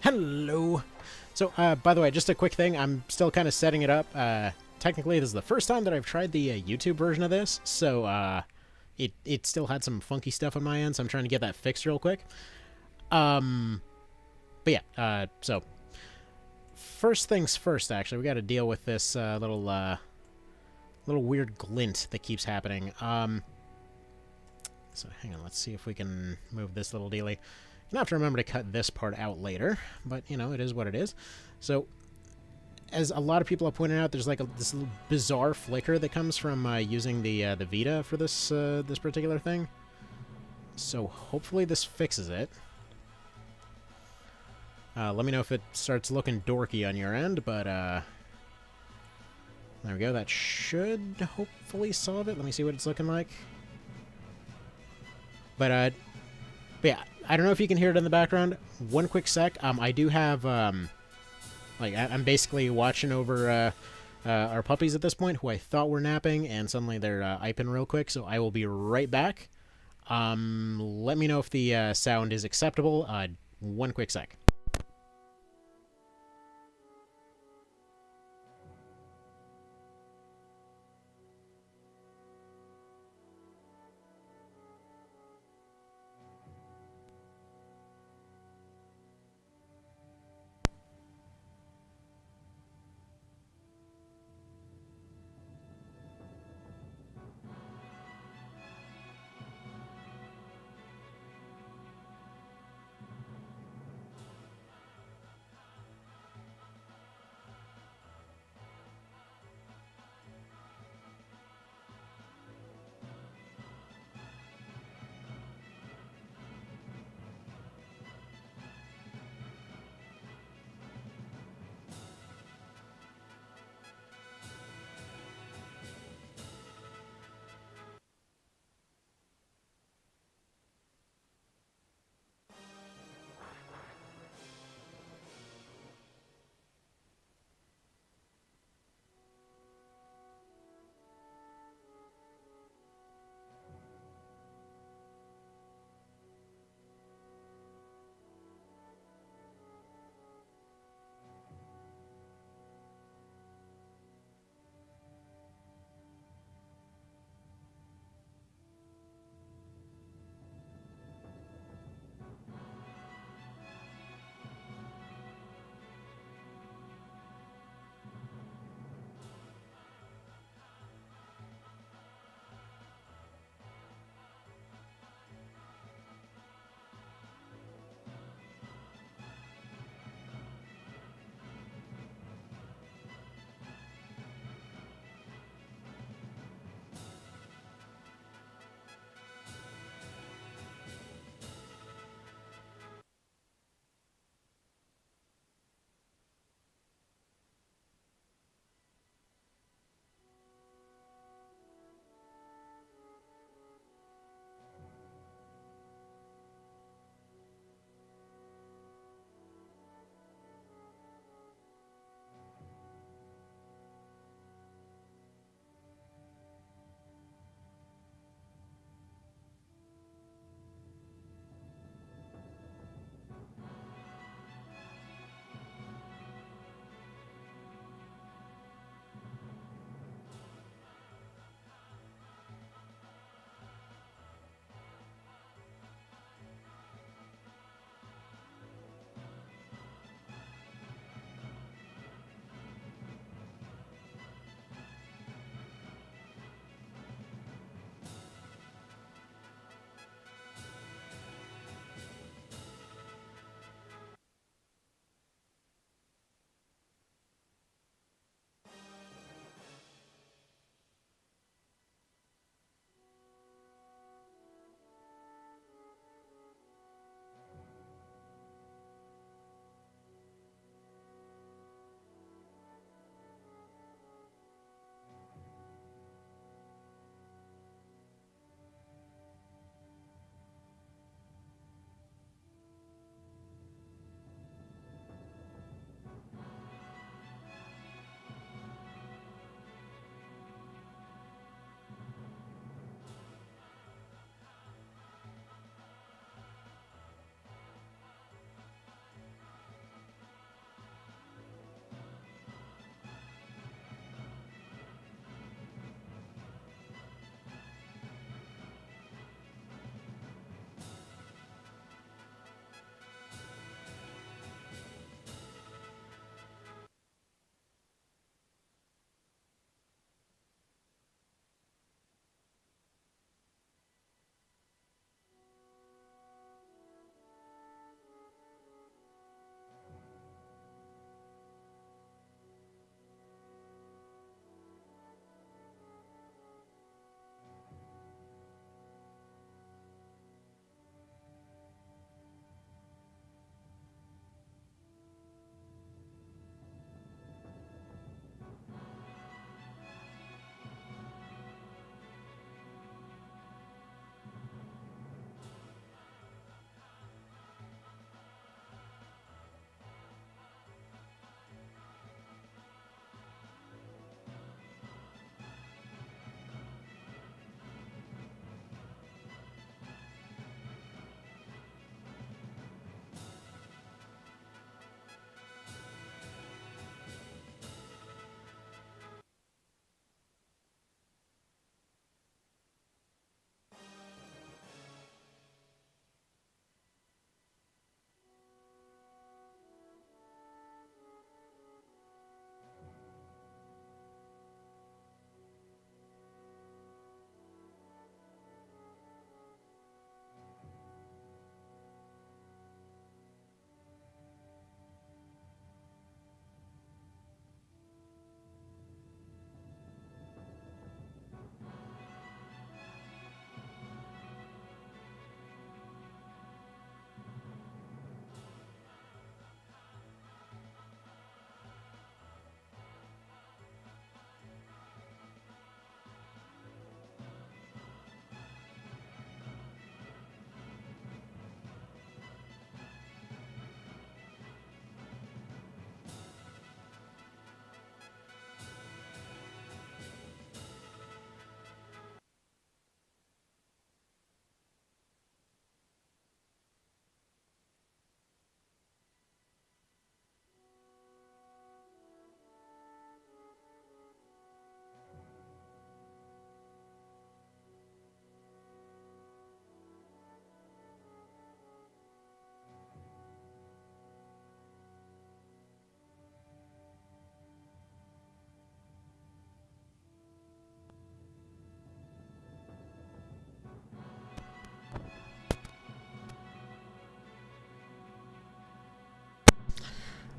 Hello. So, by the way, just a quick thing. I'm still kind of setting it up. Technically, this is the first time that I've tried the YouTube version of this, so it still had some funky stuff on my end, so I'm trying to get that fixed real quick. But yeah, so first things first, actually, we got to deal with this little weird glint that keeps happening. So hang on, let's see if we can move this little dealy. Gonna have to remember to cut this part out later, but you know, it is what it is. So, as a lot of people have pointed out, there's like this little bizarre flicker that comes from using the Vita for this this particular thing. So hopefully this fixes it. Let me know if it starts looking dorky on your end, but there we go. That should hopefully solve it. Let me see what it's looking like. But yeah, I don't know if you can hear it in the background. One quick sec. I do have, like, I'm basically watching over our puppies at this point, who I thought were napping, and suddenly they're iping real quick, so I will be right back. Let me know if the sound is acceptable. One quick sec.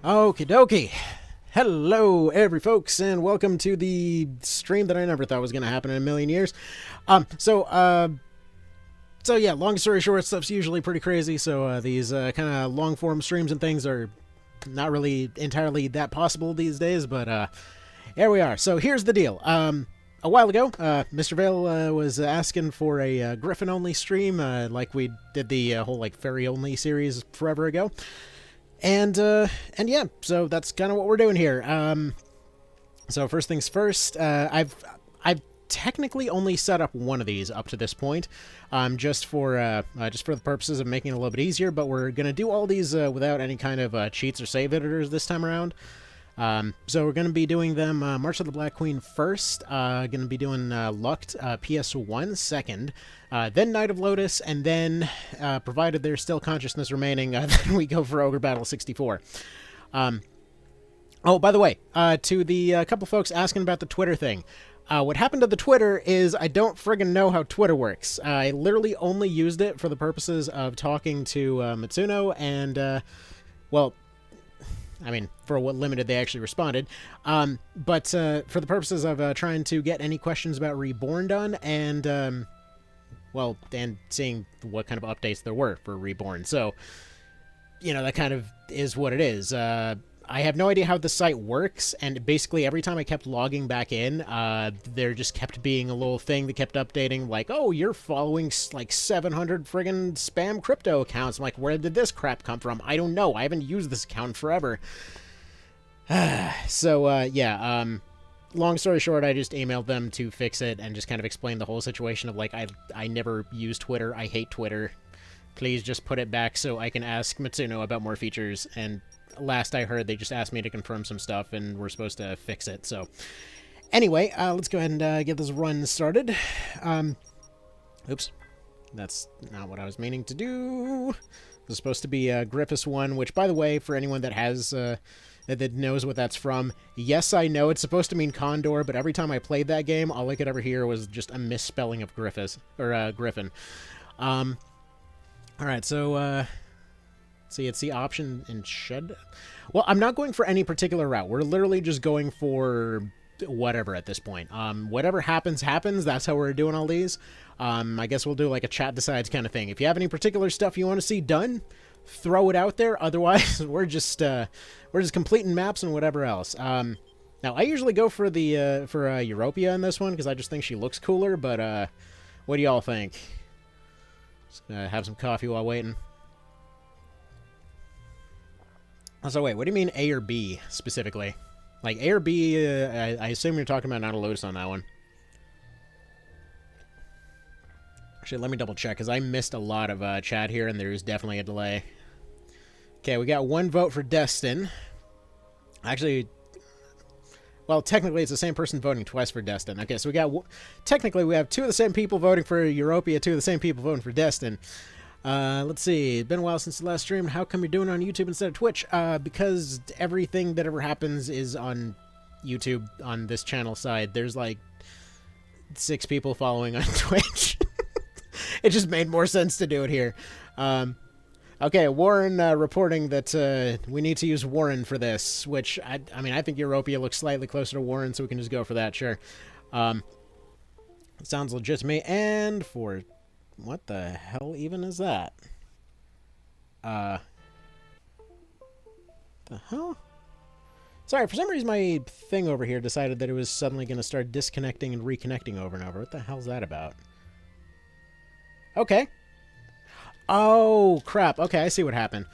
Okie dokie. Hello, every folks, and welcome to the stream that I never thought was going to happen in a million years. So yeah, long story short, stuff's usually pretty crazy, so these kind of long-form streams and things are not really entirely that possible these days, but here we are. So here's the deal. A while ago, Mr. Vale was asking for a Griffin-only stream, like we did the whole like fairy-only series forever ago. And yeah, so that's kind of what we're doing here. So first things first, I've technically only set up one of these up to this point, just for the purposes of making it a little bit easier, but we're gonna do all these without any kind of cheats or save editors this time around. So we're going to be doing them March of the Black Queen first, going to be doing Lucked PS1 second, then Knight of Lotus, and then, provided there's still consciousness remaining, then we go for Ogre Battle 64. Oh, by the way, to the couple folks asking about the Twitter thing, what happened to the Twitter is I don't friggin' know how Twitter works. I literally only used it for the purposes of talking to Matsuno and, well, I mean, for what limited they actually responded. But for the purposes of trying to get any questions about Reborn done and, well, and seeing what kind of updates there were for Reborn. So, you know, that kind of is what it is. I have no idea how the site works, and basically every time I kept logging back in, there just kept being a little thing that kept updating, like, oh, you're following like 700 friggin' spam crypto accounts. I'm like, where did this crap come from? I don't know. I haven't used this account forever. So, yeah, long story short, I just emailed them to fix it and just kind of explain the whole situation of, like, I never use Twitter. I hate Twitter. Please just put it back so I can ask Matsuno about more features, and last I heard, they just asked me to confirm some stuff, and we're supposed to fix it. So, anyway, let's go ahead and get this run started. Oops. That's not what I was meaning to do. This is supposed to be Gryphon 1, which, by the way, for anyone that has... that knows what that's from, yes, I know it's supposed to mean Condor, but every time I played that game, all I could ever hear was just a misspelling of Griffin. Alright, so, see, it's the option in Shed. Well, I'm not going for any particular route. We're literally just going for whatever at this point. Whatever happens, happens. That's how we're doing all these. I guess we'll do like a chat decides kind of thing. If you have any particular stuff you want to see done, throw it out there. Otherwise, we're just completing maps and whatever else. Now, I usually go for the for Europia in this one because I just think she looks cooler. But what do y'all think? Just have some coffee while waiting. So wait, what do you mean A or B specifically? Like A or B? I assume you're talking about Knight of Lotus on that one. Actually, let me double check because I missed a lot of chat here, and there's definitely a delay. Okay, we got one vote for Destin. Actually, well, technically it's the same person voting twice for Destin. Okay, so we got technically we have two of the same people voting for Europia, two of the same people voting for Destin. Let's see. It's been a while since the last stream. How come you're doing it on YouTube instead of Twitch? Because everything that ever happens is on YouTube on this channel side. There's like 6 people following on Twitch. It just made more sense to do it here. Okay, Warren reporting that we need to use Warren for this, which, I mean, I think Europia looks slightly closer to Warren, so we can just go for that, sure. Sounds legit to me. And for... what the hell even is that? The hell? Sorry, for some reason my thing over here decided that it was suddenly going to start disconnecting and reconnecting over and over. What the hell's that about? Okay. Oh, crap. Okay, I see what happened.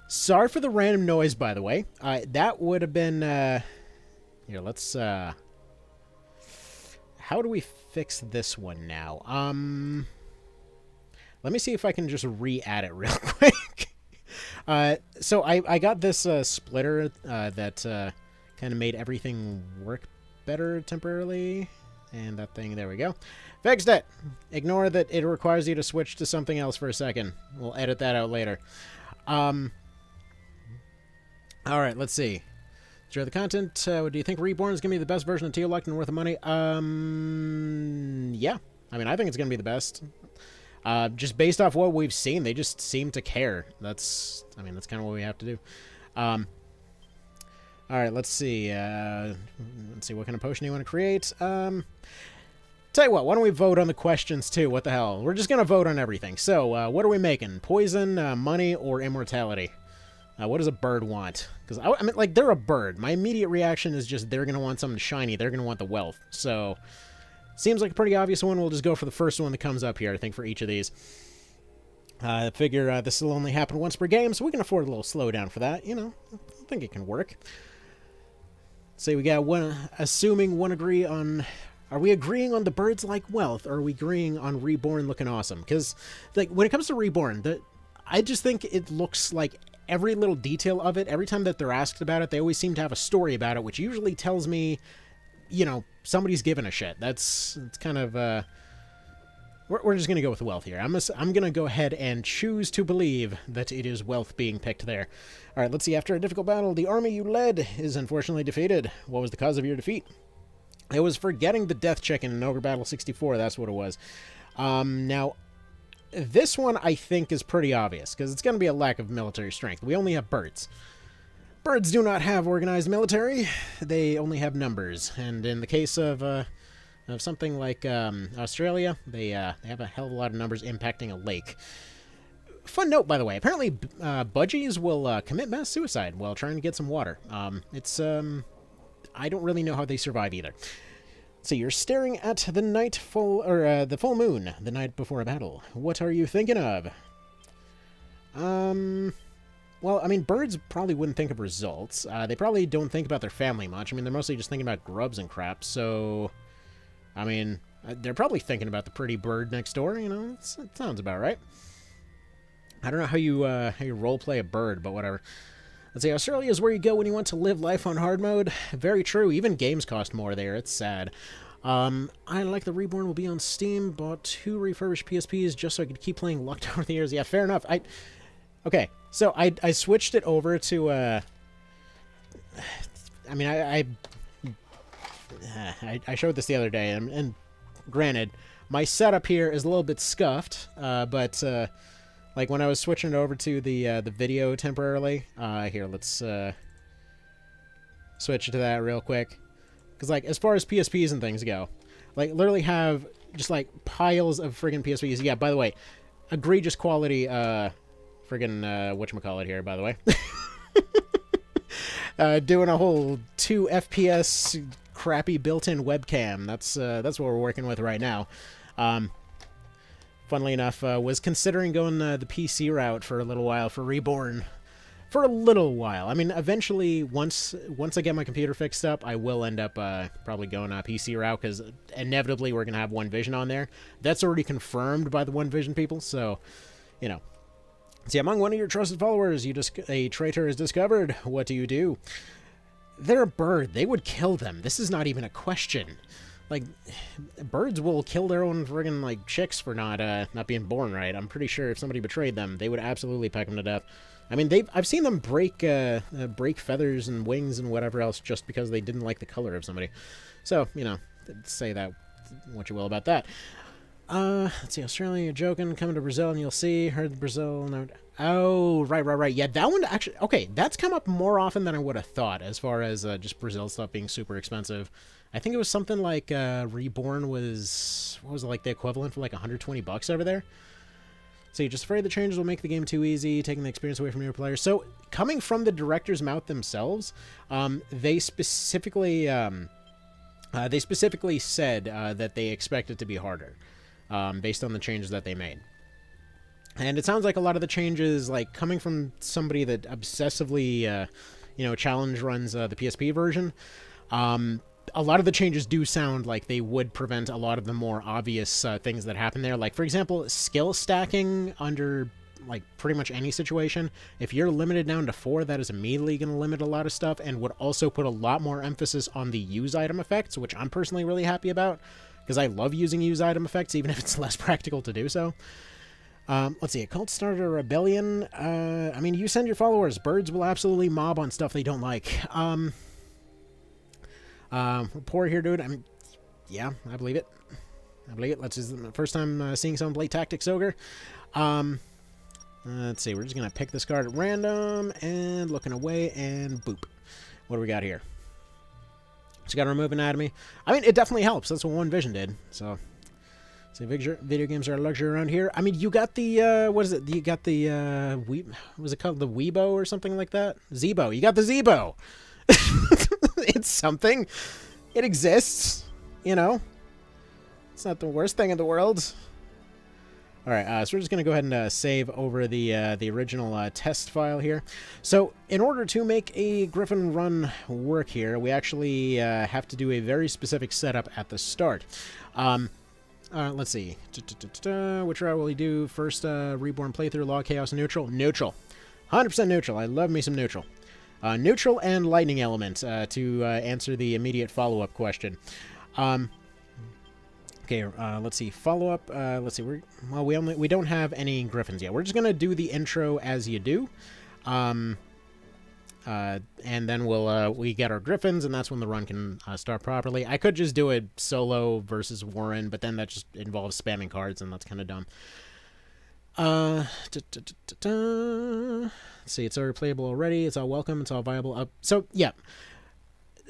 Sorry for the random noise, by the way. That would have been... Here, let's... How do we fix this one now? Let me see if I can just re-add it real quick. So I got this splitter that kind of made everything work better temporarily. And that thing, there we go. Fixed it! Ignore that it requires you to switch to something else for a second. We'll edit that out later. Alright, let's see. Enjoy the content. Do you think Reborn is going to be the best version of Teolect and worth the money? Yeah. I mean, I think it's going to be the best. Just based off what we've seen, they just seem to care. That's, I mean, that's kind of what we have to do. All right, let's see. What kind of potion do you want to create? Tell you what, why don't we vote on the questions too? What the hell? We're just gonna vote on everything. So, what are we making? Poison, money, or immortality? What does a bird want? Because I mean, like, they're a bird. My immediate reaction is just they're gonna want something shiny. They're gonna want the wealth. So, seems like a pretty obvious one. We'll just go for the first one that comes up here. I think for each of these. I figure this will only happen once per game, so we can afford a little slowdown for that. You know, I think it can work. Say we got one, assuming one agree on. Are we agreeing on the birds like wealth, or are we agreeing on Reborn looking awesome? Because, like, when it comes to Reborn, I just think it looks like every little detail of it, every time that they're asked about it, they always seem to have a story about it, which usually tells me, you know, somebody's giving a shit. It's kind of, we're just going to go with wealth here. I'm going to go ahead and choose to believe that it is wealth being picked there. All right, let's see. After a difficult battle, the army you led is unfortunately defeated. What was the cause of your defeat? It was forgetting the death chicken in Ogre Battle 64. That's what it was. Now, this one I think is pretty obvious, because it's going to be a lack of military strength. We only have birds. Birds do not have organized military. They only have numbers. And in the case of something like Australia, they have a hell of a lot of numbers impacting a lake. Fun note, by the way. Apparently, budgies will commit mass suicide while trying to get some water. I don't really know how they survive either. So you're staring at the the full moon the night before a battle. What are you thinking of? Well, I mean, birds probably wouldn't think of results. They probably don't think about their family much. I mean, they're mostly just thinking about grubs and crap. So, I mean, they're probably thinking about the pretty bird next door. You know, it sounds about right. I don't know how you roleplay a bird, but whatever. Let's see, Australia is where you go when you want to live life on hard mode. Very true. Even games cost more there. It's sad. I like the Reborn will be on Steam. Bought 2 refurbished PSPs just so I could keep playing Locked over the years. Yeah, fair enough. Okay, so I switched it over to, I mean, I showed this the other day, and granted, my setup here is a little bit scuffed, but, like, when I was switching it over to the video temporarily, here, let's switch to that real quick. Because, like, as far as PSPs and things go, like, literally have just, like, piles of friggin' PSPs. Yeah, by the way, egregious quality, friggin', whatchamacallit here, by the way. Doing a whole 2 FPS crappy built-in webcam. That's what we're working with right now. Funnily enough, was considering going the PC route for a little while for Reborn. For a little while. I mean, eventually, once I get my computer fixed up, I will end up probably going PC route, because inevitably we're going to have One Vision on there. That's already confirmed by the One Vision people, so, you know. See, among one of your trusted followers, a traitor is discovered. What do you do? They're a bird. They would kill them. This is not even a question. Like, birds will kill their own friggin', like, chicks for not being born right. I'm pretty sure if somebody betrayed them, they would absolutely peck them to death. I mean, I've seen them break feathers and wings and whatever else just because they didn't like the color of somebody. So, you know, say that what you will about that. Let's see, Australia, you're joking. Coming to Brazil and you'll see. Heard Brazil. No. Oh, right. Yeah, that one actually, okay, that's come up more often than I would have thought as far as just Brazil stuff being super expensive. I think it was something like Reborn was, what was it, like the equivalent for like $120 over there? So you're just afraid the changes will make the game too easy, taking the experience away from your players. So coming from the director's mouth themselves, they specifically said that they expect it to be harder based on the changes that they made. And it sounds like a lot of the changes, like coming from somebody that obsessively, challenge runs the PSP version, a lot of the changes do sound like they would prevent a lot of the more obvious things that happen there. Like, for example, skill stacking under, like, pretty much any situation. If you're limited down to 4, that is immediately going to limit a lot of stuff and would also put a lot more emphasis on the use item effects, which I'm personally really happy about, because I love using use item effects, even if it's less practical to do so. Let's see, a cult started a rebellion. I mean, you send your followers. Birds will absolutely mob on stuff they don't like. Poor here, dude. I mean, yeah, I believe it. Let's just, first time seeing someone play Tactics Ogre. Let's see, we're just gonna pick this card at random, and looking away, and boop. What do we got here? So you got to remove anatomy. I mean, it definitely helps. That's what One Vision did. So video games are a luxury around here. I mean, you got the, what is it? You got the, what was it called? The Weibo or something like that? Zeebo. You got the Zeebo. It's something. It exists. You know? It's not the worst thing in the world. Alright, so we're just going to go ahead and save over the original test file here. So, in order to make a Griffin run work here, we actually have to do a very specific setup at the start. Let's see. Which route will we do? First, Reborn playthrough, Law, Chaos, Neutral. Neutral. 100% neutral. I love me some neutral. Neutral and Lightning Element to answer the immediate follow-up question. Okay, let's see. Follow-up. Let's see. We don't have any Griffins yet. We're just gonna do the intro as you do, and then we get our Griffins, and that's when the run can start properly. I could just do it solo versus Warren, but then that just involves spamming cards, and that's kind of dumb. Let's see. It's already playable already. It's all welcome. It's all viable. So yeah.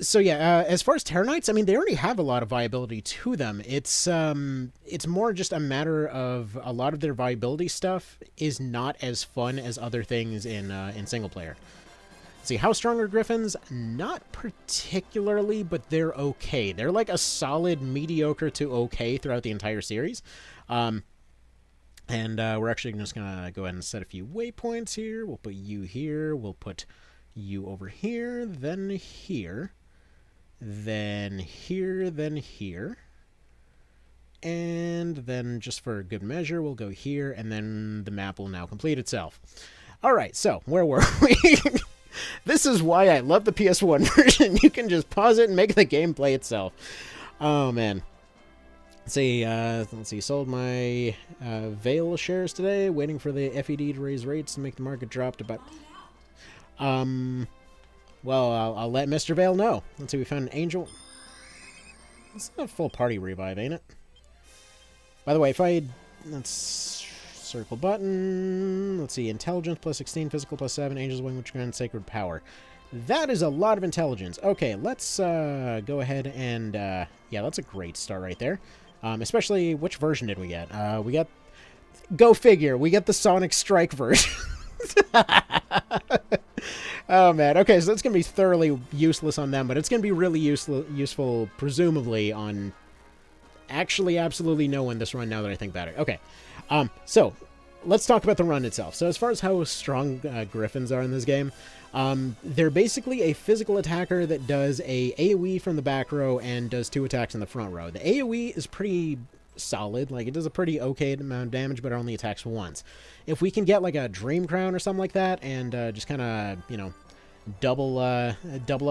As far as Terranites, I mean, they already have a lot of viability to them. It's more just a matter of a lot of their viability stuff is not as fun as other things in single player. Let's see, how strong are Griffins? Not particularly, but they're okay. They're like a solid mediocre to okay throughout the entire series. And we're actually just gonna go ahead and set a few waypoints here. We'll put you here. We'll put you over here. Then here. Then here, then here. And then, just for good measure, we'll go here, and then the map will now complete itself. Alright, so, where were we? This is why I love the PS1 version. You can just pause it and make the game play itself. Oh, man. Let's see, sold my Veil shares today, waiting for the FED to raise rates to make the market drop to about... Well, I'll let Mr. Vale know. Let's see, we found an angel. This is a full party revive, ain't it? By the way, let's circle button. Let's see, intelligence plus 16, physical plus 7, angel's wing, which grants sacred power. That is a lot of intelligence. Okay, let's go ahead and, yeah, that's a great start right there. Especially, which version did we get? We got, go figure, we get the Sonic Strike version. Oh, man. Okay, so that's going to be thoroughly useless on them, but it's going to be really useful, presumably, on actually absolutely no one this run, now that I think about it. Okay, so let's talk about the run itself. So as far as how strong Griffins are in this game, they're basically a physical attacker that does a AoE from the back row and does 2 attacks in the front row. The AoE is pretty solid. Like, it does a pretty okay amount of damage, but it only attacks once. If we can get like a Dream Crown or something like that and just kind of, you know, double up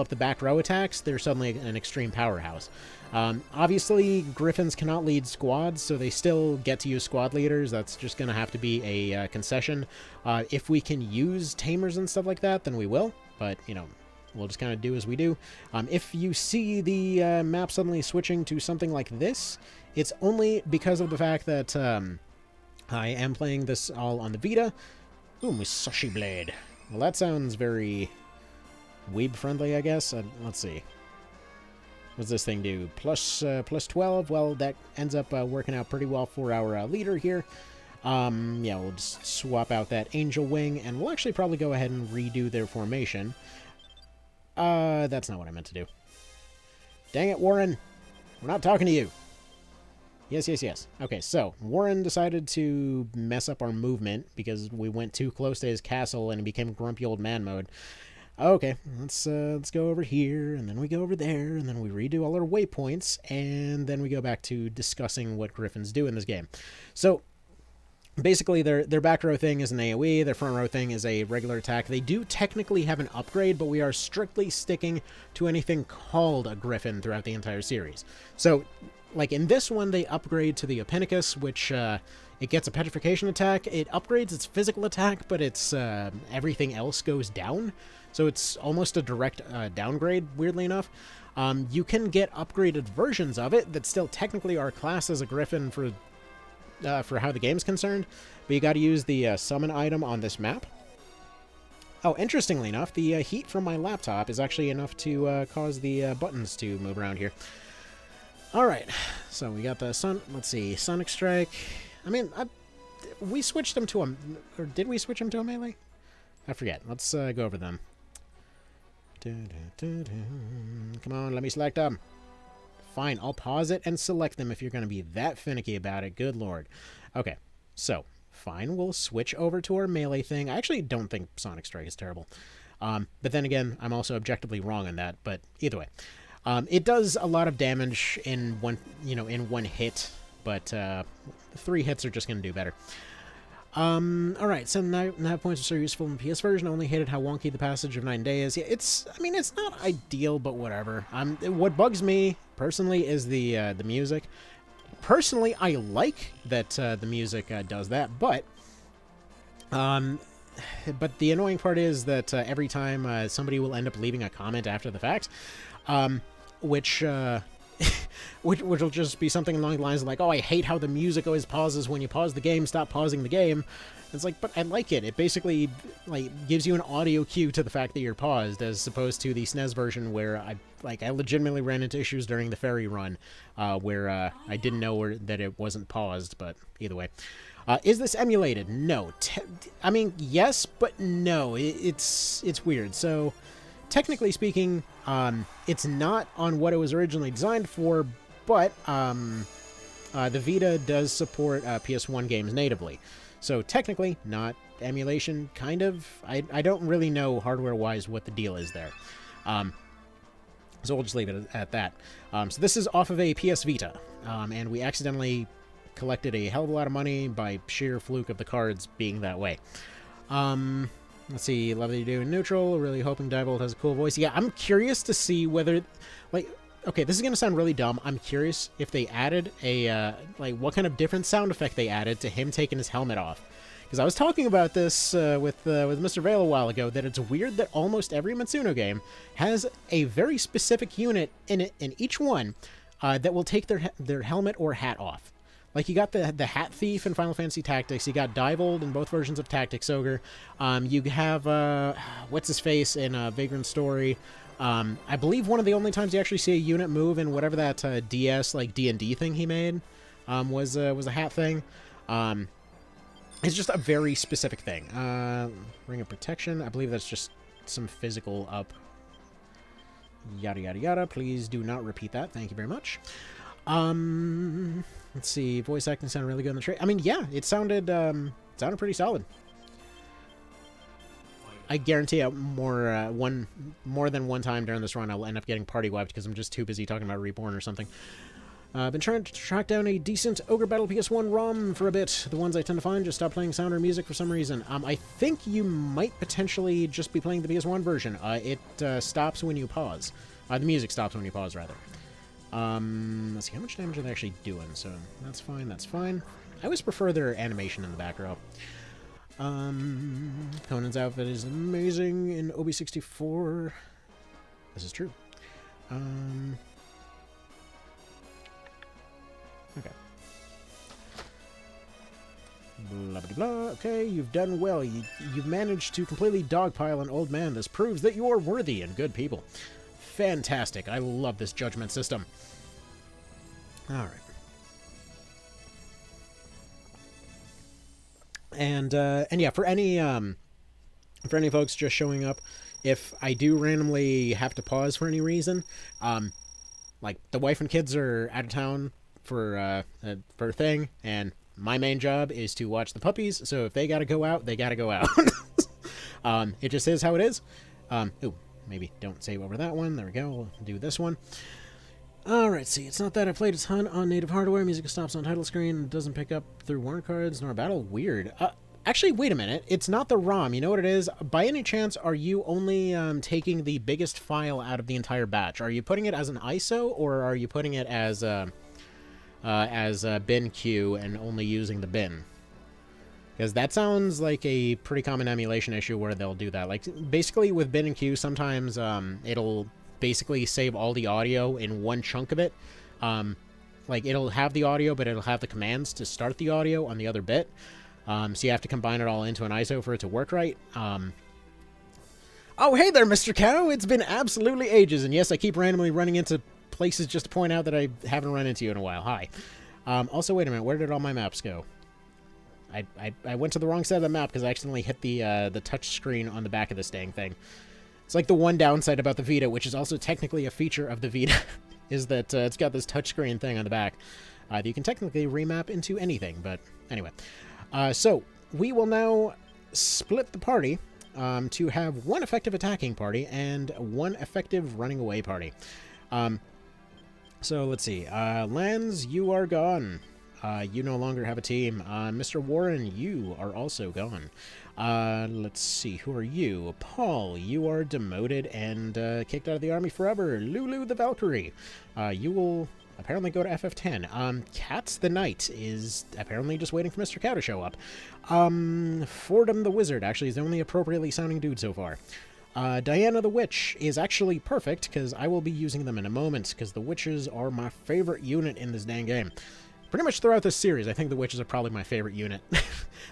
the back row attacks, they're suddenly an extreme powerhouse. Obviously, Griffins cannot lead squads, so they still get to use squad leaders. That's just going to have to be a concession. If we can use tamers and stuff like that, then we will, but, you know, we'll just kind of do as we do. If you see the map suddenly switching to something like this, it's only because of the fact that I am playing this all on the Vita. Ooh, Musashi Blade. Well, that sounds very weeb-friendly, I guess. Let's see. What's this thing do? Plus 12? Well, that ends up working out pretty well for our leader here. Yeah, we'll just swap out that Angel Wing, and we'll actually probably go ahead and redo their formation. That's not what I meant to do. Dang it, Warren! We're not talking to you! Yes, yes, yes. Okay, so, Warren decided to mess up our movement because we went too close to his castle and it became grumpy old man mode. Okay, let's go over here, and then we go over there, and then we redo all our waypoints, and then we go back to discussing what Griffins do in this game. So, basically, their back row thing is an AoE, their front row thing is a regular attack. They do technically have an upgrade, but we are strictly sticking to anything called a Griffin throughout the entire series. So, like in this one, they upgrade to the Openicus, which it gets a petrification attack. It upgrades its physical attack, but its everything else goes down. So it's almost a direct downgrade, weirdly enough. You can get upgraded versions of it that still technically are classed as a Griffin for how the game's concerned, but you got to use the summon item on this map. Oh, interestingly enough, the heat from my laptop is actually enough to cause the buttons to move around here. All right, so we got the sun. Let's see, Sonic Strike. I mean, we switched them to a, or did we switch them to a melee? I forget. Let's go over them. Come on, let me select them. Fine, I'll pause it and select them if you're going to be that finicky about it. Good lord. Okay, so fine, we'll switch over to our melee thing. I actually don't think Sonic Strike is terrible. But then again, I'm also objectively wrong on that. But either way, it does a lot of damage in one hit. But 3 hits are just going to do better. Alright, so now points are so useful in the PS version. Only hated how wonky the passage of 9 days. Yeah, it's not ideal, but whatever. What bugs me personally is the music. Personally, I like that the music does that, but the annoying part is that every time somebody will end up leaving a comment after the fact, which will just be something along the lines of like, oh, I hate how the music always pauses when you pause the game, stop pausing the game. It's like, but I like it. It basically like gives you an audio cue to the fact that you're paused, as opposed to the SNES version where I legitimately ran into issues during the ferry run where I didn't know that it wasn't paused, but either way. Is this emulated? No. I mean, yes, but no. It's weird. So technically speaking, it's not on what it was originally designed for, but the Vita does support PS1 games natively. So technically, not emulation, kind of. I don't really know hardware-wise what the deal is there. So we'll just leave it at that. So this is off of a PS Vita, and we accidentally collected a hell of a lot of money by sheer fluke of the cards being that way. Let's see, love that you do in neutral. Really hoping Diebold has a cool voice. Yeah, I'm curious to see whether, like, okay, this is going to sound really dumb. I'm curious if they added a, what kind of different sound effect they added to him taking his helmet off. Because I was talking about this with Mr. Vale a while ago, that it's weird that almost every Matsuno game has a very specific unit in it, in each one, that will take their helmet or hat off. Like, you got the Hat Thief in Final Fantasy Tactics, you got Diebold in both versions of Tactics Ogre, you have, what's-his-face in Vagrant Story. I believe one of the only times you actually see a unit move in whatever that DS, like, D&D thing he made was a hat thing. It's just a very specific thing. Ring of Protection, I believe that's just some physical up. Yada, yada, yada. Please do not repeat that. Thank you very much. Let's see. Voice acting sounded really good in the trailer. I mean, yeah, it sounded pretty solid. I guarantee more than one time during this run I'll end up getting party wiped because I'm just too busy talking about Reborn or something. Been trying to track down a decent Ogre Battle PS1 ROM for a bit. The ones I tend to find just stop playing sound or music for some reason. I think you might potentially just be playing the PS1 version. It stops when you pause. The music stops when you pause, rather. Let's see, how much damage are they actually doing? So, that's fine, that's fine. I always prefer their animation in the back row. Conan's outfit is amazing in OB64. This is true. Okay. Blah, blah, blah. Okay, you've done well. You've managed to completely dogpile an old man. This proves that you are worthy and good people. Fantastic. I love this judgment system. Alright. And yeah, for any folks just showing up, if I do randomly have to pause for any reason, like, the wife and kids are out of town for a thing, and my main job is to watch the puppies, so if they gotta go out, they gotta go out. It just is how it is. Ooh, maybe don't save over that one. There we go. We'll do this one. Alright, see, it's not that I played a ton on native hardware. Music stops on title screen. It doesn't pick up through warrant cards nor battle. Weird. Actually, wait a minute. It's not the ROM. You know what it is? By any chance, are you only taking the biggest file out of the entire batch? Are you putting it as an ISO, or are you putting it as a bin queue and only using the bin? Because that sounds like a pretty common emulation issue where they'll do that. Like, basically with bin and queue, sometimes it'll basically save all the audio in one chunk of it. Like, it'll have the audio, but it'll have the commands to start the audio on the other bit. So you have to combine it all into an ISO for it to work right. Oh, hey there, Mr. Cow! It's been absolutely ages, and yes, I keep randomly running into places just to point out that I haven't run into you in a while. Hi. Also, wait a minute, where did all my maps go? I went to the wrong side of the map because I accidentally hit the touch screen on the back of this dang thing. It's like the one downside about the Vita, which is also technically a feature of the Vita, is that it's got this touchscreen thing on the back that you can technically remap into anything, but anyway. So, we will now split the party to have one effective attacking party and one effective running away party. So, let's see. Lands, you are gone. You no longer have a team. Mr. Warren, you are also gone. Let's see, who are you? Paul, you are demoted and kicked out of the army forever. Lulu the Valkyrie, you will apparently go to FF10. Katz the Knight is apparently just waiting for Mr. Cow to show up. Fordham the Wizard actually is the only appropriately sounding dude so far. Diana the Witch is actually perfect because I will be using them in a moment because the witches are my favorite unit in this dang game. Pretty much throughout this series, I think the witches are probably my favorite unit.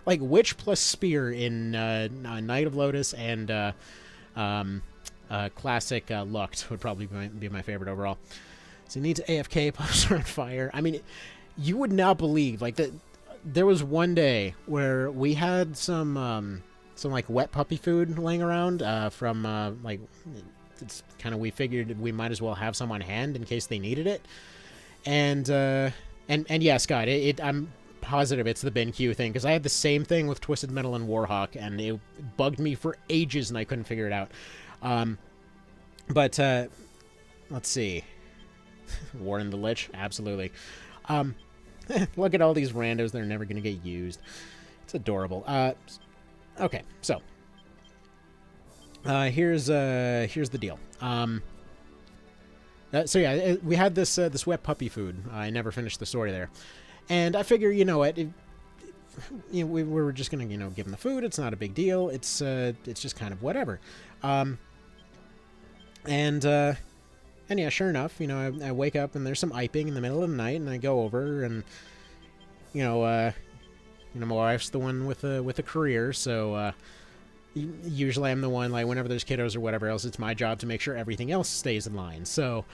Like, witch plus spear in Knight of Lotus and classic Lucht would probably be my favorite overall. So you need to AFK, pops are on fire. I mean, you would not believe, like, that there was one day where we had some like, wet puppy food laying around from, like, it's kind of, we figured we might as well have some on hand in case they needed it. And yeah, Scott, I'm positive it's the BenQ thing, because I had the same thing with Twisted Metal and Warhawk, and it bugged me for ages, and I couldn't figure it out. But let's see. Warren the Lich, absolutely. Look at all these randos that are never going to get used. It's adorable. Okay, so here's the deal. So yeah, we had this wet puppy food. I never finished the story there, and I figure, you know what, we were just gonna, give them the food. It's not a big deal. It's just kind of whatever. And yeah, sure enough, I wake up and there's some iping in the middle of the night, and I go over and my wife's the one with a career, so usually I'm the one, like, whenever there's kiddos or whatever else, it's my job to make sure everything else stays in line. So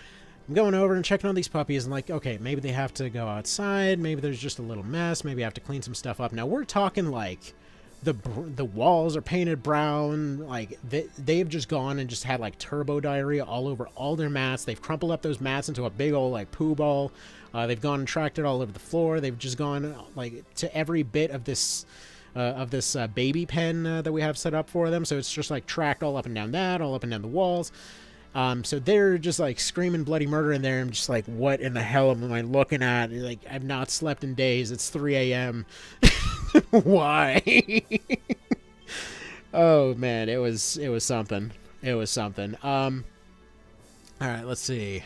I'm going over and checking on these puppies and, like, okay, maybe they have to go outside, maybe there's just a little mess, maybe I have to clean some stuff up. Now we're talking, like, the walls are painted brown, like, they've just gone and just had, like, turbo diarrhea all over all their mats. They've crumpled up those mats into a big old, like, poo ball. They've gone and tracked it all over the floor. They've just gone, like, to every bit of this baby pen that we have set up for them. So it's just, like, tracked all up and down all up and down the walls. So they're just, like, screaming bloody murder in there. I'm just like, what in the hell am I looking at? Like, I've not slept in days. It's 3 a.m. Why? Oh, man, it was something. It was something. All right, let's see.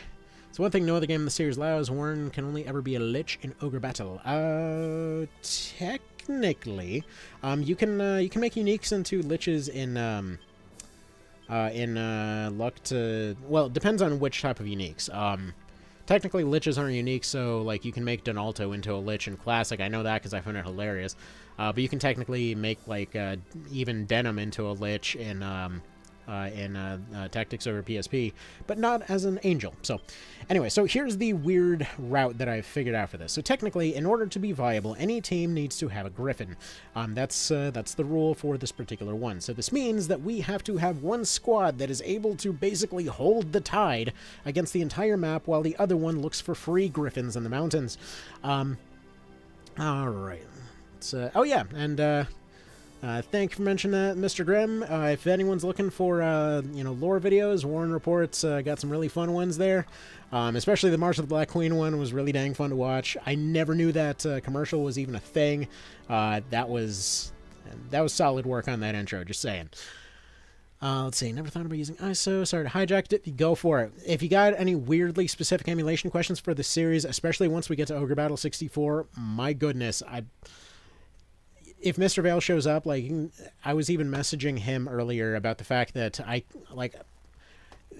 So one thing no other game in the series allows, Warren can only ever be a Lich in Ogre Battle. Technically, you can make uniques into Liches in Lucht. Well, it depends on which type of uniques. Technically, Liches aren't unique, so, like, you can make Donalto into a Lich in Classic. I know that because I found it hilarious. But you can technically make, like, even Deneb into a Lich in Tactics over PSP, but not as an Angel. So, anyway, so here's the weird route that I've figured out for this. So technically, in order to be viable, any team needs to have a Griffin. That's the rule for this particular one. So this means that we have to have one squad that is able to basically hold the tide against the entire map, while the other one looks for free Griffins in the mountains. All right. Oh yeah, and thank you for mentioning that, Mr. Grimm. If anyone's looking for, lore videos, Warren Reports got some really fun ones there. Especially the March of the Black Queen one was really dang fun to watch. I never knew that commercial was even a thing. That was solid work on that intro, just saying. Let's see, never thought about using ISO. Sorry to hijack it. Go for it. If you got any weirdly specific emulation questions for the series, especially once we get to Ogre Battle 64, my goodness, if Mr. Vale shows up, like, I was even messaging him earlier about the fact that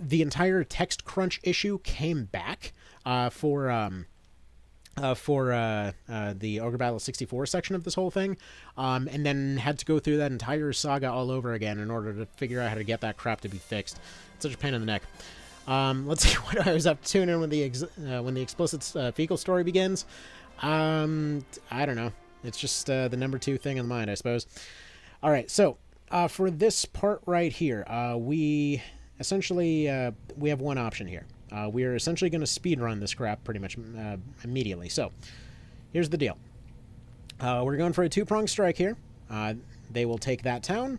the entire text crunch issue came back for for the Ogre Battle 64 section of this whole thing, and then had to go through that entire saga all over again in order to figure out how to get that crap to be fixed. It's such a pain in the neck. Let's see what I was up to tune in when the explicit fecal story begins. I don't know. It's just the number 2 thing in mind, I suppose. All right, so for this part right here, we essentially we have one option here. We are essentially going to speedrun this crap pretty much immediately. So here's the deal. We're going for a 2-pronged strike here. They will take that town.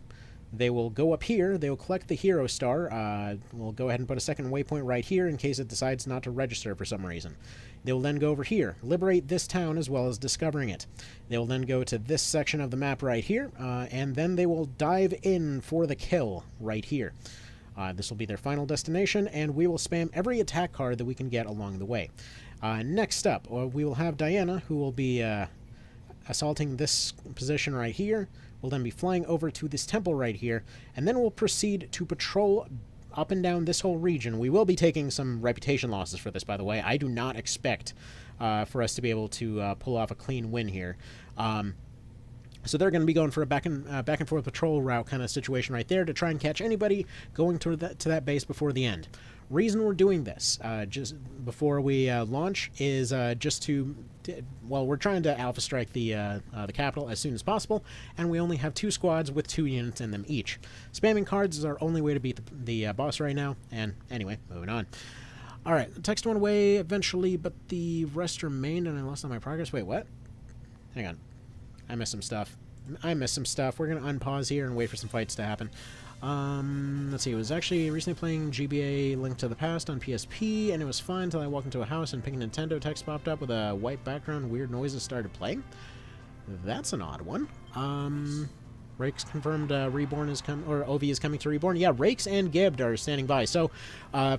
They will go up here. They will collect the hero star. We'll go ahead and put a second waypoint right here in case it decides not to register for some reason. They will then go over here, liberate this town as well as discovering it. They will then go to this section of the map right here, and then they will dive in for the kill right here. This will be their final destination, and we will spam every attack card that we can get along the way. Next up, we will have Diana, who will be assaulting this position right here. We'll then be flying over to this temple right here, and then we'll proceed to patrol up and down this whole region. We will be taking some reputation losses for this, by the way. I do not expect for us to be able to pull off a clean win here. So they're going to be going for a back and forth patrol route kind of situation right there to try and catch anybody going to that base before the end. Reason we're doing this just before we launch is just to, well, we're trying to alpha strike the capital as soon as possible, and we only have 2 squads with 2 units in them each. Spamming cards is our only way to beat the boss right now, and anyway, moving on. Alright, the text went away eventually, but the rest remained, and I lost all my progress. Wait, what? Hang on. I missed some stuff. We're going to unpause here and wait for some fights to happen. Let's see, I was actually recently playing GBA Link to the Past on PSP, and it was fun until I walked into a house and Pink Nintendo text popped up with a white background, weird noises started playing. That's an odd one. Rakes confirmed Reborn is or OV is coming to Reborn. Yeah, Rakes and Gibbed are standing by. So,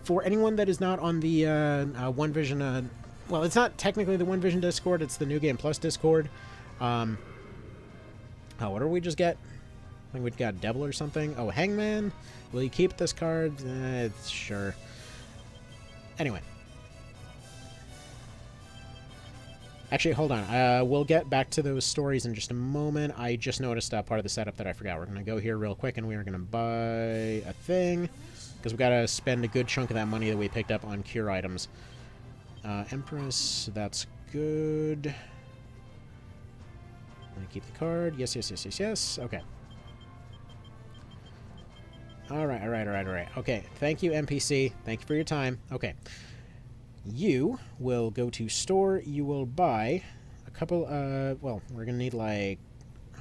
for anyone that is not on the One Vision, well, it's not technically the One Vision Discord, it's the New Game Plus Discord. Oh, what did we just get? I think we got Devil or something. Oh, Hangman. Will you keep this card? Sure. Anyway. Actually, hold on. We'll get back to those stories in just a moment. I just noticed part of the setup that I forgot. We're going to go here real quick, and we are going to buy a thing. Because we've got to spend a good chunk of that money that we picked up on cure items. Empress, that's good. Keep the card. Yes, yes, yes, yes, yes. Okay. Alright. Okay, thank you, NPC. Thank you for your time. Okay. You will go to store. You will buy a couple, well, we're going to need, like,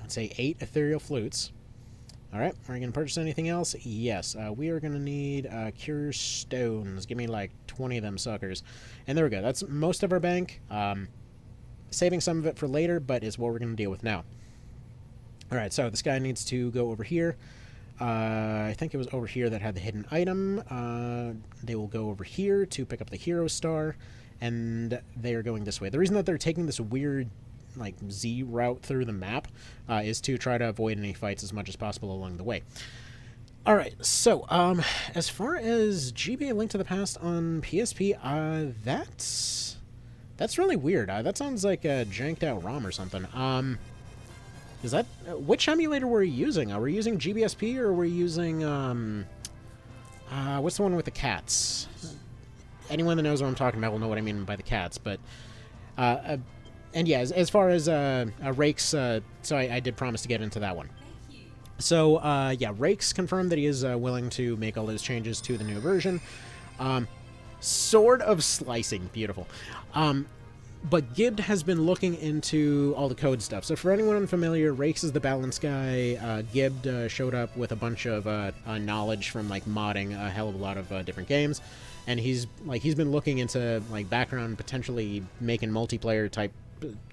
I'd say 8 ethereal flutes. Alright, are you going to purchase anything else? Yes. We are going to need cure stones. Give me, like, 20 of them suckers. And there we go. That's most of our bank. Saving some of it for later, but it's what we're going to deal with now. Alright, so this guy needs to go over here. I think it was over here that had the hidden item. They will go over here to pick up the hero star, and they are going this way. The reason that they're taking this weird, like, Z route through the map is to try to avoid any fights as much as possible along the way. Alright, so, as far as GBA Link to the Past on PSP, that's really weird. That sounds like a janked out ROM or something. Is that... which emulator were you using? Were you using GBSP or were you using, what's the one with the cats? Anyone that knows what I'm talking about will know what I mean by the cats, but... and yeah, as far as Rakes, so I did promise to get into that one. So, yeah, Rakes confirmed that he is willing to make all those changes to the new version. Sword of Slicing. Beautiful. But Gibbed has been looking into all the code stuff. So for anyone unfamiliar, Rakes is the balance guy. Gibbed showed up with a bunch of knowledge from, like, modding a hell of a lot of different games. And he's been looking into, like, background, potentially making multiplayer type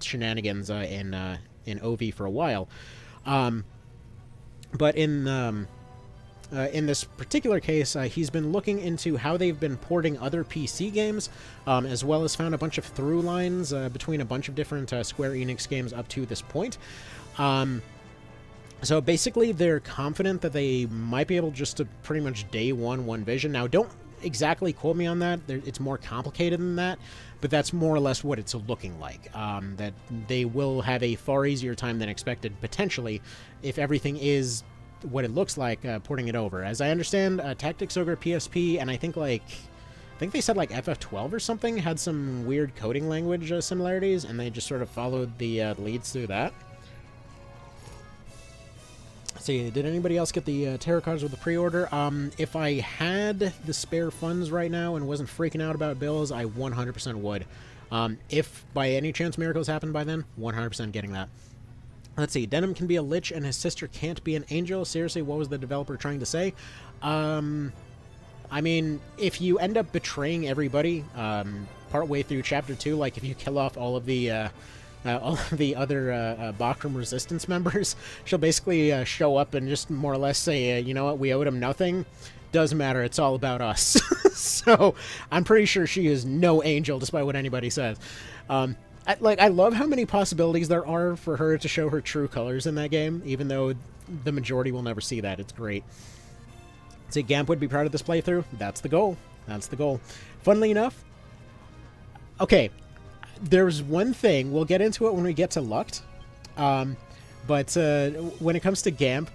shenanigans in OV for a while. But in this particular case, he's been looking into how they've been porting other PC games, as well as found a bunch of through lines between a bunch of different Square Enix games up to this point. So basically, they're confident that they might be able just to pretty much day one Vision. Now, don't exactly quote me on that. It's more complicated than that, but that's more or less what it's looking like. That they will have a far easier time than expected, potentially, if everything is what it looks like, porting it over. As I understand, Tactics Ogre PSP, and I think they said like FF12 or something had some weird coding language similarities, and they just sort of followed the leads through that. Let's see, did anybody else get the tarot cards with the pre-order? If I had the spare funds right now and wasn't freaking out about bills, I 100% would. If by any chance miracles happen by then, 100% getting that. Let's see, Deneb can be a lich and his sister can't be an angel. Seriously, what was the developer trying to say? I mean, if you end up betraying everybody partway through Chapter 2, like if you kill off all of the other Bachram Resistance members, she'll basically show up and just more or less say, you know what, we owed him nothing. Doesn't matter, it's all about us. So, I'm pretty sure she is no angel, despite what anybody says. I love how many possibilities there are for her to show her true colors in that game, even though the majority will never see that. It's great. Say Gamp would be proud of this playthrough. That's the goal. That's the goal. Funnily enough, okay, there's one thing. We'll get into it when we get to Lucked. But when it comes to Gamp,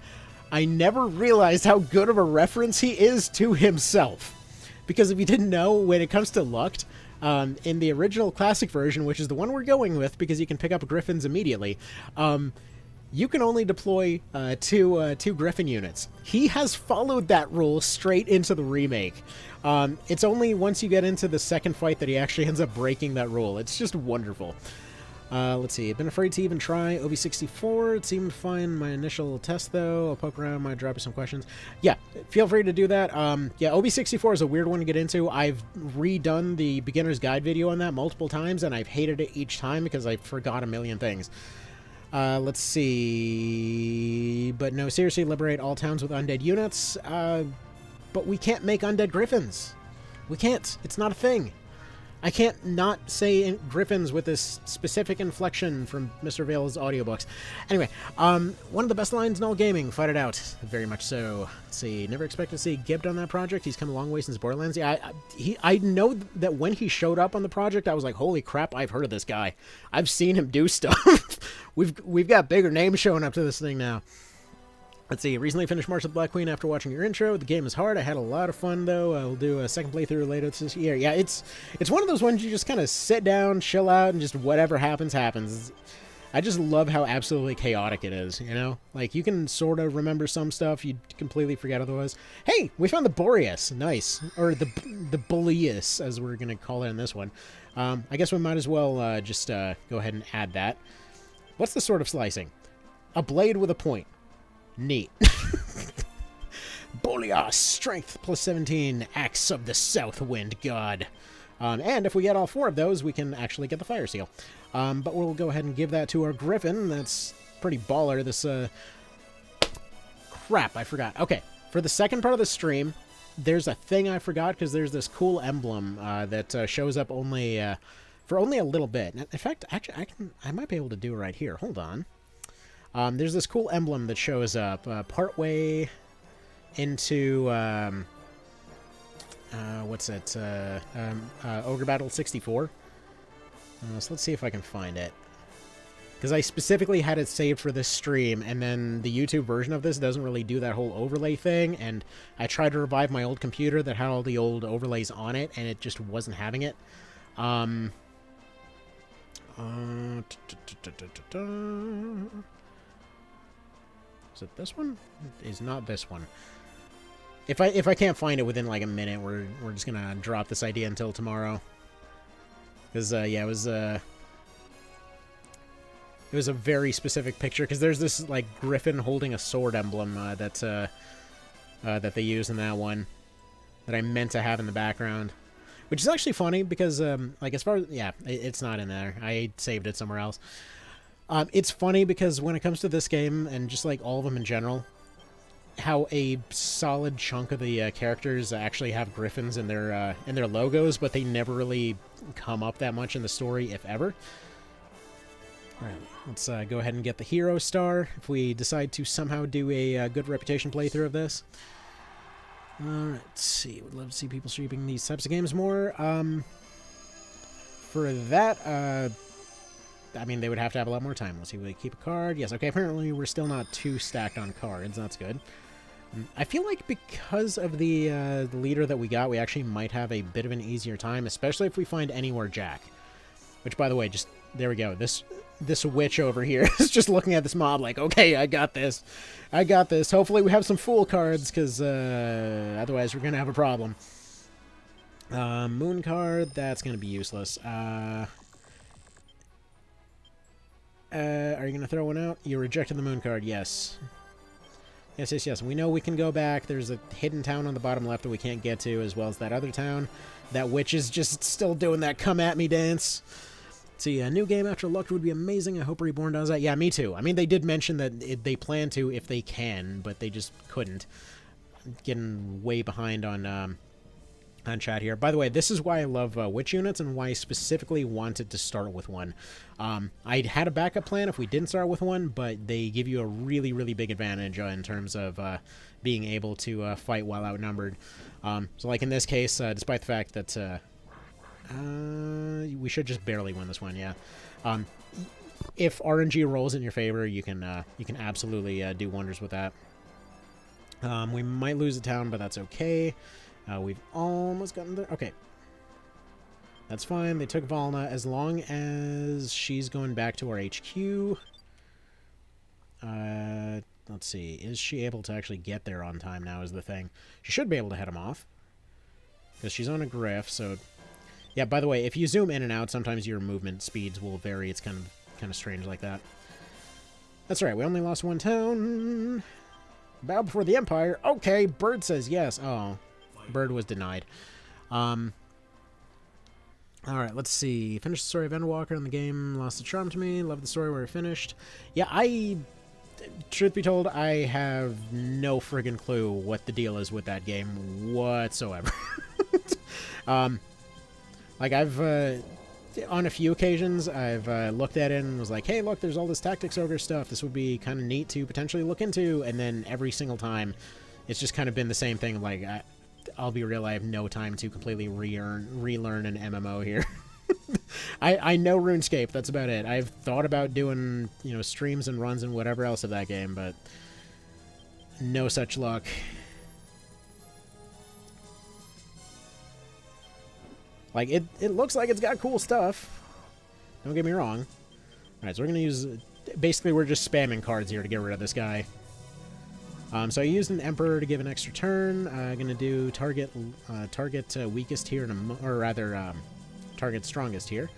I never realized how good of a reference he is to himself. Because if you didn't know, when it comes to Lucked, in the original classic version, which is the one we're going with because you can pick up Griffins immediately, you can only deploy two Griffin units. He has followed that rule straight into the remake. It's only once you get into the second fight that he actually ends up breaking that rule. It's just wonderful. Let's see. I've been afraid to even try OB64. It seemed fine my initial test, though. I'll poke around, might drop you some questions. Yeah, feel free to do that. Yeah, OB64 is a weird one to get into. I've redone the beginner's guide video on that multiple times, and I've hated it each time because I forgot a million things. Let's see. But no, seriously, liberate all towns with undead units. But we can't make undead griffins. We can't. It's not a thing. I can't not say griffins with this specific inflection from Mr. Vale's audiobooks. Anyway, one of the best lines in all gaming. Fight it out. Very much so. Let's see. Never expected to see Gibbed on that project. He's come a long way since Borderlands. Yeah, I know that when he showed up on the project, I was like, holy crap, I've heard of this guy. I've seen him do stuff. We've got bigger names showing up to this thing now. Let's see, recently finished March of the Black Queen after watching your intro. The game is hard. I had a lot of fun, though. We'll do a second playthrough later this year. Yeah, it's one of those ones you just kind of sit down, chill out, and just whatever happens, happens. I just love how absolutely chaotic it is, you know? Like, you can sort of remember some stuff, you completely forget otherwise. Hey, we found the Boreas. Nice. Or the Boleus, as we're going to call it in this one. I guess we might as well just go ahead and add that. What's the sort of slicing? A blade with a point. Neat. Boleas, strength plus 17, axe of the south wind god. And if we get all 4 of those, we can actually get the fire seal. But we'll go ahead and give that to our Griffin. That's pretty baller. This, crap, I forgot. Okay, for the second part of the stream, there's a thing I forgot, because there's this cool emblem that shows up only for only a little bit. In fact, actually, I might be able to do it right here. Hold on. There's this cool emblem that shows up partway into, what's it, Ogre Battle 64. So let's see if I can find it. Because I specifically had it saved for this stream, and then the YouTube version of this doesn't really do that whole overlay thing, and I tried to revive my old computer that had all the old overlays on it, and it just wasn't having it. Is it this one? It is not this one. If I can't find it within like a minute, we're just gonna drop this idea until tomorrow. Because yeah, it was a very specific picture. Because there's this like Griffin holding a sword emblem that they use in that one that I meant to have in the background, which is actually funny because like as far as it's not in there. I saved it somewhere else. It's funny because when it comes to this game, and just like all of them in general, how a solid chunk of the characters actually have griffins in their logos, but they never really come up that much in the story, if ever. Alright, let's go ahead and get the hero star, if we decide to somehow do a good reputation playthrough of this. Alright, let's see. Would love to see people streaming these types of games more. For that, I mean, they would have to have a lot more time. Let's see, we keep a card. Yes, okay, apparently we're still not too stacked on cards. That's good. I feel like because of the leader that we got, we actually might have a bit of an easier time, especially if we find Anywhere Jack. Which, by the way, just, there we go. This witch over here is just looking at this mob like, okay, I got this. I got this. Hopefully we have some Fool cards, because otherwise we're going to have a problem. Moon card, that's going to be useless. Are you going to throw one out? You rejected the moon card, yes. Yes, yes, yes. We know we can go back. There's a hidden town on the bottom left that we can't get to, as well as that other town. That witch is just still doing that come-at-me dance. Let's see, a new game after Luck would be amazing. I hope Reborn does that. Yeah, me too. I mean, they did mention that they plan to if they can, but they just couldn't. I'm getting way behind on chat here. By the way, this is why I love witch units and why I specifically wanted to start with one. I had a backup plan if we didn't start with one, but they give you a really, really big advantage in terms of being able to fight while outnumbered. So like in this case, despite the fact that we should just barely win this one, yeah. If RNG rolls in your favor, you can absolutely do wonders with that. We might lose the town, but that's okay. We've almost gotten there. Okay. That's fine. They took Valna as long as she's going back to our HQ. Let's see. Is she able to actually get there on time now is the thing. She should be able to head him off. Because she's on a Griff, so... Yeah, by the way, if you zoom in and out, sometimes your movement speeds will vary. It's kind of strange like that. That's right. We only lost one town. Bow before the Empire. Okay, Bird says yes. Oh... Bird was denied. Alright, let's see. Finished the story of Endwalker in the game. Lost the charm to me. Love the story where it finished. Yeah, truth be told, I have no friggin' clue what the deal is with that game whatsoever. Like, I've, on a few occasions, I've looked at it and was like, hey, look, there's all this Tactics Ogre stuff. This would be kind of neat to potentially look into. And then every single time, it's just kind of been the same thing. Like, I'll be real, I have no time to completely relearn an MMO here. I know RuneScape, that's about it. I've thought about doing, you know, streams and runs and whatever else of that game, but no such luck. Like, it looks like it's got cool stuff. Don't get me wrong. Alright, so we're going to use... Basically, we're just spamming cards here to get rid of this guy. So I used an Emperor to give an extra turn. I'm going to do target weakest here, or rather, target strongest here.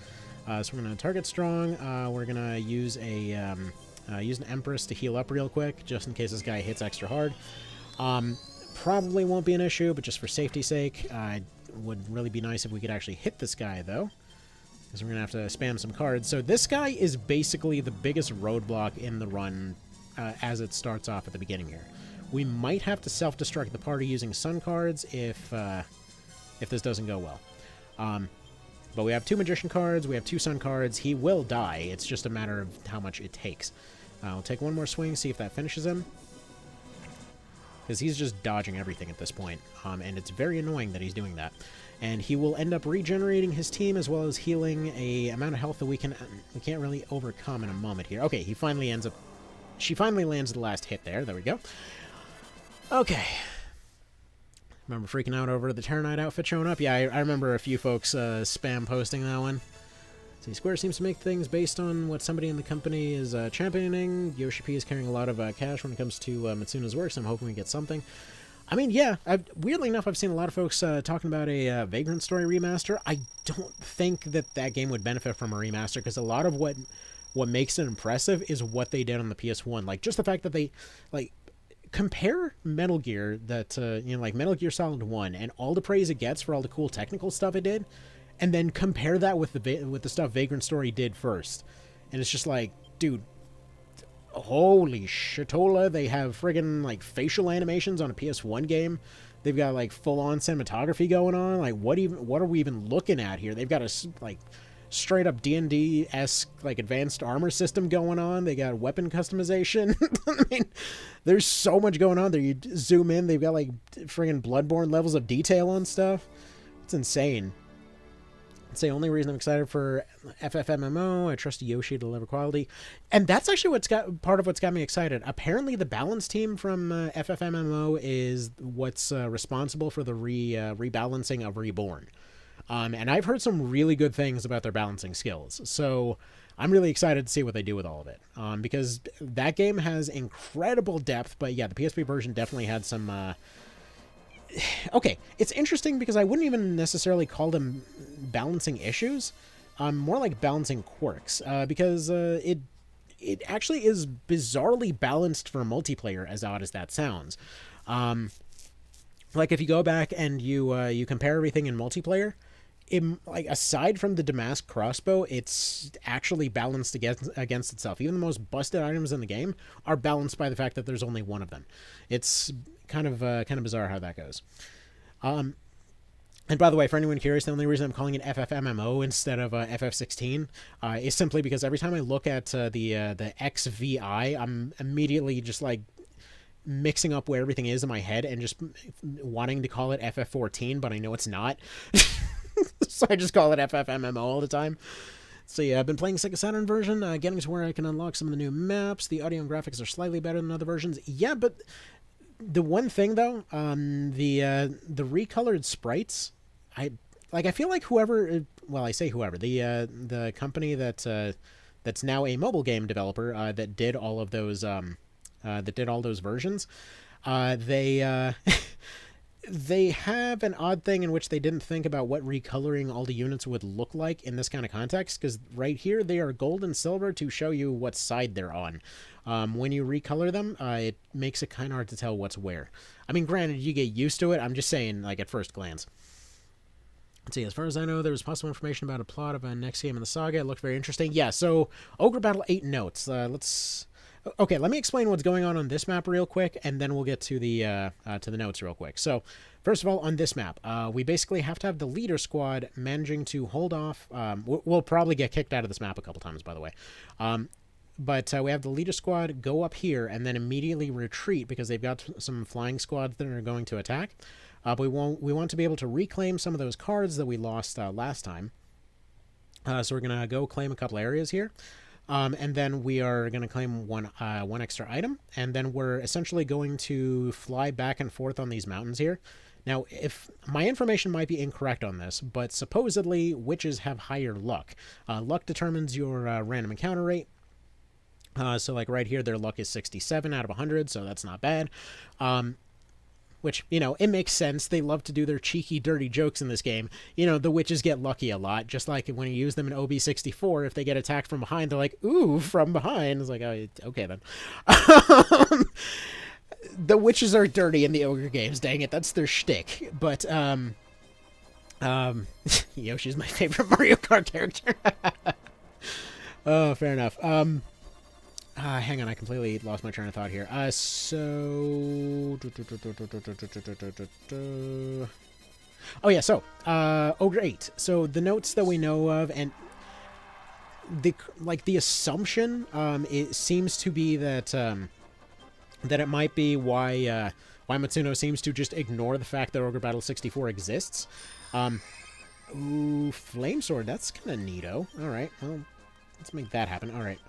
So we're going to target strong. We're going to use use an Empress to heal up real quick, just in case this guy hits extra hard. Probably won't be an issue, but just for safety's sake, would really be nice if we could actually hit this guy, though. Because we're going to have to spam some cards. So this guy is basically the biggest roadblock in the run as it starts off at the beginning here. We might have to self-destruct the party using Sun cards if this doesn't go well. But we have 2 Magician cards, we have 2 Sun cards. He will die. It's just a matter of how much it takes. We'll take one more swing, see if that finishes him. Because he's just dodging everything at this point. And it's very annoying that he's doing that. And he will end up regenerating his team as well as healing a amount of health that we can't really overcome in a moment here. Okay, he finally ends up... She finally lands the last hit there. There we go. Okay. Remember freaking out over the Terranite outfit showing up? Yeah, I remember a few folks spam posting that one. See, Square seems to make things based on what somebody in the company is championing. Yoshi P is carrying a lot of cash when it comes to Mitsuna's work, so I'm hoping we get something. I mean, yeah, weirdly enough, I've seen a lot of folks talking about a Vagrant Story remaster. I don't think that game would benefit from a remaster, because a lot of what makes it impressive is what they did on the PS1. Like, just the fact that they, like, compare Metal Gear, like Metal Gear Solid 1, and all the praise it gets for all the cool technical stuff it did, and then compare that with the stuff Vagrant Story did first. And it's just like, dude, holy shitola, they have friggin' like facial animations on a PS1 game. They've got like full-on cinematography going on. Like, what are we even looking at here? They've got a like straight up D&D-esque like advanced armor system going on. They got weapon customization. I mean, There's so much going on there. You zoom in, they've got like friggin' Bloodborne levels of detail on stuff. It's insane. It's the only reason I'm excited for FFMMO. I trust Yoshi to deliver quality. And that's actually what's got part of what's got me excited. Apparently the balance team from FFMMO is what's responsible for the rebalancing of Reborn. And I've heard some really good things about their balancing skills. So I'm really excited to see what they do with all of it. Because that game has incredible depth. But yeah, the PSP version definitely had some... Okay, it's interesting because I wouldn't even necessarily call them balancing issues. More like balancing quirks. Because it actually is bizarrely balanced for multiplayer, as odd as that sounds. Like if you go back and you compare everything in multiplayer... like aside from the Damask crossbow, it's actually balanced against itself. Even the most busted items in the game are balanced by the fact that there's only one of them. It's kind of bizarre how that goes. And by the way, for anyone curious, the only reason I'm calling it FFMMO instead of FF16 is simply because every time I look at the XVI, I'm immediately just like mixing up where everything is in my head and just wanting to call it FF14, but I know it's not. So I just call it FFMMO all the time. So yeah, I've been playing Sega Saturn version, getting to where I can unlock some of the new maps. The audio and graphics are slightly better than other versions. Yeah, but the one thing though, the recolored sprites, I feel like whoever, well, I say whoever, the company that's now a mobile game developer that did all of those versions, they have an odd thing in which they didn't think about what recoloring all the units would look like in this kind of context, because right here they are gold and silver to show you what side they're on. When you recolor them, it makes it kind of hard to tell what's where. I mean, granted, you get used to it. I'm just saying, like, at first glance. Let's see, as far as I know, there was possible information about a plot of a next game in the saga. It looked very interesting. Yeah, so Ogre Battle 8 notes. Okay, let me explain what's going on this map real quick, and then we'll get to the notes real quick. So, first of all, on this map, we basically have to have the leader squad managing to hold off... we'll probably get kicked out of this map a couple times, by the way. But we have the leader squad go up here and then immediately retreat because they've got some flying squads that are going to attack. But we want to be able to reclaim some of those cards that we lost last time. So we're going to go claim a couple areas here. And then we are going to claim one extra item, and then we're essentially going to fly back and forth on these mountains here. Now, if my information might be incorrect on this, but supposedly witches have higher luck. Luck determines your random encounter rate. So like right here, their luck is 67 out of 100, so that's not bad. Which, you know, it makes sense. They love to do their cheeky, dirty jokes in this game. You know, the witches get lucky a lot, just like when you use them in OB64, if they get attacked from behind, they're like, ooh, from behind. It's like, oh, okay then. The witches are dirty in the Ogre games, dang it, that's their shtick. But, Yoshi's my favorite Mario Kart character. Oh, fair enough. Hang on, I completely lost my train of thought here. Oh yeah, so, Ogre 8. So, the notes that we know of, and the assumption, it seems to be that, that it might be why Matsuno seems to just ignore the fact that Ogre Battle 64 exists. Ooh, Flame Sword, that's kind of neato. Alright, well, let's make that happen. Alright.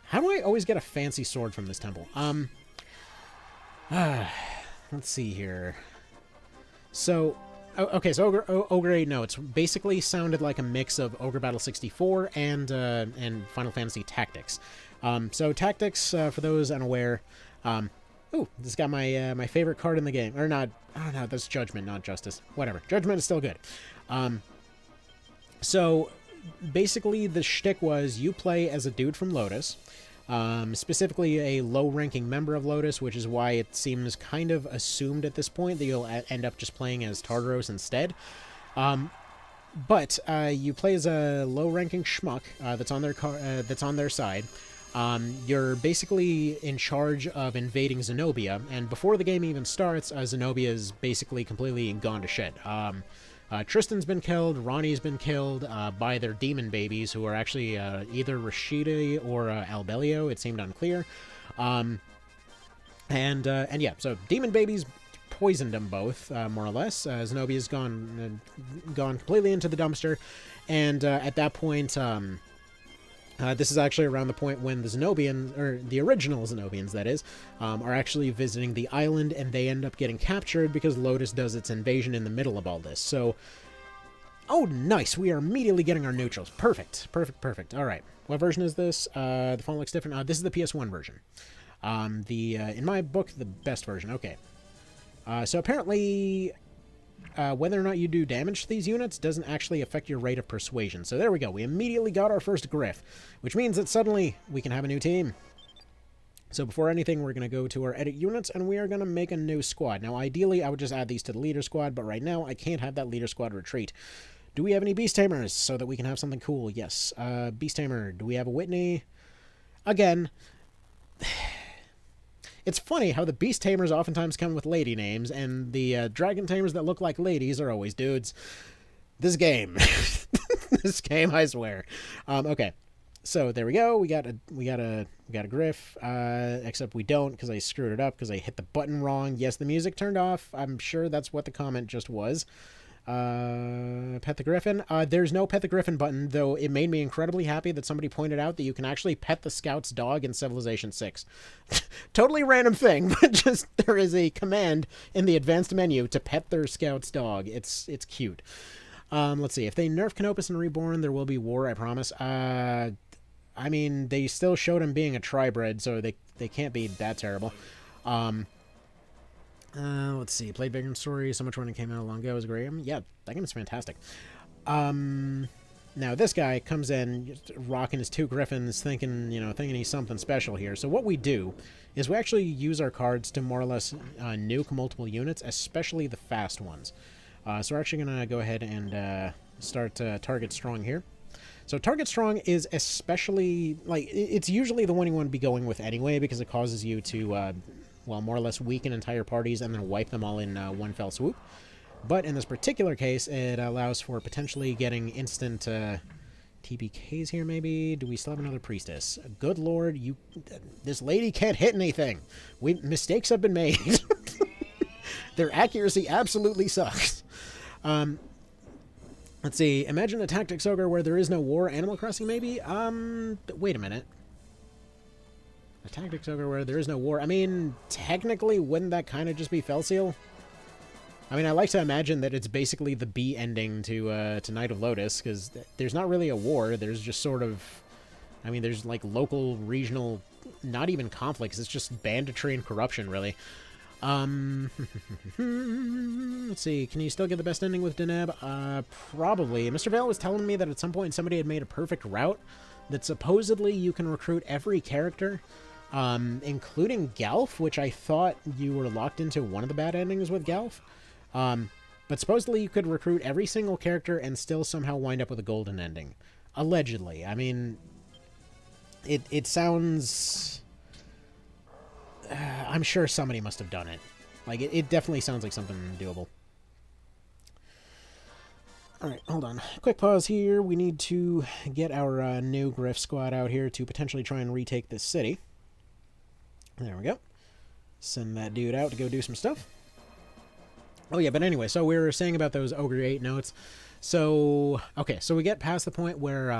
How do I always get a fancy sword from this temple? Let's see here. So, okay, so Ogre 8 notes basically sounded like a mix of Ogre Battle 64 and Final Fantasy Tactics. So Tactics, for those unaware, ooh, this got my favorite card in the game. Or not, oh no, that's Judgment, not Justice. Whatever, Judgment is still good. So, basically the shtick was you play as a dude from Lotus, specifically a low-ranking member of Lotus, which is why it seems kind of assumed at this point that you'll end up just playing as Tartaros instead. But you play as a low-ranking schmuck that's on their side. You're basically in charge of invading Zenobia, and before the game even starts, Zenobia is basically completely gone to shit. Tristan's been killed, Ronnie's been killed by their demon babies, who are actually either Rashida or Albelio. It seemed unclear. And yeah, so demon babies poisoned them both, more or less. Zenobia's gone completely into the dumpster, and at that point, this is actually around the point when the Zenobians, or the original Zenobians, that is, are actually visiting the island, and they end up getting captured because Lotus does its invasion in the middle of all this. So, oh, nice! We are immediately getting our neutrals. Perfect, perfect, perfect. All right, what version is this? The font looks different. This is the PS1 version. In my book, the best version. Okay. So apparently, whether or not you do damage to these units doesn't actually affect your rate of persuasion. So there we go. We immediately got our first Griff, which means that suddenly we can have a new team. So before anything, we're going to go to our edit units, and we are going to make a new squad. Now, ideally, I would just add these to the leader squad, but right now, I can't have that leader squad retreat. Do we have any Beast Tamers so that we can have something cool? Yes. Beast Tamer. Do we have a Whitney? Again, it's funny how the Beast Tamers oftentimes come with lady names, and the Dragon Tamers that look like ladies are always dudes. This game. This game, I swear. Okay. So there we go. We got a Griff, except we don't because I screwed it up because I hit the button wrong. Yes, the music turned off. I'm sure that's what the comment just was. Pet the Griffin. There's no Pet the Griffin button, though it made me incredibly happy that somebody pointed out that you can actually pet the Scout's dog in Civilization 6. Totally random thing, but just there is a command in the advanced menu to pet their Scout's dog. It's cute. Let's see. If they nerf Canopus and Reborn, there will be war, I promise. I mean, they still showed him being a tribred, so they can't be that terrible. Let's see. Played Vagrant Story so much when it came out long ago. It was great. Yeah, that game is fantastic. Now this guy comes in rocking his 2 Griffins, thinking he's something special here. So what we do is we actually use our cards to more or less nuke multiple units, especially the fast ones. So we're actually going to go ahead and start Target Strong here. So Target Strong is especially, it's usually the one you want to be going with anyway because it causes you to, well, more or less weaken entire parties and then wipe them all in one fell swoop. But in this particular case, it allows for potentially getting instant TBKs here, maybe. Do we still have another Priestess? Good Lord, this lady can't hit anything. Mistakes have been made. Their accuracy absolutely sucks. Let's see. Imagine a Tactics Ogre where there is no war. Animal Crossing, maybe? Wait a minute. A Tactics Ogre where there is no war. I mean, technically, wouldn't that kind of just be Felseal? I mean, I like to imagine that it's basically the B ending to Night of Lotus, because there's not really a war. There's just sort of... I mean, there's, like, local, regional... Not even conflicts. It's just banditry and corruption, really. Let's see. Can you still get the best ending with Deneb? Probably. Mr. Vale was telling me that at some point somebody had made a perfect route that supposedly you can recruit every character, including Galf, which I thought you were locked into one of the bad endings with Galf. But supposedly you could recruit every single character and still somehow wind up with a golden ending. Allegedly. I mean, it sounds... I'm sure somebody must have done it. Like, it definitely sounds like something doable. Alright, hold on. Quick pause here. We need to get our new Griff squad out here to potentially try and retake this city. There we go. Send that dude out to go do some stuff. Oh yeah, but anyway, so we were saying about those Ogre 8 notes. So, okay, so we get past the point where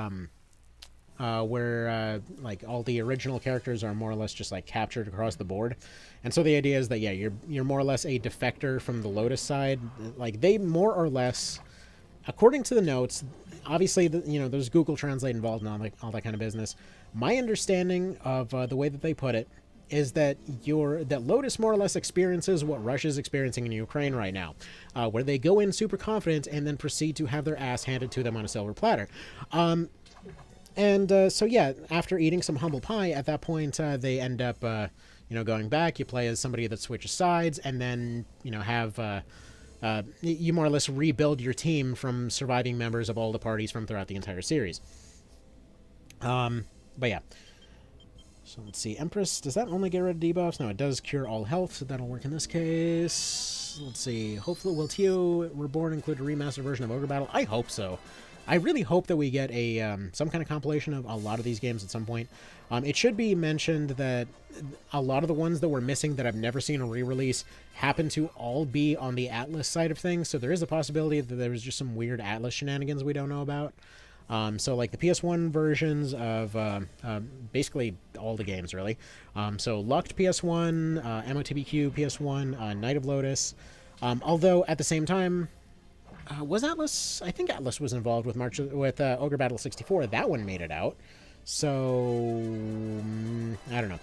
like all the original characters are more or less just like captured across the board, and so the idea is that yeah, you're more or less a defector from the Lotus side. Like they more or less, according to the notes, obviously there's Google Translate involved and all that kind of business. My understanding of the way that they put it is that Lotus more or less experiences what Russia's experiencing in Ukraine right now, where they go in super confident and then proceed to have their ass handed to them on a silver platter. So yeah, after eating some humble pie, at that point, they end up, going back. You play as somebody that switches sides, and then, have, you more or less rebuild your team from surviving members of all the parties from throughout the entire series. But yeah. So let's see. Empress, does that only get rid of debuffs? No, it does cure all health, so that'll work in this case. Let's see. Hopefully, will TO Reborn include a remastered version of Ogre Battle? I hope so. I really hope that we get a some kind of compilation of a lot of these games at some point. It should be mentioned that a lot of the ones that were missing that I've never seen a re-release happen to all be on the Atlas side of things, so there is a possibility that there was just some weird Atlas shenanigans we don't know about. So like the PS1 versions of basically all the games, really. So Lucked PS1, MOTBQ PS1, Night of Lotus. Although at the same time, was Atlas? I think Atlas was involved with Ogre Battle 64. That one made it out. So I don't know.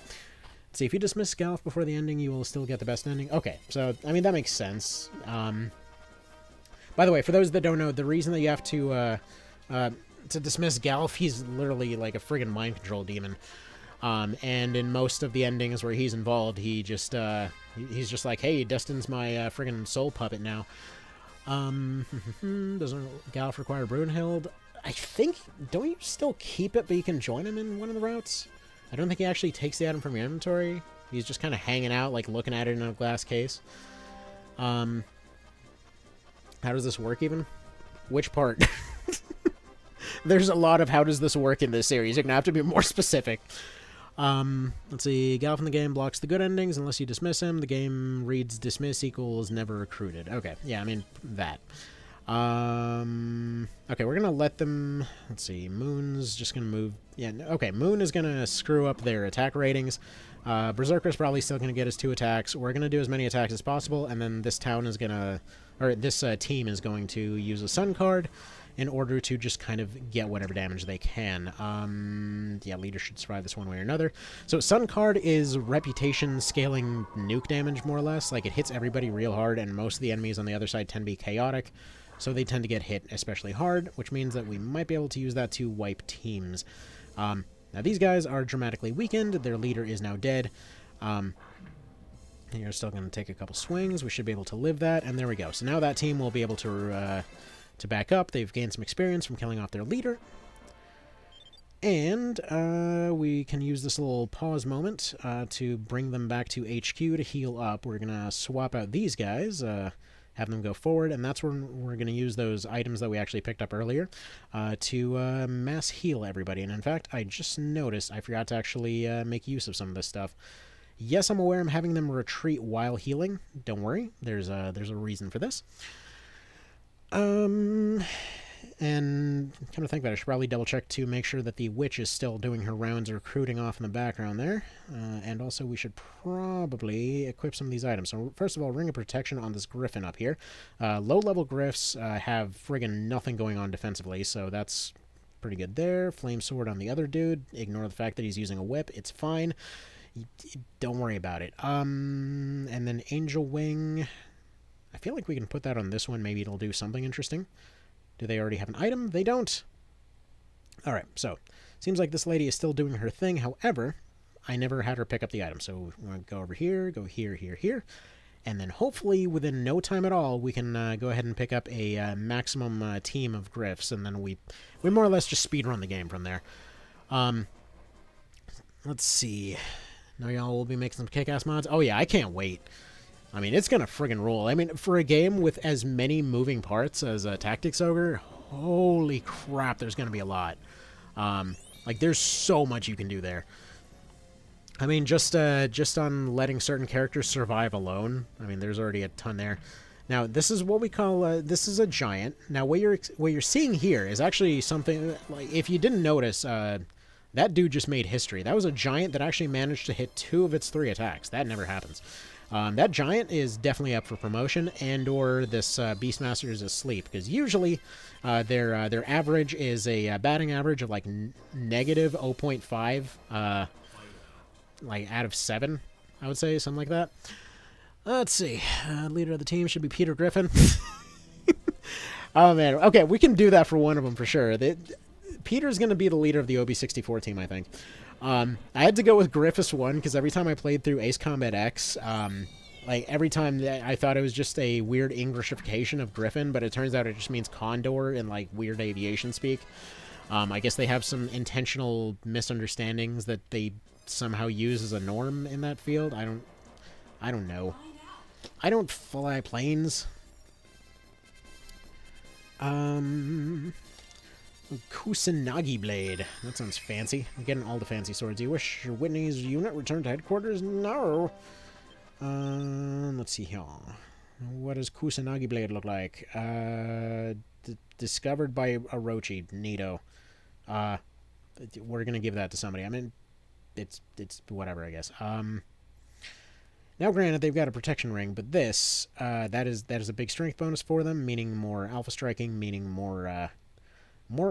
Let's see, if you dismiss Galf before the ending, you will still get the best ending. Okay, so I mean that makes sense. By the way, for those that don't know, the reason that you have to dismiss Galf, he's literally like a friggin' mind control demon. And in most of the endings where he's involved, he's just like, hey, Destin's my friggin' soul puppet now. Doesn't Galf require Brunhild? I think, don't you still keep it, but you can join him in one of the routes? I don't think he actually takes the item from your inventory. He's just kind of hanging out, like looking at it in a glass case. How does this work even? Which part? There's a lot of how does this work in this series. You're going to have to be more specific. Let's see. Galf in the game blocks the good endings unless you dismiss him. The game reads dismiss equals never recruited. Okay. Yeah, I mean, that. Okay, we're going to let them... Let's see. Moon's just going to move... Yeah, okay. Moon is going to screw up their attack ratings. Berserker's probably still going to get his 2 attacks. We're going to do as many attacks as possible, and then this town is going to... Or this team is going to use a Sun card in order to just kind of get whatever damage they can. Yeah, leader should survive this one way or another. So Sun card is reputation scaling nuke damage, more or less. Like, it hits everybody real hard, and most of the enemies on the other side tend to be chaotic, so they tend to get hit especially hard, which means that we might be able to use that to wipe teams. Now, these guys are dramatically weakened. Their leader is now dead. You're still going to take a couple swings. We should be able to live that, and there we go. So now that team will be able to back up. They've gained some experience from killing off their leader. And we can use this little pause moment to bring them back to HQ to heal up. We're going to swap out these guys, have them go forward, and that's when we're going to use those items that we actually picked up earlier to mass heal everybody. And in fact, I just noticed I forgot to actually make use of some of this stuff. Yes, I'm aware I'm having them retreat while healing. Don't worry, there's a reason for this. And come to think about it, I should probably double check to make sure that the witch is still doing her rounds recruiting off in the background there. And also we should probably equip some of these items. So first of all, Ring of Protection on this Griffin up here. Low-level Griffs have friggin' nothing going on defensively, so that's pretty good there. Flame Sword on the other dude. Ignore the fact that he's using a whip. It's fine. Don't worry about it. And then Angel Wing. I feel like we can put that on this one. Maybe it'll do something interesting. Do they already have an item? They don't. Alright, so seems like this lady is still doing her thing. However, I never had her pick up the item. So we're going to go over here, go here, here, here. And then hopefully within no time at all, we can go ahead and pick up a maximum team of Griffs. And then we more or less just speedrun the game from there. Let's see. Now y'all will be making some kick-ass mods. Oh yeah, I can't wait. I mean, it's gonna friggin' roll. I mean, for a game with as many moving parts as Tactics Ogre, holy crap, there's gonna be a lot. Like, there's so much you can do there. I mean, just on letting certain characters survive alone, I mean, there's already a ton there. Now, this is what we call, this is a giant. Now, what you're seeing here is actually something, like, if you didn't notice, that dude just made history. That was a giant that actually managed to hit 2 of its 3 attacks. That never happens. That giant is definitely up for promotion, and or this Beastmaster is asleep, because usually their average is a batting average of like negative 0.5, like out of 7, I would say, something like that. Let's see. Leader of the team should be Peter Griffin. Oh man, okay, we can do that for one of them for sure. Peter's going to be the leader of the OB64 team, I think. I had to go with Griffis 1 because every time I played through Ace Combat X, like every time I thought it was just a weird Englishification of Griffin, but it turns out it just means condor in like weird aviation speak. I guess they have some intentional misunderstandings that they somehow use as a norm in that field. I don't know. I don't fly planes. Kusanagi Blade. That sounds fancy. I'm getting all the fancy swords. You wish your Whitney's unit returned to headquarters? No. Let's see here. What does Kusanagi Blade look like? Discovered by Orochi. Neato. We're gonna give that to somebody. I mean, it's whatever, I guess. Now, granted, they've got a protection ring, but this, that is a big strength bonus for them, meaning more alpha striking, meaning more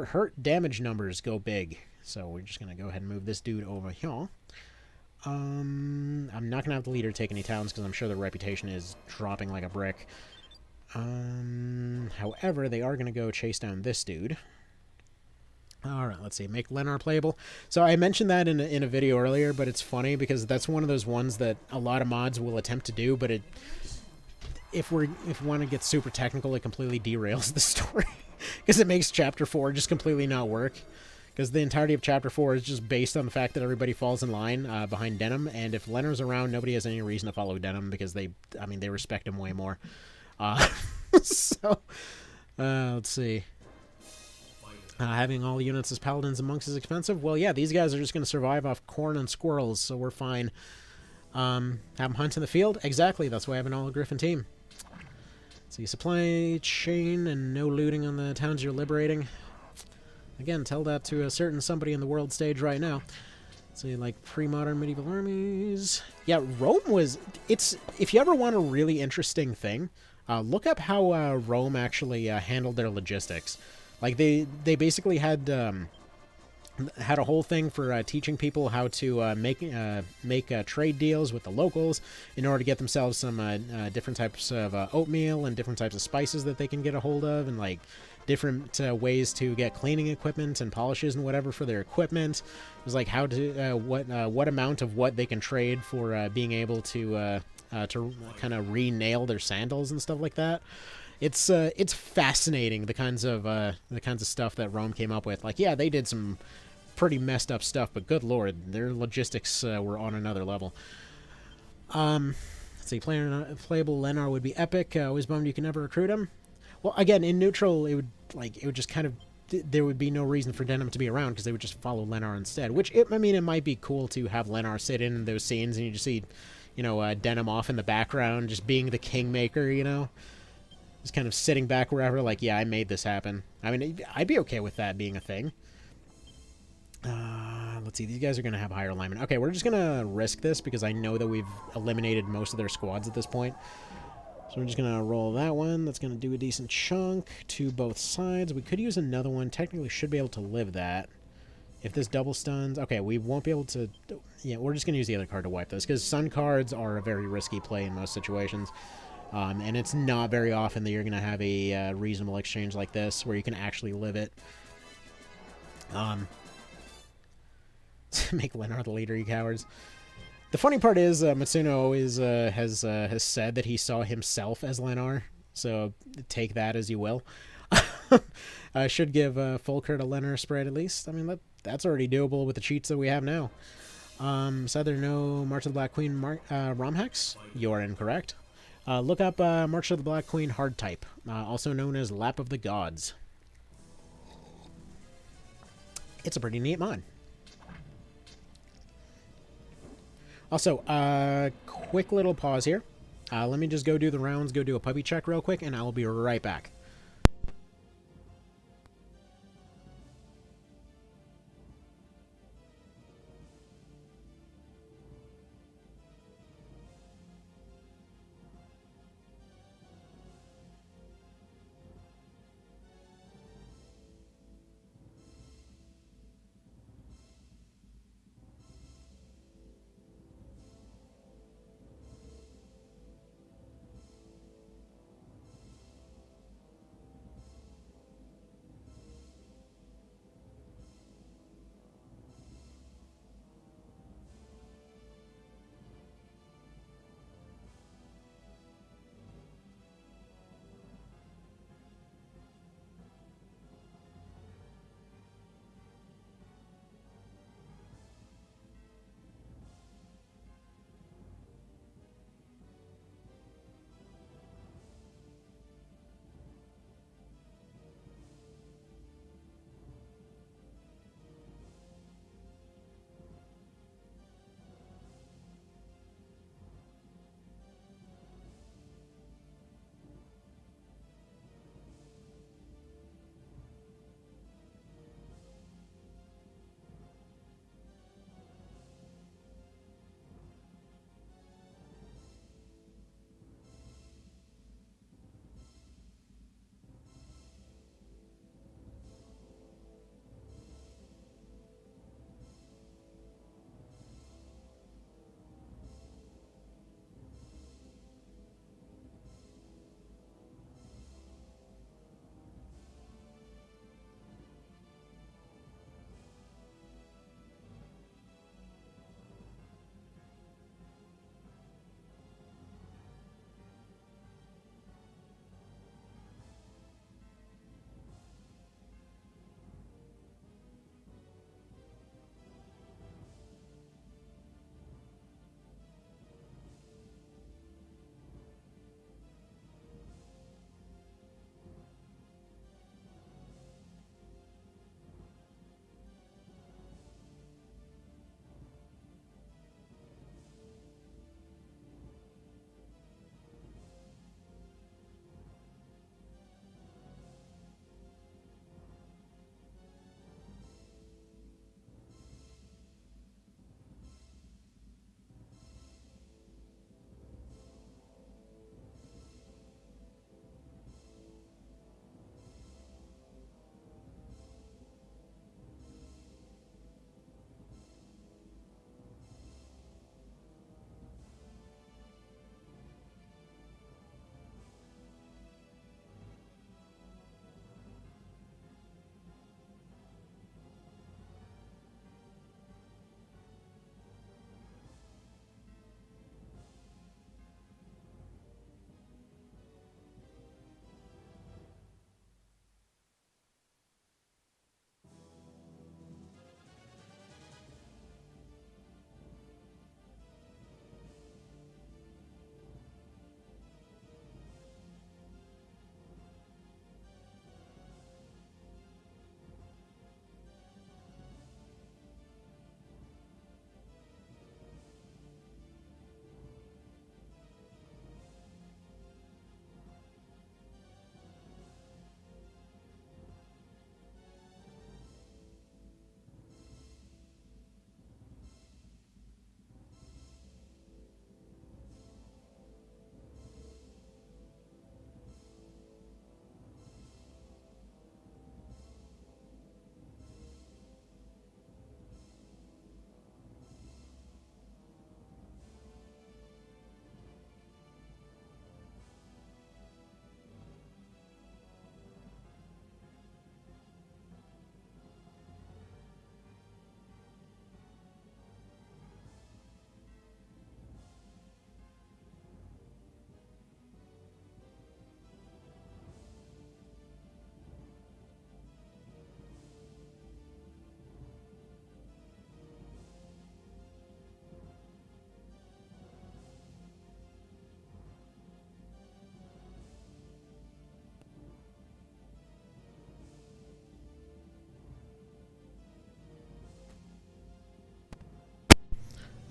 hurt damage numbers go big. So we're just gonna go ahead and move this dude over here. I'm not gonna have the leader take any towns because I'm sure their reputation is dropping like a brick. However, they are gonna go chase down this dude. Alright, let's see. Make Lennar playable. So I mentioned that in a video earlier, but it's funny because that's one of those ones that a lot of mods will attempt to do, but if we want to get super technical, it completely derails the story. Because it makes Chapter 4 just completely not work. Because the entirety of Chapter 4 is just based on the fact that everybody falls in line behind Deneb, and if Lennar's around, nobody has any reason to follow Deneb because they respect him way more. Let's see. Having all units as paladins and monks is expensive. Well, yeah, these guys are just going to survive off corn and squirrels, so we're fine. Have them hunt in the field? Exactly, that's why I have an all-Griffin team. See, supply chain and no looting on the towns you're liberating. Again, tell that to a certain somebody in the world stage right now. See, like pre-modern medieval armies. Yeah, Rome was... if you ever want a really interesting thing, look up how Rome actually handled their logistics. Like, they basically had a whole thing for teaching people how to make trade deals with the locals in order to get themselves some different types of oatmeal and different types of spices that they can get a hold of, and like different ways to get cleaning equipment and polishes and whatever for their equipment. It was like how to what amount of what they can trade for being able to kind of re-nail their sandals and stuff like that. It's fascinating the kinds of stuff that Rome came up with. Like, yeah, they did some pretty messed up stuff, but good lord, their logistics were on another level. Let's see, playable Lennar would be epic. Always bummed you can never recruit him. Well, again, in neutral, it would just kind of, there would be no reason for Deneb to be around because they would just follow Lennar instead. Which it might be cool to have Lennar sit in those scenes and you just see, Deneb off in the background, just being the kingmaker, just kind of sitting back wherever, like, yeah, I made this happen. I mean, I'd be okay with that being a thing. Let's see, these guys are going to have higher alignment. Okay, we're just going to risk this because I know that we've eliminated most of their squads at this point. So we're just going to roll that one. That's going to do a decent chunk to both sides. We could use another one. Technically should be able to live that. If this double stuns... Okay, we won't be able to... Yeah, we're just going to use the other card to wipe this because stun cards are a very risky play in most situations. And it's not very often that you're going to have a reasonable exchange like this where you can actually live it. Make Lennar the leader, you cowards. The funny part is Matsuno always has said that he saw himself as Lennar, so take that as you will. I should give Fulker to Lennar spread at least. I mean, that's already doable with the cheats that we have now. So there no March of the Black Queen Romhex? You're incorrect. Look up March of the Black Queen hard type, also known as Lap of the Gods. It's a pretty neat mod. Also, quick little pause here. Let me just go do the rounds, go do a puppy check real quick, and I will be right back.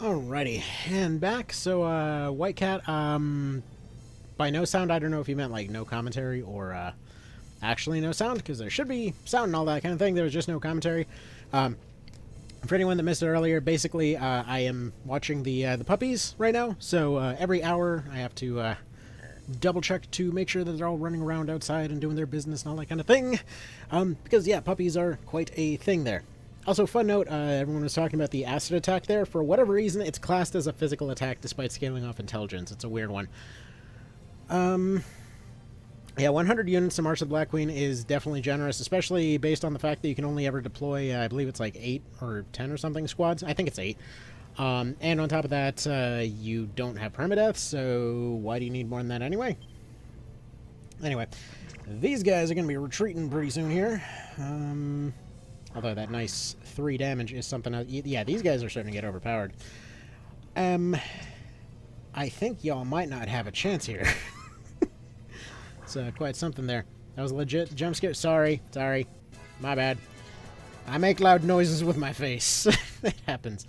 Alrighty, and back. So, White Cat, by no sound, I don't know if you meant, like, no commentary or, actually no sound, because there should be sound and all that kind of thing. There was just no commentary. For anyone that missed it earlier, basically, I am watching the puppies right now, so, every hour I have to, double-check to make sure that they're all running around outside and doing their business and all that kind of thing, because, yeah, puppies are quite a thing there. Also, fun note, everyone was talking about the acid attack there. For whatever reason, it's classed as a physical attack despite scaling off intelligence. It's a weird one. Yeah, 100 units to March of the Black Queen is definitely generous, especially based on the fact that you can only ever deploy, I believe it's like 8 or 10 or something squads. I think it's 8. And on top of that, you don't have permadeath, so why do you need more than that anyway? Anyway, these guys are going to be retreating pretty soon here. Although that nice 3 damage is something else. Yeah, these guys are starting to get overpowered. I think y'all might not have a chance here. It's quite something there. That was a legit jump scare. Sorry. My bad. I make loud noises with my face. It happens.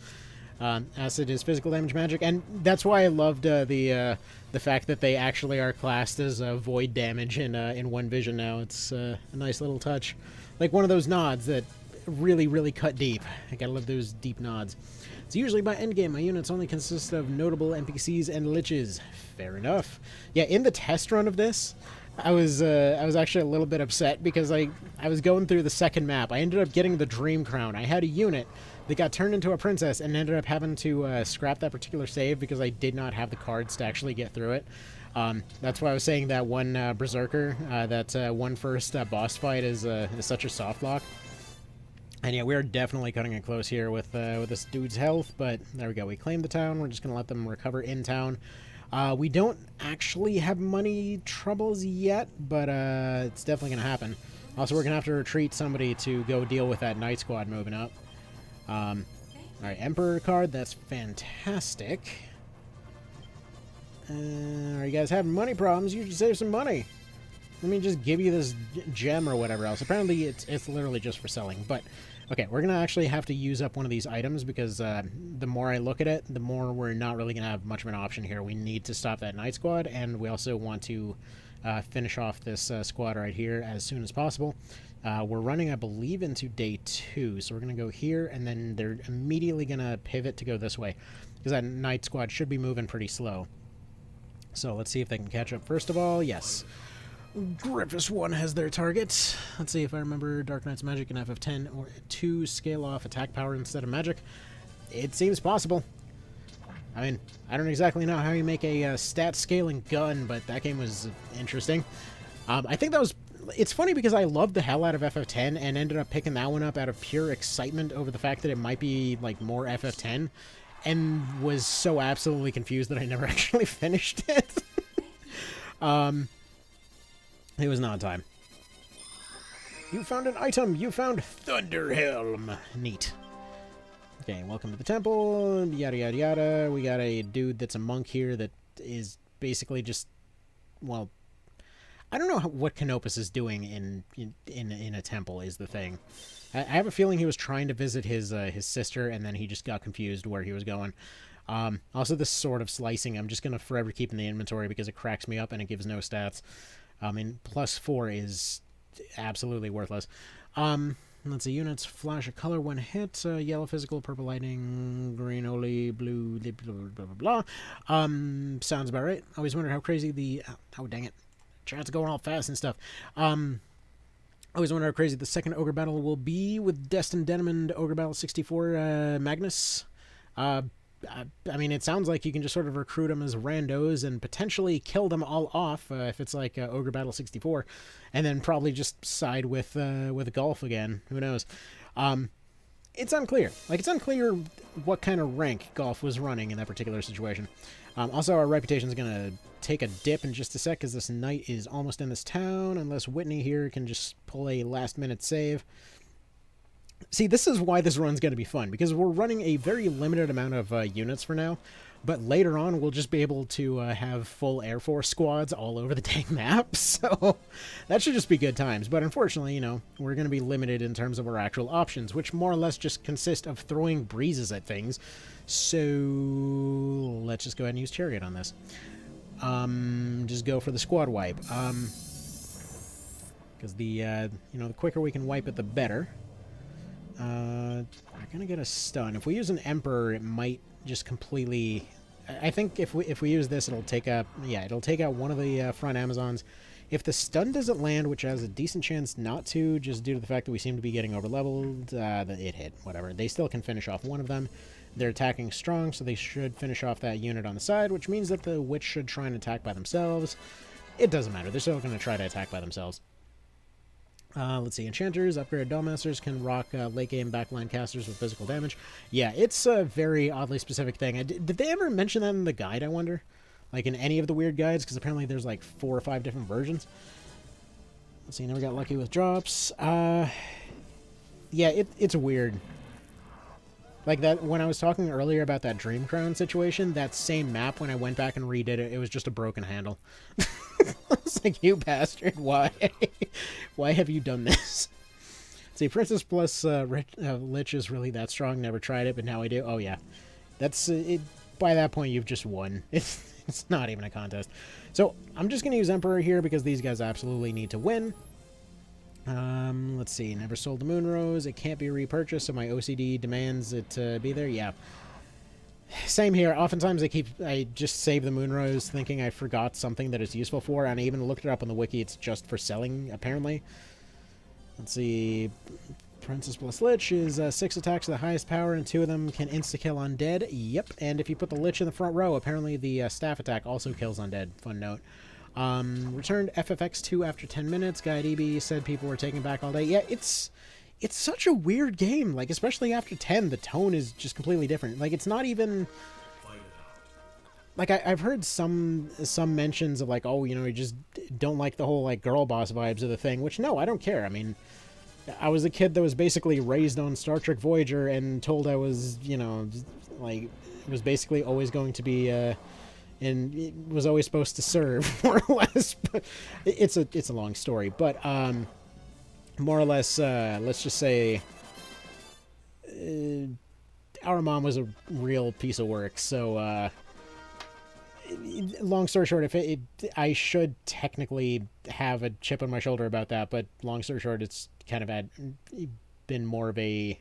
Acid is physical damage magic, and that's why I loved the fact that they actually are classed as void damage in One Vision now. It's a nice little touch. Like one of those nods that really cut deep. I gotta love those deep nods. So usually by endgame, my units only consist of notable NPCs and liches. Fair enough. Yeah, in the test run of this, I was actually a little bit upset because I was going through the second map. I ended up getting the Dream Crown. I had a unit that got turned into a princess and ended up having to scrap that particular save because I did not have the cards to actually get through it. That's why I was saying that one Berserker, that one first boss fight is such a soft lock. And yeah, we are definitely cutting it close here with this dude's health, but there we go. We claimed the town. We're just going to let them recover in town. We don't actually have money troubles yet, but it's definitely going to happen. Also, we're going to have to retreat somebody to go deal with that Night Squad moving up. Alright, Emperor card. That's fantastic. Are you guys having money problems? You should save some money. Let me just give you this gem or whatever else. Apparently, it's literally just for selling. But, okay, we're going to actually have to use up one of these items because the more I look at it, the more we're not really going to have much of an option here. We need to stop that Night Squad, and we also want to finish off this squad right here as soon as possible. We're running, I believe, into day 2, so we're going to go here, and then they're immediately going to pivot to go this way because that Night Squad should be moving pretty slow. So let's see if they can catch up. First of all, yes. Gryphon 1 has their target. Let's see if I remember Dark Knight's magic in FF10 or 2 scale off attack power instead of magic. It seems possible. I mean, I don't exactly know how you make a stat scaling gun, but that game was interesting. I think that was... It's funny because I loved the hell out of FF10 and ended up picking that one up out of pure excitement over the fact that it might be like more FF10 and was so absolutely confused that I never actually finished it. It was not time. You found an item! You found Thunder Helm! Neat. Okay, welcome to the temple, yada yada yada. We got a dude that's a monk here that is basically just, well, I don't know what Canopus is doing in a temple is the thing. I have a feeling he was trying to visit his sister, and then he just got confused where he was going. Also, this sort of slicing, I'm just going to forever keep in the inventory because it cracks me up and it gives no stats. And +4 is absolutely worthless. Let's see, units flash a color when hit. Yellow physical, purple lightning, green only, blue, blah, blah, blah, blah. Sounds about right. Always wondered how crazy the... Oh, dang it. Chat's going all fast and stuff. Always wonder how crazy the second Ogre Battle will be with Destin Deneb and Ogre Battle 64 Magnus. I mean, it sounds like you can just sort of recruit them as randos and potentially kill them all off if it's like Ogre Battle 64, and then probably just side with Golf again. Who knows? It's unclear. Like, it's unclear what kind of rank Golf was running in that particular situation. Also, our reputation is going to take a dip in just a sec because this knight is almost in this town, unless Whitney here can just pull a last-minute save. See, this is why this run's going to be fun, because we're running a very limited amount of units for now, but later on we'll just be able to have full Air Force squads all over the dang map, so that should just be good times. But unfortunately, you know, we're going to be limited in terms of our actual options, which more or less just consist of throwing breezes at things. So let's just go ahead and use Chariot on this. Just go for the squad wipe. Because the, you know, the quicker we can wipe it, the better. We're gonna get a stun. If we use an Emperor, it might just completely... I think if we use this, it'll take out... Yeah, it'll take out one of the front Amazons. If the stun doesn't land, which has a decent chance not to, just due to the fact that we seem to be getting over-leveled, it hit. Whatever. They still can finish off one of them. They're attacking strong, so they should finish off that unit on the side, which means that the Witch should try and attack by themselves. It doesn't matter. They're still going to try to attack by themselves. Let's see. Enchanters, upgraded Dollmasters can rock late-game backline casters with physical damage. Yeah, it's a very oddly specific thing. Did they ever mention that in the guide, I wonder? Like, in any of the weird guides? Because apparently there's, like, 4 or 5 different versions. Let's see. Never got lucky with drops. Yeah, it's weird. Like, that when I was talking earlier about that Dream Crown situation, that same map, when I went back and redid it, it was just a broken handle. I was like, you bastard, why? Why have you done this? See, Princess plus Lich is really that strong. Never tried it, but now I do. Oh, yeah. That's it. By that point, you've just won. It's not even a contest. So, I'm just going to use Emperor here because these guys absolutely need to win. Let's see. Never sold the Moonrose. It can't be repurchased, so my OCD demands it to be there. Yeah. Same here. Oftentimes I just save the Moonrose thinking I forgot something that it's useful for, and I even looked it up on the wiki. It's just for selling, apparently. Let's see. Princess plus Lich is 6 attacks to the highest power, and 2 of them can insta-kill undead. Yep. And if you put the Lich in the front row, apparently the staff attack also kills undead. Fun note. Returned FFX2 after 10 minutes. Guide EB said people were taking back all day. Yeah, it's such a weird game. Like, especially after 10, the tone is just completely different. Like, it's not even... Like, I've heard some mentions of, like, oh, you know, you just don't like the whole, like, girl boss vibes of the thing, which, no, I don't care. I mean, I was a kid that was basically raised on Star Trek Voyager and told I was, you know, like, it was basically always going to be, and it was always supposed to serve, more or less. But it's a long story. But, more or less, let's just say, our mom was a real piece of work, so, long story short, I should technically have a chip on my shoulder about that, but long story short, it's kind of been more of a...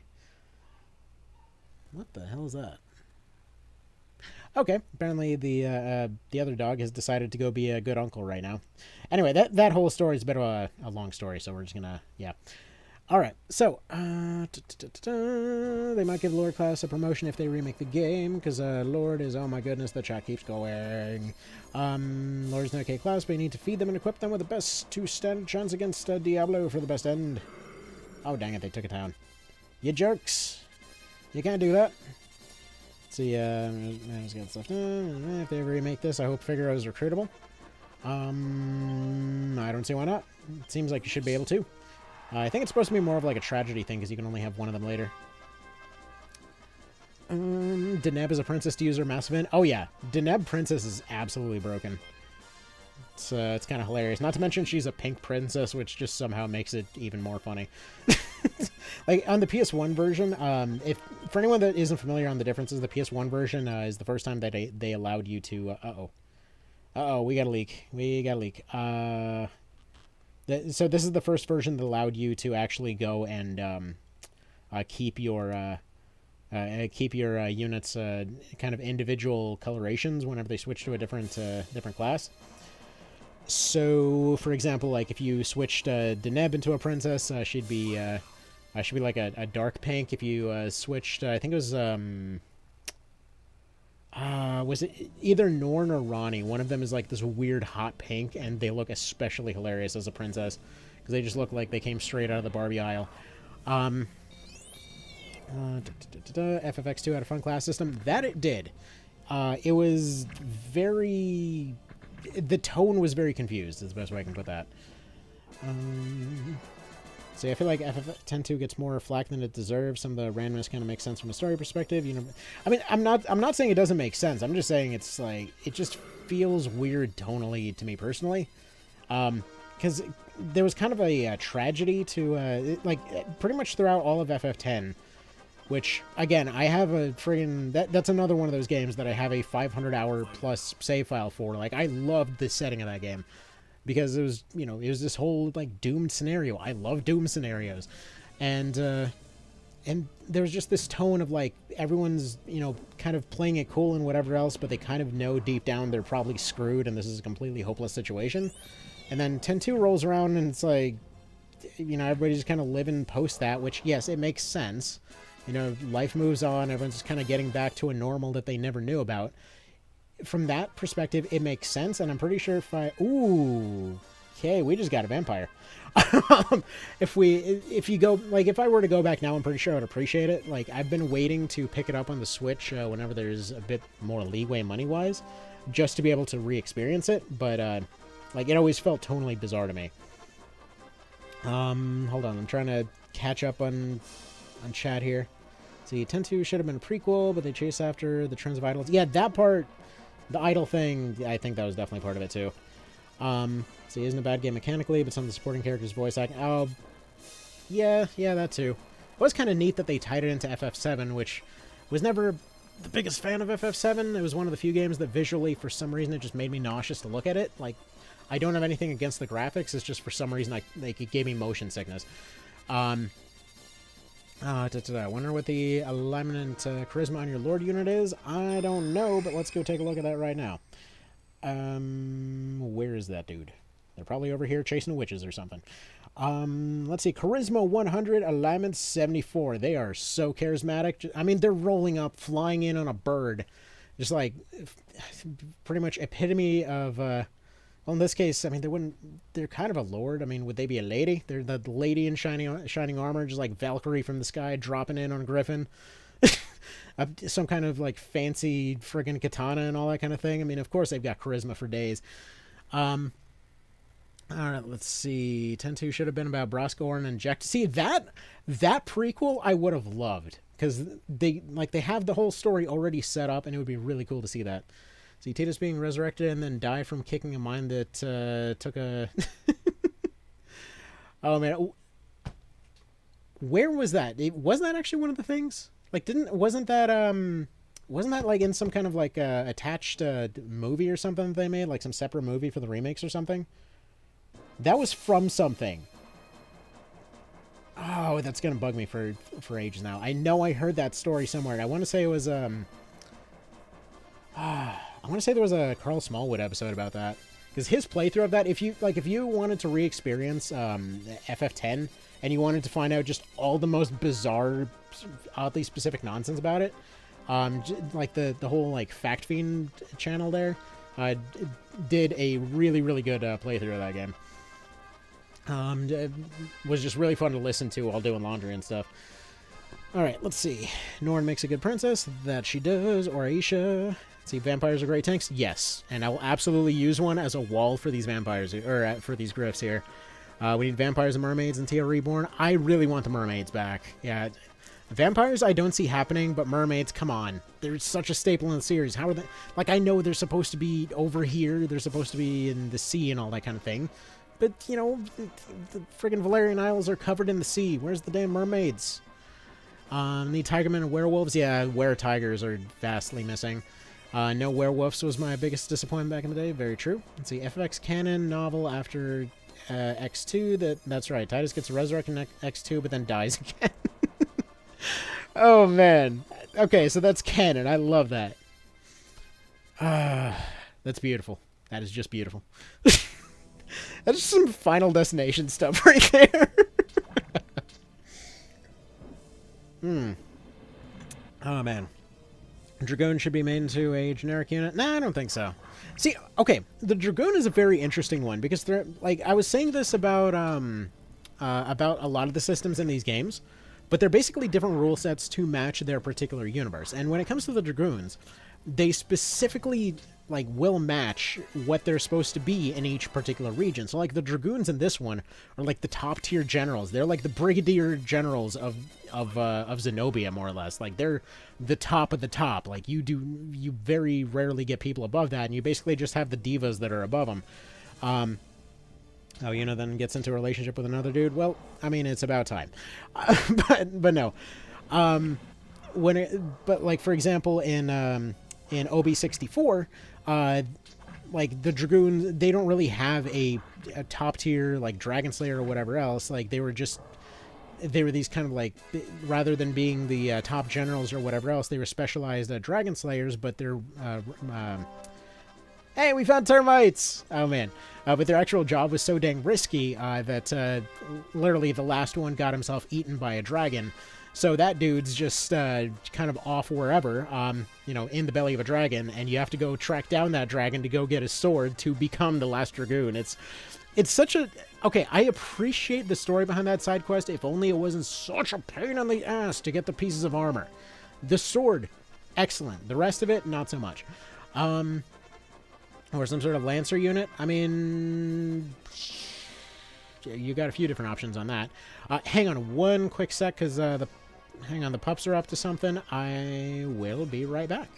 What the hell is that? Okay, apparently the other dog has decided to go be a good uncle right now. Anyway, that whole story is a bit of a long story, so we're just gonna, yeah. Alright, so, they might give Lord class a promotion if they remake the game, because Lord is, oh my goodness, the chat keeps going. Lord's no okay class, but you need to feed them and equip them with the best to stand a chance against Diablo for the best end. Oh, dang it, they took a town. You jerks! You can't do that. Let's see, man's got stuff. If they ever remake this, I hope Figaro is recruitable. I don't see why not. It seems like you should be able to. I think it's supposed to be more of like a tragedy thing, because you can only have one of them later. Deneb is a princess to use her massive in. Oh yeah, Deneb princess is absolutely broken. It's kind of hilarious. Not to mention she's a pink princess, which just somehow makes it even more funny. Like on the PS1 version, if for anyone that isn't familiar on the differences, the PS1 version is the first time that they allowed you to. We got a leak. So this is the first version that allowed you to actually go and keep your units kind of individual colorations whenever they switch to a different class. So, for example, like if you switched Deneb into a princess, she'd be like a dark pink. If you switched, I think it was it either Norn or Ronnie? One of them is like this weird hot pink, and they look especially hilarious as a princess because they just look like they came straight out of the Barbie aisle. FFX2 had a fun class system. That it did. It was very... The tone was very confused, is the best way I can put that. See, I feel like FF102 gets more flack than it deserves. Some of the randomness kind of makes sense from a story perspective. You know, I mean, I'm not saying it doesn't make sense. I'm just saying it's like it just feels weird tonally to me personally, because there was kind of a tragedy to pretty much throughout all of FF10. Which, again, I have a friggin' that's another one of those games that I have a 500-hour plus save file for. Like, I loved the setting of that game. Because it was, you know, it was this whole, like, doomed scenario. I love doomed scenarios. And there was just this tone of, like, everyone's, you know, kind of playing it cool and whatever else, but they kind of know deep down they're probably screwed and this is a completely hopeless situation. And then 10-2 rolls around and it's like, you know, everybody's kind of living post that, which, yes, it makes sense. You know, life moves on, everyone's just kind of getting back to a normal that they never knew about. From that perspective, it makes sense, and I'm pretty sure if I... Ooh, okay, we just got a vampire. If you go... Like, if I were to go back now, I'm pretty sure I would appreciate it. Like, I've been waiting to pick it up on the Switch whenever there's a bit more leeway money-wise, just to be able to re-experience it, but, like, it always felt tonally bizarre to me. Hold on, I'm trying to catch up on chat here. See, 10-2 should have been a prequel, but they chase after the Trends of Idols. Yeah, that part... The idol thing, I think that was definitely part of it, too. So it isn't a bad game mechanically, but some of the supporting characters' voice acting... Oh, yeah, that too. It was kind of neat that they tied it into FF7, which was never the biggest fan of FF7. It was one of the few games that visually, for some reason, it just made me nauseous to look at it. Like, I don't have anything against the graphics, it's just for some reason, it gave me motion sickness. I wonder what the alignment charisma on your Lord unit is. I don't know, but let's go take a look at that right now. Where is that dude? They're probably over here chasing witches or something. Let's see. Charisma 100, alignment 74. They are so charismatic. I mean, they're rolling up, flying in on a bird. Just like, pretty much epitome of... Well, in this case, I mean, they're kind of a lord. I mean, would they be a lady? They're the lady in shining armor, just like Valkyrie from the sky dropping in on Griffin. Some kind of, like, fancy friggin' katana and all that kind of thing. I mean, of course they've got charisma for days. All right, let's see. 10-2 should have been about Brosco and Inject. See, that prequel I would have loved. Because they have the whole story already set up, and it would be really cool to see that. See, Titus being resurrected and then die from kicking a mine that took a... Oh, man. Where was that? Wasn't that actually one of the things? Like, wasn't that, like, in some kind of, like, attached movie or something that they made? Like, some separate movie for the remakes or something? That was from something. Oh, that's gonna bug me for ages now. I know I heard that story somewhere. I want to say it was, I want to say there was a Carl Smallwood episode about that. Because his playthrough of that, if you wanted to re-experience FF10 and you wanted to find out just all the most bizarre, oddly specific nonsense about it, like the whole like Fact Fiend channel there did a really, really good playthrough of that game. It was just really fun to listen to while doing laundry and stuff. Alright, let's see. Norn makes a good princess. That she does. Or Aisha. See, vampires are great tanks? Yes. And I will absolutely use one as a wall for these vampires, or for these Griffs here. We need vampires and mermaids in TR Reborn. I really want the mermaids back. Yeah. Vampires I don't see happening, but mermaids, come on. They're such a staple in the series. How are they... Like, I know they're supposed to be over here. They're supposed to be in the sea and all that kind of thing. But, you know, the friggin' Valerian Isles are covered in the sea. Where's the damn mermaids? Need tigermen and werewolves? Yeah, were-tigers are vastly missing. No werewolves was my biggest disappointment back in the day. Very true. Let's see. FX canon novel after X2. That's right. Titus gets resurrected in X2, but then dies again. Oh, man. Okay, so that's canon. I love that. That's beautiful. That is just beautiful. That's just some Final Destination stuff right there. Oh, man. Dragoon should be made into a generic unit? Nah, I don't think so. See, okay, the Dragoon is a very interesting one, because they're, like, I was saying this about a lot of the systems in these games, but they're basically different rule sets to match their particular universe. And when it comes to the Dragoons, they specifically like will match what they're supposed to be in each particular region. So like the dragoons in this one are like the top tier generals. They're like the brigadier generals of Zenobia, more or less. Like they're the top of the top. Like you very rarely get people above that, and you basically just have the divas that are above them. Oh, then gets into a relationship with another dude. Well, I mean, it's about time. But no. But like for example in OB64, like the dragoons, they don't really have a top tier like Dragon Slayer or whatever else. Like they were these kind of like, rather than being the top generals or whatever else, they were specialized Dragon Slayers, but they're hey, we found termites! Oh, man. But their actual job was so dang risky that literally the last one got himself eaten by a dragon. So that dude's just kind of off wherever, in the belly of a dragon, and you have to go track down that dragon to go get his sword to become the last dragoon. It's such a... Okay, I appreciate the story behind that side quest, if only it wasn't such a pain in the ass to get the pieces of armor. The sword, excellent. The rest of it, not so much. Or some sort of Lancer unit. I mean, you got a few different options on that. Hang on one quick sec, because the pups are up to something. I will be right back.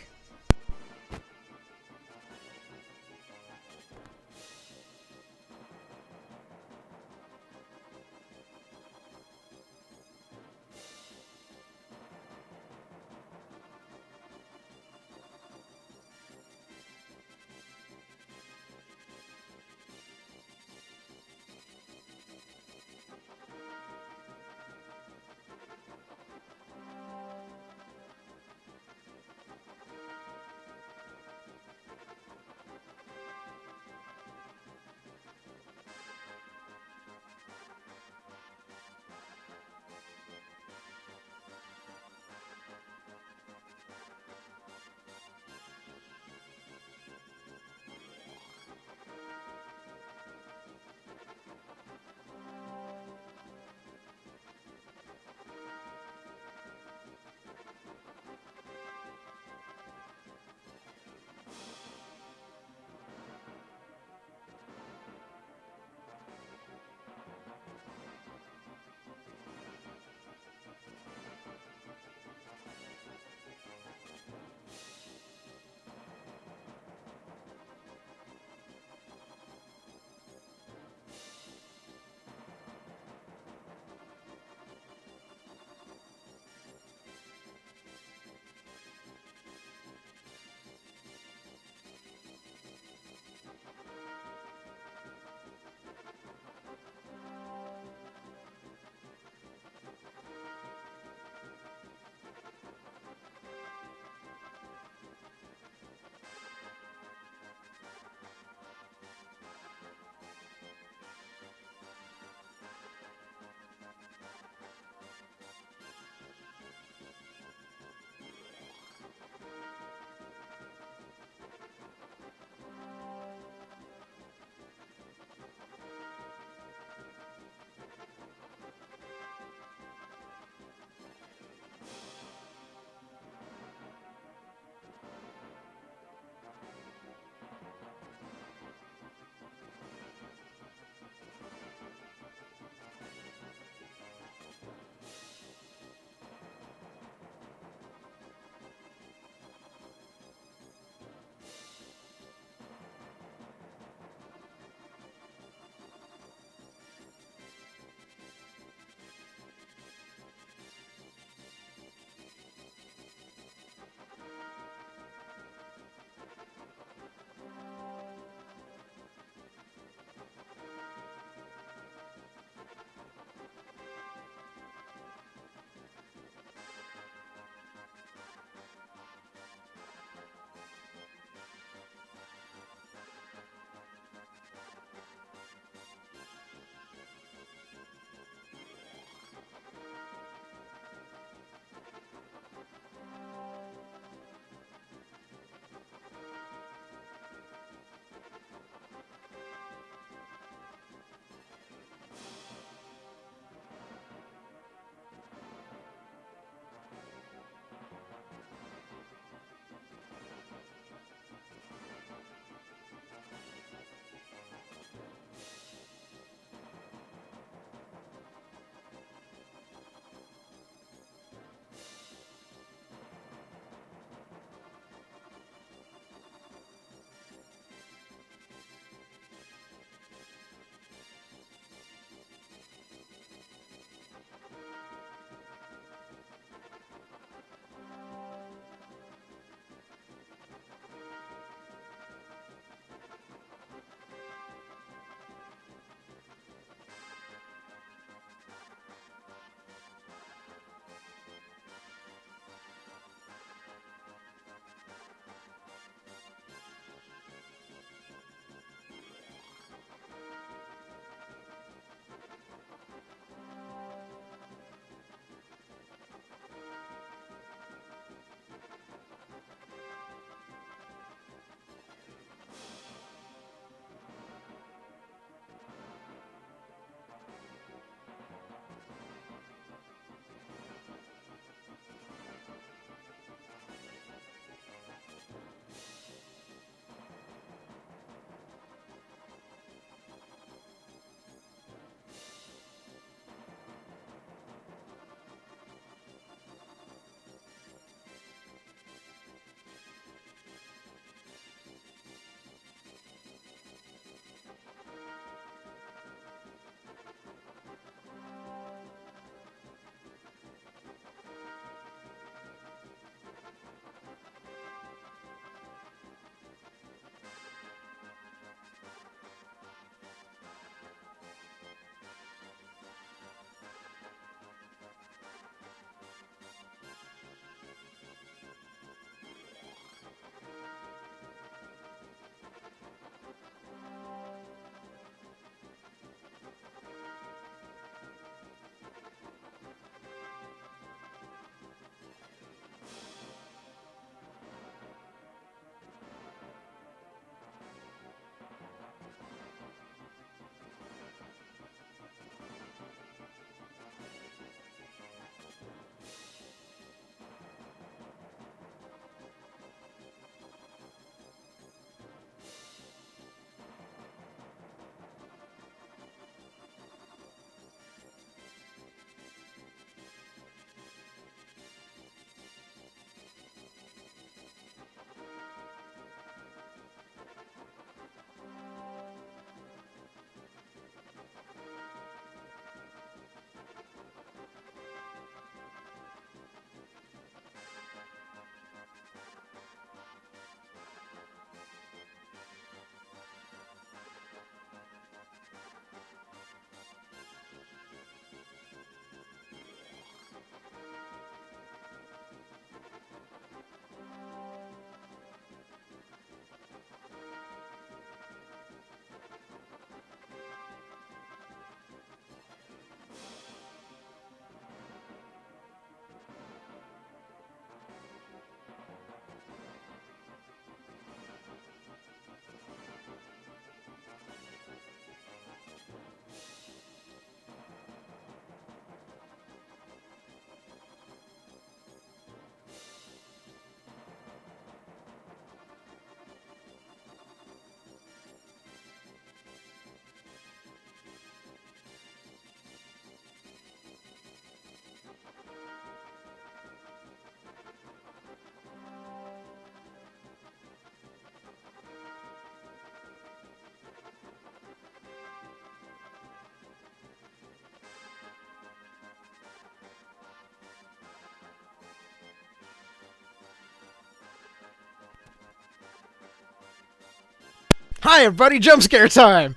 Hi, everybody! Jump scare time!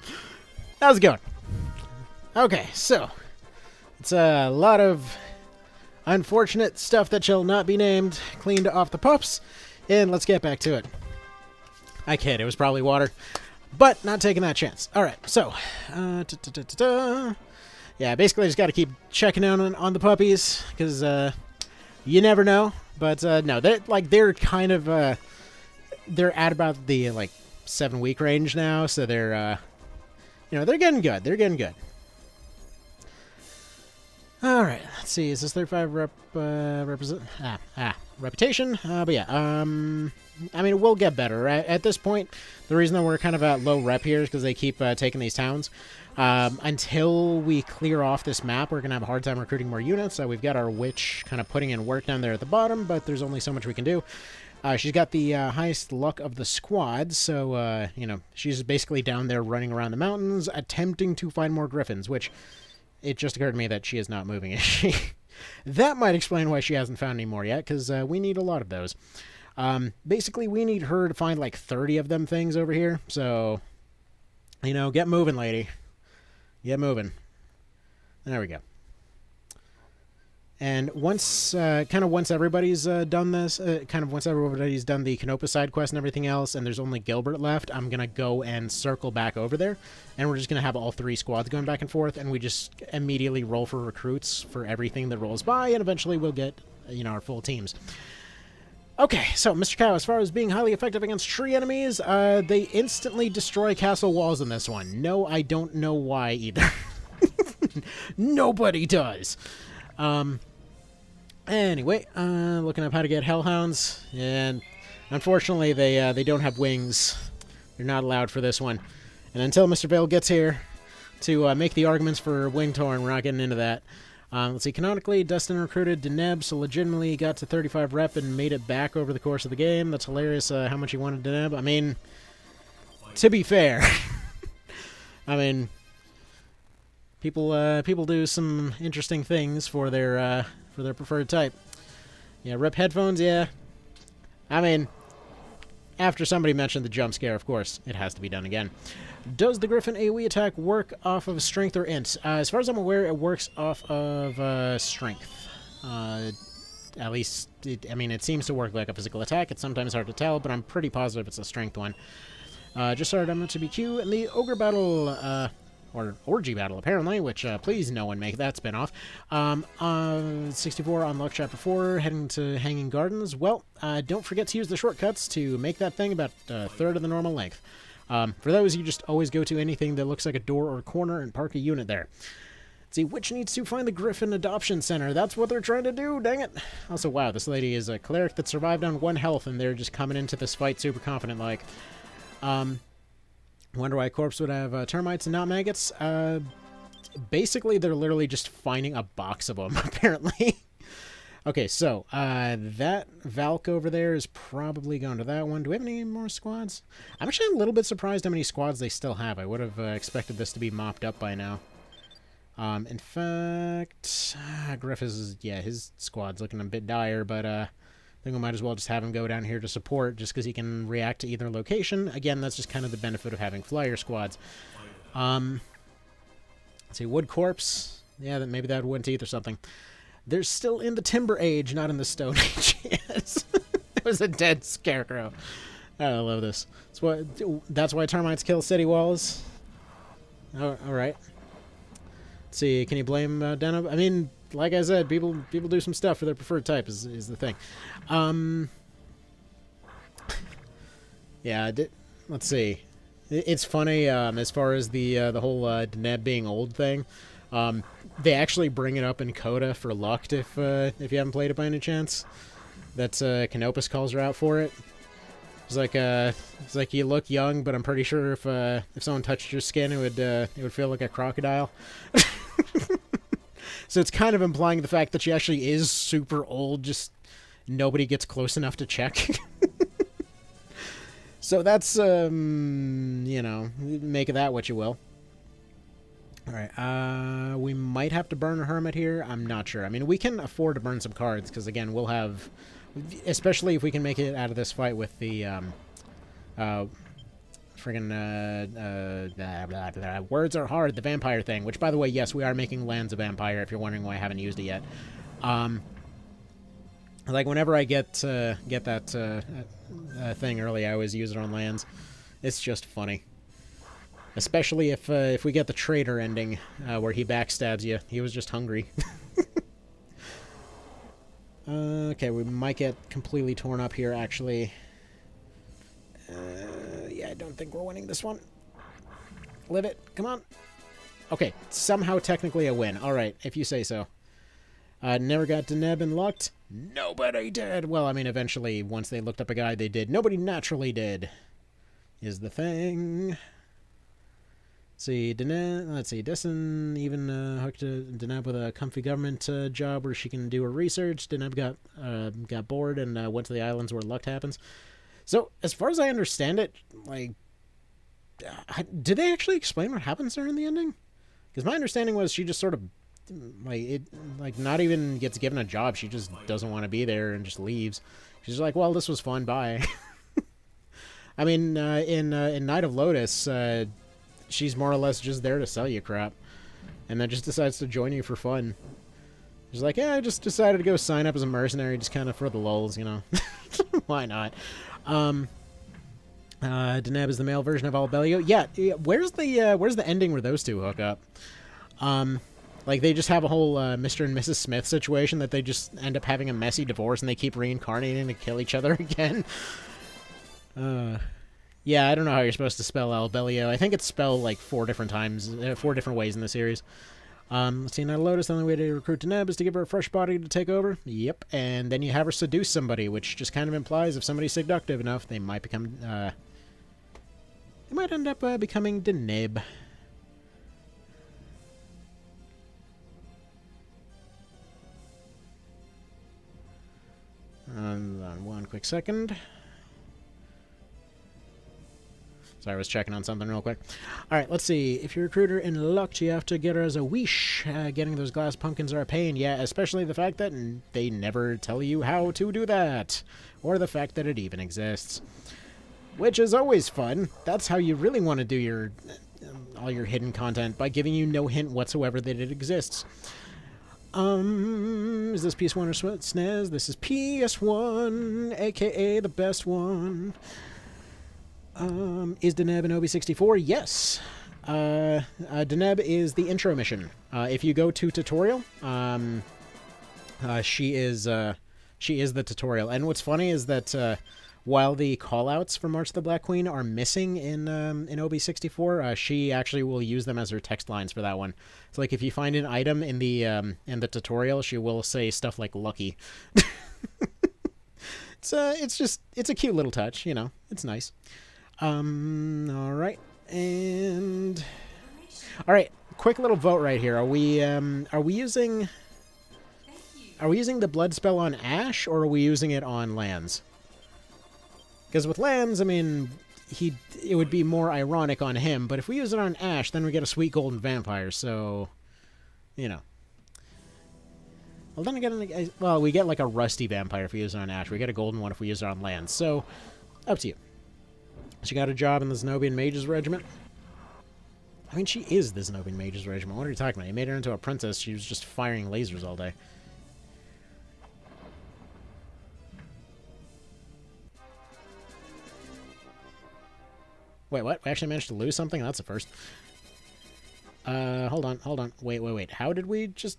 How's it going? Okay, so it's a lot of unfortunate stuff that shall not be named cleaned off the pups, and let's get back to it. I kid, it was probably water, but not taking that chance. Alright, so, yeah, basically I just gotta keep checking in on the puppies, because, you never know, but, no, they're kind of, they're at about the, 7-week range now, so they're, they're getting good. They're getting good. All right, let's see. Is this 35 reputation? But yeah, I mean, we'll get better. At this point, the reason that we're kind of at low rep here is because they keep taking these towns. Until we clear off this map, we're going to have a hard time recruiting more units. So we've got our witch kind of putting in work down there at the bottom, but there's only so much we can do. She's got the highest luck of the squad, so, she's basically down there running around the mountains, attempting to find more griffins, which it just occurred to me that she is not moving, is she? That might explain why she hasn't found any more yet, because we need a lot of those. Basically, we need her to find, 30 of them things over here, so, get moving, lady. Get moving. There we go. And once everybody's done this, once everybody's done the Canopus side quest and everything else, and there's only Gilbert left, I'm going to go and circle back over there, and we're just going to have all 3 squads going back and forth, and we just immediately roll for recruits for everything that rolls by, and eventually we'll get, our full teams. Okay, so, Mr. Cow, as far as being highly effective against tree enemies, they instantly destroy castle walls in this one. No, I don't know why either. Nobody does. Anyway, looking up how to get hellhounds, and unfortunately they don't have wings. They're not allowed for this one. And until Mr. Vale gets here to make the arguments for Wingtorn, we're not getting into that. Let's see, canonically, Dustin recruited Deneb, so legitimately got to 35 rep and made it back over the course of the game. That's hilarious how much he wanted Deneb. I mean, to be fair, I mean, people do some interesting things for their preferred type. Yeah, rep headphones, yeah. I mean, after somebody mentioned the jump scare, of course, it has to be done again. Does the Griffin AoE attack work off of strength or int? As far as I'm aware, it works off of strength. At least, it seems to work like a physical attack. It's sometimes hard to tell, but I'm pretty positive it's a strength one. Just started MOTBQ and the Ogre Battle, or Orgy Battle, apparently, which, please no one make that spin-off. 64 on Luck Chapter 4, heading to Hanging Gardens. Well, don't forget to use the shortcuts to make that thing about a third of the normal length. For those, you just always go to anything that looks like a door or a corner and park a unit there. Let's see, which needs to find the Griffin Adoption Center. That's what they're trying to do, dang it. Also, wow, this lady is a cleric that survived on 1 health, and they're just coming into this fight super confident-like. Wonder why corpse would have termites and not maggots. Basically, they're literally just finding a box of them, apparently. Okay, so, that Valk over there is probably going to that one. Do we have any more squads? I'm actually a little bit surprised how many squads they still have. I would have expected this to be mopped up by now. In fact, Griff is, yeah, his squad's looking a bit dire, but, I think we might as well just have him go down here to support, just because he can react to either location. Again, that's just kind of the benefit of having flyer squads. Let's see, Wood Corpse. Yeah, maybe that would teeth or something. They're still in the Timber Age, not in the Stone Age. Yes. It was a dead scarecrow. I love this. That's why termites kill city walls. Oh, all right. Let's see, can you blame Deneb? I mean, like I said, people do some stuff for their preferred type is the thing. Yeah, let's see. It's funny, as far as the whole Deneb being old thing. They actually bring it up in Coda for Luck if you haven't played it by any chance. That's Canopus calls her out for it. It's like you look young, but I'm pretty sure if someone touched your skin, it would feel like a crocodile. So it's kind of implying the fact that she actually is super old, just nobody gets close enough to check. So that's, make of that what you will. Alright, we might have to burn a hermit here. I'm not sure. I mean, we can afford to burn some cards, because, again, we'll have... Especially if we can make it out of this fight with the, friggin' blah, blah, blah. Words are hard. The vampire thing. Which, by the way, yes, we are making lands a vampire. If you're wondering why I haven't used it yet. Like whenever I get that thing early, I always use it on lands. It's just funny. Especially if we get the traitor ending, where he backstabs you. He was just hungry. Okay, we might get completely torn up here, actually. Yeah, I don't think we're winning this one. Live it. Come on. Okay, somehow technically a win. Alright, if you say so. Never got Deneb unlocked. Nobody did. Well, I mean, eventually, once they looked up a guy, they did. Nobody naturally did. Is the thing. See, Deneb, let's see, Dessen even hooked Deneb with a comfy government job where she can do her research. Deneb got bored and went to the islands where luck happens. So, as far as I understand it, like, did they actually explain what happens during the ending? Because my understanding was she just sort of, like, not even gets given a job. She just doesn't want to be there and just leaves. She's like, well, this was fun, bye. I mean, in Night of Lotus, she's more or less just there to sell you crap. And then just decides to join you for fun. She's like, yeah, I just decided to go sign up as a mercenary just kind of for the lulz, you know. Why not? Deneb is the male version of Albelio. Yeah, where's the ending where those two hook up? Like, they just have a whole Mr. and Mrs. Smith situation that they just end up having a messy divorce and they keep reincarnating to kill each other again. Yeah, I don't know how you're supposed to spell Albelio. I think it's spelled like 4 different ways in the series. Let's see, Night of Lotus, the only way to recruit Deneb is to give her a fresh body to take over. Yep, and then you have her seduce somebody, which just kind of implies if somebody's seductive enough, they might become, they might end up becoming Deneb. One quick second. Sorry, I was checking on something real quick. Alright, let's see. If you recruit her in luck, you have to get her as a wish. Getting those glass pumpkins are a pain. Yeah, especially the fact that they never tell you how to do that. Or the fact that it even exists. Which is always fun. That's how you really want to do your all your hidden content, by giving you no hint whatsoever that it exists. Is this PS1 or SNES? This is PS1, aka the best one. Is Deneb an OB64? Yes. Deneb is the intro mission. If you go to tutorial, she is the tutorial. And what's funny is that while the callouts for March of the Black Queen are missing in OB64, she actually will use them as her text lines for that one. So, like, if you find an item in the tutorial, she will say stuff like "lucky." It's a cute little touch, you know. It's nice. Alright, and... Alright, quick little vote right here. Are we using the blood spell on Ash, or are we using it on lands? Because with lands, I mean, it would be more ironic on him, but if we use it on Ash, then we get a sweet golden vampire, so... You know. Well, then again, well, we get like a rusty vampire if we use it on Ash. We get a golden one if we use it on lands, so... Up to you. She got a job in the Zenobian Mages Regiment. I mean, she is the Zenobian Mages Regiment. What are you talking about? You made her into a princess. She was just firing lasers all day. Wait, what? We actually managed to lose something? That's a first. Hold on. Wait. How did we just...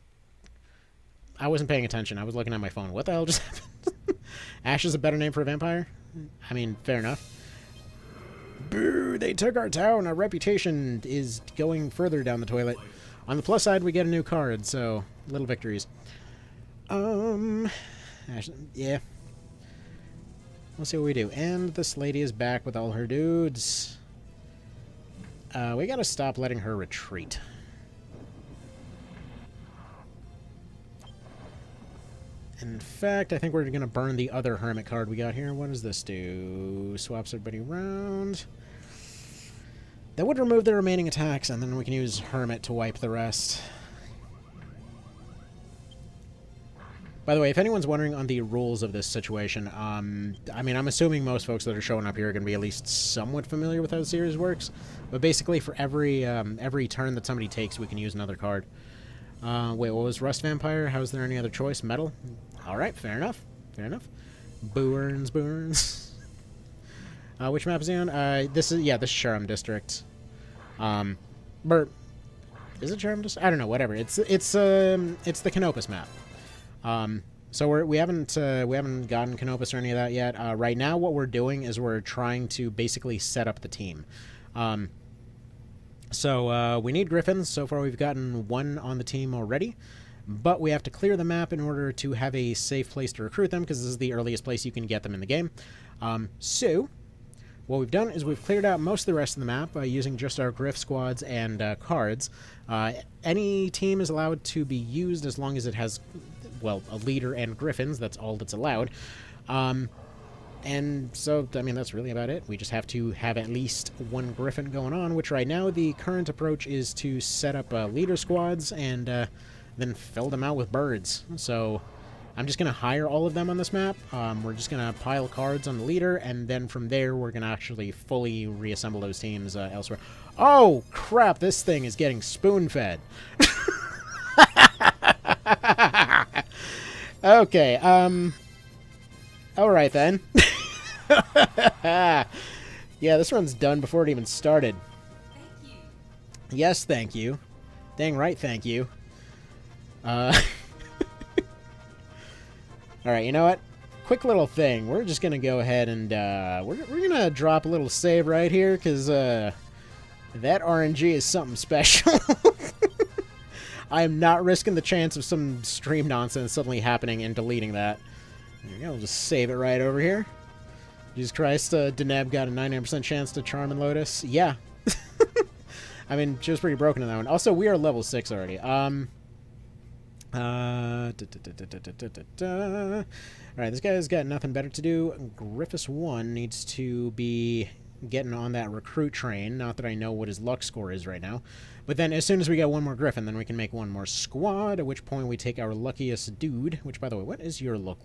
I wasn't paying attention. I was looking at my phone. What the hell just happened? Ash is a better name for a vampire? I mean, fair enough. Boo! They took our town. Our reputation is going further down the toilet. On the plus side, we get a new card, so little victories. Yeah. Let's see what we do. And this lady is back with all her dudes. We gotta stop letting her retreat. In fact, I think we're gonna burn the other hermit card we got here. What does this do? Swaps everybody around. That would remove the remaining attacks, and then we can use hermit to wipe the rest. By the way, if anyone's wondering on the rules of this situation, I mean, I'm assuming most folks that are showing up here are going to be at least somewhat familiar with how the series works. But basically, for every turn that somebody takes, we can use another card. Wait, what was Rust Vampire? How is there any other choice? Metal? Alright, fair enough. Fair enough. Burns. Which map is he on? This is Sharam District. Is it Sharam District? I don't know, whatever. It's the Canopus map. So we haven't gotten Canopus or any of that yet. Right now, what we're doing is we're trying to basically set up the team. So we need Griffins. So far, we've gotten one on the team already, but we have to clear the map in order to have a safe place to recruit them, because this is the earliest place you can get them in the game. So what we've done is we've cleared out most of the rest of the map using just our Griff squads and cards. Any team is allowed to be used as long as it has, well, a leader and Griffins. That's all that's allowed. And so, I mean, that's really about it. We just have to have at least one Griffin going on, which right now the current approach is to set up leader squads and then fill them out with birds. So I'm just going to hire all of them on this map. We're just going to pile cards on the leader, and then from there we're going to actually fully reassemble those teams elsewhere. Oh, crap, this thing is getting spoon-fed. Okay, alright then. Yeah, this run's done before it even started. Thank you. Yes, thank you. Dang right, thank you. Alright, you know what? Quick little thing. We're just gonna go ahead and, we're gonna drop a little save right here, because, that RNG is something special. I am not risking the chance of some stream nonsense suddenly happening and deleting that. There we go, we'll just save it right over here. Jesus Christ, Deneb got a 99% chance to charm and Lotus. Yeah. I mean, she was pretty broken in that one. Also, we are level 6 already. Alright, this guy's got nothing better to do. Griffis 1 needs to be getting on that recruit train. Not that I know what his luck score is right now. But then as soon as we get one more Griffin, then we can make one more squad, at which point we take our luckiest dude, which, by the way, what is your luck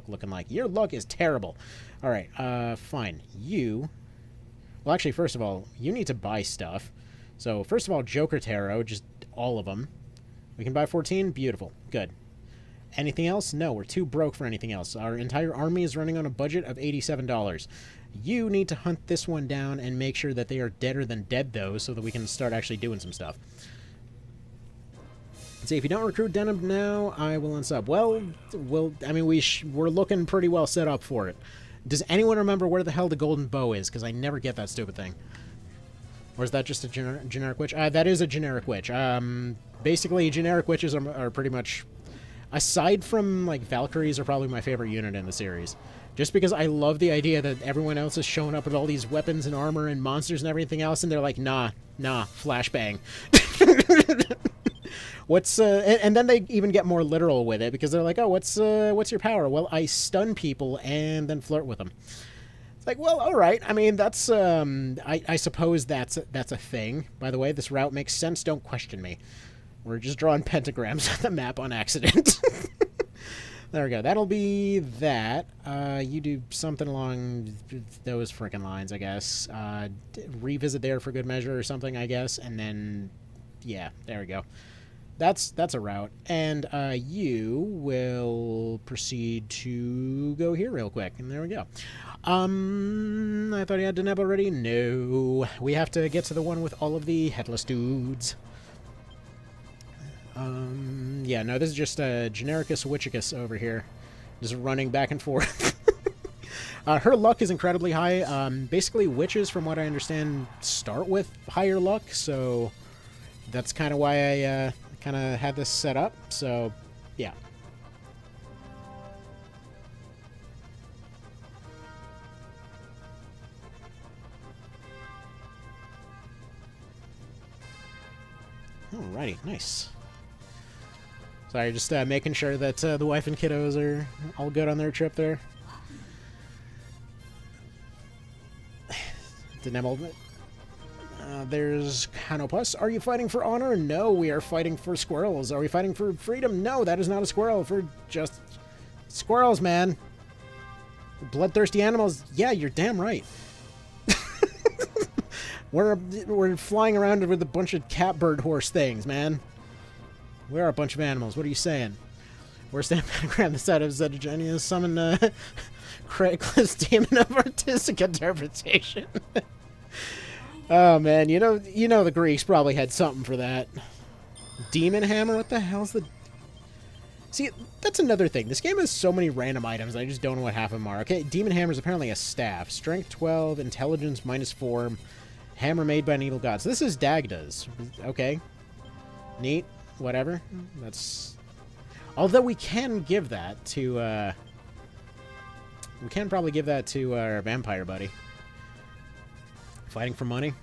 looking like? Your luck is terrible. Alright, fine. You... Well, actually, first of all, you need to buy stuff. So, first of all, Joker Tarot, just all of them. We can buy 14? Beautiful. Good. Anything else? No, we're too broke for anything else. Our entire army is running on a budget of $87. You need to hunt this one down and make sure that they are deader than dead, though, so that we can start actually doing some stuff. See, if you don't recruit Deneb now, I will unsub. Well, I mean, we're looking pretty well set up for it. Does anyone remember where the hell the golden bow is? Because I never get that stupid thing. Or is that just a generic witch? That is a generic witch. Basically, generic witches are pretty much... Aside from, like, Valkyries are probably my favorite unit in the series. Just because I love the idea that everyone else is showing up with all these weapons and armor and monsters and everything else, and they're like, nah, flashbang. What's, and then they even get more literal with it, because they're like, oh, what's your power? Well, I stun people and then flirt with them. It's like, well, alright, I mean, that's, I suppose that's a thing. By the way, this route makes sense, don't question me. We're just drawing pentagrams on the map on accident. There we go. That'll be that. You do something along those frickin' lines, I guess. Revisit there for good measure or something, I guess. And then, yeah, there we go. That's a route. And you will proceed to go here real quick. And there we go. I thought he had Deneb already. No. We have to get to the one with all of the headless dudes. Yeah, no, this is just a Genericus Witchicus over here. Just running back and forth. Her luck is incredibly high. Basically, witches, from what I understand, start with higher luck, so that's kind of why I kind of had this set up, so yeah. Alrighty, nice. Sorry, just making sure that the wife and kiddos are all good on their trip there. There's Canopus. Are you fighting for honor? No, we are fighting for squirrels. Are we fighting for freedom? No, that is not a squirrel. For just Squirrels, man. Bloodthirsty animals. Yeah, you're damn right. We're flying around with a bunch of catbird horse things, man. We're a bunch of animals. What are you saying? We're standing back to grab this out of Zedagenia, summon Craigslist Demon of Artistic Interpretation. Oh man, you know the Greeks probably had something for that. Demon Hammer? What the hell's the... See, that's another thing. This game has so many random items, I just don't know what half of them are. Okay, Demon Hammer is apparently a staff. Strength 12, Intelligence -4, Hammer made by an evil god. So this is Dagda's. Okay. Neat. Whatever. That's... Although we can give that to, we can probably give that to our vampire buddy. Fighting for money.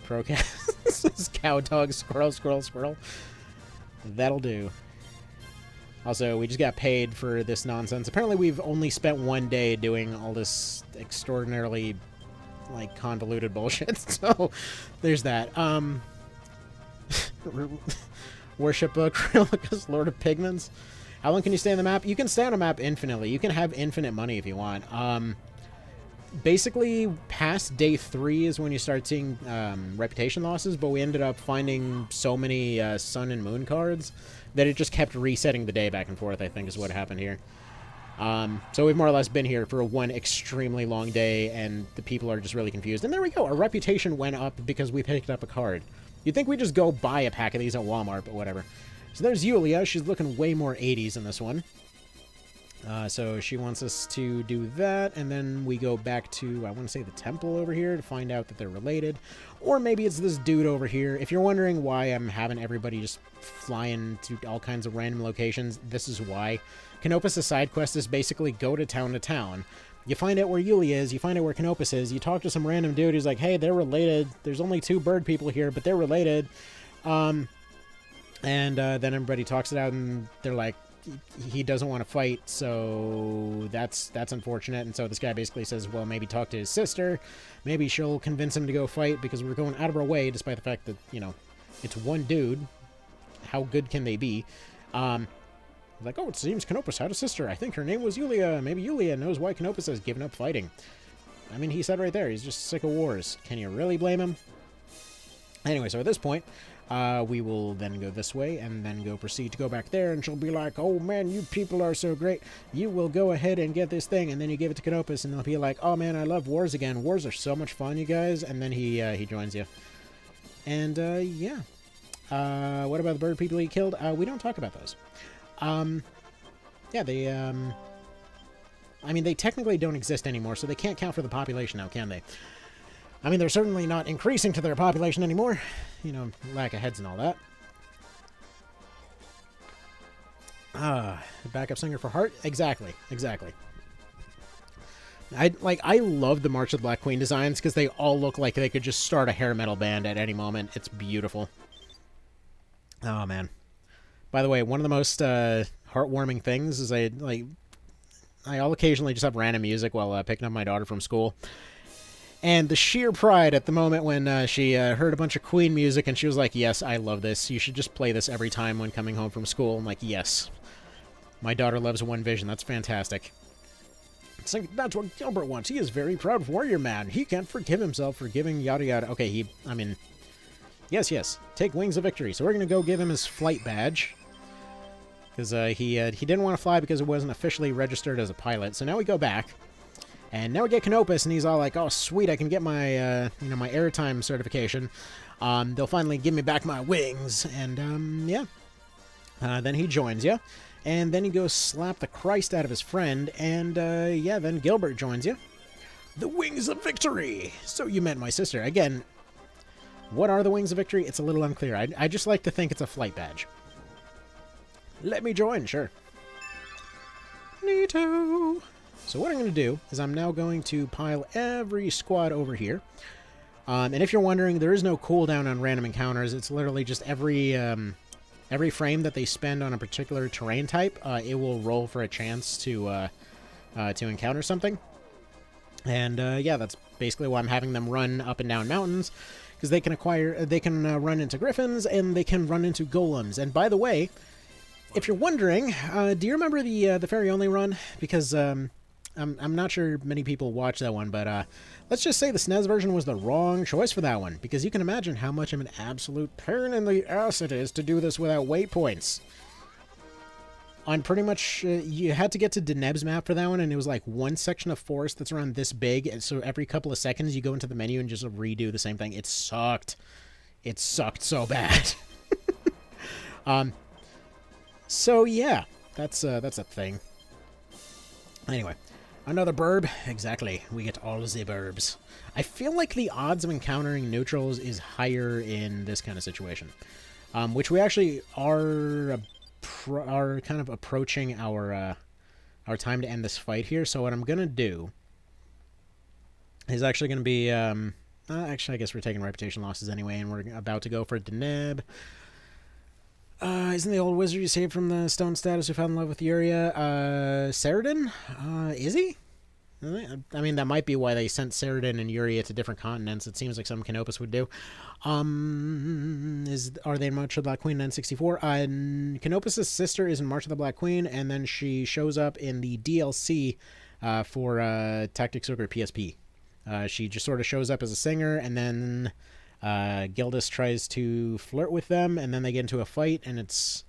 Procast. Cow, dog, squirrel, squirrel, squirrel. That'll do. Also, we just got paid for this nonsense. Apparently, we've only spent one day doing all this extraordinarily, like, convoluted bullshit. So, there's that. Worship Acrylicus, Lord of Pigments. How long can you stay on the map? You can stay on a map infinitely. You can have infinite money if you want. Basically, past day 3 is when you start seeing reputation losses, but we ended up finding so many sun and moon cards that it just kept resetting the day back and forth, I think is what happened here. So we've more or less been here for one extremely long day, and the people are just really confused. And there we go. Our reputation went up because we picked up a card. You'd think we'd just go buy a pack of these at Walmart, but whatever. So there's Yulia. She's looking way more 80s in this one. So she wants us to do that, and then we go back to, I want to say, the temple over here to find out that they're related. Or maybe it's this dude over here. If you're wondering why I'm having everybody just flying to all kinds of random locations, this is why. Canopus' side quest is basically go to town. You find out where Yulia is, you find out where Canopus is, you talk to some random dude who's like, hey, they're related. There's only 2 bird people here, but they're related. Then everybody talks it out, and they're like, he doesn't want to fight, so that's unfortunate. And so this guy basically says, well, maybe talk to his sister. Maybe she'll convince him to go fight, because we're going out of our way, despite the fact that, you know, it's one dude. How good can they be? Like, oh, it seems Canopus had a sister. I think her name was Yulia. Maybe Yulia knows why Canopus has given up fighting. I mean, he said right there, he's just sick of wars. Can you really blame him? Anyway, so at this point, we will then go this way and then proceed to go back there, and she'll be like, oh man, you people are so great. You will go ahead and get this thing, and then you give it to Canopus, and he'll be like, oh man, I love wars again. Wars are so much fun, you guys. And then he joins you. And, yeah. What about the bird people he killed? We don't talk about those. Yeah, they, I mean, they technically don't exist anymore, so they can't count for the population now, can they? I mean, they're certainly not increasing to their population anymore. You know, lack of heads and all that. Backup singer for Heart? Exactly. I love the March of the Black Queen designs, because they all look like they could just start a hair metal band at any moment. It's beautiful. Oh, man. By the way, one of the most heartwarming things is I'll occasionally just have random music while picking up my daughter from school. And the sheer pride at the moment when she heard a bunch of Queen music and she was like, yes, I love this. You should just play this every time when coming home from school. I'm like, yes. My daughter loves One Vision. That's fantastic. It's like, that's what Gilbert wants. He is very proud warrior man. He can't forgive himself for giving yada yada. Okay, yes. Take Wings of Victory. So we're going to go give him his flight badge. Because he didn't want to fly because it wasn't officially registered as a pilot. So now we go back. And now we get Canopus, and he's all like, oh, sweet, I can get my, my airtime certification. They'll finally give me back my wings. And, yeah. Then he joins you. And then he goes slap the Christ out of his friend. And, yeah, then Gilbert joins you. The Wings of Victory! So you met my sister. Again, what are the Wings of Victory? It's a little unclear. I just like to think it's a flight badge. Let me join, sure. Neato! So what I'm going to do is I'm now going to pile every squad over here. And if you're wondering, there is no cooldown on random encounters. It's literally just every frame that they spend on a particular terrain type, it will roll for a chance to encounter something. And yeah, that's basically why I'm having them run up and down mountains, because they can run into griffins and they can run into golems. And by the way, if you're wondering, do you remember the fairy only run? Because I'm not sure many people watch that one, but let's just say the SNES version was the wrong choice for that one, because you can imagine how much of an absolute pain in the ass it is to do this without waypoints. On pretty much, you had to get to Deneb's map for that one, and it was like one section of forest that's around this big, and so every couple of seconds you go into the menu and just redo the same thing. It sucked. It sucked so bad. So yeah, that's a thing. Anyway, another burb. Exactly, we get all the burbs. I feel like the odds of encountering neutrals is higher in this kind of situation, which we actually are kind of approaching our time to end this fight here. So what I'm gonna do is actually gonna be actually I guess we're taking reputation losses anyway, and we're about to go for Deneb. Isn't the old wizard you saved from the stone status who fell in love with Yuria, Saradin? Is he? I mean, that might be why they sent Saradin and Yuria to different continents. It seems like some Canopus would do. Are they in March of the Black Queen N64? Canopus' sister is in March of the Black Queen, and then she shows up in the DLC for Tactics Ogre PSP. She just sort of shows up as a singer, and then Gildas tries to flirt with them, and then they get into a fight, and it's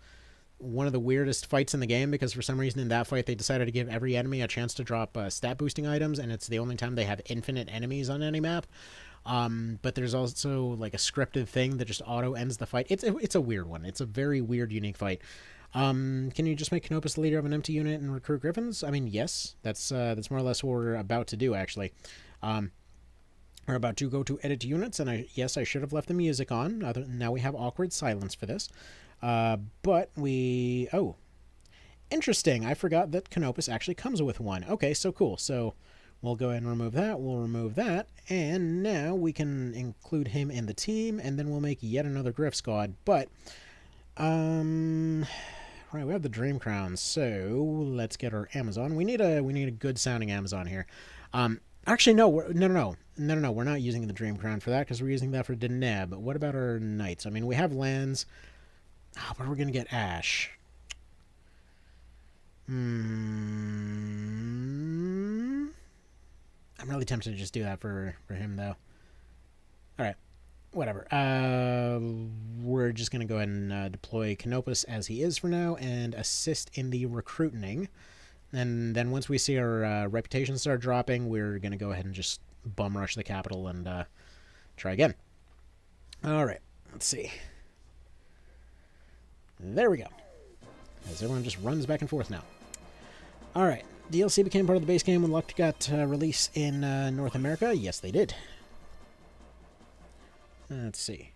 one of the weirdest fights in the game, because for some reason in that fight they decided to give every enemy a chance to drop stat boosting items, and it's the only time they have infinite enemies on any map. But there's also like a scripted thing that just auto ends the fight. It's a weird one. It's a very weird, unique fight. Can you just make Canopus the leader of an empty unit and recruit Griffins? I mean, yes, that's more or less what we're about to do, actually. We're about to go to edit units, and yes, I should have left the music on. Now we have awkward silence for this. But we... Oh. Interesting. I forgot that Canopus actually comes with one. Okay, so cool. So we'll go ahead and remove that. We'll remove that. And now we can include him in the team, and then we'll make yet another Griff squad. But, right, we have the Dream Crown, so let's get our Amazon. We need a good sounding Amazon here. Actually, no, no, we're not using the Dream Crown for that, because we're using that for Deneb. But what about our Knights? I mean, we have lands, but we're going to get Ash. I'm really tempted to just do that for him, though. Alright, whatever. We're just going to go ahead and deploy Canopus as he is for now, and assist in the recruiting. And then once we see our reputation start dropping, we're going to go ahead and just bum rush the capital and try again. Alright, let's see. There we go. As everyone just runs back and forth now. Alright, DLC became part of the base game when Luck got released in North America. Yes, they did. Let's see.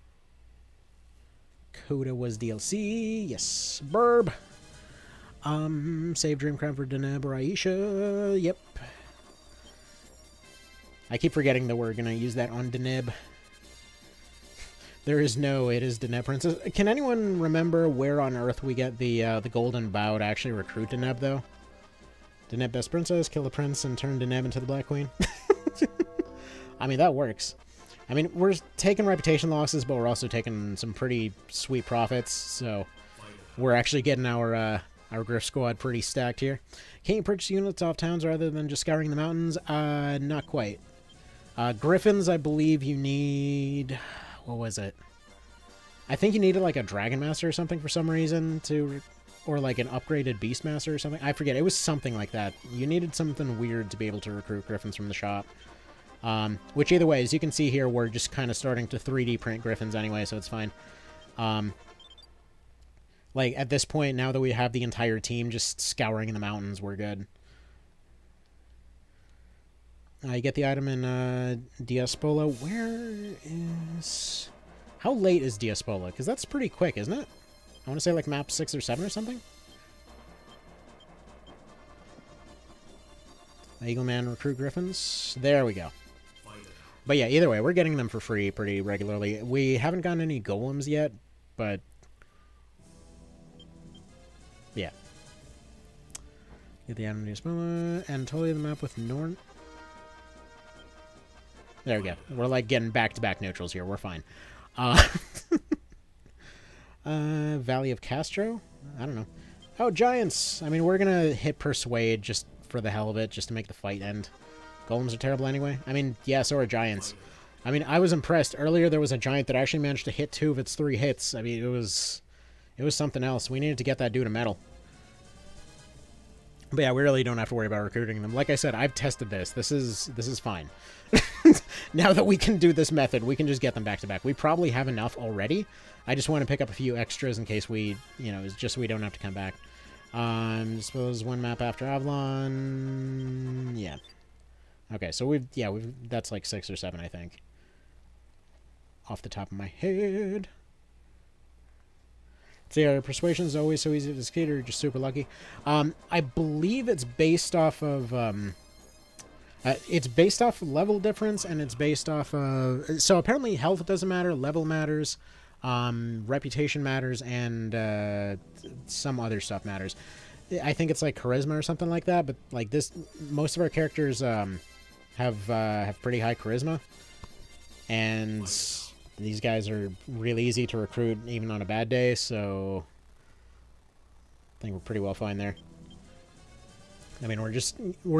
Coda was DLC. Yes, Burb. Save Dream Crown for Deneb or Aisha. Yep. I keep forgetting that we're going to use that on Deneb. There is no, it is Deneb Princess. Can anyone remember where on Earth we get the golden bow to actually recruit Deneb, though? Deneb Best Princess, kill the prince, and turn Deneb into the Black Queen? I mean, that works. I mean, we're taking reputation losses, but we're also taking some pretty sweet profits, so we're actually getting our Griff squad pretty stacked here. Can't you purchase units off towns rather than just scouring the mountains? Not quite. Griffins, I believe you need... What was it? I think you needed like a Dragon Master or something for some reason to... Or like an upgraded Beastmaster or something. I forget. It was something like that. You needed something weird to be able to recruit Griffins from the shop. Which either way, as you can see here, we're just kind of starting to 3D print Griffins anyway, so it's fine. Like, at this point, now that we have the entire team just scouring in the mountains, we're good. You get the item in Diaspola. Where is... How late is Diaspola? Because that's pretty quick, isn't it? I want to say like map 6 or 7 or something. Eagle Man recruit Griffins. There we go. But yeah, either way, we're getting them for free pretty regularly. We haven't gotten any golems yet, but... Yeah. Get the item Diaspola, and totally the map with Norn... There we go. We're like getting back-to-back neutrals here. We're fine. Valley of Castro? I don't know. Oh, giants! I mean, we're gonna hit Persuade just for the hell of it, just to make the fight end. Golems are terrible anyway. I mean, yeah, so are giants. I mean, I was impressed. Earlier there was a giant that actually managed to hit 2 of its 3 hits. I mean, it was something else. We needed to get that dude a medal. But yeah, we really don't have to worry about recruiting them. Like I said, I've tested this. This is fine. Now that we can do this method, we can just get them back to back. We probably have enough already. I just want to pick up a few extras in case we, it's just so we don't have to come back. Suppose one map after Avalon. Yeah. Okay, so that's like 6 or 7, I think. Off the top of my head. So yeah, persuasion is always so easy to skate, or just super lucky. I believe it's based off of level difference, and it's based off of, so apparently health doesn't matter, level matters, reputation matters, and some other stuff matters. I think it's like charisma or something like that. But like this, most of our characters have pretty high charisma, and these guys are really easy to recruit even on a bad day, so I think we're pretty well fine there. I mean, we're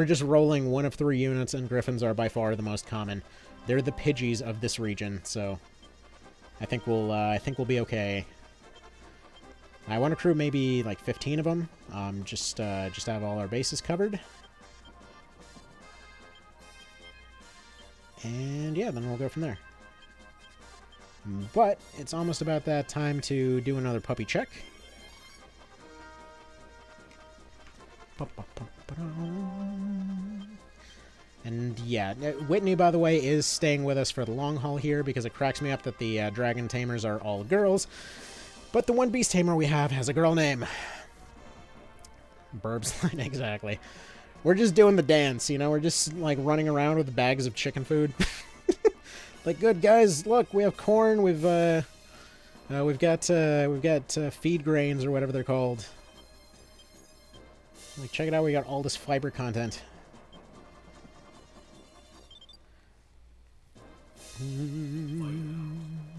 just rolling 1 of 3 units, and Griffins are by far the most common. They're the Pidgeys of this region, so I think we'll be okay. I want to crew maybe like 15 of them, just to have all our bases covered. And yeah, then we'll go from there. But it's almost about that time to do another puppy check. And yeah, Whitney, by the way, is staying with us for the long haul here, because it cracks me up that the dragon tamers are all girls. But the one beast tamer we have has a girl name. Burbsline, exactly. We're just doing the dance, we're just like running around with bags of chicken food. Like, good guys, look, we have corn, we've got feed grains or whatever they're called. Like, check it out, we got all this fiber content.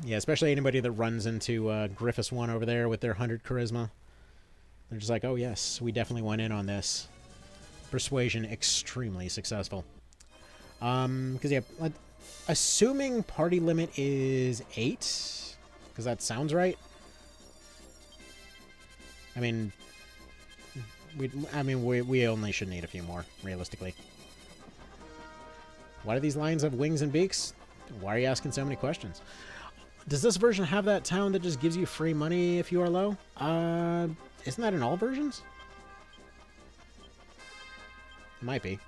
Yeah, especially anybody that runs into Gryphon 1 over there with their 100 charisma. They're just like, oh yes, we definitely went in on this. Persuasion extremely successful. Because yeah, assuming party limit is 8, because that sounds right. I mean, we only should need a few more, realistically. Why do these lions have wings and beaks? Why are you asking so many questions? Does this version have that town that just gives you free money if you are low? Isn't that in all versions? It might be.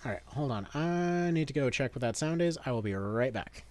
Alright, hold on. I need to go check what that sound is. I will be right back.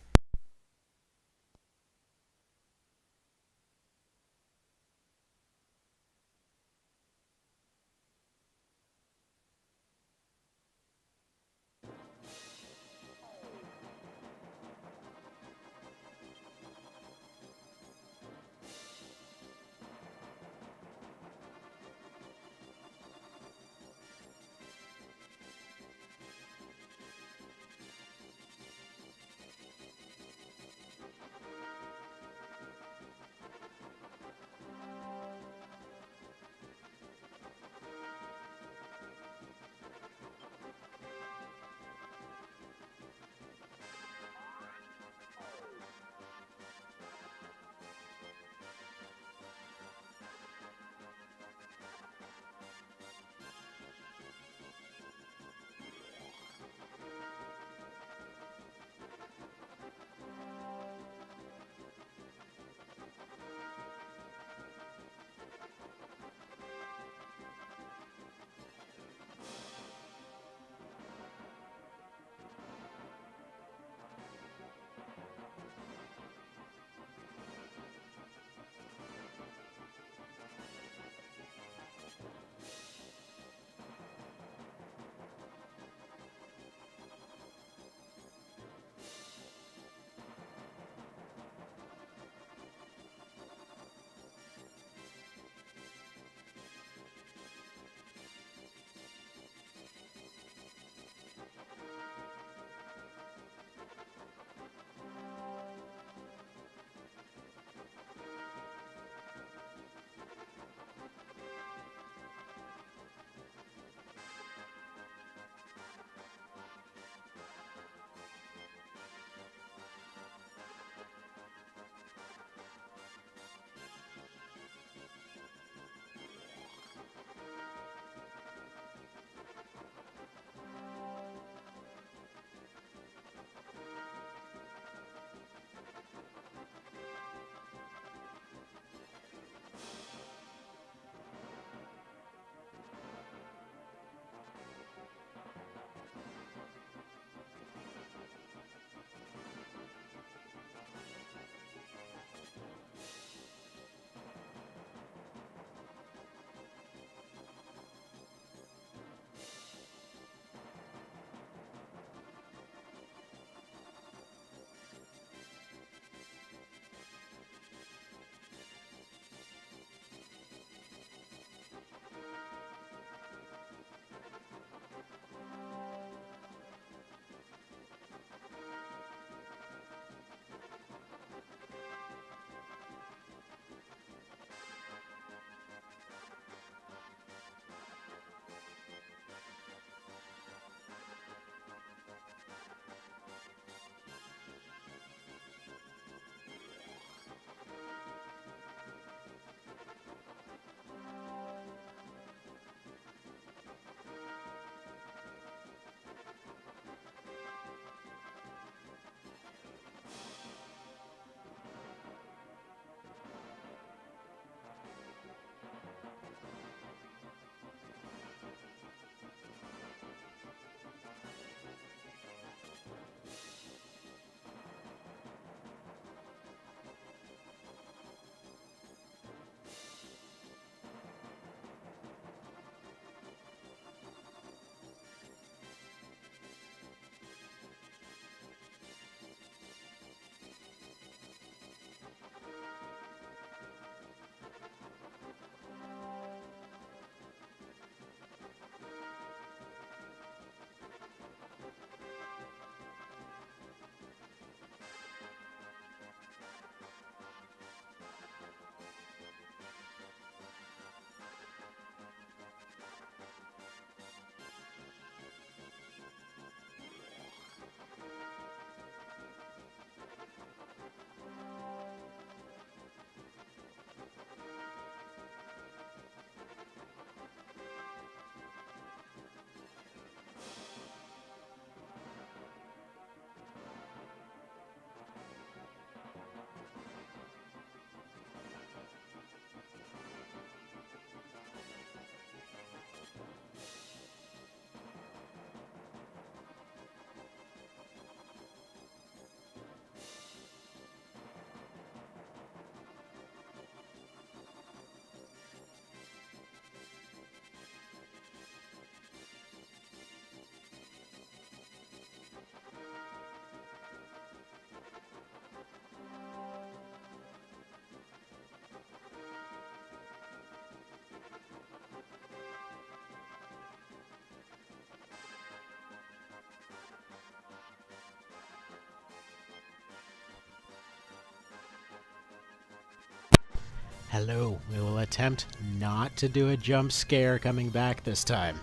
Hello. We will attempt not to do a jump scare coming back this time.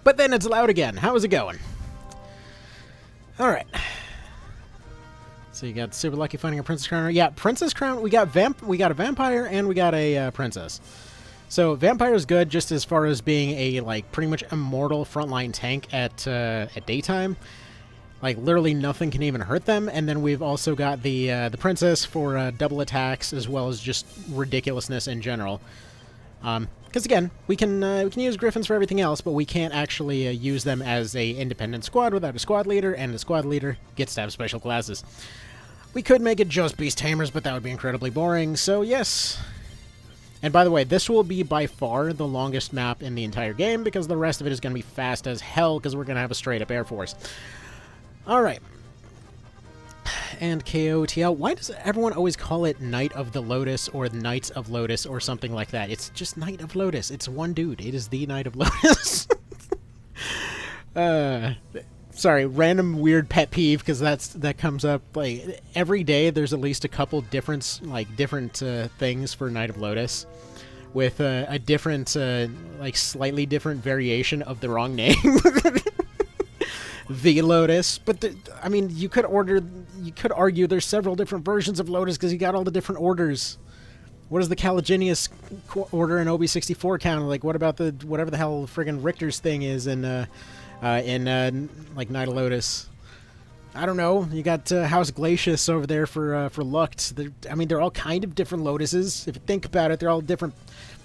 But then it's loud again. How is it going? Alright. So you got super lucky finding a princess crown. Yeah, princess crown. We got a vampire and we got a princess. So vampire is good just as far as being a like pretty much immortal frontline tank at daytime. Like literally nothing can even hurt them. And then we've also got the princess for double attacks as well as just ridiculousness in general. Because again, we can use Griffins for everything else, but we can't actually use them as a independent squad without a squad leader, and the squad leader gets to have special classes. We could make it just Beast Tamers, but that would be incredibly boring, so yes. And by the way, this will be by far the longest map in the entire game, because the rest of it is going to be fast as hell, because we're going to have a straight-up Air Force. Alright. And KOTL. Why does everyone always call it Knight of the Lotus or Knights of Lotus or something like that? It's just Knight of Lotus. It's one dude. It is the Knight of Lotus. Sorry, random weird pet peeve because that comes up like every day. There's at least a couple different things for Knight of Lotus with a different like slightly different variation of the wrong name. The Lotus, but I mean, you could argue there's several different versions of Lotus because you got all the different orders. What does the Caliginius order in OB64 count? Like, what about the whatever the hell friggin' Richter's thing is in like Knight of Lotus? I don't know. You got House Glacius over there for Lucht. I mean, they're all kind of different Lotuses. If you think about it, they're all different.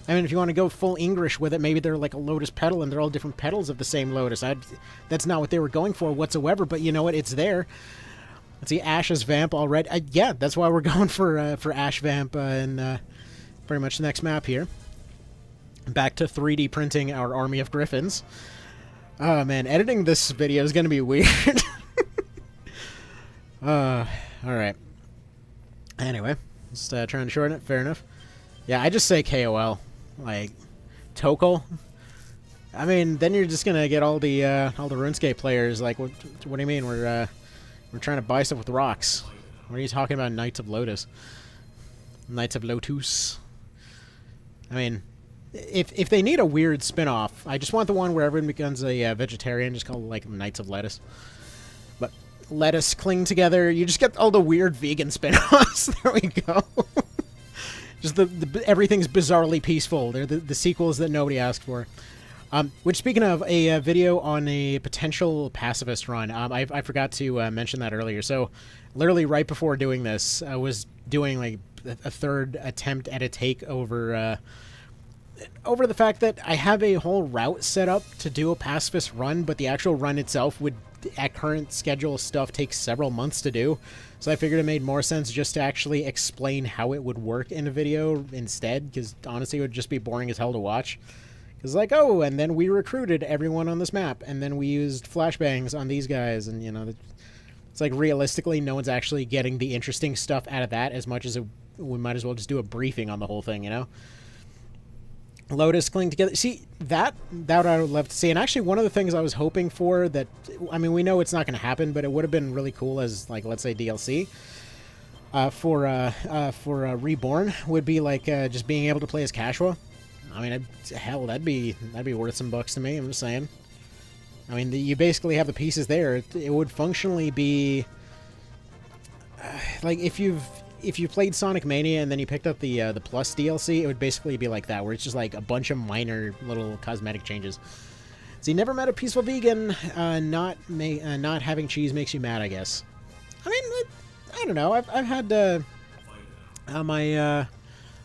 I mean, if you want to go full English with it, maybe they're like a Lotus petal, and they're all different petals of the same Lotus. That's not what they were going for whatsoever, but you know what? It's there. Let's see, Ash as Vamp already. Yeah, that's why we're going for Ash Vamp in pretty much the next map here. Back to 3D printing our army of Griffins. Oh, man, editing this video is going to be weird. Alright. Anyway, just trying to shorten it. Fair enough. Yeah, I just say KOL. Like, Tokal. I mean, then you're just gonna get all the RuneScape players. Like, what do you mean? We're trying to buy stuff with rocks. What are you talking about, Knights of Lotus? Knights of Lotus. I mean, if they need a weird spin-off, I just want the one where everyone becomes a vegetarian, just call it, like, Knights of Lettuce. But lettuce cling together, you just get all the weird vegan spin-offs. There we go. Just everything's bizarrely peaceful. They're the sequels that nobody asked for. Which, speaking of, a video on a potential pacifist run, I forgot to mention that earlier. So, literally right before doing this, I was doing like a third attempt at a take over the fact that I have a whole route set up to do a pacifist run, but the actual run itself would, at current schedule stuff, take several months to do. So I figured it made more sense just to actually explain how it would work in a video instead, because honestly it would just be boring as hell to watch. Because like, oh, and then we recruited everyone on this map, and then we used flashbangs on these guys, and you know, it's like realistically no one's actually getting the interesting stuff out of that as much as we might as well just do a briefing on the whole thing, you know? Lotus cling together. See, that I would love to see. And actually, one of the things I was hoping for that, I mean, we know it's not going to happen, but it would have been really cool as, like, let's say DLC for Reborn would be like just being able to play as Kashua. I mean, hell, that'd be worth some bucks to me. I'm just saying. I mean, you basically have the pieces there. It would functionally be like if you played Sonic Mania and then you picked up the Plus DLC, it would basically be like that, where it's just like a bunch of minor little cosmetic changes. So you never met a peaceful vegan. Not having cheese makes you mad, I guess. I mean, I don't know. I've had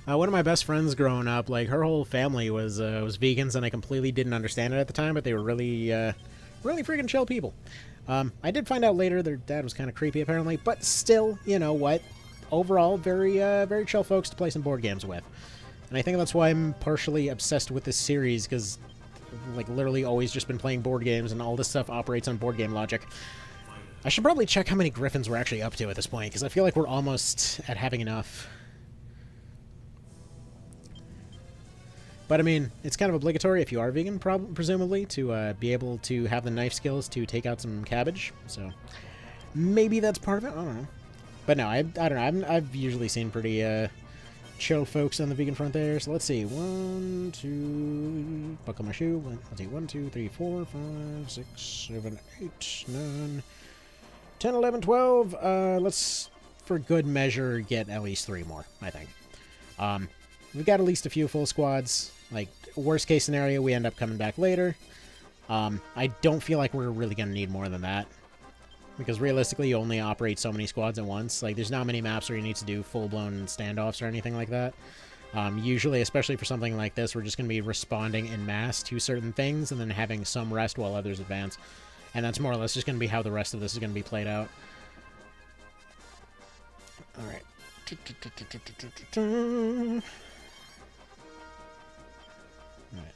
one of my best friends growing up. Like her whole family was vegans, and I completely didn't understand it at the time, but they were really freaking chill people. I did find out later their dad was kind of creepy, apparently, but still, you know what? Overall, very chill folks to play some board games with. And I think that's why I'm partially obsessed with this series, because like literally always just been playing board games, and all this stuff operates on board game logic. I should probably check how many Griffins we're actually up to at this point, because I feel like we're almost at having enough. But I mean, it's kind of obligatory if you are vegan, presumably, to be able to have the knife skills to take out some cabbage. So maybe that's part of it. I don't know. But no, I don't know. I've usually seen pretty chill folks on the vegan front there. So let's see. 1, 2, buckle my shoe. Let's see. 1, 2, 3, 4, 5, 6, 7, 8, 9, 10, 11, 12. Let's, for good measure, get at least 3 more, I think. We've got at least a few full squads. Like, worst case scenario, we end up coming back later. I don't feel like we're really going to need more than that. Because realistically, you only operate so many squads at once. Like, there's not many maps where you need to do full-blown standoffs or anything like that. Usually, especially for something like this, we're just going to be responding en masse to certain things and then having some rest while others advance. And that's more or less just going to be how the rest of this is going to be played out. Alright.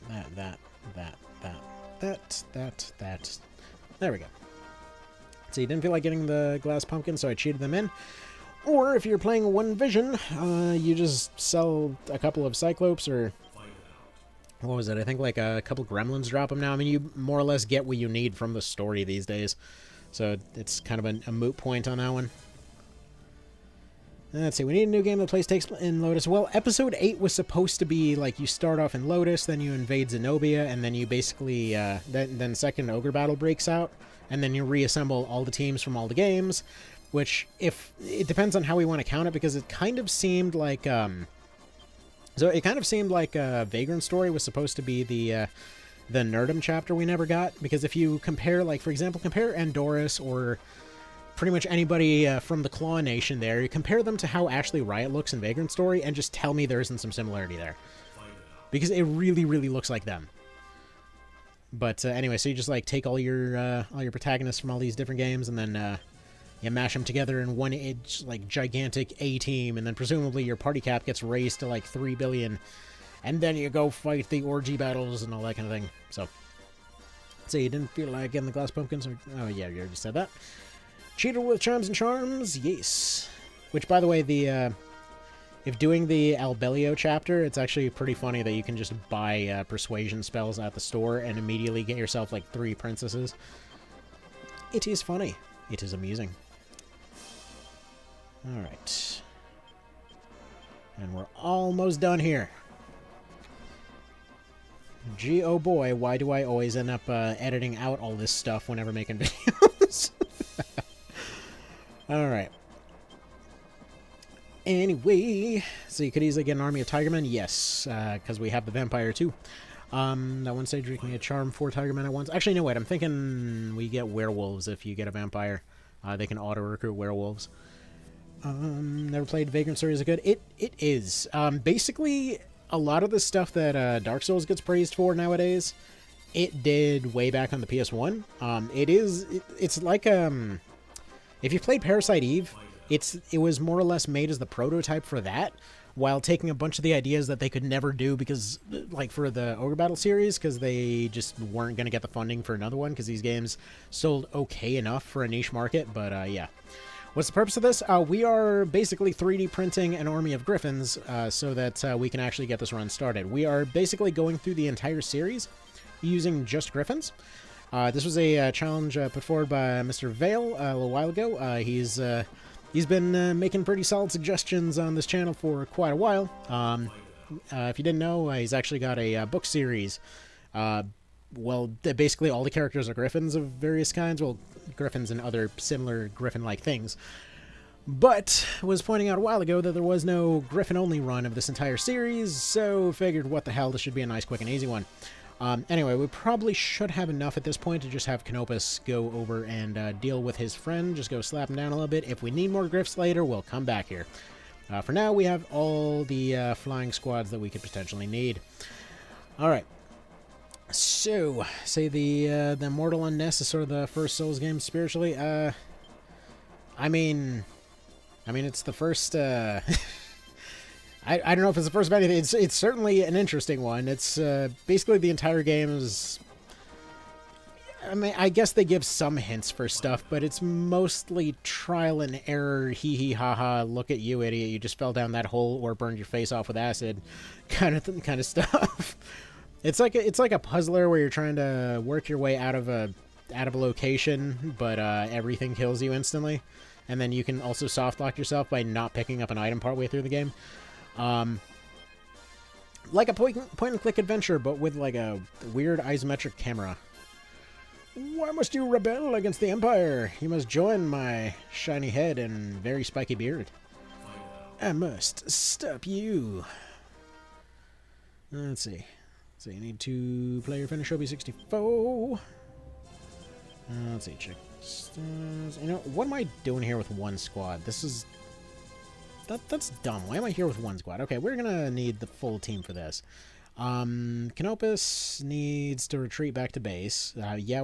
Alright, that. There we go. So you didn't feel like getting the glass pumpkin, so I cheated them in. Or if you're playing One Vision, you just sell a couple of Cyclopes, or what was it? I think like a couple Gremlins drop them now. I mean, you more or less get what you need from the story these days. So it's kind of a moot point on that one. Let's see, we need a new game that plays takes in Lotus. Well, Episode 8 was supposed to be, like, you start off in Lotus, then you invade Zenobia, and then you basically, then second Ogre Battle breaks out, and then you reassemble all the teams from all the games, which, it depends on how we want to count it, because it kind of seemed like, Vagrant Story was supposed to be the Nerdum chapter we never got, because if you compare, like, for example, compare Andorus or pretty much anybody from the Claw Nation there, you compare them to how Ashley Riot looks in Vagrant Story, and just tell me there isn't some similarity there. Because it really, really looks like them. But anyway, so you just like take all your protagonists from all these different games, and then you mash them together in one like gigantic A-team, and then presumably your party cap gets raised to like 3 billion, and then you go fight the orgy battles and all that kind of thing. So you didn't feel like getting the glass pumpkins? Or, oh yeah, you already said that. Cheated with Charms and Charms, yes. Which, by the way, if doing the Albelio chapter, it's actually pretty funny that you can just buy persuasion spells at the store and immediately get yourself like 3 princesses. It is funny. It is amusing. Alright. And we're almost done here. Gee, oh boy, why do I always end up editing out all this stuff whenever making videos? Alright. Anyway, so you could easily get an army of Tigermen? Yes, because we have the Vampire too. That one stage you can get Charm 4 Tigermen at once. Actually, no, wait, I'm thinking we get Werewolves if you get a Vampire. They can auto-recruit Werewolves. Never played Vagrant Series is good. It is. Basically, a lot of the stuff that Dark Souls gets praised for nowadays, it did way back on the PS1. It's like, if you played Parasite Eve, it was more or less made as the prototype for that, while taking a bunch of the ideas that they could never do because, like, for the Ogre Battle series, because they just weren't going to get the funding for another one, because these games sold okay enough for a niche market, but, yeah. What's the purpose of this? We are basically 3D printing an army of Griffins, so that we can actually get this run started. We are basically going through the entire series using just Griffins. This was a challenge put forward by Mr. Vale a little while ago. He's been making pretty solid suggestions on this channel for quite a while. If you didn't know, he's actually got a book series. Well, basically all the characters are Griffins of various kinds. Well, Griffins and other similar Griffin-like things. But was pointing out a while ago that there was no Griffin-only run of this entire series, so figured what the hell, this should be a nice, quick, and easy one. Anyway, we probably should have enough at this point to just have Canopus go over and deal with his friend. Just go slap him down a little bit. If we need more Griffs later, we'll come back here. For now, we have all the flying squads that we could potentially need. Alright. So, say the Mortal Unnest is sort of the first Souls game spiritually. I mean, it's the first, I don't know if it's the first of anything. It's certainly an interesting one. It's basically the entire game is... I mean, I guess they give some hints for stuff, but it's mostly trial and error, hee-hee-ha-ha, look at you, idiot, you just fell down that hole or burned your face off with acid, kind of stuff. It's like a puzzler where you're trying to work your way out of a location, but everything kills you instantly. And then you can also soft lock yourself by not picking up an item partway through the game. Like a point-and-click adventure, but with like a weird isometric camera. Why must you rebel against the Empire? You must join my shiny head and very spiky beard. I must stop you. Let's see. So you need 2-player finish OB64. Let's see, check. You know, what am I doing here with one squad? This is... That's dumb. Why am I here with one squad? Okay, we're gonna need the full team for this. Canopus needs to retreat back to base. Yeah,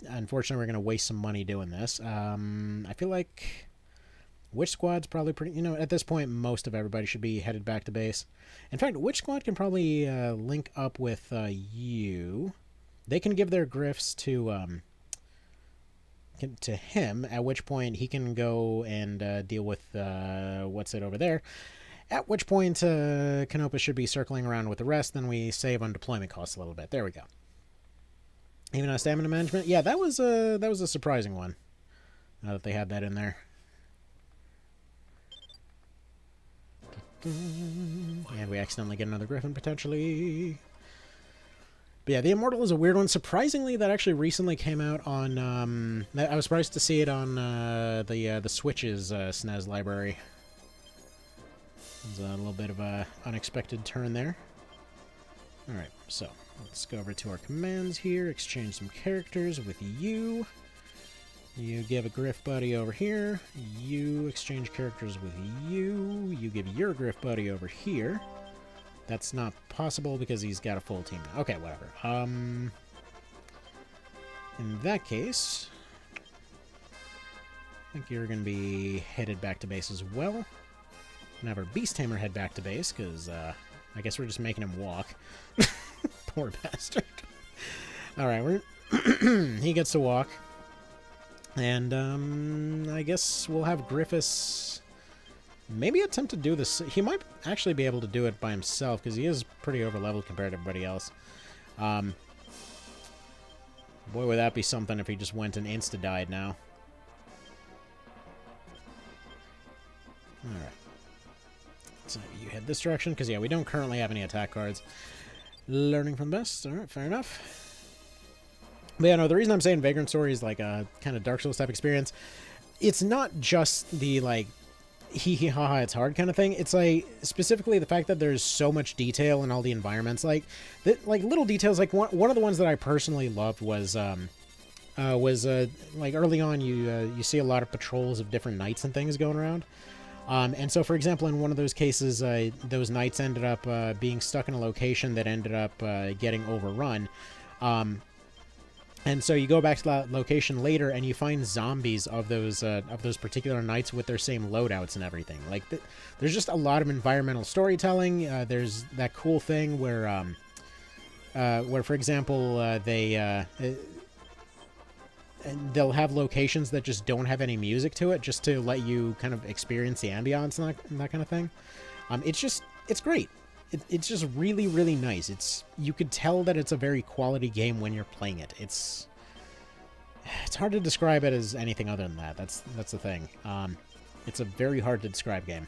unfortunately, we're gonna waste some money doing this. I feel like which squad's probably pretty, you know, at this point, most of everybody should be headed back to base. In fact, which squad can probably link up with you? They can give their Griffs to him, at which point he can go and deal with what's it over there. At which point Canopus should be circling around with the rest, then we save on deployment costs a little bit. There we go. Even on stamina management, yeah, that was a surprising one. That they had that in there. And we accidentally get another Griffin, potentially. But yeah, the Immortal is a weird one. Surprisingly, that actually recently came out on... I was surprised to see it on the Switch's SNES library. There's a little bit of a unexpected turn there. Alright, so let's go over to our commands here, exchange some characters with you. You give a Griff buddy over here. You exchange characters with you. You give your Griff buddy over here. That's not possible because he's got a full team now. Okay, whatever. In that case, I think you're going to be headed back to base as well. Gonna have our Beast Tamer head back to base because I guess we're just making him walk. Poor bastard. All right, he gets to walk. And I guess we'll have Griffiths maybe attempt to do this. He might actually be able to do it by himself because he is pretty overleveled compared to everybody else. Boy, would that be something if he just went and insta-died now. Alright. So you head this direction because, yeah, we don't currently have any attack cards. Learning from the best. Alright, fair enough. But yeah, no, the reason I'm saying Vagrant Story is like a kind of Dark Souls type experience, it's not just the like hee hee ha ha it's hard kind of thing. It's like specifically the fact that there's so much detail in all the environments, like little details. Like one of the ones that I personally loved was like early on you see a lot of patrols of different knights and things going around. And so, for example, in one of those cases, those knights ended up being stuck in a location that ended up getting overrun. And so you go back to that location later, and you find zombies of those particular knights with their same loadouts and everything. Like, there's just a lot of environmental storytelling. There's that cool thing where, for example, they'll have locations that just don't have any music to it, just to let you kind of experience the ambiance and that kind of thing. It's great. It's just really, really nice. You could tell that it's a very quality game when you're playing it. It's hard to describe it as anything other than that. That's the thing. It's a very hard to describe game.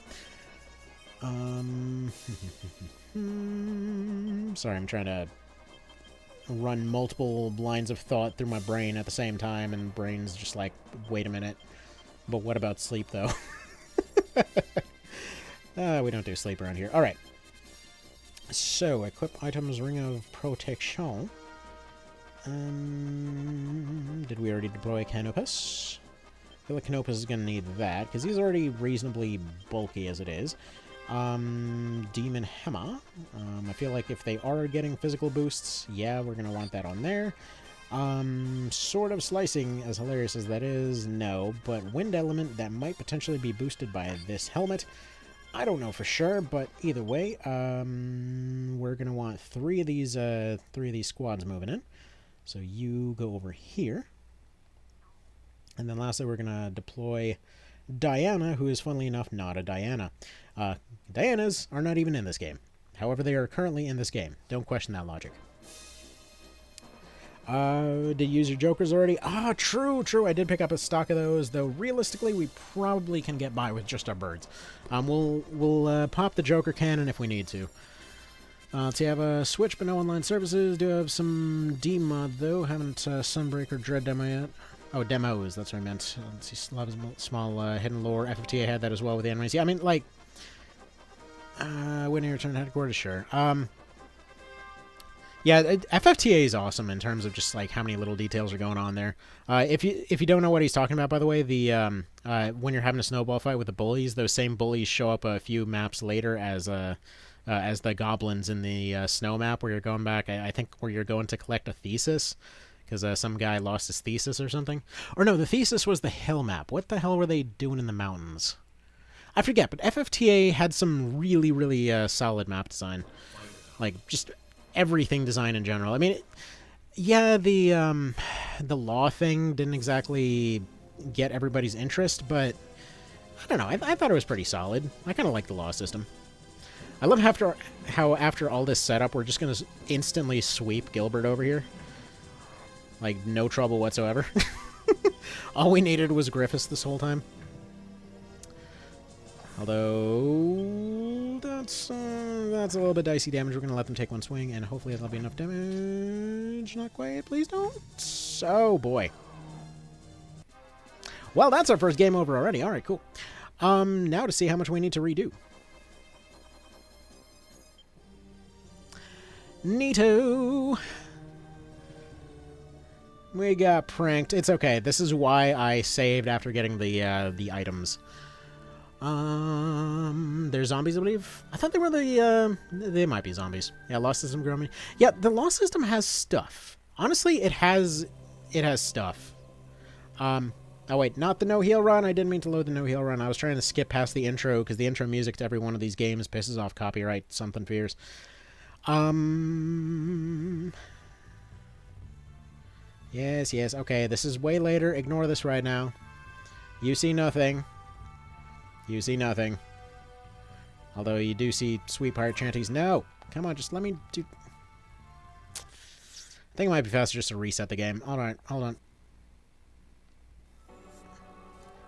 Sorry, I'm trying to run multiple lines of thought through my brain at the same time, and brain's just like, wait a minute. But what about sleep, though? We don't do sleep around here. All right. So, equip items, Ring of Protection. Did we already deploy Canopus? I feel like Canopus is going to need that, because he's already reasonably bulky as it is. Demon Hammer. I feel like if they are getting physical boosts, yeah, we're going to want that on there. Sword of Slicing, as hilarious as that is, no. But Wind Element, that might potentially be boosted by this helmet. I don't know for sure, but either way, we're going to want three of these squads moving in. So you go over here. And then lastly, we're going to deploy Diana, who is, funnily enough, not a Diana. Dianas are not even in this game. However, they are currently in this game. Don't question that logic. Did you use your jokers already? Ah, true. I did pick up a stock of those, though realistically we probably can get by with just our birds. We'll pop the joker cannon if we need to. Let's see, I have a Switch but no online services. Do have some D-mod though. Haven't Sunbreak or Dread demo yet. Oh, demos, that's what I meant. Let's see, a lot of small hidden lore. FFTA had that as well with the enemies. Yeah, I mean, like, when you return to headquarters, sure. Yeah, FFTA is awesome in terms of just like how many little details are going on there. If you don't know what he's talking about, by the way, the when you're having a snowball fight with the bullies, those same bullies show up a few maps later as the goblins in the snow map where you're going back. I think where you're going to collect a thesis because some guy lost his thesis or something. Or no, the thesis was the hill map. What the hell were they doing in the mountains? I forget, but FFTA had some really, really solid map design. Like, just everything design in general. I mean, yeah, the law thing didn't exactly get everybody's interest, but I don't know. I thought it was pretty solid. I kind of like the law system. I love how after all this setup, we're just going to instantly sweep Gilbert over here. Like, no trouble whatsoever. All we needed was Griffiths this whole time. Although, that's a little bit dicey damage. We're going to let them take one swing, and hopefully that'll be enough damage. Not quite. Please don't. Oh, boy. Well, that's our first game over already. All right, cool. Now to see how much we need to redo. Neato. We got pranked. It's okay. This is why I saved after getting the items. They're zombies, I believe. I thought they were they might be zombies. Yeah, Law System growing. Yeah, the Law System has stuff. Honestly, it has stuff. Oh wait, not the no heal run. I didn't mean to load the no heal run. I was trying to skip past the intro because the intro music to every one of these games pisses off copyright something fears. Yes. Okay, this is way later. Ignore this right now. You see nothing. You see nothing. Although you do see sweet pirate chanties. No! Come on, just let me do... I think it might be faster just to reset the game. Alright, hold on.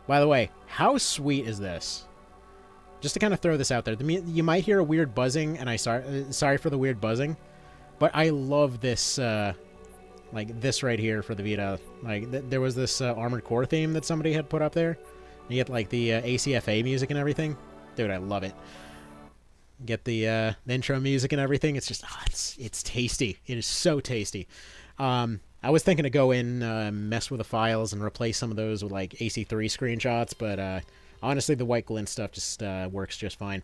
By the way, how sweet is this? Just to kind of throw this out there. You might hear a weird buzzing, and sorry for the weird buzzing. But I love this, like, this right here for the Vita. Like, there was this Armored Core theme that somebody had put up there. You get, like, the ACFA music and everything. Dude, I love it. Get the intro music and everything. It's just, it's tasty. It is so tasty. I was thinking to go in, mess with the files and replace some of those with, like, AC3 screenshots, but honestly, the white glint stuff just works just fine.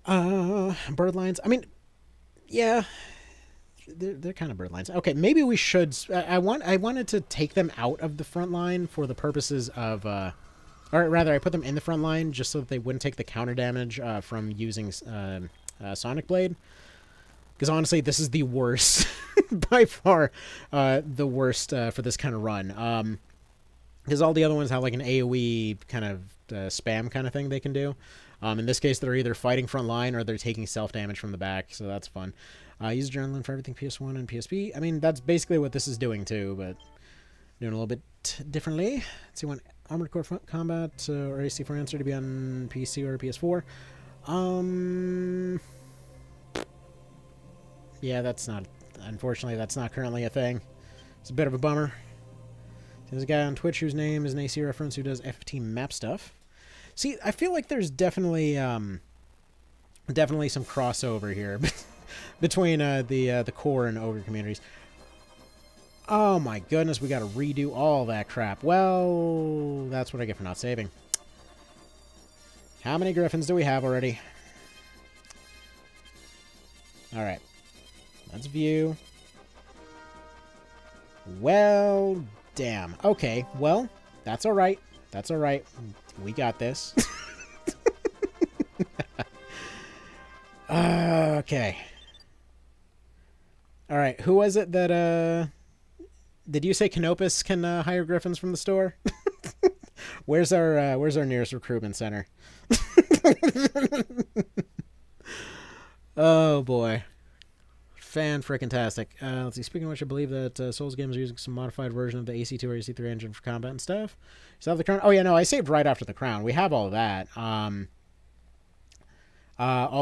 Bird lines. I mean, yeah, they're kind of bird lines. Okay, maybe we should... I wanted to take them out of the front line for the purposes of... or rather, I put them in the front line just so that they wouldn't take the counter damage from using Sonic Blade. Because honestly, this is the worst, by far, the worst for this kind of run. Because all the other ones have like an AoE kind of spam kind of thing they can do. In this case, they're either fighting front line or they're taking self-damage from the back, so that's fun. Use adrenaline for everything PS1 and PSP. I mean, that's basically what this is doing too, but doing a little bit differently. Let's see, when Armored Core Combat or AC4 answer to be on PC or PS4. Yeah, that's not... Unfortunately, that's not currently a thing. It's a bit of a bummer. There's a guy on Twitch whose name is an AC reference who does FFT map stuff. See, I feel like there's definitely some crossover here between the core and Ogre communities. Oh my goodness, we gotta redo all that crap. Well, that's what I get for not saving. How many Griffins do we have already? Alright. Let's view. Well, damn. Okay, well, that's alright. That's alright. We got this. Okay. Alright, who was it that, did you say Canopus can hire Griffins from the store? Where's our nearest recruitment center? Oh boy. Fan-frickin-tastic. Let's see, speaking of which, I believe that Souls games are using some modified version of the AC2 or AC3 engine for combat and stuff. Still have the crown? Oh, yeah, no, I saved right after the crown. We have all of that. All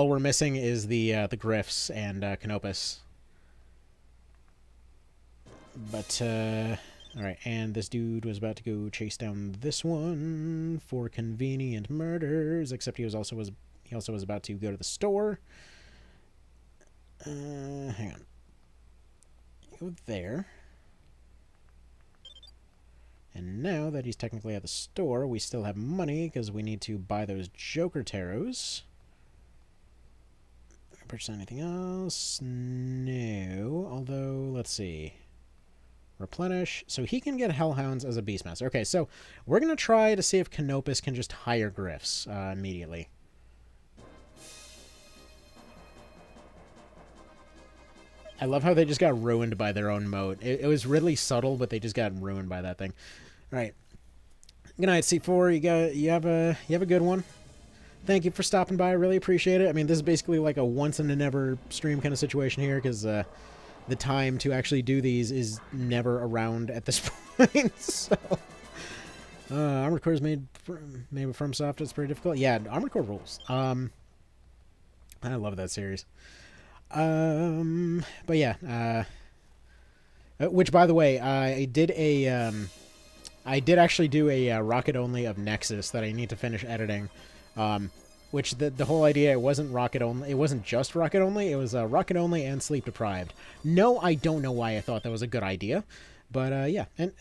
we're missing is the Gryphs and Canopus. But, alright, and this dude was about to go chase down this one for convenient murders, except he also was about to go to the store. Hang on. Go there. And now that he's technically at the store, we still have money because we need to buy those Joker Taros. Purchase anything else? No. Although, let's see. Replenish. So he can get Hellhounds as a Beastmaster. Okay, so we're going to try to see if Canopus can just hire Gryphs immediately. I love how they just got ruined by their own moat. It was really subtle, but they just got ruined by that thing. All right. Good night, C4. You have a good one. Thank you for stopping by. I really appreciate it. I mean, this is basically like a once-in-a-never stream kind of situation here, because the time to actually do these is never around at this point. So, Armored Core is made with FromSoft. It's pretty difficult. Yeah, Armored Core rules. I love that series. But yeah, which, by the way, I did actually do a rocket only of Nexus that I need to finish editing. Which the whole idea, it wasn't rocket only. It wasn't just rocket only. It was rocket only and sleep deprived. No, I don't know why I thought that was a good idea, but yeah, and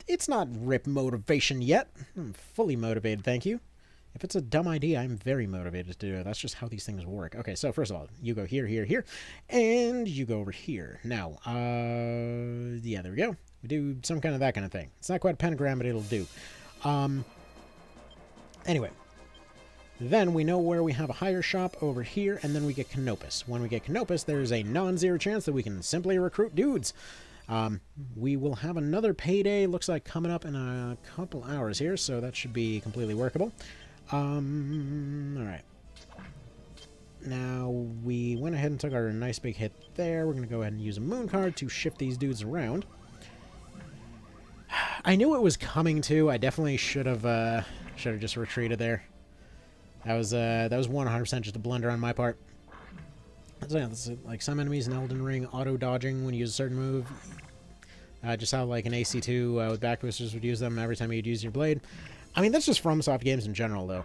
it's not RIP motivation yet. I'm fully motivated, thank you. If it's a dumb idea, I'm very motivated to do it. That's just how these things work. Okay, so first of all, you go here, here, here, and you go over here. Now, yeah, there we go. We do some kind of that kind of thing. It's not quite a pentagram, but it'll do. Anyway. Then we know where we have a hire shop over here, and then we get Canopus. When we get Canopus, there's a non-zero chance that we can simply recruit dudes. We will have another payday, looks like, coming up in a couple hours here, so that should be completely workable. Alright. Now, we went ahead and took our nice big hit there. We're going to go ahead and use a moon card to shift these dudes around. I knew it was coming, too. I definitely should have just retreated there. That was 100% just a blunder on my part. So yeah, this is like some enemies in Elden Ring auto-dodging when you use a certain move. Just how like an AC2 with back boosters would use them every time you'd use your blade. I mean, that's just FromSoft games in general, though.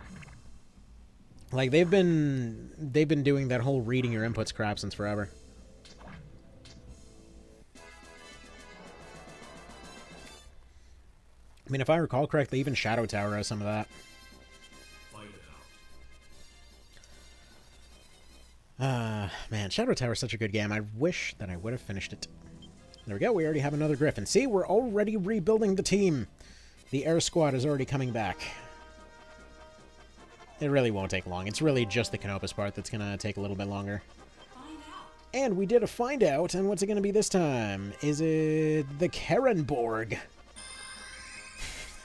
Like, they've been doing that whole reading your inputs crap since forever. I mean, if I recall correctly, even Shadow Tower has some of that. Man, Shadow Tower is such a good game. I wish that I would have finished it. There we go. We already have another Griffin. See, we're already rebuilding the team. The air squad is already coming back. It really won't take long. It's really just the Canopus part that's going to take a little bit longer. And we did a find out, and what's it going to be this time? Is it the Karenborg?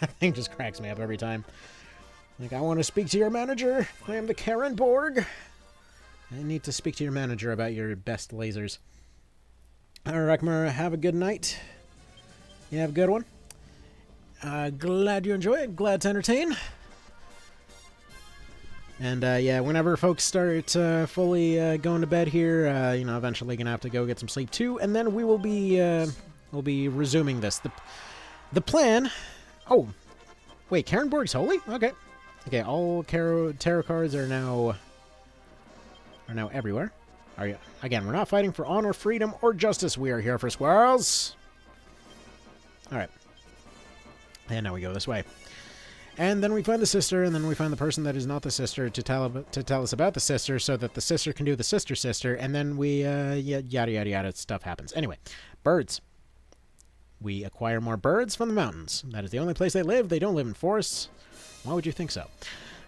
That thing just cracks me up every time. Like, I want to speak to your manager. I am the Karenborg. I need to speak to your manager about your best lasers. Alright, Rekmer, have a good night. You have a good one. Glad you enjoy it. Glad to entertain. And, yeah, whenever folks start fully going to bed here, you know, eventually gonna have to go get some sleep too, and then we will be, we'll be resuming this. The plan... Oh, wait, Karenborg's holy? Okay. Okay, all tarot cards are now everywhere. Again, we're not fighting for honor, freedom, or justice. We are here for squirrels. Alright. And now we go this way. And then we find the sister, and then we find the person that is not the sister to tell us about the sister, so that the sister can do the sister, and then we, yada, yada, yada, stuff happens. Anyway, birds. We acquire more birds from the mountains. That is the only place they live. They don't live in forests. Why would you think so?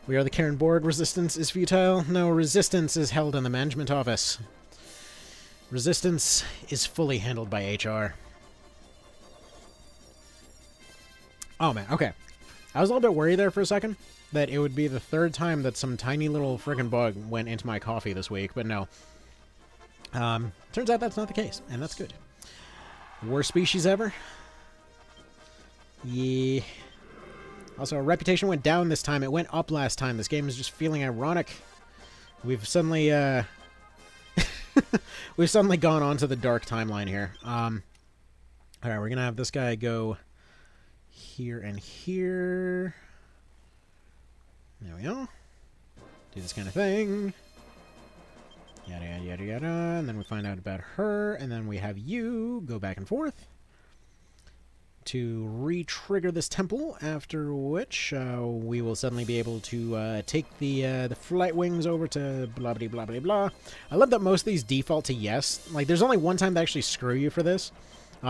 We are the Karenborg. Resistance is futile. No, resistance is held in the management office. Resistance is fully handled by HR. Oh, man. Okay. I was a little bit worried there for a second that it would be the third time that some tiny little friggin' bug went into my coffee this week, but no. Turns out that's not the case, and that's good. Worst species ever? Yeah. Also, our reputation went down this time. It went up last time. This game is just feeling ironic. We've suddenly, we've suddenly gone on to the dark timeline here. Alright, we're gonna have this guy go here and here. There we go. Do this kind of thing. Yada, yada, yada, yada. And then we find out about her, and then we have you go back and forth to re-trigger this temple, after which we will suddenly be able to take the flight wings over to blah blah blah blah blah. I love that most of these default to yes. Like, there's only one time they actually screw you for this,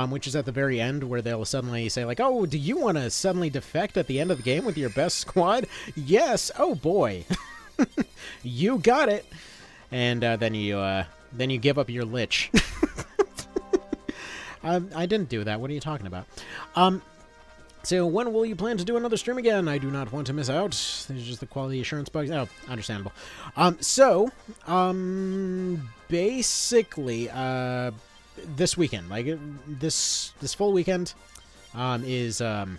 which is at the very end, where they'll suddenly say, like, oh, do you want to suddenly defect at the end of the game with your best squad? Yes! Oh boy! You got it! And then you give up your lich. I didn't do that. What are you talking about? So when will you plan to do another stream again? I do not want to miss out. There's just the quality assurance bugs. Oh, understandable. Basically, this weekend, like this full weekend, is time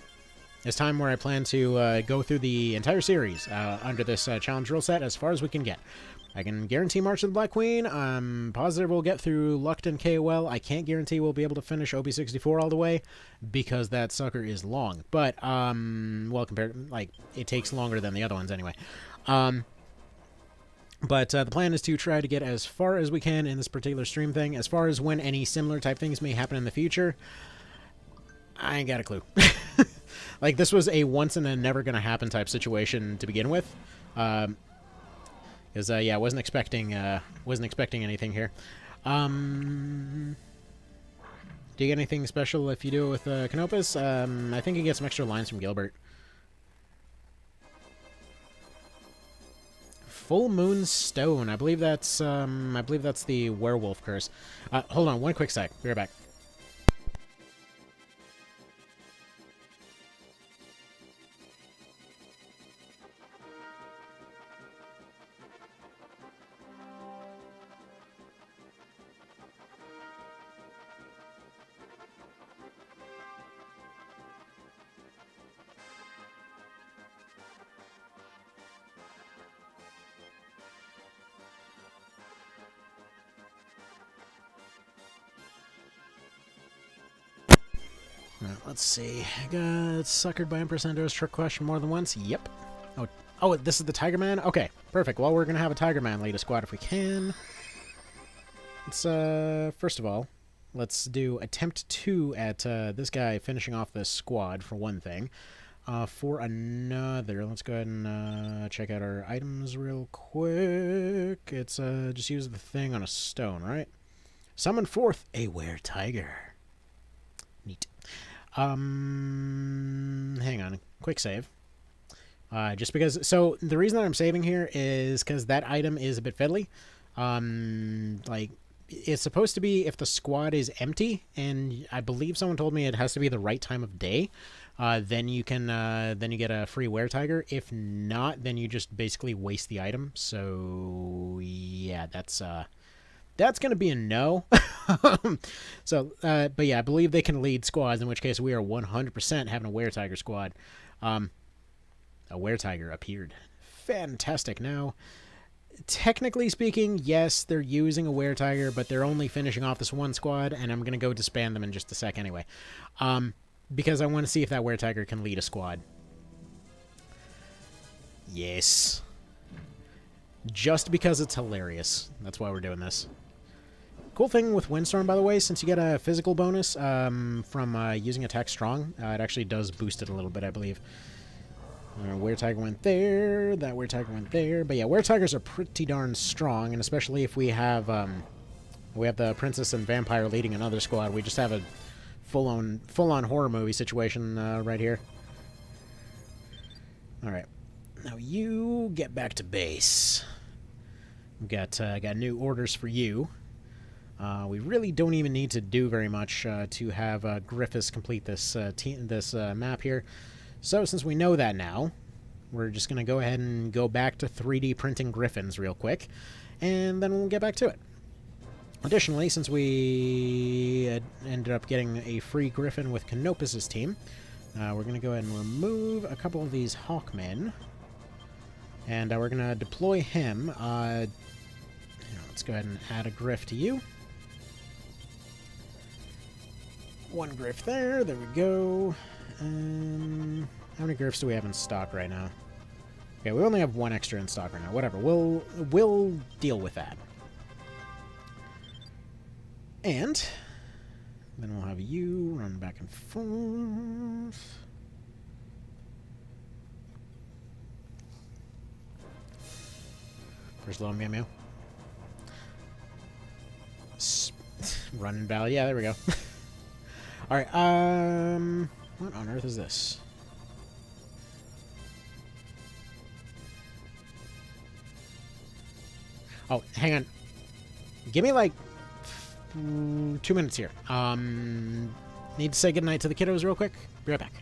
where I plan to go through the entire series under this challenge rule set as far as we can get. I can guarantee March of the Black Queen. I'm positive we'll get through Luckton KOL. I can't guarantee we'll be able to finish OB64 all the way, because that sucker is long. But, well, compared, like, it takes longer than the other ones anyway. But the plan is to try to get as far as we can in this particular stream thing. As far as when any similar type things may happen in the future, I ain't got a clue. Like, this was a once and a never gonna happen type situation to begin with. Because, yeah, I wasn't expecting anything here. Do you get anything special if you do it with Canopus? I think you get some extra lines from Gilbert. Full Moon Stone. I believe that's the werewolf curse. Hold on, one quick sec. Be right back. Let's see. Got suckered by Empress Endo's trick question more than once. Yep. Oh, this is the Tiger Man? Okay, perfect. Well, we're going to have a Tiger Man lead a squad if we can. Let's, first of all, let's do attempt 2 at this guy finishing off this squad, for one thing. For another, let's go ahead and check out our items real quick. It's just use the thing on a stone, right? Summon forth a were-tiger. Neat. Hang on. Quick save. Just because... So, the reason that I'm saving here is because that item is a bit fiddly. Like, it's supposed to be if the squad is empty, and I believe someone told me it has to be the right time of day, then you can, then you get a free were-tiger. If not, then you just basically waste the item. So, yeah, that's going to be a no. So, but yeah, I believe they can lead squads, in which case we are 100% having a were-tiger squad. A were-tiger appeared. Fantastic. Now, technically speaking, yes, they're using a were-tiger, but they're only finishing off this one squad, and I'm going to go disband them in just a sec anyway. Because I want to see if that were-tiger can lead a squad. Yes. Just because it's hilarious. That's why we're doing this. Cool thing with Windstorm, by the way, since you get a physical bonus from using Attack Strong, it actually does boost it a little bit, I believe. Were-tiger went there, that were-tiger went there. But yeah, were-tigers are pretty darn strong, and especially if we have the Princess and Vampire leading another squad, we just have a full-on horror movie situation right here. Alright. Now you get back to base. We've got new orders for you. We really don't even need to do very much to have Griffiths complete this map here. So since we know that now, we're just going to go ahead and go back to 3D printing Griffins real quick, and then we'll get back to it. Additionally, since we ended up getting a free Griffin with Canopus' team, we're going to go ahead and remove a couple of these Hawkmen. And we're going to deploy him. Let's go ahead and add a Griff to you. One Griff there. There we go. How many Griffs do we have in stock right now? Okay, we only have one extra in stock right now. Whatever. We'll deal with that. And then we'll have you run back and forth. First low meow meow. Run battle. Yeah, there we go. Alright, what on earth is this? Oh, hang on. Give me like 2 minutes here. Need to say goodnight to the kiddos real quick. Be right back.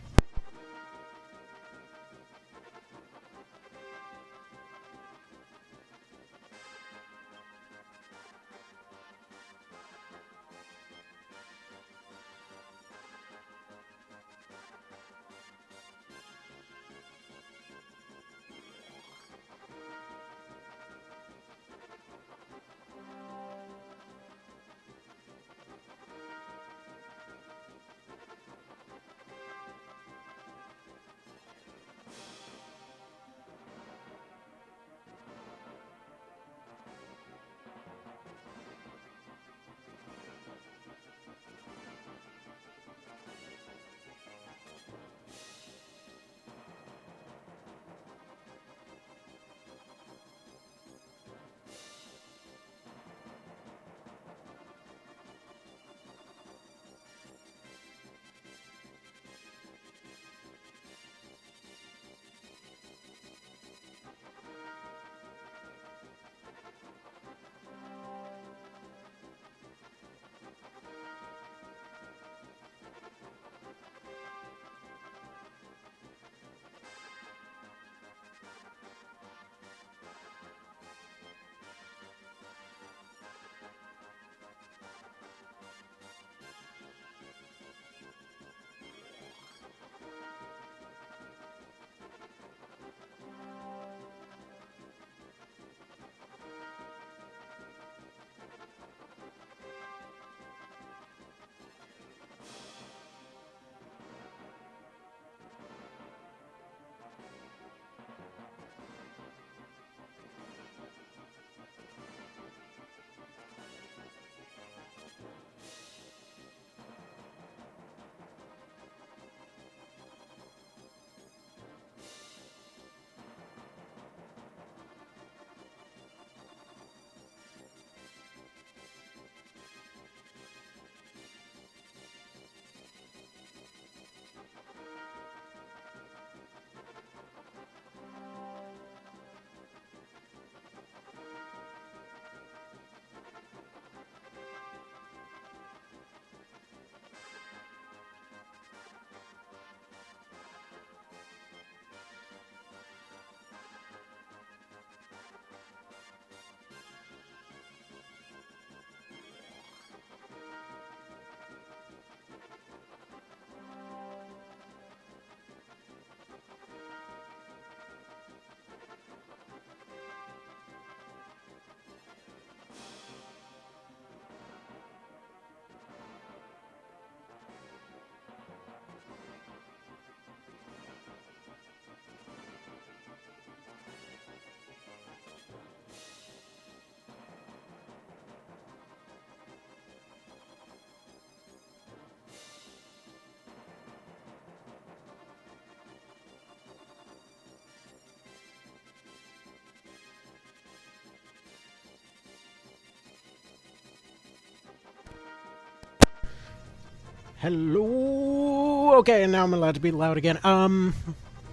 Hello. Okay, and now I'm allowed to be loud again.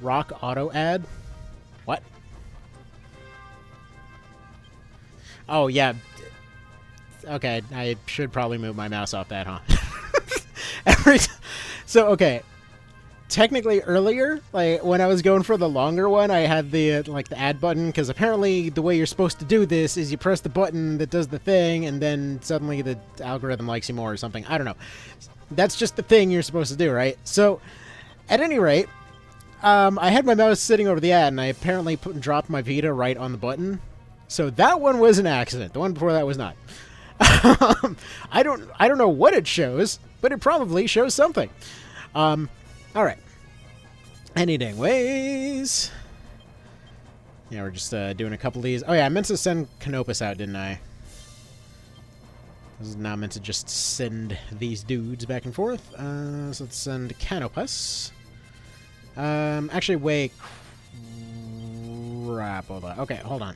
Rock auto ad. What? Oh yeah. Okay, I should probably move my mouse off that, huh? So okay. technically earlier, like when I was going for the longer one, I had the like the add button, because apparently the way you're supposed to do this is you press the button that does the thing, and then suddenly the algorithm likes you more or something. I don't know. That's just the thing you're supposed to do, right? So, at any rate, I had my mouse sitting over the ad, and I apparently dropped my Vita right on the button. So that one was an accident. The one before that was not. I don't know what it shows, but it probably shows something. Alright. Anyways. Yeah, we're just doing a couple of these. Oh yeah, I meant to send Canopus out, didn't I? This is not meant to just send these dudes back and forth. So let's send Canopus. Actually, wait. Crap, hold on. Okay, hold on.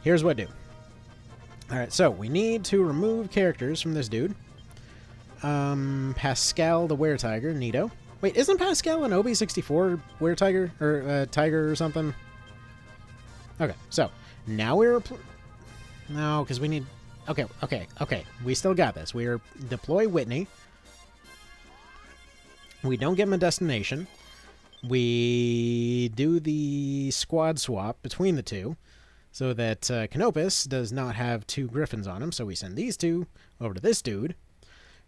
Here's what I do. Alright, so we need to remove characters from this dude. Pascal the Were-Tiger, neato. Wait, isn't Pascal an OB64 Were-Tiger? Or, Tiger or something? Okay, so, now we're... No, because we need... Okay. We still got this. We're deploy Whitney. We don't give him a destination. We do the squad swap between the two, so that Canopus does not have 2 Griffins on him, so we send these 2 over to this dude,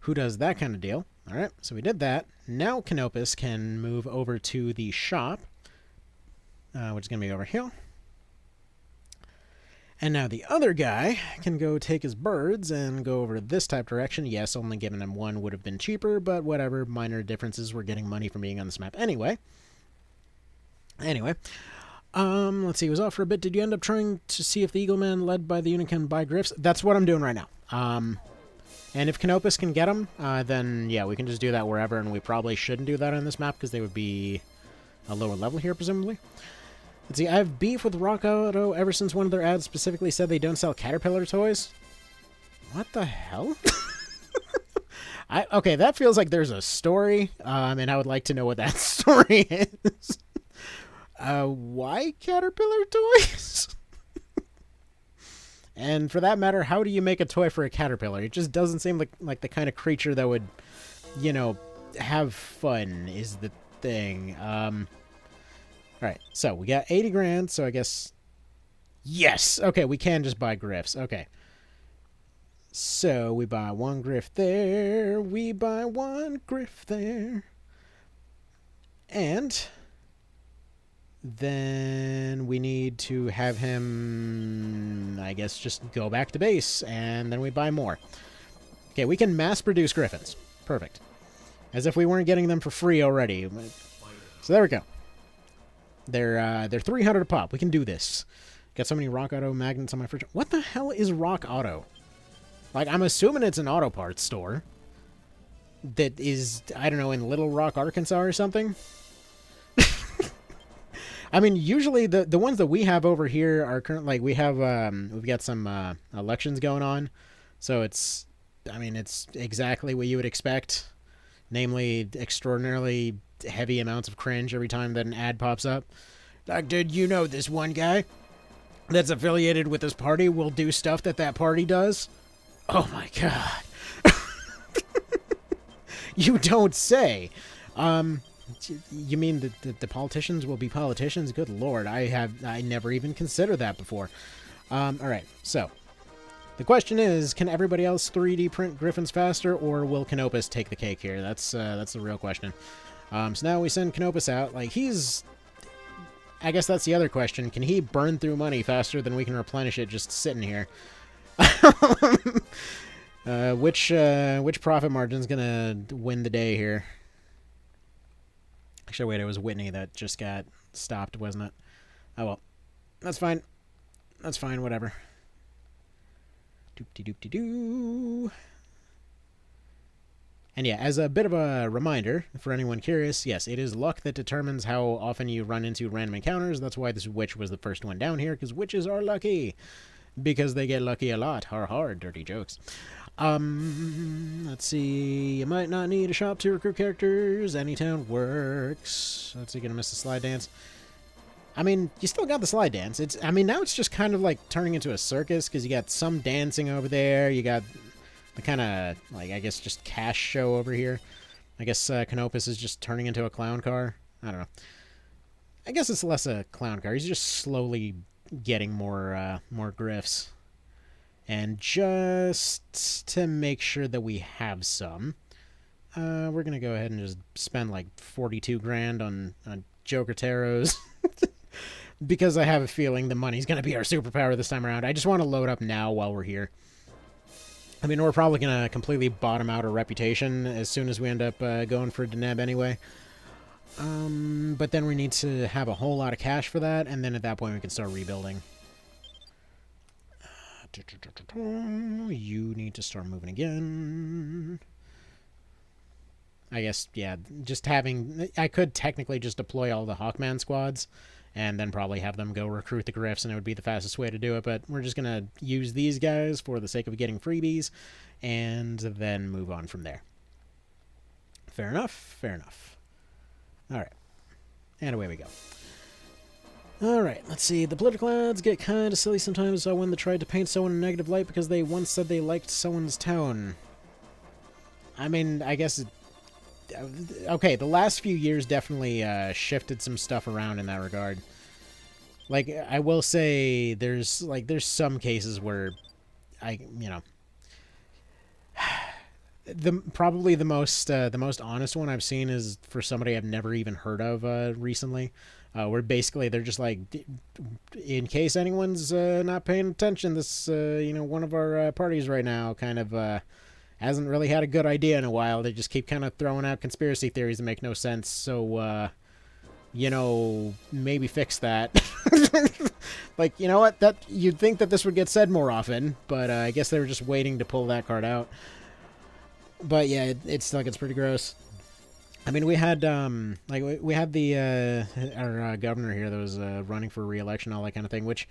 who does that kind of deal. Alright, so we did that. Now Canopus can move over to the shop, which is going to be over here. And now the other guy can go take his birds and go over this type direction. Yes, only giving him 1 would have been cheaper, but whatever, minor differences. We're getting money from being on this map anyway. Let's see, he was off for a bit. Did you end up trying to see if the Eagleman led by the unit can buy Griffs? That's what I'm doing right now. And if Canopus can get them, then yeah, we can just do that wherever, and we probably shouldn't do that on this map because they would be a lower level here, presumably. Let's see, I have beef with Rock Auto ever since one of their ads specifically said they don't sell Caterpillar toys. What the hell? Okay, that feels like there's a story, and I would like to know what that story is. Why Caterpillar toys? And for that matter, how do you make a toy for a caterpillar? It just doesn't seem like the kind of creature that would, you know, have fun is the thing. Alright, so we got 80 grand, so I guess... Yes! Okay, we can just buy Griffs. Okay. So, we buy 1 Griff there, we buy 1 Griff there. And... then we need to have him, I guess, just go back to base, and then we buy more. Okay, we can mass-produce Griffins. Perfect. As if we weren't getting them for free already. So there we go. They're 300 a pop. We can do this. Got so many Rock Auto magnets on my fridge. What the hell is Rock Auto? Like, I'm assuming it's an auto parts store that is, I don't know, in Little Rock, Arkansas or something. I mean, usually the ones that we have over here are current. Like we've got some elections going on, so it's, I mean, it's exactly what you would expect, namely extraordinarily heavy amounts of cringe every time that an ad pops up. Like, dude, you know this one guy that's affiliated with this party will do stuff that party does? Oh my god. You don't say. You mean the politicians will be politicians? Good lord, I never even considered that before. Alright, so the question is, can everybody else 3D print Griffins faster, or will Canopus take the cake here? That's the real question. So now we send Canopus out. Like, he's... I guess that's the other question. Can he burn through money faster than we can replenish it just sitting here? Which profit margin's gonna win the day here? Actually, wait, it was Whitney that just got stopped, wasn't it? Oh, well. That's fine. That's fine, whatever. Doop-de-doop-de-doo. And yeah, as a bit of a reminder, for anyone curious, yes, it is luck that determines how often you run into random encounters. That's why this witch was the first one down here, because witches are lucky. Because they get lucky a lot. Har har, dirty jokes. Let's see. You might not need a shop to recruit characters. Anytown works. Let's see, gonna miss the slide dance. I mean, you still got the slide dance. I mean, now it's just kind of like turning into a circus, because you got some dancing over there. You got the kind of, like, I guess just cash show over here. I guess Canopus is just turning into a clown car. I don't know. I guess it's less a clown car. He's just slowly getting more Griffs. And just to make sure that we have some, we're going to go ahead and just spend like 42 grand on Joker Taros. Because I have a feeling the money's going to be our superpower this time around. I just want to load up now while we're here. I mean, we're probably going to completely bottom out our reputation as soon as we end up going for Deneb anyway. But then we need to have a whole lot of cash for that, and then at that point we can start rebuilding. You need to start moving again. I guess, yeah, just having... I could technically just deploy all the Hawkman squads and then probably have them go recruit the Griffs, and it would be the fastest way to do it, but we're just going to use these guys for the sake of getting freebies, and then move on from there. Fair enough? Fair enough. Alright. And away we go. Alright, let's see. The political ads get kind of silly sometimes when they tried to paint someone in a negative light because they once said they liked someone's tone. I mean, I guess... Okay, the last few years definitely shifted some stuff around in that regard. Like, I will say there's some cases where probably the most honest one I've seen is for somebody I've never even heard of recently, where basically they're just like, in case anyone's not paying attention, this one of our parties right now kind of hasn't really had a good idea in a while. They just keep kind of throwing out conspiracy theories that make no sense. So, maybe fix that. Like, you know what? That you'd think that this would get said more often, but I guess they were just waiting to pull that card out. But yeah, it still gets pretty gross. I mean, we had we had the our governor here that was running for re-election, all that kind of thing. Which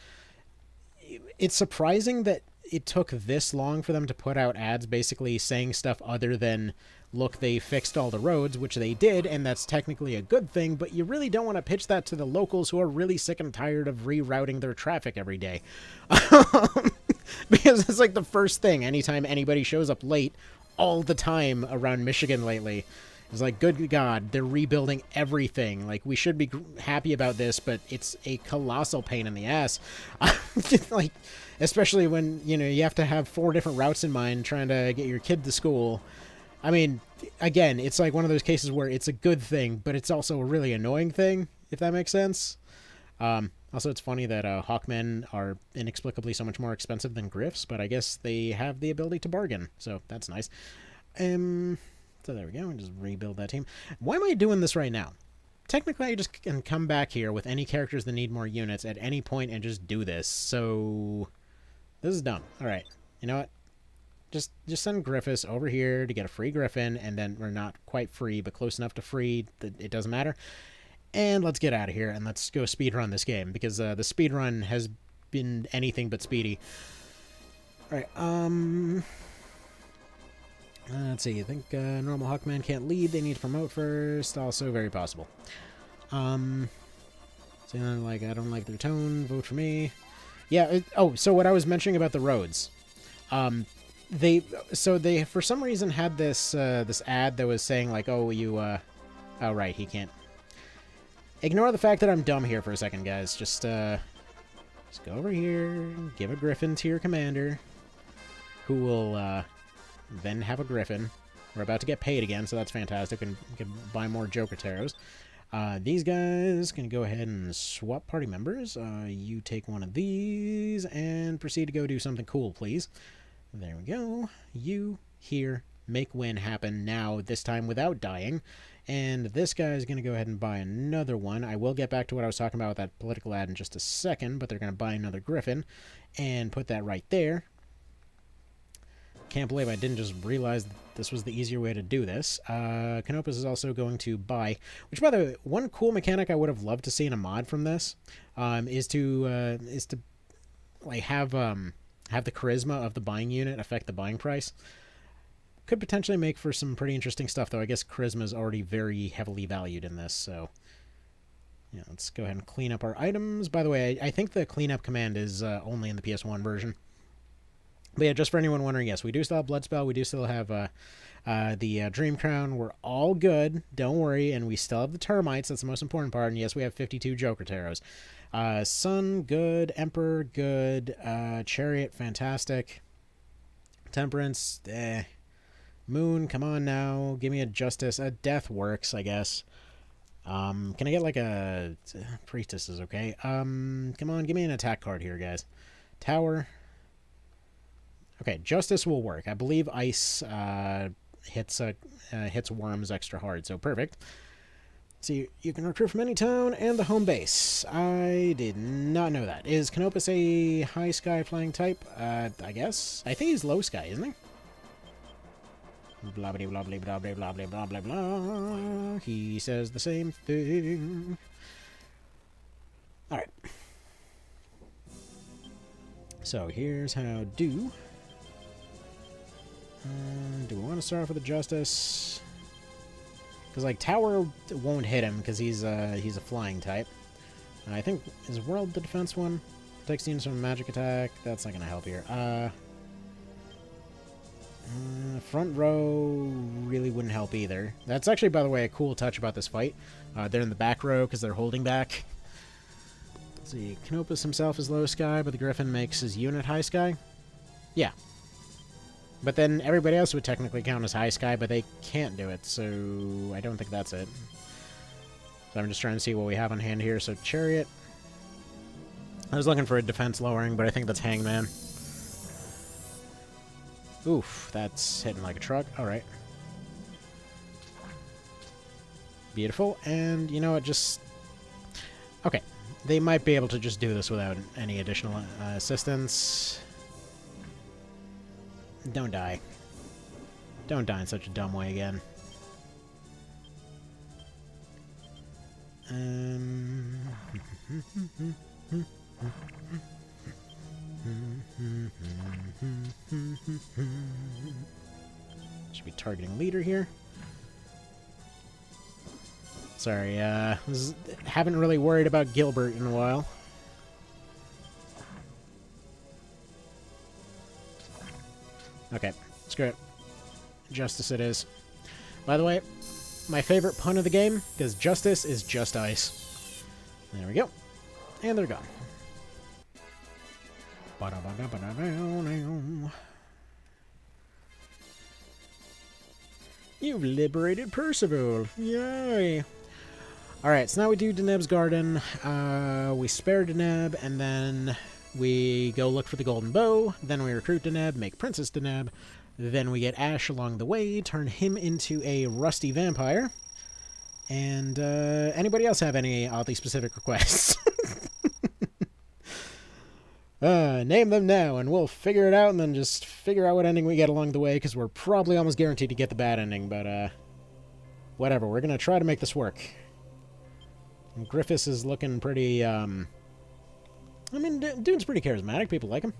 it's surprising that it took this long for them to put out ads basically saying stuff other than, look, they fixed all the roads, which they did, and that's technically a good thing, but you really don't want to pitch that to the locals who are really sick and tired of rerouting their traffic every day. Because it's like the first thing anytime anybody shows up late all the time around Michigan lately. It's like, good God, they're rebuilding everything. Like, we should be happy about this, but it's a colossal pain in the ass. Like, especially when, you have to have 4 different routes in mind trying to get your kid to school. I mean, again, it's like one of those cases where it's a good thing, but it's also a really annoying thing, if that makes sense. Also, it's funny that Hawkmen are inexplicably so much more expensive than Griffs, but I guess they have the ability to bargain, so that's nice. So there we go, and just rebuild that team. Why am I doing this right now? Technically, I just can come back here with any characters that need more units at any point and just do this, so... This is dumb. Alright, you know what? Just send Griffiths over here to get a free Griffin, and then we're not quite free, but close enough to free that it doesn't matter. And let's get out of here, and let's go speedrun this game, because the speedrun has been anything but speedy. Alright, let's see, I think normal Hawkman can't lead, they need to promote first, also very possible. So like, I don't like their tone, vote for me. Yeah, so what I was mentioning about the roads. They for some reason had this this ad that was saying like, oh, you oh right, he can't. Ignore the fact that I'm dumb here for a second, guys. Just go over here, give a Griffin to your commander, who will then have a Griffin. We're about to get paid again, so that's fantastic. We can buy more Joker Taros. These guys can go ahead and swap party members. You take one of these and proceed to go do something cool, please. There we go. You, here, make win happen now, this time without dying. And this guy's going to go ahead and buy another one. I will get back to what I was talking about with that political ad in just a second, but they're going to buy another Griffin and put that right there. Can't believe I didn't just realize that this was the easier way to do this. Canopus is also going to buy, which, by the way, one cool mechanic I would have loved to see in a mod from this is to like have the charisma of the buying unit affect the buying price. Could potentially make for some pretty interesting stuff, though. I guess charisma is already very heavily valued in this, so yeah, let's go ahead and clean up our items. By the way, I think the cleanup command is only in the PS1 version. But yeah, just for anyone wondering, yes, we do still have Bloodspell. We do still have The Dream Crown, we're all good. Don't worry. And we still have the Termites. That's the most important part. And yes, we have 52 Joker Taros. Sun, good. Emperor, good. Chariot, fantastic. Temperance, Moon, come on now. Give me a Justice. A Death works, I guess. Can I get like a... Priestess is okay. Come on, give me an attack card here, guys. Tower. Okay, Justice will work. I believe Ice hits worms extra hard, so perfect. So you can recruit from any town and the home base. I did not know that. Is Canopus a high sky flying type? I guess. I think he's low sky, isn't he? Blah blah blah blah blah blah blah blah blah blah blah. He says the same thing. All right. So here's how do. Do we want to start off with a Justice? Because like Tower won't hit him because he's a flying type. I think is World the defense one. Protects units from magic attack. That's not gonna help here. Front row really wouldn't help either. That's actually, by the way, a cool touch about this fight. They're in the back row because they're holding back. Let's see. Canopus himself is low sky, but the Griffin makes his unit high sky. Yeah. But then everybody else would technically count as high sky, but they can't do it, so I don't think that's it. So I'm just trying to see what we have on hand here. So Chariot. I was looking for a defense lowering, but I think that's Hangman. Oof, that's hitting like a truck. Alright. Beautiful. And, you know what, just... Okay. They might be able to just do this without any additional assistance. Don't die. Don't die in such a dumb way again. Should be targeting leader here. Sorry, haven't really worried about Gilbert in a while. Okay, screw it. Justice it is. By the way, my favorite pun of the game, because Justice is just ice. There we go. And they're gone. You've liberated Percival. Yay. Alright, so now we do Deneb's Garden. We spare Deneb, and then we go look for the Golden Bow. Then we recruit Deneb, make Princess Deneb. Then we get Ash along the way, turn him into a rusty vampire. And anybody else have any oddly specific requests? Name them now, and we'll figure it out, and then just figure out what ending we get along the way, because we're probably almost guaranteed to get the bad ending, but, whatever. We're gonna try to make this work. And Griffis is looking pretty, I mean, dude's pretty charismatic. People like him.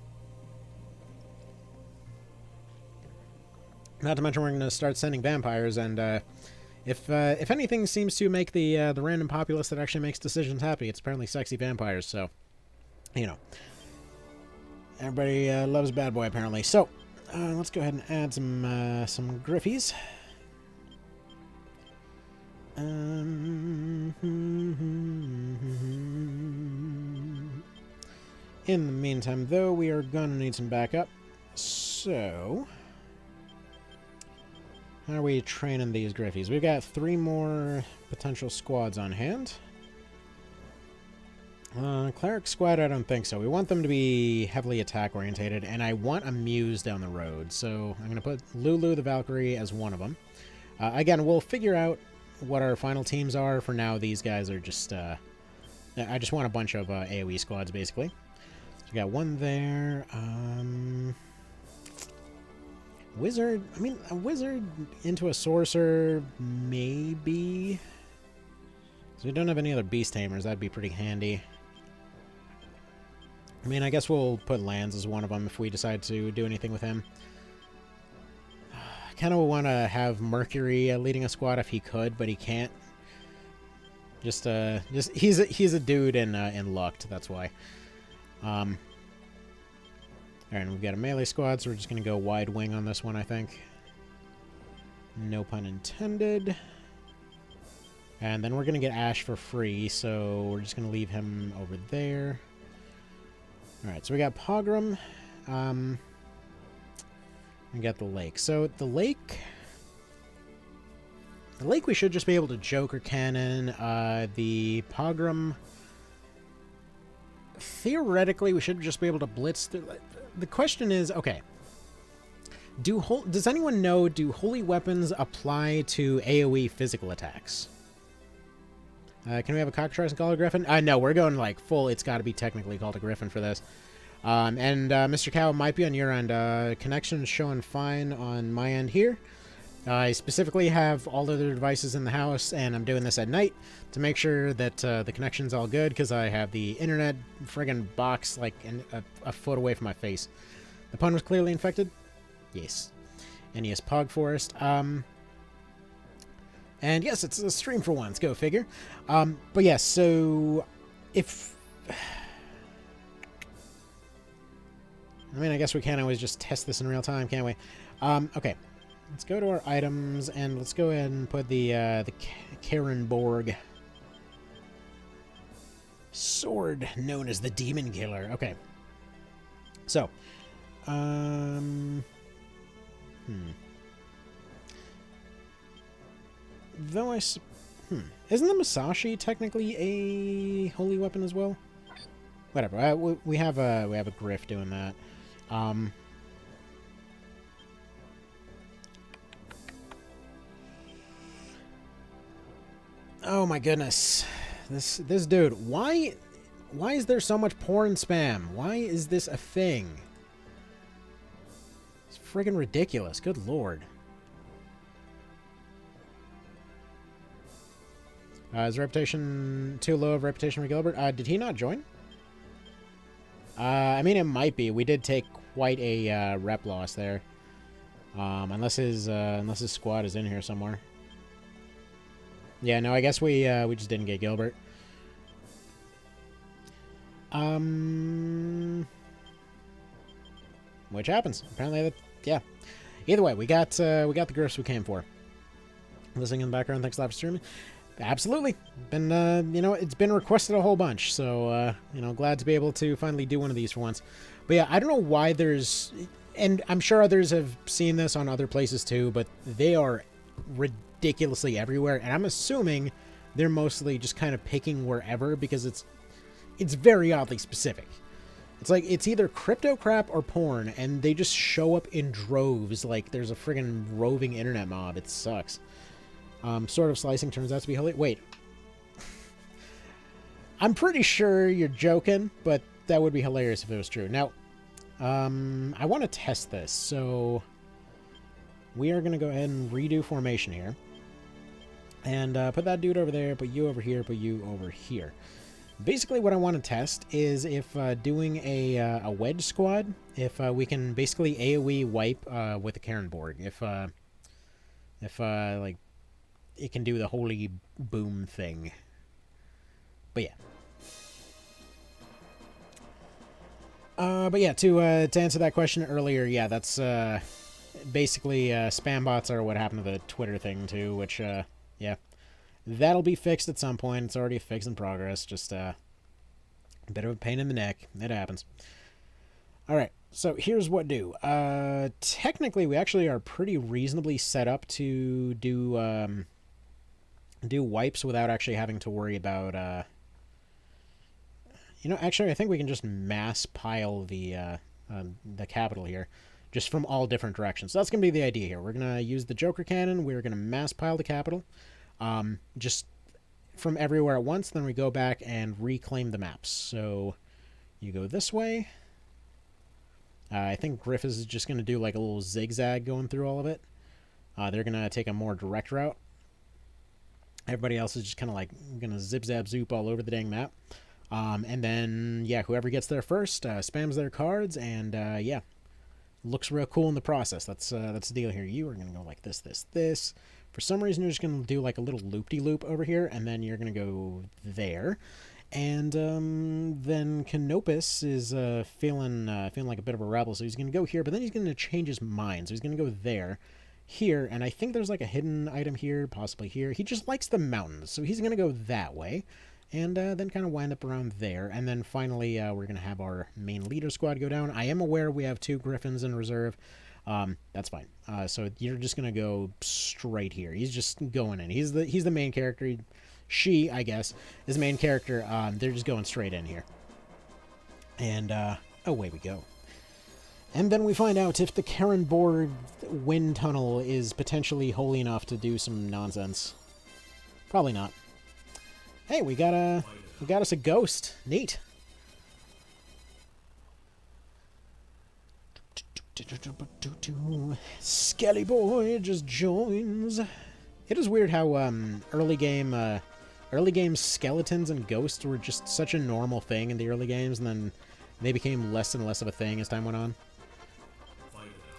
Not to mention we're gonna start sending vampires, and, if anything seems to make the random populace that actually makes decisions happy, it's apparently sexy vampires, so, you know. Everybody loves Bad Boy, apparently. So, let's go ahead and add some Griffies. In the meantime, though, we are going to need some backup. So, how are we training these Griffies? We've got 3 more potential squads on hand. Cleric squad, I don't think so. We want them to be heavily attack-orientated, and I want a Muse down the road. So I'm going to put Lulu the Valkyrie as one of them. Again, we'll figure out what our final teams are. For now, these guys are just... I just want a bunch of AoE squads, basically. So we got one there. Wizard... I mean, a wizard into a sorcerer, maybe... So we don't have any other beast tamers. That'd be pretty handy. I mean, I guess we'll put Lands as one of them if we decide to do anything with him. I kind of want to have Mercury leading a squad if he could, but he can't. Just he's a dude in Lucked, that's why. Alright, and we've got a melee squad, so we're just gonna go wide wing on this one, I think. No pun intended. And then we're going to get Ash for free, so we're just going to leave him over there. Alright, so we got Pogrom. We got the lake. So the lake... The lake we should just be able to Joker Cannon. The Pogrom... Theoretically, we should just be able to blitz through... The question is, okay... Does anyone know, do holy weapons apply to AoE physical attacks? Can we have a cockatrice and call it Griffin? No, we're going like full, it's got to be technically called a Griffin for this. Mr. Cow might be on your end. Connection's showing fine on my end here. I specifically have all other devices in the house, and I'm doing this at night to make sure that the connection's all good, because I have the internet friggin' box like a foot away from my face. The pun was clearly infected? Yes. And yes, Pog Forest. And yes, it's a stream for once. Go figure. But yes, so if... I mean, I guess we can always just test this in real time, can't we? Okay. Let's go to our items, and let's go ahead and put the Karenborg sword, known as the Demon Killer. Okay. So, Though isn't the Musashi technically a holy weapon as well? Whatever. We have a Griff doing that. Oh my goodness, this dude. Why is there so much porn spam? Why is this a thing? It's friggin' ridiculous. Good lord. Is reputation too low of reputation for Gilbert? Did he not join? I mean, it might be. We did take quite a rep loss there. Unless his squad is in here somewhere. Yeah, no, I guess we just didn't get Gilbert. Which happens. Apparently, yeah. Either way, we got the Griffs we came for. Listening in the background, thanks a lot for streaming. Absolutely. Been, it's been requested a whole bunch, so, glad to be able to finally do one of these for once. But yeah, I don't know why there's, and I'm sure others have seen this on other places too, but they are ridiculously everywhere, and I'm assuming they're mostly just kind of picking wherever, because it's very oddly specific. It's like, it's either crypto crap or porn, and they just show up in droves like there's a friggin' roving internet mob. It sucks. Sort of slicing turns out to be hilarious. Wait. I'm pretty sure you're joking, but that would be hilarious if it was true. Now, I want to test this, so we are going to go ahead and redo formation here. And put that dude over there, put you over here, put you over here. Basically, what I want to test is if doing a wedge squad, if we can basically AoE wipe with a Karenborg. If like, it can do the holy boom thing. But yeah. To answer that question earlier, yeah, that's basically spam bots are what happened to the Twitter thing too, which yeah, that'll be fixed at some point. It's already fixed in progress. Just a bit of a pain in the neck. It happens. All right. So here's what do. Technically, we actually are pretty reasonably set up to do wipes without actually having to worry about, actually, I think we can just mass pile the capital here, just from all different directions. So that's going to be the idea here. We're going to use the Joker Cannon. We're going to mass pile the capital, just from everywhere at once. Then we go back and reclaim the maps. So you go this way. I think Griff is just going to do like a little zigzag going through all of it. They're going to take a more direct route. Everybody else is just kind of like going to zip-zap-zoop all over the dang map. And then, yeah, whoever gets there first spams their cards, and, yeah, looks real cool in the process. That's the deal here. You are going to go like this, this, this. For some reason, you're just going to do like a little loop-de-loop over here, and then you're going to go there. And then Canopus is feeling like a bit of a rebel, so he's going to go here, but then he's going to change his mind. So he's going to go there. here, and I think there's like a hidden item here, possibly here. He just likes the mountains, so he's going to go that way, and then kind of wind up around there. And then finally, we're going to have our main leader squad go down. I am aware we have 2 Griffins in reserve. That's fine. So you're just going to go straight here. He's just going in. He's the main character. She, I guess, is the main character. They're just going straight in here. And, away we go. And then we find out if the Karenborg wind tunnel is potentially holy enough to do some nonsense. Probably not. Hey, we got us a ghost. Neat. Skelly boy just joins. It is weird how early game skeletons and ghosts were just such a normal thing in the early games, and then they became less and less of a thing as time went on.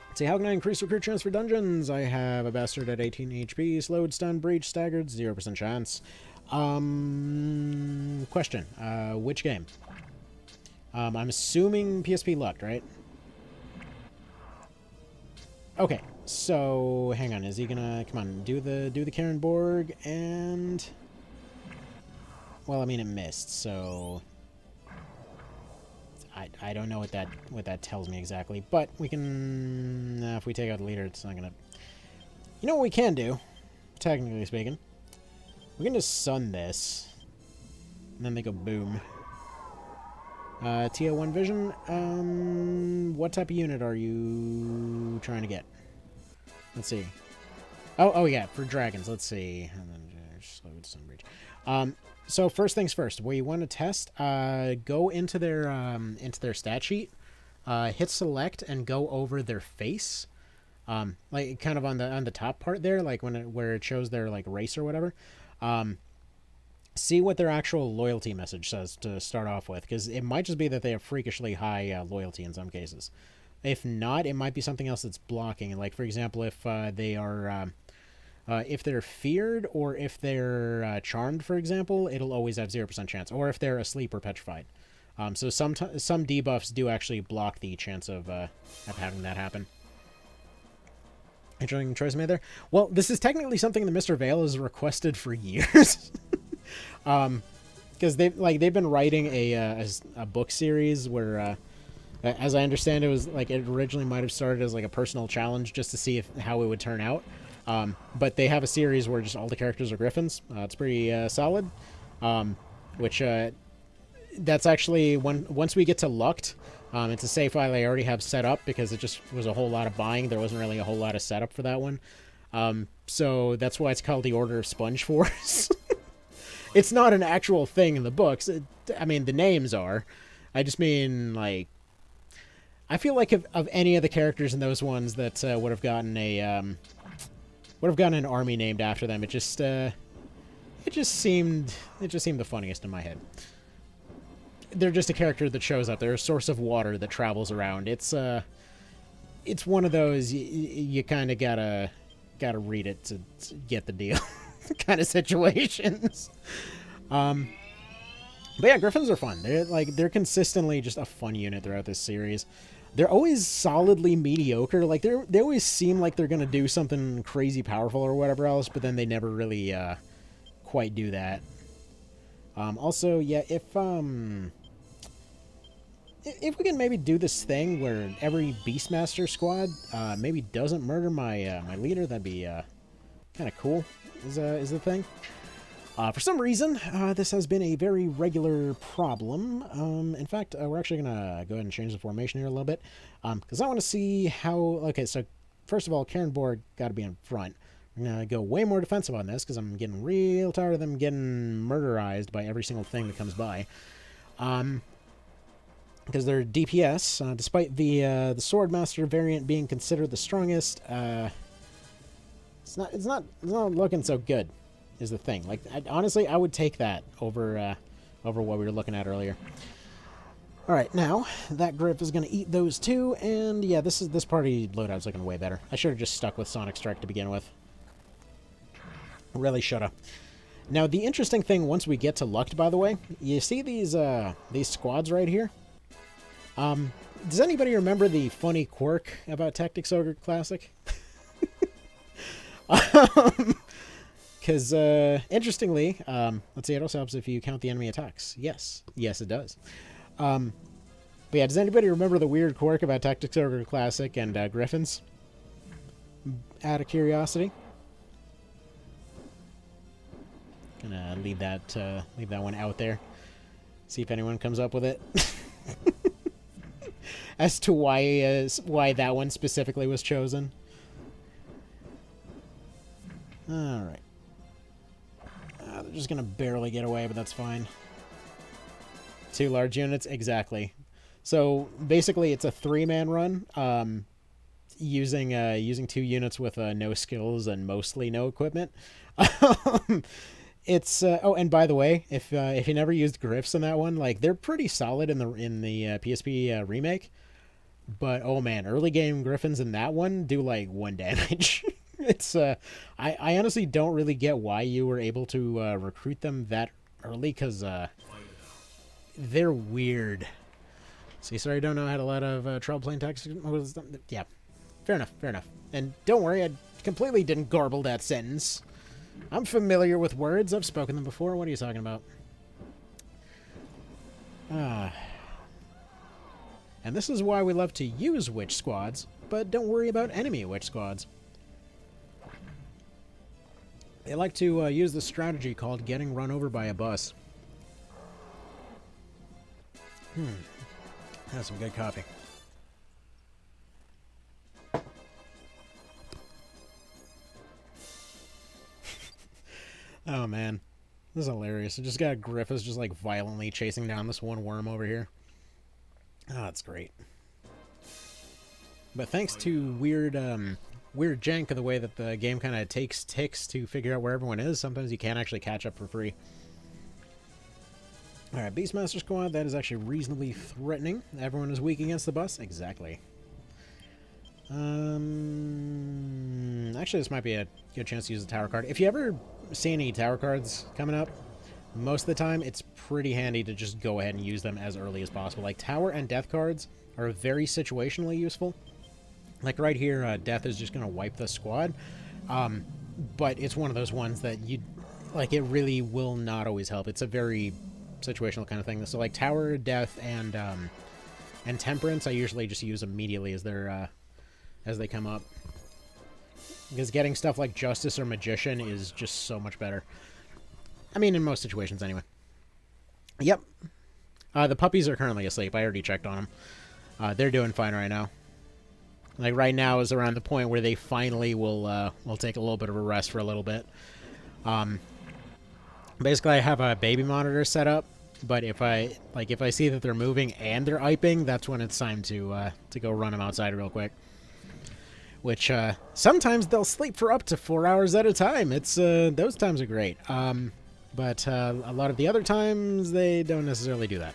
Let's see, how can I increase recruit chance for dungeons? I have a bastard at 18 HP, slowed, stunned, breach, staggered, 0% chance. Question. Which game? I'm assuming PSP Luck, right? Okay, so hang on. Is he gonna come on? Do the Karenborg and well, I mean it missed, so I don't know what that tells me exactly. But we can if we take out the leader, it's not gonna. You know what we can do, technically speaking. We can just sun this, and then they go boom. TO1 vision. What type of unit are you trying to get? Let's see. Oh yeah, for dragons. Let's see. And then slowed sun breach. So first things first. Where you want to test, go into their stat sheet, hit select, and go over their face. Like kind of on the top part there, like where it shows their like race or whatever. See what their actual loyalty message says to start off with, because it might just be that they have freakishly high loyalty in some cases. If not, it might be something else that's blocking. Like, for example, if they are, if they're feared or if they're charmed, for example, it'll always have 0% chance. Or if they're asleep or petrified. So some debuffs do actually block the chance of having that happen. Interesting choice made there. Well, this is technically something that Mr. Vale has requested for years. Because they've been writing a book series where, as I understand, it was like it originally might have started as like a personal challenge just to see how it would turn out. But they have a series where just all the characters are Griffins. It's pretty solid. Which that's actually once we get to Lucked, it's a save file I already have set up because it just was a whole lot of buying. There wasn't really a whole lot of setup for that one. So that's why it's called the Order of Sponge Force. It's not an actual thing in the books. I mean, the names are. I just mean, like, I feel like of any of the characters in those ones that would have gotten an army named after them, it just seemed the funniest in my head. They're just a character that shows up. They're a source of water that travels around. It's one of those you kind of gotta read it to get the deal. Kind of situations. But yeah, Griffins are fun. They're consistently just a fun unit throughout this series. They're always solidly mediocre. Like they always seem like they're gonna do something crazy powerful or whatever else, but then they never really quite do that. Also, yeah, if we can maybe do this thing where every Beastmaster squad maybe doesn't murder my my leader, that'd be kind of cool. Is the thing. For some reason, this has been a very regular problem. In fact, we're actually going to go ahead and change the formation here a little bit. Because I want to see how... Okay, so first of all, Karenborg got to be in front. We're going to go way more defensive on this, because I'm getting real tired of them getting murderized by every single thing that comes by. Because they're DPS, despite the Swordmaster variant being considered the strongest... It's not looking so good, is the thing. Like, honestly, I would take that over what we were looking at earlier. All right, now that Griff is going to eat those two, and yeah, this party loadout's looking way better. I should have just stuck with Sonic Strike to begin with. Really shoulda. Now, the interesting thing once we get to Lucked, by the way, you see these squads right here. Does anybody remember the funny quirk about Tactics Ogre Classic? Because, interestingly, let's see, it also helps if you count the enemy attacks. Yes. Yes, it does. But yeah, does anybody remember the weird quirk about Tactics Ogre Classic and Griffins? Out of curiosity. Gonna leave that one out there. See if anyone comes up with it. As to why that one specifically was chosen. Alright. They're just gonna barely get away, but that's fine. 2 large units? Exactly. So, basically, it's a 3-man run, using 2 units with no skills and mostly no equipment. It's oh, and by the way, if you never used Gryphs in that one, like, they're pretty solid in the PSP remake. But oh man, early game Griffins in that one do like 1 damage. It's I honestly don't really get why you were able to recruit them that early, because they're weird. See, sorry, I don't know, I had a lot of trouble playing tactics. Yeah, fair enough, fair enough. And don't worry, I completely didn't garble that sentence. I'm familiar with words. I've spoken them before. What are you talking about? And this is why we love to use witch squads, but don't worry about enemy witch squads. They like to use the strategy called getting run over by a bus. That's some good coffee. Oh man, this is hilarious. I just got Griffiths just like violently chasing down this one worm over here. Oh, that's great. But thanks to weird jank of the way that the game kind of takes ticks to figure out where everyone is, sometimes you can't actually catch up for free. Alright, Beastmaster Squad, that is actually reasonably threatening. Everyone is weak against the bus? Exactly. Actually, this might be a good chance to use a tower card. If you ever see any tower cards coming up, most of the time it's pretty handy to just go ahead and use them as early as possible. Like, tower and death cards are very situationally useful. Like right here, death is just going to wipe the squad. But it's one of those ones that it really will not always help. It's a very situational kind of thing. So like tower, death, and temperance, I usually just use immediately as they come up. Because getting stuff like justice or magician is just so much better. I mean, in most situations anyway. Yep. The puppies are currently asleep. I already checked on them. They're doing fine right now. Like, right now is around the point where they finally will take a little bit of a rest for a little bit. Basically, I have a baby monitor set up, but if I see that they're moving and they're iping, that's when it's time to go run them outside real quick. Which, sometimes they'll sleep for up to 4 hours at a time. It's, those times are great. But a lot of the other times, they don't necessarily do that.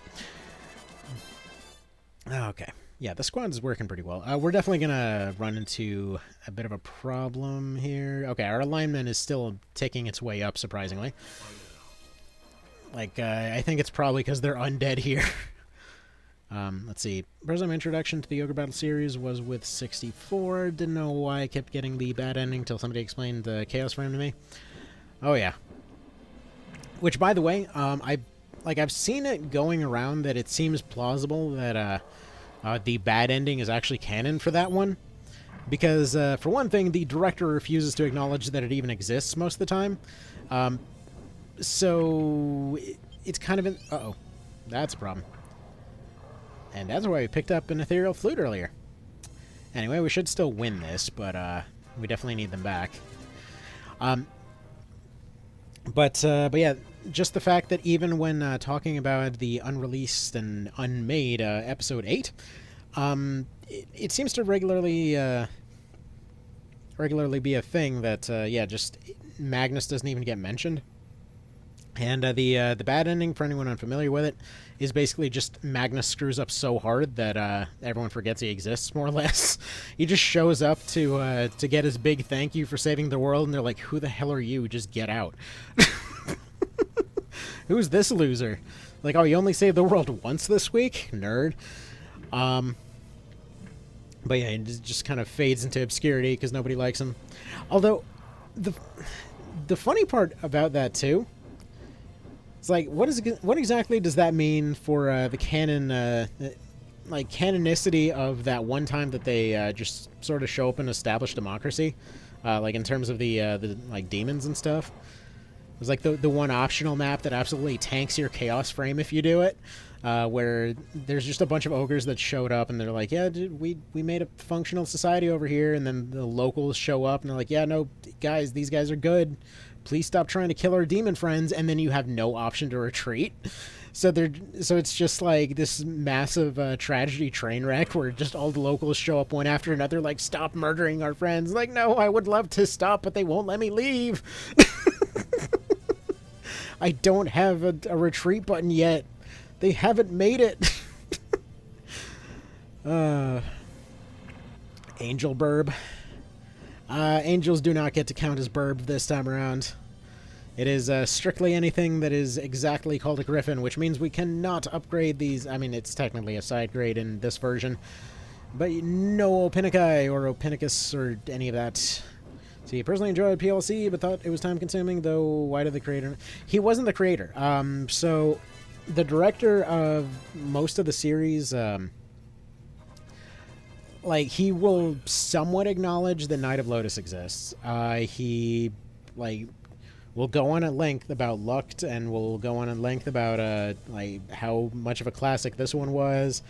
Okay. Yeah, the squad is working pretty well. We're definitely going to run into a bit of a problem here. Okay, our alignment is still ticking its way up, surprisingly. Like, I think it's probably because they're undead here. Let's see. First time introduction to the Ogre Battle series was with 64. Didn't know why I kept getting the bad ending till somebody explained the Chaos Frame to me. Oh, yeah. Which, by the way, I've seen it going around that it seems plausible that, the bad ending is actually canon for that one. Because, for one thing, the director refuses to acknowledge that it even exists most of the time. So, it's kind of an... Uh-oh. That's a problem. And that's why we picked up an ethereal flute earlier. Anyway, we should still win this, but, we definitely need them back. But yeah, just the fact that even when talking about the unreleased and unmade episode 8, it seems to regularly be a thing that yeah, just Magnus doesn't even get mentioned. And the bad ending, for anyone unfamiliar with it, is basically just Magnus screws up so hard that everyone forgets he exists, more or less. He just shows up to get his big thank you for saving the world, and they're like, "Who the hell are you? Just get out." Who's this loser? Like, oh, you only saved the world once this week? Nerd. But yeah, it just kind of fades into obscurity because nobody likes him. Although, the the funny part about that too, it's like what exactly does that mean for the canon, like canonicity of that one time that they just sort of show up and establish democracy, like in terms of the like demons and stuff. It was like the one optional map that absolutely tanks your chaos frame if you do it, where there's just a bunch of ogres that showed up and they're like, yeah, dude, we made a functional society over here, and then the locals show up and they're like, yeah, no, guys, these guys are good. Please stop trying to kill our demon friends, and then you have no option to retreat. So it's just like this massive tragedy train wreck where just all the locals show up one after another, like, stop murdering our friends. Like, no, I would love to stop, but they won't let me leave. I don't have a retreat button yet. They haven't made it. Angel burb. Angels do not get to count as burb this time around. It is strictly anything that is exactly called a Griffin, which means we cannot upgrade these. I mean, it's technically a side grade in this version, but no Opinici or Opinicus or any of that. So he personally enjoyed PLC, but thought it was time-consuming, though why did the creator... He wasn't the creator. So the director of most of the series... like, he will somewhat acknowledge that Knight of Lotus exists. He, like, will go on at length about Lucht, and will go on at length about, like, how much of a classic this one was.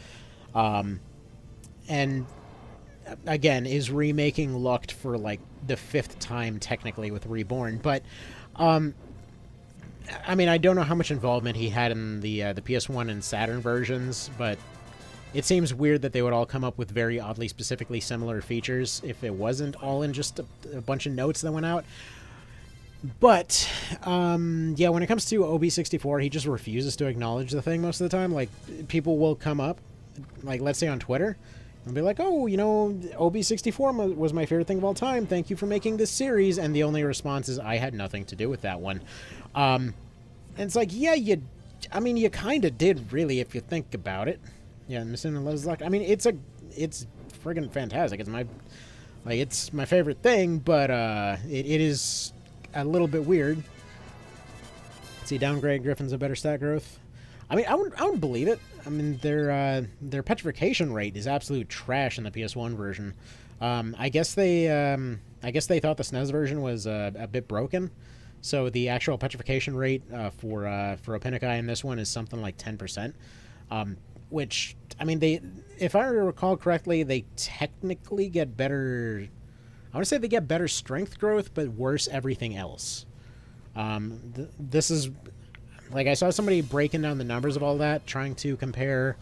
And, again, is remaking Lucht for, like, the 5th time, technically, with Reborn. But, I mean, I don't know how much involvement he had in the PS1 and Saturn versions, but... It seems weird that they would all come up with very oddly specifically similar features if it wasn't all in just a bunch of notes that went out. But, yeah, when it comes to OB64, he just refuses to acknowledge the thing most of the time. Like, people will come up, like, let's say on Twitter, and be like, oh, you know, OB64 was my favorite thing of all time. Thank you for making this series. And the only response is, I had nothing to do with that one. And it's like, yeah, you kind of did, really, if you think about it. Yeah, Missing and Love's Luck. I mean, it's friggin' fantastic. It's my favorite thing, but it is a little bit weird. See, downgrade Griffin's a better stat growth. I mean, I wouldn't believe it. I mean, their petrification rate is absolute trash in the PS1 version. I guess they thought the SNES version was a bit broken, so the actual petrification rate for Opinici in this one is something like 10%. Which, I mean, if I recall correctly, they technically get better... I want to say they get better strength growth, but worse everything else. This is... Like, I saw somebody breaking down the numbers of all that, trying to compare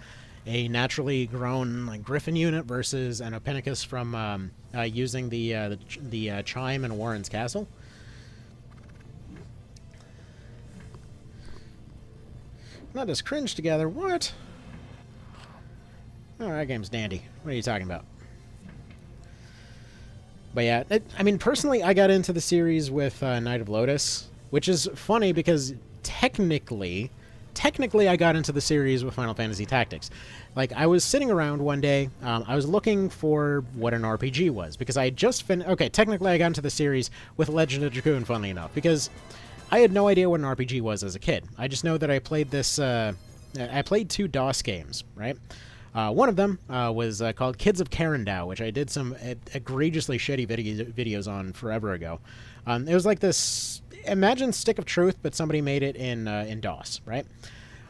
a naturally grown, like, Griffin unit versus an Opinicus from using the Chime in Warren's Castle. Not as cringe together. What? Oh, that game's dandy. What are you talking about? But yeah, I mean, personally, I got into the series with Knight of Lotus, which is funny because technically I got into the series with Final Fantasy Tactics. Like, I was sitting around one day, I was looking for what an RPG was, because I had just okay, technically I got into the series with Legend of Dragoon, funnily enough, because I had no idea what an RPG was as a kid. I just know that I played this, I played 2 DOS games, right? One of them was called Kids of Karendau, which I did some egregiously shitty videos on forever ago. It was like this, imagine Stick of Truth, but somebody made it in DOS, right?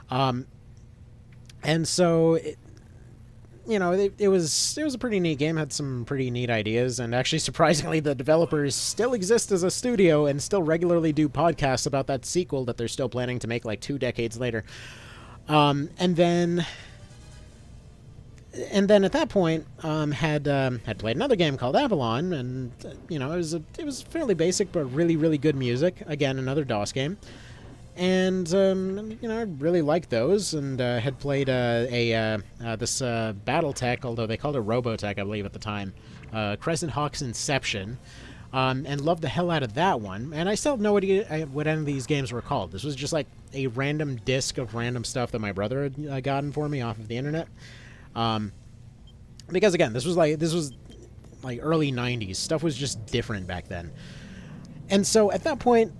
And so, it was a pretty neat game, had some pretty neat ideas, and actually, surprisingly, the developers still exist as a studio and still regularly do podcasts about that sequel that they're still planning to make like 2 decades later. And then at that point, had played another game called Avalon, and it was fairly basic but really, really good music. Again, another DOS game, and I really liked those, and had played this BattleTech, although they called it Robotech, I believe at the time, Crescent Hawk's Inception, and loved the hell out of that one. And I still have no idea what any of these games were called. This was just like a random disc of random stuff that my brother had gotten for me off of the internet. Because again, this was like early 90s. Stuff was just different back then. And so at that point,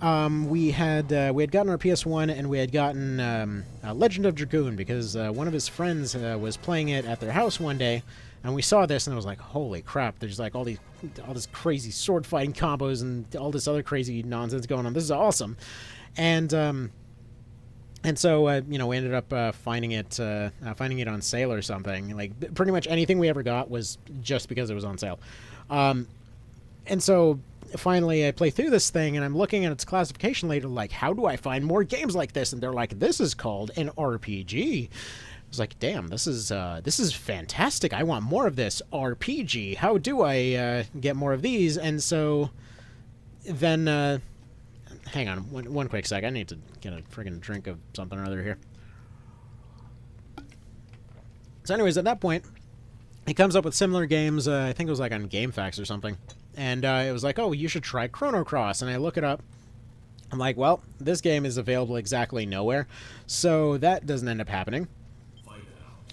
we had gotten our PS1 and we had gotten Legend of Dragoon because one of his friends was playing it at their house one day, and we saw this and I was like, holy crap! There's like all this crazy sword fighting combos and all this other crazy nonsense going on. This is awesome, and so you know, we ended up finding it on sale or something. Like pretty much anything we ever got was just because it was on sale, and so. Finally, I play through this thing, and I'm looking at its classification later, like, how do I find more games like this? And they're like, this is called an RPG. I was like, damn, this is fantastic. I want more of this RPG. How do I get more of these? And so then, hang on one quick sec. I need to get a friggin' drink of something or other here. So anyways, at that point, it comes up with similar games. I think it was like on GameFAQs or something. And it was like, oh, you should try Chrono Cross. And I look it up. I'm like, well, this game is available exactly nowhere. So that doesn't end up happening.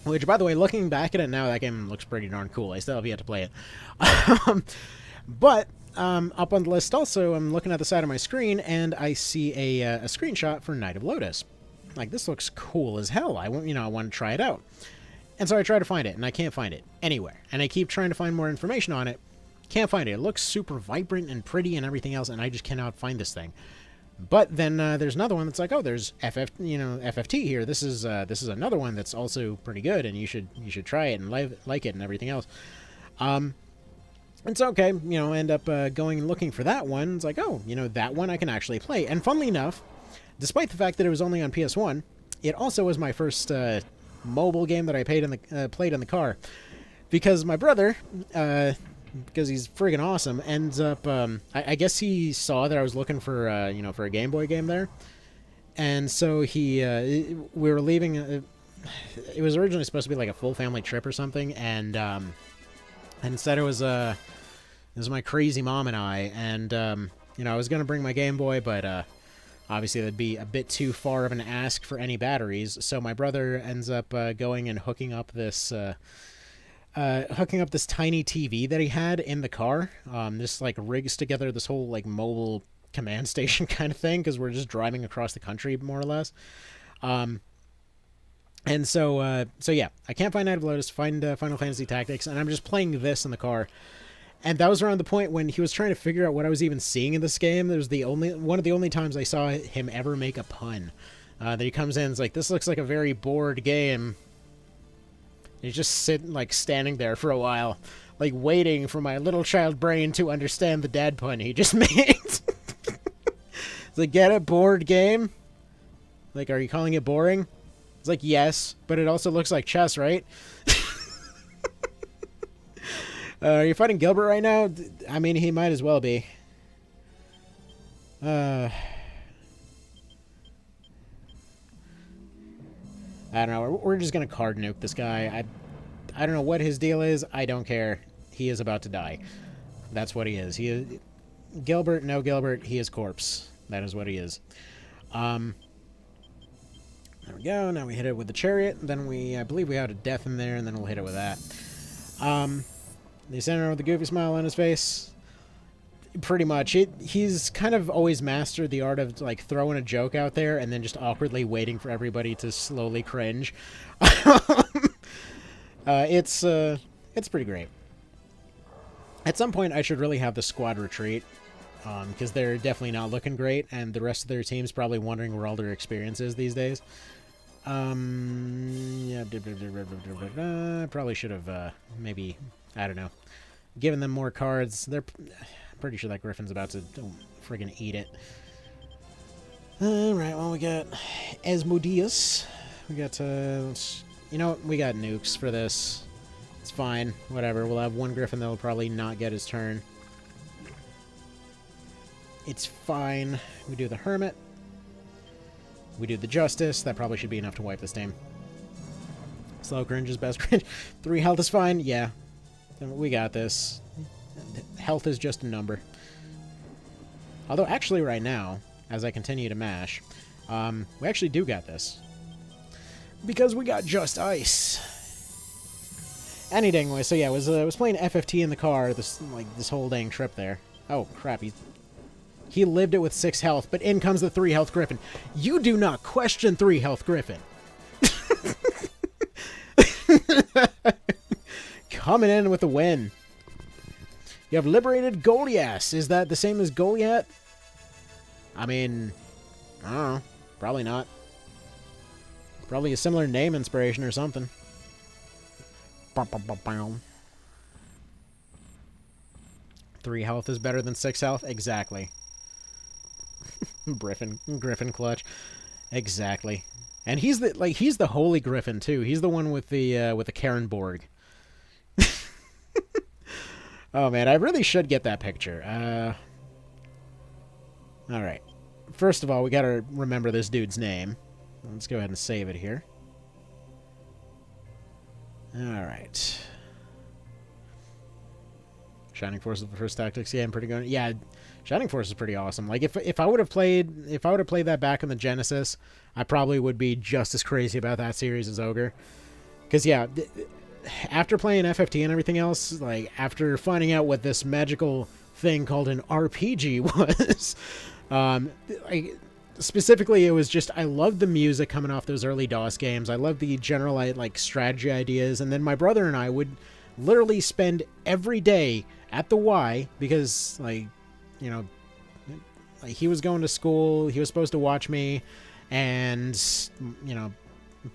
Which, by the way, looking back at it now, that game looks pretty darn cool. I still have yet to play it. But up on the list also, I'm looking at the side of my screen, and I see a screenshot for Night of Lotus. Like, this looks cool as hell. I want to try it out. And so I try to find it, and I can't find it anywhere. And I keep trying to find more information on it. Can't find it. It looks super vibrant and pretty and everything else, and I just cannot find this thing. But then there's another one that's like, oh, there's FFT here. This is another one that's also pretty good, and you should try it and like it and everything else. It's okay, end up going and looking for that one. It's like, oh, that one I can actually play. And funnily enough, despite the fact that it was only on PS1, it also was my first mobile game that I played in the car, because my brother. Because he's friggin' awesome, ends up, I guess he saw that I was looking for, for a Game Boy game there, and so we were leaving, it was originally supposed to be like a full family trip or something, and instead it was my crazy mom and I, and, I was gonna bring my Game Boy, but, obviously that'd be a bit too far of an ask for any batteries, so my brother ends up, going and hooking up this tiny TV that he had in the car. This like rigs together this whole like mobile command station kind of thing, because we're just driving across the country more or less. And so yeah, I can't find Night of Lotus, find Final Fantasy Tactics, and I'm just playing this in the car. And that was around the point when he was trying to figure out what I was even seeing in this game. It was one of the only times I saw him ever make a pun. That he comes in and is like, this looks like a very bored game. He's just standing there for a while, like waiting for my little child brain to understand the dad pun he just made. It's like, get it, board game? Like, are you calling it boring? It's like, yes, but it also looks like chess, right? Are you fighting Gilbert right now? I mean, he might as well be. I don't know. We're just going to card nuke this guy. I don't know what his deal is. I don't care. He is about to die. That's what he is. He is Gilbert, no Gilbert. He is corpse. That is what he is. There we go. Now we hit it with the chariot. Then I believe we had a death in there, and then we'll hit it with that. The center with the goofy smile on his face. Pretty much. He's kind of always mastered the art of like throwing a joke out there and then just awkwardly waiting for everybody to slowly cringe. It's pretty great. At some point, I should really have the squad retreat, because they're definitely not looking great, and the rest of their team's probably wondering where all their experience is these days. Yeah, probably should have maybe, I don't know, given them more cards. They're pretty sure that Griffin's about to friggin' eat it. Alright, well, we got Asmodeus. We got, you know what? We got nukes for this. It's fine. Whatever. We'll have one Griffin that'll probably not get his turn. It's fine. We do the Hermit. We do the Justice. That probably should be enough to wipe this game. Slow cringe is best cringe. 3 health is fine? Yeah. We got this. Health is just a number. Although, actually, right now, as I continue to mash, we actually do got this. Because we got Just Ice. Any dang way. So, yeah, I was playing FFT in the car this whole dang trip there. Oh, crap. He lived it with 6 health, but in comes the 3 health Griffin. You do not question 3 health Griffin. Coming in with a win. You have liberated Goliath. Is that the same as Goliath? I mean, I don't know. Probably not. Probably a similar name inspiration or something. 3 health is better than 6 health? Exactly. Griffin clutch. Exactly. And he's the holy Griffin too. He's the one with the Karen Borg. Oh man, I really should get that picture. All right. First of all, we gotta remember this dude's name. Let's go ahead and save it here. All right. Shining Force is the first tactics game, pretty good. Yeah, Shining Force is pretty awesome. Like if I would have played that back on the Genesis, I probably would be just as crazy about that series as Ogre. Because yeah, after playing FFT and everything else, like after finding out what this magical thing called an RPG was, specifically it was just I loved the music coming off those early DOS games. I loved the general like strategy ideas, and then my brother and I would literally spend every day at the Y because like he was going to school, he was supposed to watch me, and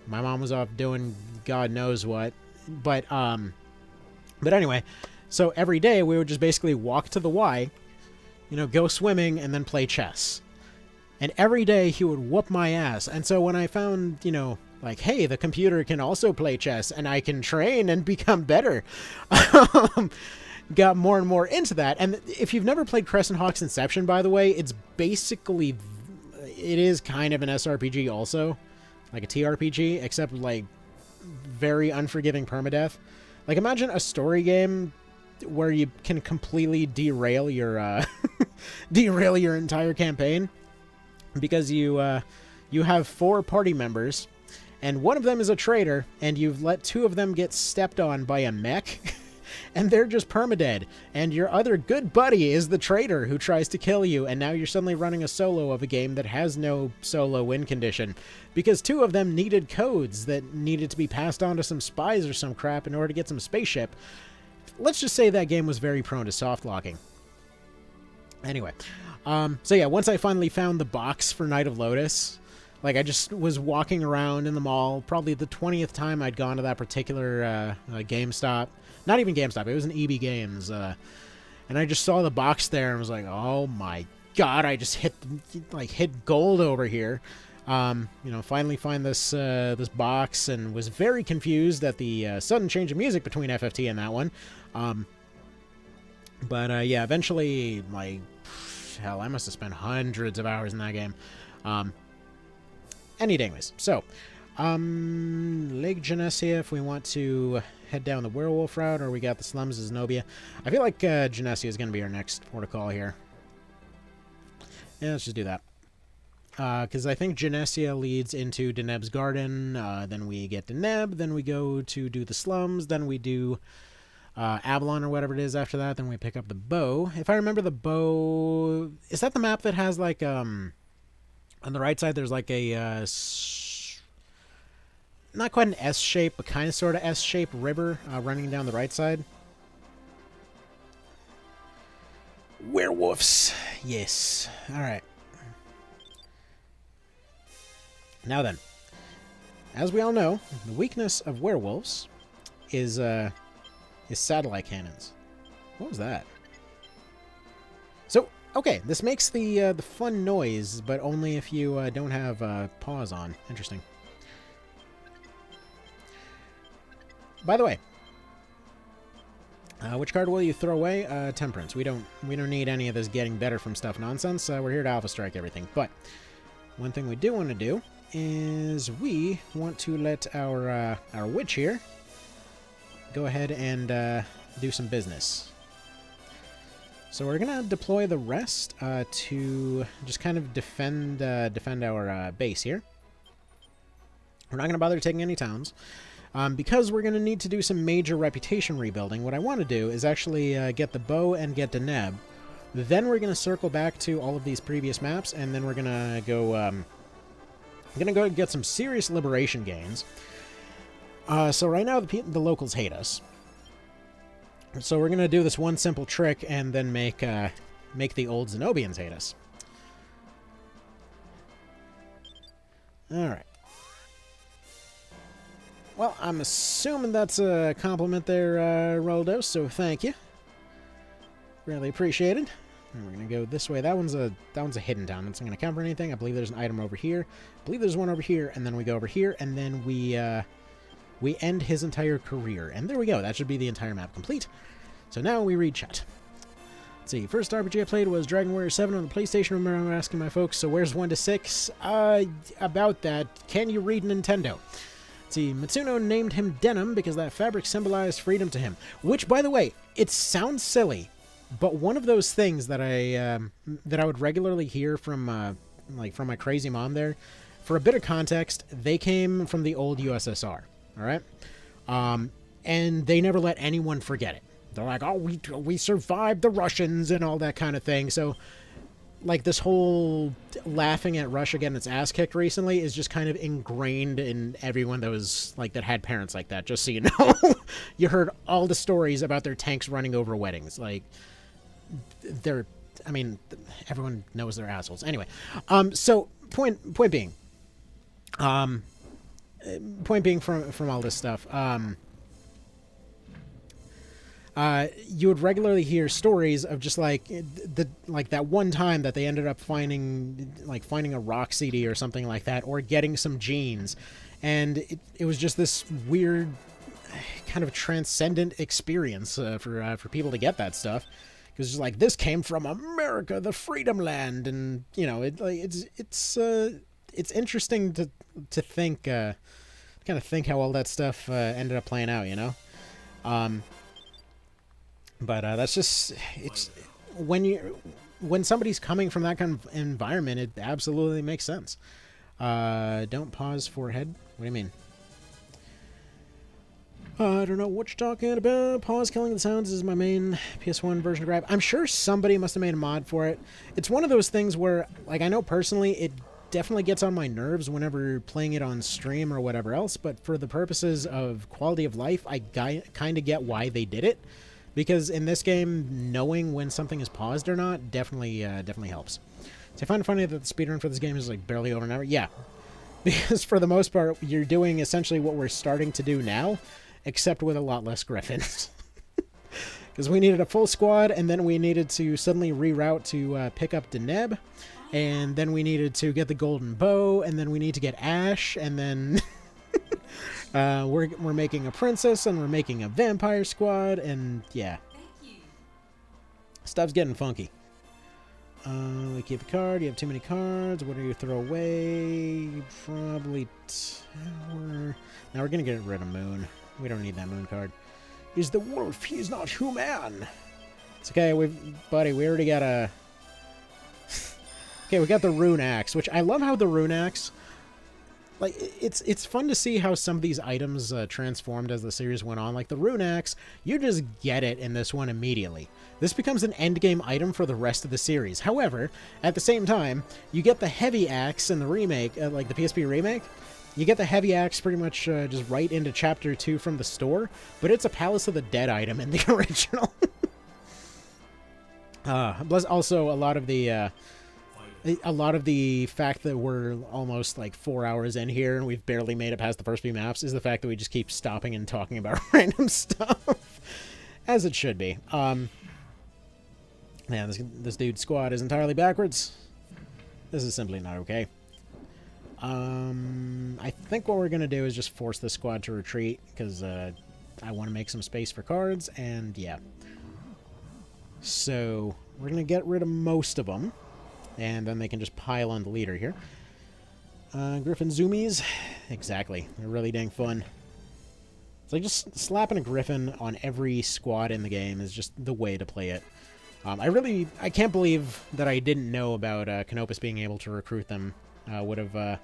my mom was off doing God knows what. But anyway, so every day we would just basically walk to the Y, go swimming and then play chess. And every day he would whoop my ass. And so when I found, like, hey, the computer can also play chess and I can train and become better, got more and more into that. And if you've never played Crescent Hawk's Inception, by the way, it is kind of an SRPG also, like a TRPG, except like very unforgiving permadeath. Like imagine a story game where you can completely derail your entire campaign because you have 4 party members and one of them is a traitor and you've let 2 of them get stepped on by a mech and they're just permadead, and your other good buddy is the traitor who tries to kill you, and now you're suddenly running a solo of a game that has no solo win condition because 2 of them needed codes that needed to be passed on to some spies or some crap in order to get some spaceship. Let's just say that game was very prone to soft locking. Anyway, so yeah, once I finally found the box for Night of Lotus, like I just was walking around in the mall, probably the 20th time I'd gone to that particular GameStop. Not even GameStop, it was an EB Games. And I just saw the box there and was like, oh my god, I just hit gold over here. Finally find this box and was very confused at the sudden change of music between FFT and that one. Yeah, eventually, like, hell, I must have spent hundreds of hours in that game. Anyways, so, Lake Genesia, if we want to head down the werewolf route, or we got the slums of Zenobia. I feel like Genesia is going to be our next port of call here. Yeah, let's just do that. Because I think Genesia leads into Deneb's garden, then we get Deneb, then we go to do the slums, then we do Avalon or whatever it is after that, then we pick up the bow. If I remember the bow... Is that the map that has like... on the right side there's like a... not quite an S shape, but kind of sort of S shape river running down the right side? Werewolves. Yes. Alright. Now then, as we all know, the weakness of werewolves is satellite cannons. What was that? So, okay, this makes the fun noise, but only if you don't have paws on. Interesting. By the way, which card will you throw away? Temperance. We don't need any of this getting better from stuff nonsense. We're here to alpha strike everything. But one thing we do want to do is we want to let our witch here go ahead and do some business. So we're gonna deploy the rest to just kind of defend our base here. We're not gonna bother taking any towns. Because we're going to need to do some major reputation rebuilding, what I want to do is actually get the bow and get Deneb Then we're going to circle back to all of these previous maps, and then we're going to go... I'm going to go get some serious liberation gains. So right now, the locals hate us. So we're going to do this one simple trick, and then make the old Zenobians hate us. Alright. Well, I'm assuming that's a compliment there, Roldo, so thank you. Really appreciated. And we're going to go this way. That one's a hidden town. It's not going to count for anything. I believe there's an item over here. I believe there's one over here, and then we go over here, and then we end his entire career. And there we go. That should be the entire map complete. So now we read chat. Let's see. First RPG I played was Dragon Warrior 7 on the PlayStation. Remember, I'm asking my folks, so where's 1 to 6? About that, can you read Nintendo? Let's see. Matsuno named him Deneb because that fabric symbolized freedom to him. Which, by the way, it sounds silly, but one of those things that I would regularly hear from from my crazy mom there. For a bit of context, they came from the old USSR. All right, and they never let anyone forget it. They're like, oh, we survived the Russians and all that kind of thing. So, like, this whole laughing at Russia getting its ass kicked recently is just kind of ingrained in everyone that was, like, that had parents like that, just so you know. You heard all the stories about their tanks running over weddings. Like, I mean, everyone knows they're assholes. Anyway, so, point being from all this stuff, you would regularly hear stories of just like that one time that they ended up finding a rock CD or something like that, or getting some genes, and it was just this weird kind of transcendent experience for people to get that stuff, because it's like, this came from America, the freedom land, and you know, it's interesting to think kind of think how all that stuff ended up playing out, you know. But that's just, it's when somebody's coming from that kind of environment, it absolutely makes sense. Don't pause for head. What do you mean? I don't know what you're talking about. Pause killing the sounds is my main PS1 version of Grab. I'm sure somebody must have made a mod for it. It's one of those things where, like, I know personally it definitely gets on my nerves whenever playing it on stream or whatever else, but for the purposes of quality of life, I kind of get why they did it. Because in this game, knowing when something is paused or not definitely helps. So I find it funny that the speedrun for this game is like barely over an hour. Yeah, because for the most part, you're doing essentially what we're starting to do now, except with a lot less Griffins. Because we needed a full squad, and then we needed to suddenly reroute to pick up Deneb, and then we needed to get the golden bow, and then we need to get Ash, and then... we're making a princess, and we're making a vampire squad, and yeah. Stuff's getting funky. We keep a card. You have too many cards. What do you throw away? Probably Tower. Now we're gonna get rid of Moon. We don't need that Moon card. He's the wolf. He's not human. It's okay, buddy. We already got a. Okay, we got the Rune Axe, which I love how the Rune Axe. Like, it's fun to see how some of these items transformed as the series went on. Like, the Rune Axe, you just get it in this one immediately. This becomes an endgame item for the rest of the series. However, at the same time, you get the Heavy Axe in the remake, like the PSP remake. You get the Heavy Axe pretty much just right into Chapter 2 from the store, but it's a Palace of the Dead item in the original. Plus, also, a lot of the fact that we're almost like 4 hours in here and we've barely made it past the first few maps is the fact that we just keep stopping and talking about random stuff. As it should be. Yeah, this dude's squad is entirely backwards. This is simply not okay. I think what we're going to do is just force this squad to retreat, because I want to make some space for cards, and yeah. So, we're going to get rid of most of them. And then they can just pile on the leader here. Griffin zoomies. Exactly. They're really dang fun. It's like just slapping a Griffin on every squad in the game is just the way to play it. I can't believe that I didn't know about Canopus being able to recruit them. Would have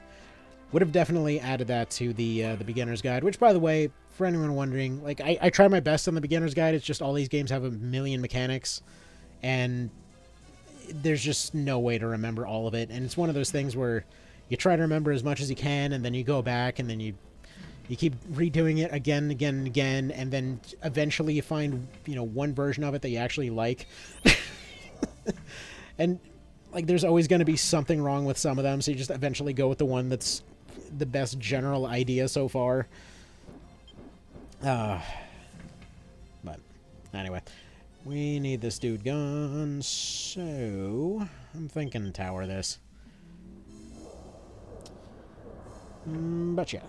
definitely added that to the beginner's guide. Which, by the way, for anyone wondering, like I try my best on the beginner's guide. It's just all these games have a million mechanics, and there's just no way to remember all of it. And it's one of those things where you try to remember as much as you can, and then you go back, and then you keep redoing it again and again and again, and then eventually you find, one version of it that you actually like. And, like, there's always going to be something wrong with some of them, so you just eventually go with the one that's the best general idea so far. But, anyway. We need this dude gone, so I'm thinking tower this. But yeah.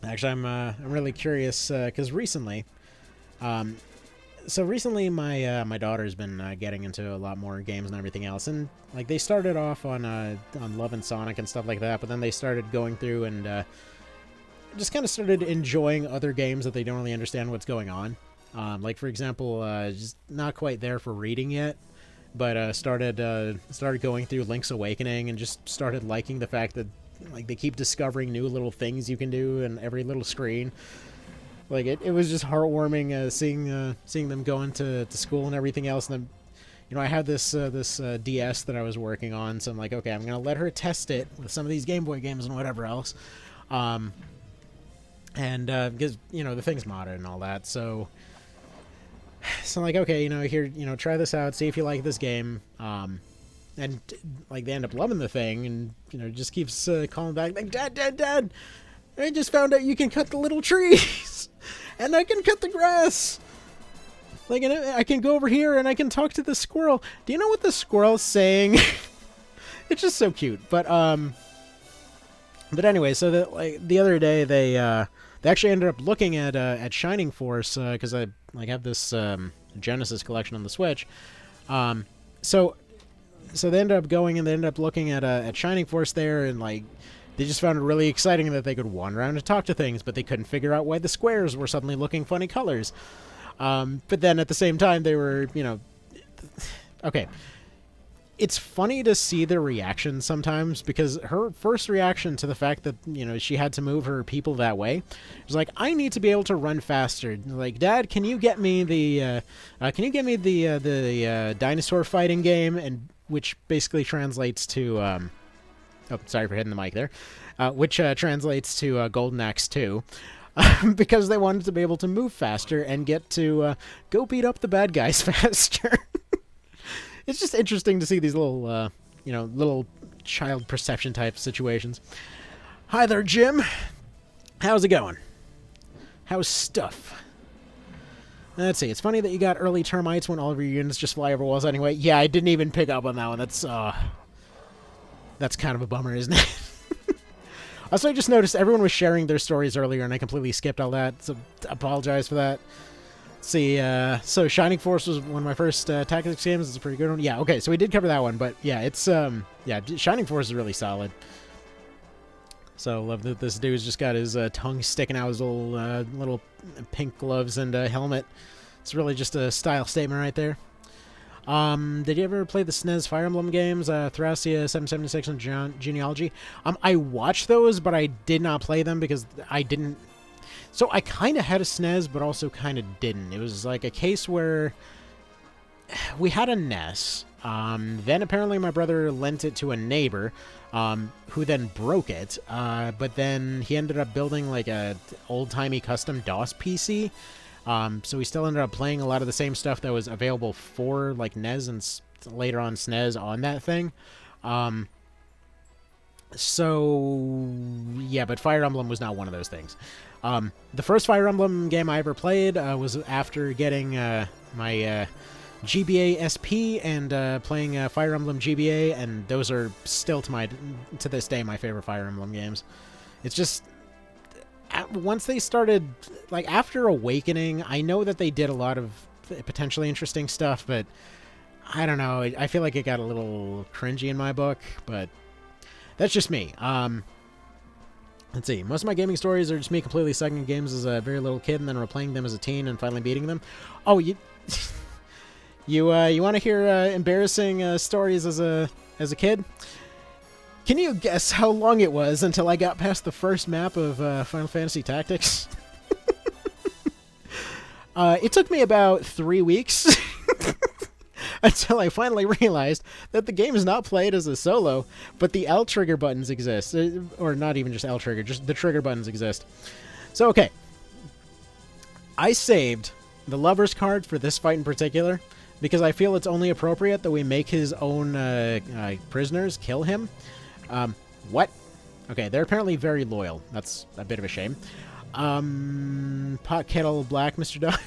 Actually, I'm really curious because recently, my daughter's been getting into a lot more games and everything else, and like they started off on Love and Sonic and stuff like that, but then they started going through and just kind of started enjoying other games that they don't really understand what's going on. Like for example, just not quite there for reading yet, but started going through Link's Awakening and just started liking the fact that like they keep discovering new little things you can do in every little screen. Like it was just heartwarming seeing them going to school and everything else. And then, I had this DS that I was working on, so I'm like, okay, I'm gonna let her test it with some of these Game Boy games and whatever else. And because the thing's modded and all that, so I'm like, okay, here, try this out, see if you like this game. And like they end up loving the thing, and just keeps calling back like, Dad, I just found out you can cut the little trees, and I can cut the grass. Like, and I can go over here and I can talk to the squirrel. Do you know what the squirrel's saying? It's just so cute. But anyway, so the other day they actually ended up looking at Shining Force because I have this Genesis collection on the Switch. So they ended up going and they ended up looking at Shining Force there, and like they just found it really exciting that they could wander around and talk to things, but they couldn't figure out why the squares were suddenly looking funny colors. But then at the same time they were, okay. It's funny to see their reaction sometimes, because her first reaction to the fact that, she had to move her people that way was like, I need to be able to run faster. Like, Dad, can you get me the dinosaur fighting game? And which basically translates to, oh, sorry for hitting the mic there, which translates to Golden Axe 2. Because they wanted to be able to move faster and get to go beat up the bad guys faster. It's just interesting to see these little, little child perception type situations. Hi there, Jim. How's it going? How's stuff? Let's see. It's funny that you got early termites when all of your units just fly over walls anyway. Yeah, I didn't even pick up on that one. That's kind of a bummer, isn't it? Also, I just noticed everyone was sharing their stories earlier, and I completely skipped all that, so I apologize for that. See, so Shining Force was one of my first tactics games. It's a pretty good one. Yeah, okay, so we did cover that one, but yeah, it's, Shining Force is really solid. So, love that this dude's just got his tongue sticking out his little pink gloves and helmet. It's really just a style statement right there. Did you ever play the SNES Fire Emblem games, Thracia, 776, and Genealogy? I watched those, but I did not play them because I didn't... So I kind of had a SNES, but also kind of didn't. It was like a case where we had a NES. Then apparently my brother lent it to a neighbor, who then broke it. But then he ended up building like a old-timey custom DOS PC. So we still ended up playing a lot of the same stuff that was available for like NES and later on SNES on that thing. So yeah, but Fire Emblem was not one of those things. The first Fire Emblem game I ever played was after getting my GBA SP and playing Fire Emblem GBA, and those are still to this day my favorite Fire Emblem games. It's just once they started, like after Awakening, I know that they did a lot of potentially interesting stuff, but I don't know. I feel like it got a little cringy in my book, but that's just me. Let's see. Most of my gaming stories are just me completely sucking at games as a very little kid and then replaying them as a teen and finally beating them. Oh, you want to hear embarrassing stories as a kid? Can you guess how long it was until I got past the first map of Final Fantasy Tactics? It took me about 3 weeks until I finally realized that the game is not played as a solo, but the L trigger buttons exist. Or not even just L trigger, just the trigger buttons exist. So, okay. I saved the Lover's card for this fight in particular, because I feel it's only appropriate that we make his own prisoners kill him. What? Okay, they're apparently very loyal. That's a bit of a shame. Pot kettle black, Mr. Dog.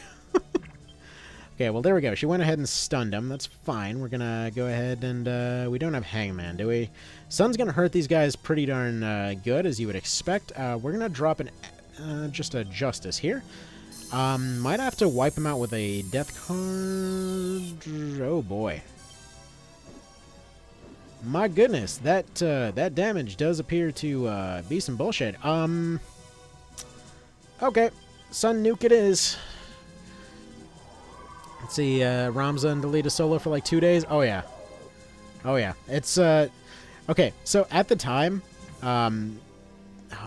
Okay, well, there we go. She went ahead and stunned him. That's fine. We're gonna go ahead and, we don't have Hangman, do we? Sun's gonna hurt these guys pretty darn good, as you would expect. We're gonna drop an, just a Justice here. Might have to wipe him out with a death card. Oh, boy. My goodness, that damage does appear to be some bullshit. Okay, Sun Nuke it is. Let's see, Ramza and delete a solo for like 2 days. Oh yeah, oh yeah. It's okay. So at the time, oh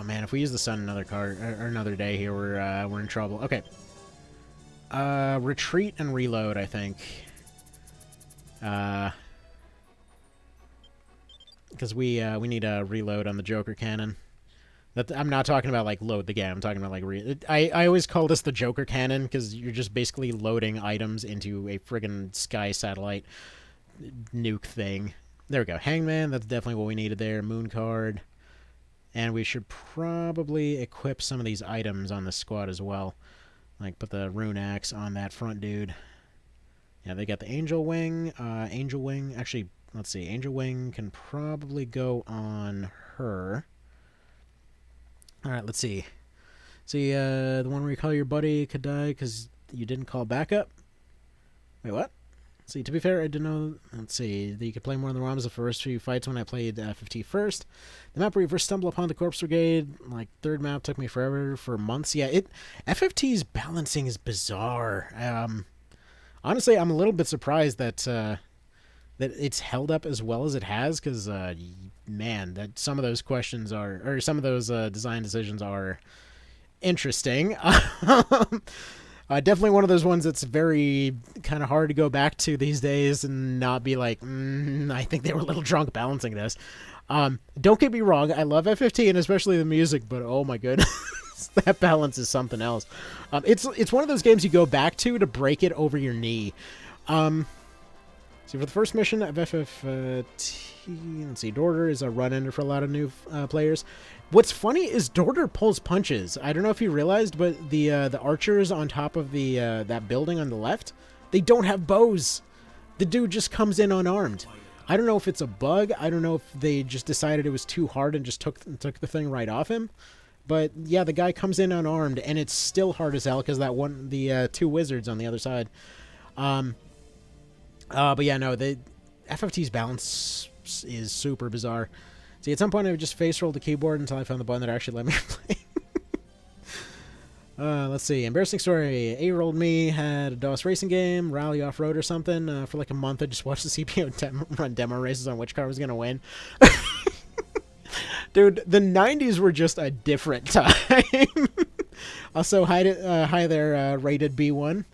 man, if we use the Sun another card or another day here, we're in trouble. Okay. Retreat and reload, I think. Because we need a reload on the Joker cannon. I'm not talking about, like, load the game. I'm talking about, like, I always call this the Joker cannon, because you're just basically loading items into a friggin' sky satellite nuke thing. There we go. Hangman, that's definitely what we needed there. Moon card. And we should probably equip some of these items on the squad as well. Like, put the rune axe on that front dude. Yeah, they got the Angel Wing. Angel Wing, actually, let's see. Angel Wing can probably go on her. Alright, let's see. See, the one where you call your buddy could die because you didn't call backup? Wait, what? Let's see, to be fair, I didn't know... Let's see, that you could play more than the ROMs the first few fights when I played FFT first. The map where you first stumble upon the Corpse Brigade, like, third map took me forever, for months. Yeah, FFT's balancing is bizarre. Honestly, I'm a little bit surprised that... that it's held up as well as it has, because, man, that some of those questions are, or some of those design decisions are interesting. Definitely one of those ones that's very kind of hard to go back to these days and not be like, I think they were a little drunk balancing this. Don't get me wrong, I love F15, and especially the music, but oh my goodness, that balance is something else. It's one of those games you go back to break it over your knee. So for the first mission of FFT, let's see, Dorder is a run-ender for a lot of new players. What's funny is Dorder pulls punches. I don't know if you realized, but the archers on top of the that building on the left, they don't have bows. The dude just comes in unarmed. I don't know if it's a bug. I don't know if they just decided it was too hard and just took the thing right off him. But yeah, the guy comes in unarmed, and it's still hard as hell because the two wizards on the other side. But yeah, no, the FFT's balance is super bizarre. See, at some point I would just face roll the keyboard until I found the button that actually let me play. Let's see. Embarrassing story. 8-year-old me had a DOS racing game, Rally Off-Road or something. For like a month, I just watched the CPU run demo races on which car was going to win. Dude, the 90s were just a different time. Also, hi there, rated B1.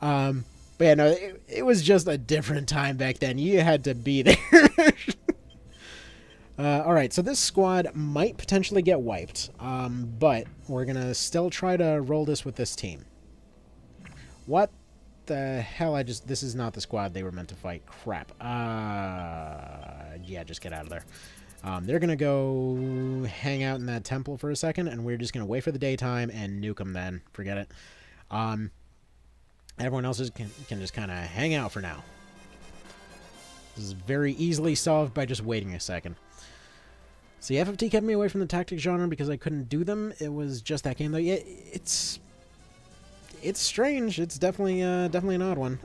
But yeah, no, it was just a different time back then. You had to be there. Alright, so this squad might potentially get wiped. But we're going to still try to roll this with this team. What the hell? This is not the squad they were meant to fight. Crap. Yeah, just get out of there. They're going to go hang out in that temple for a second, and we're just going to wait for the daytime and nuke them then. Forget it. Everyone else can just kind of hang out for now. This is very easily solved by just waiting a second. See, FFT kept me away from the tactics genre because I couldn't do them. It was just that game, though. Yeah, it's strange. It's definitely an odd one.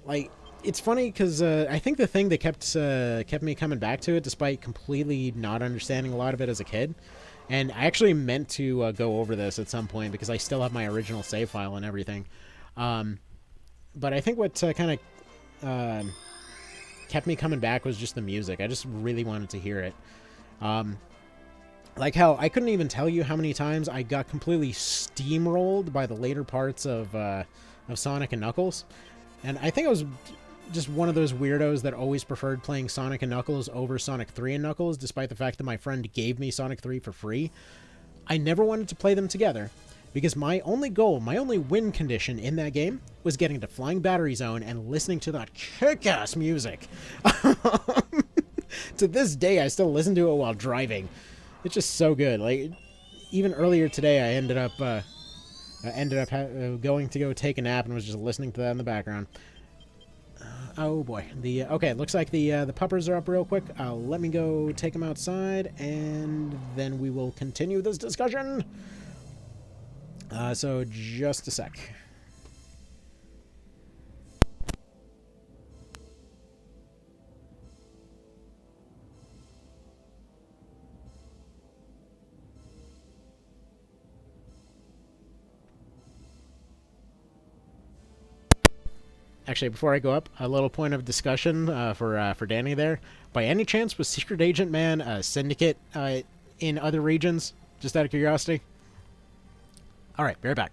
Like, it's funny because I think the thing that kept me coming back to it, despite completely not understanding a lot of it as a kid. And I actually meant to go over this at some point because I still have my original save file and everything. But I think what kind of kept me coming back was just the music. I just really wanted to hear it. Like how I couldn't even tell you how many times I got completely steamrolled by the later parts of Sonic and Knuckles. And I think I was just one of those weirdos that always preferred playing Sonic and Knuckles over Sonic 3 and Knuckles, despite the fact that my friend gave me Sonic 3 for free. I never wanted to play them together, because my only goal, my only win condition in that game was getting to Flying Battery Zone and listening to that kick-ass music. To this day, I still listen to it while driving. It's just so good. Like, even earlier today, I ended up going to go take a nap and was just listening to that in the background. Oh boy. Okay, looks like the puppers are up real quick. Let me go take them outside, and then we will continue this discussion. So just a sec. Actually, before I go up, a little point of discussion for Danny there. By any chance, was Secret Agent Man a syndicate in other regions? Just out of curiosity. All right, be right back.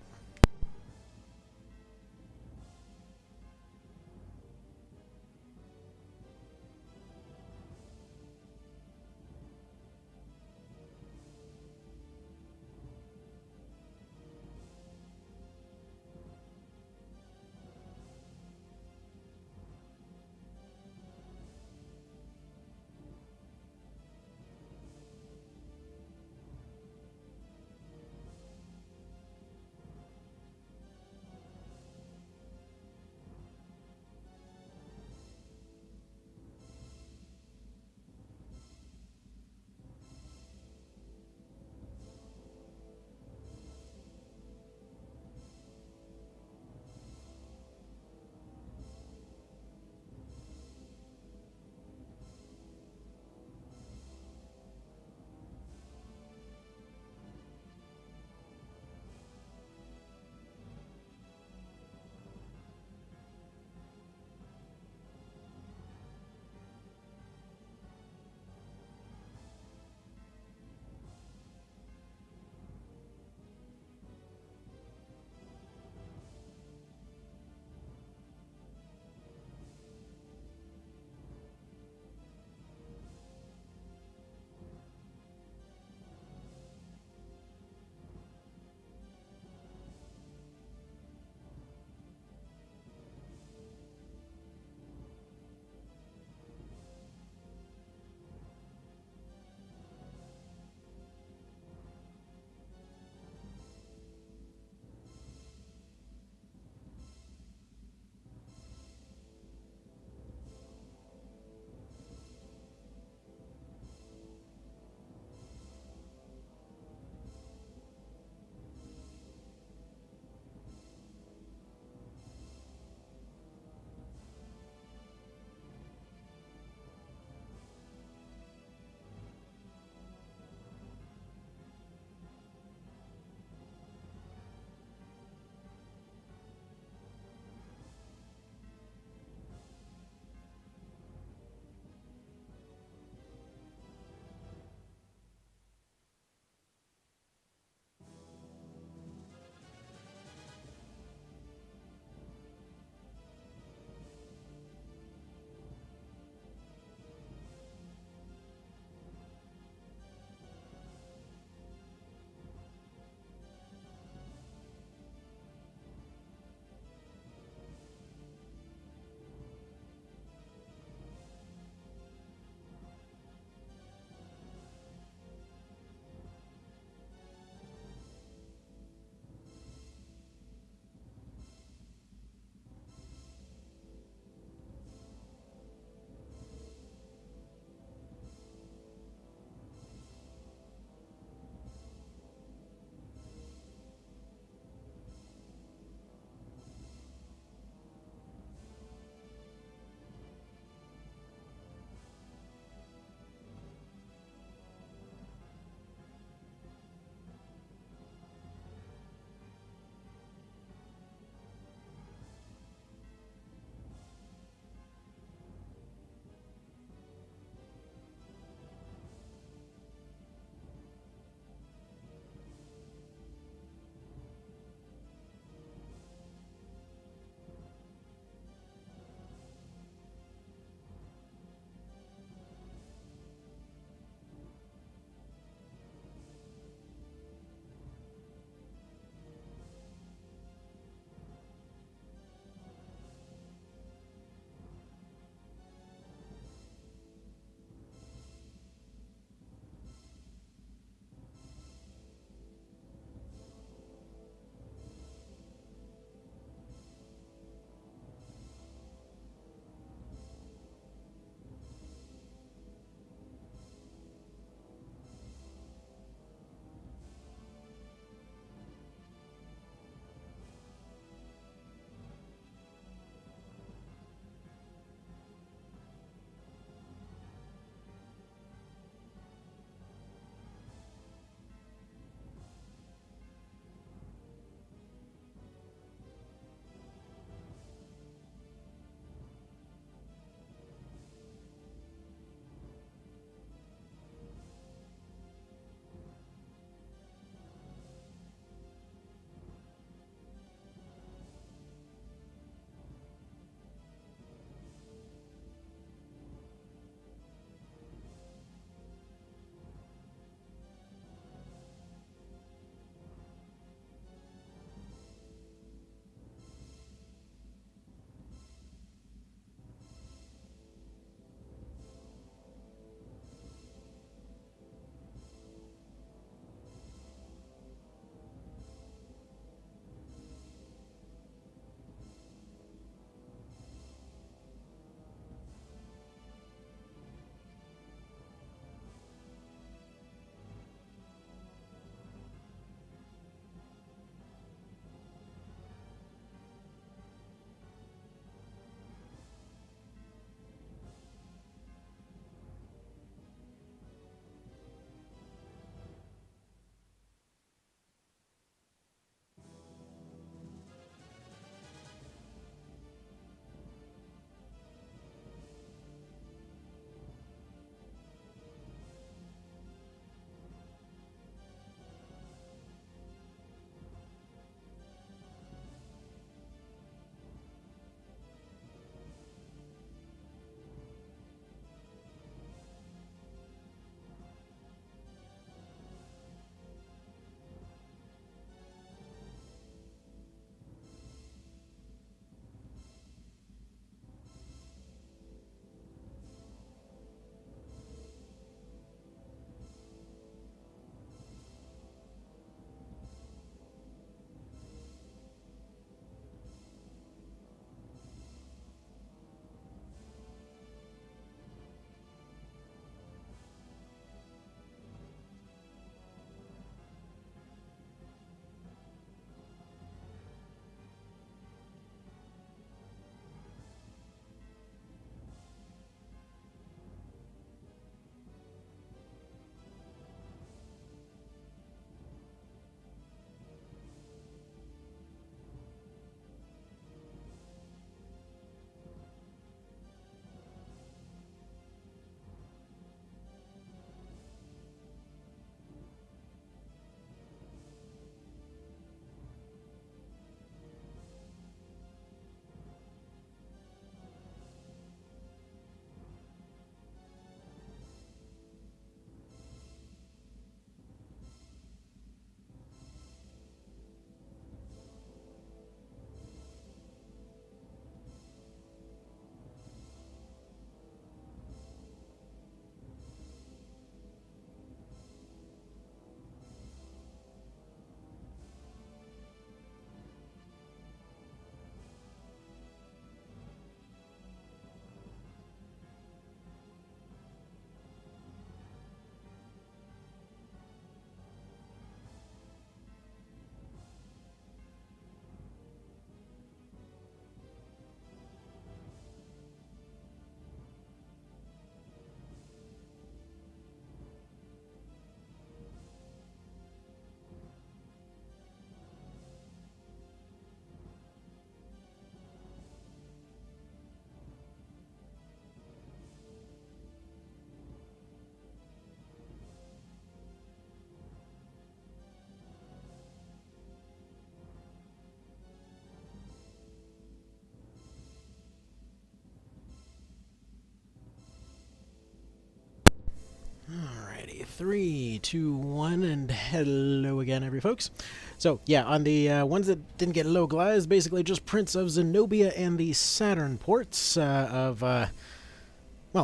Alrighty, 3, 2, 1, and hello again, every folks. So, yeah, on the ones that didn't get localized, basically just Prince of Zenobia and the Saturn ports well,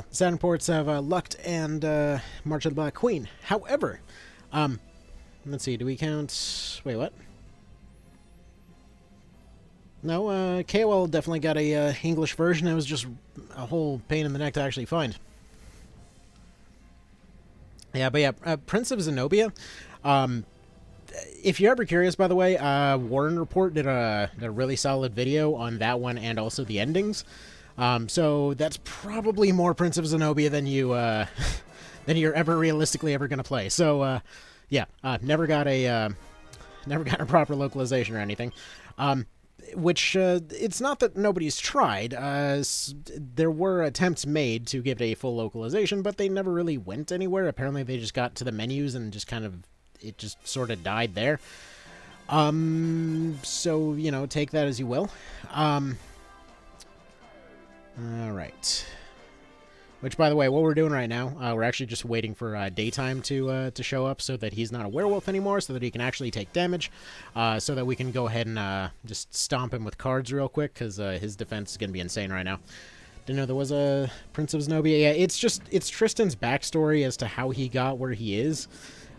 Saturn ports of Lucht and March of the Black Queen. However, let's see, do we count... Wait, what? No, KOL definitely got a English version. It was just a whole pain in the neck to actually find. Yeah, but yeah, Prince of Zenobia. If you're ever curious, by the way, Warren Report did a really solid video on that one and also the endings. So that's probably more Prince of Zenobia than you're ever realistically ever gonna play. So yeah, never got a proper localization or anything. Which, it's not that nobody's tried. There were attempts made to give it a full localization, but they never really went anywhere. Apparently they just got to the menus and just it just sort of died there. So, you know, take that as you will. Alright. Which, by the way, what we're doing right now, we're actually just waiting for daytime to show up so that he's not a werewolf anymore, so that he can actually take damage, so that we can go ahead and just stomp him with cards real quick, because his defense is going to be insane right now. Didn't know there was a Prince of Zenobia. Yeah, it's Tristan's backstory as to how he got where he is.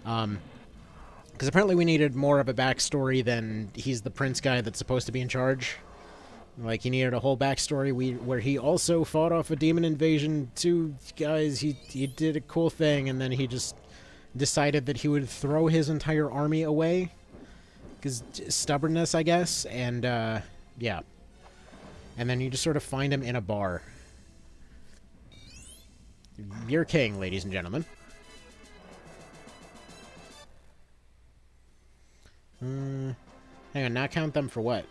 Because apparently we needed more of a backstory than he's the prince guy that's supposed to be in charge. Like, he needed a whole backstory where he also fought off a demon invasion. Two guys, he did a cool thing, and then he just decided that he would throw his entire army away. Because stubbornness, I guess, and, yeah. And then you just sort of find him in a bar. You're king, ladies and gentlemen. Hang on, not count them for what?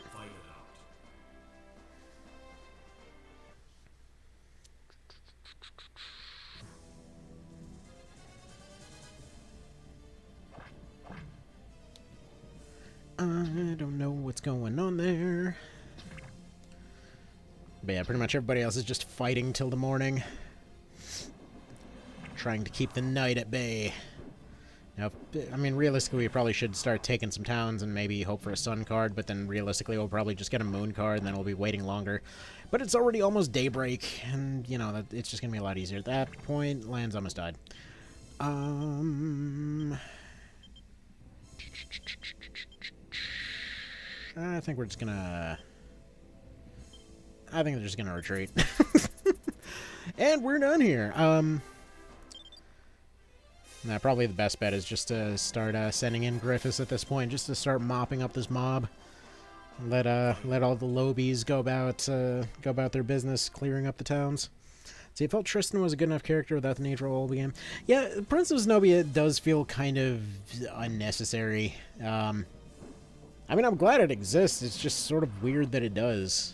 I don't know what's going on there. But yeah, pretty much everybody else is just fighting till the morning. Trying to keep the night at bay. Now, I mean, realistically, we probably should start taking some towns and maybe hope for a sun card, but then realistically, we'll probably just get a moon card, and then we'll be waiting longer. But it's already almost daybreak, and, you know, it's just going to be a lot easier. At that point, land's almost died. I think we're just gonna... I think they're just gonna retreat. And we're done here. Nah, probably the best bet is just to start sending in Griffiths at this point, just to start mopping up this mob. Let all the lobies go about their business, clearing up the towns. See, I felt Tristan was a good enough character without the need for a whole game. Yeah, Prince of Zenobia does feel kind of unnecessary. I mean, I'm glad it exists. It's just sort of weird that it does.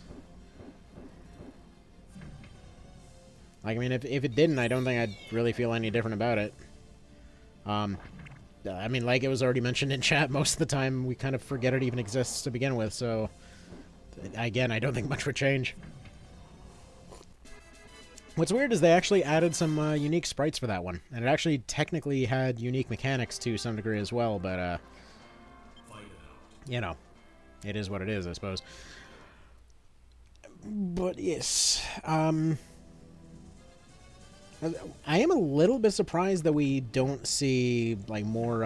Like, I mean, if it didn't, I don't think I'd really feel any different about it. I mean, like it was already mentioned in chat, most of the time we kind of forget it even exists to begin with, so... Again, I don't think much would change. What's weird is they actually added some unique sprites for that one. And it actually technically had unique mechanics to some degree as well, but, you know, it is what it is, I suppose. But, yes, I am a little bit surprised that we don't see, like, more,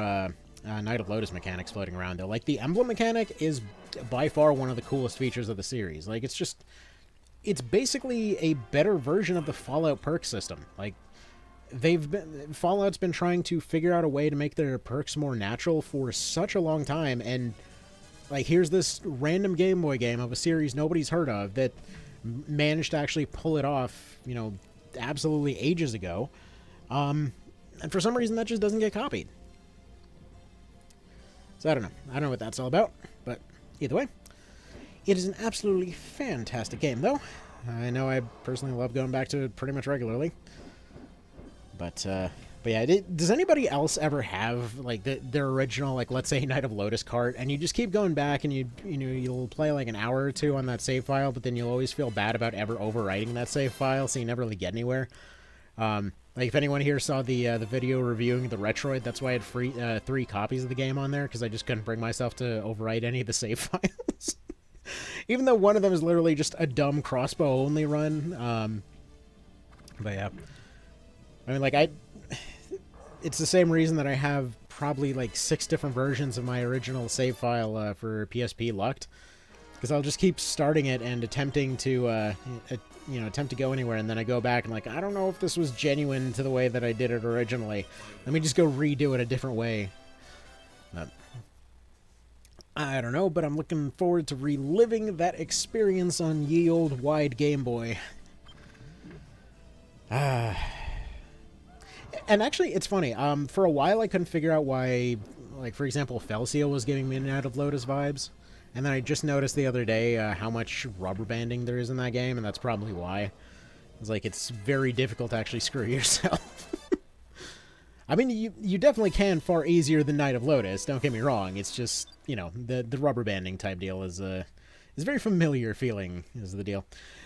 Knight of Lotus mechanics floating around, though. Like, the emblem mechanic is by far one of the coolest features of the series. Like, it's just... It's basically a better version of the Fallout perk system. Like, Fallout's been trying to figure out a way to make their perks more natural for such a long time, and, like, here's this random Game Boy game of a series nobody's heard of that managed to actually pull it off, you know, absolutely ages ago. And for some reason that just doesn't get copied. So I don't know. I don't know what that's all about, but either way, it is an absolutely fantastic game, though. I know I personally love going back to it pretty much regularly. But yeah, does anybody else ever have, like, their original, like, let's say Knight of Lotus cart, and you just keep going back, and you'll play, like, an hour or two on that save file, but then you'll always feel bad about ever overwriting that save file, so you never really get anywhere? Like, if anyone here saw the video reviewing the Retroid, that's why I had 3 copies of the game on there, because I just couldn't bring myself to overwrite any of the save files. Even though one of them is literally just a dumb crossbow-only run. But yeah. I mean, like, it's the same reason that I have probably, like, 6 different versions of my original save file for PSP locked. Because I'll just keep starting it and attempting to, attempt to go anywhere, and then I go back and, like, I don't know if this was genuine to the way that I did it originally. Let me just go redo it a different way. I don't know, but I'm looking forward to reliving that experience on ye old wide Game Boy. And actually, it's funny. For a while, I couldn't figure out why, like, for example, Fell Seal was giving me Night of Lotus vibes. And then I just noticed the other day how much rubber banding there is in that game, and that's probably why. It's like, it's very difficult to actually screw yourself. I mean, you definitely can far easier than Night of Lotus, don't get me wrong. It's just, you know, the rubber banding type deal is very familiar feeling, is the deal.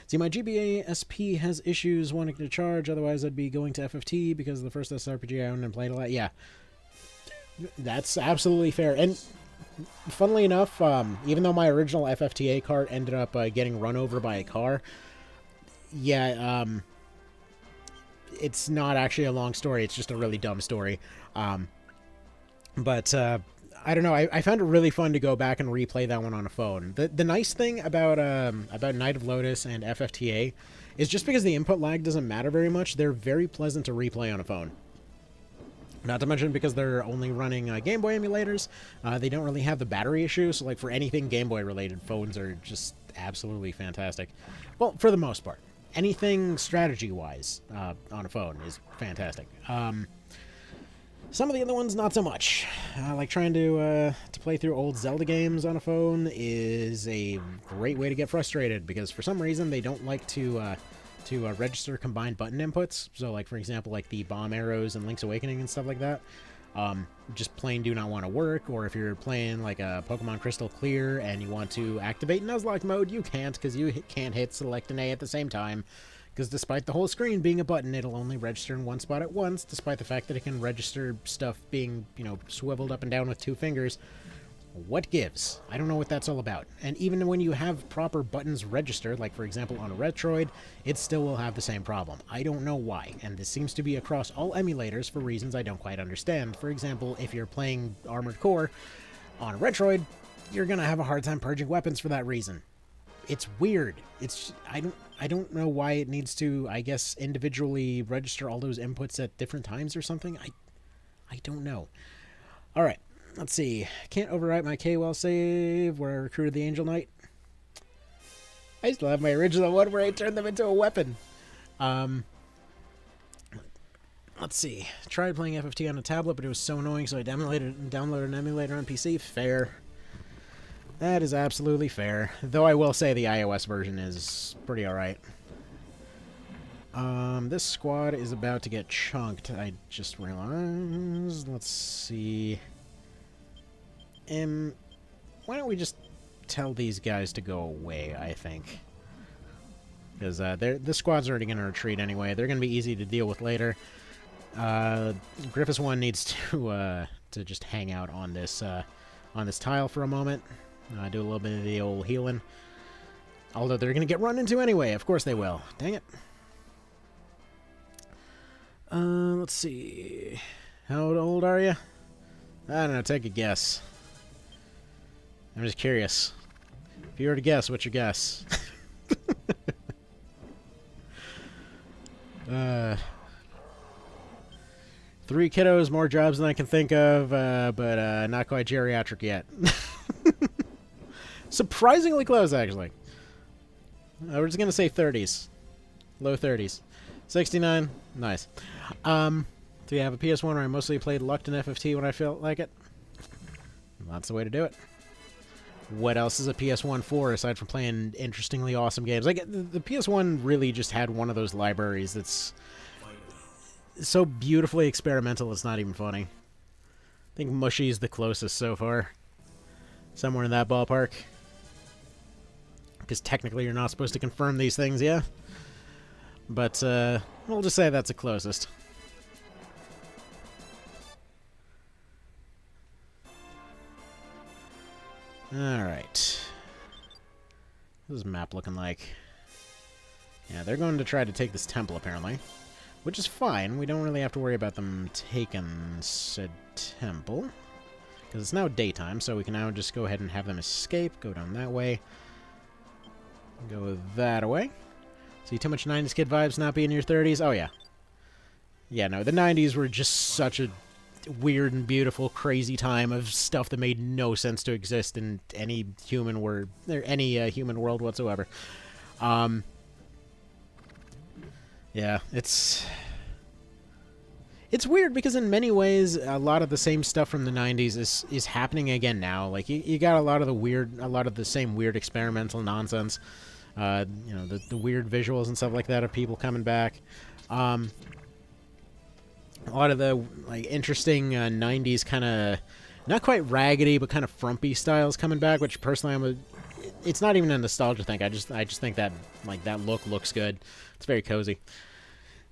See, my GBA SP has issues wanting to charge, otherwise I'd be going to FFT because the first SRPG I owned and played a lot. Yeah, that's absolutely fair. And funnily enough, even though my original FFTA cart ended up getting run over by a car, yeah, it's not actually a long story. It's just a really dumb story. But I don't know. I found it really fun to go back and replay that one on a phone. The nice thing about Night of Lotus and FFTA is just because the input lag doesn't matter very much, they're very pleasant to replay on a phone. Not to mention because they're only running Game Boy emulators, they don't really have the battery issue, so like for anything Game Boy related, phones are just absolutely fantastic. Well, for the most part. Anything strategy-wise on a phone is fantastic. Some of the other ones, not so much. Like trying to play through old Zelda games on a phone is a great way to get frustrated, because for some reason they don't like to register combined button inputs. So, like, for example, like the bomb arrows and Link's Awakening and stuff like that, just plain do not want to work. Or if you're playing, like, a Pokemon Crystal Clear and you want to activate Nuzlocke mode, you can't, because you can't hit Select and A at the same time. Because despite the whole screen being a button, it'll only register in one spot at once, despite the fact that it can register stuff being, you know, swiveled up and down with 2 fingers. What gives? I don't know what that's all about. And even when you have proper buttons registered, like for example on a Retroid, it still will have the same problem. I don't know why, and this seems to be across all emulators for reasons I don't quite understand. For example, if you're playing Armored Core on a Retroid, you're gonna have a hard time purging weapons for that reason. It's weird. It's I don't know why it needs to, I guess, individually register all those inputs at different times or something. I don't know. All right. Let's see. Can't overwrite my KWell save where I recruited the Angel Knight. I still have my original one where I turned them into a weapon. Let's see. Tried playing FFT on a tablet, but it was so annoying, so I downloaded an emulator on PC. Fair. That is absolutely fair. Though I will say the iOS version is pretty alright. This squad is about to get chunked. I just realized. Let's see. Why don't we just tell these guys to go away, I think. Because the squad's already going to retreat anyway. They're going to be easy to deal with later. Griffiths 1 needs to just hang out on this tile for a moment. Do a little bit of the old healing. Although they're going to get run into anyway. Of course they will. Dang it. Let's see. How old are you? I don't know. Take a guess. I'm just curious. If you were to guess, what's your guess? 3 kiddos, more jobs than I can think of, but not quite geriatric yet. Surprisingly close, actually. We're just going to say 30s. Low 30s. 69. Nice. Do you have a PS1 where I mostly played Lucked and FFT when I felt like it? That's the way to do it. What else is a PS1 for, aside from playing interestingly awesome games? Like, the PS1 really just had one of those libraries that's so beautifully experimental, it's not even funny. I think Mushy's the closest so far. Somewhere in that ballpark. Because technically you're not supposed to confirm these things, yeah? But, we'll just say that's the closest. Alright. What's this map looking like? Yeah, they're going to try to take this temple, apparently. Which is fine. We don't really have to worry about them taking said temple. Because it's now daytime, so we can now just go ahead and have them escape. Go down that way. Go that way. See, too much 90s kid vibes not being in your 30s? Oh, yeah. Yeah, no, the 90s were just such a weird and beautiful, crazy time of stuff that made no sense to exist in any human word, or any human world whatsoever. Yeah, it's weird because in many ways a lot of the same stuff from the 90s is happening again now. Like you got a lot of the same weird experimental nonsense. You know, the weird visuals and stuff like that of people coming back. A lot of the like interesting 90s kind of not quite raggedy but kind of frumpy styles coming back, which personally it's not even a nostalgia thing. I just think that like that look looks good. It's very cozy.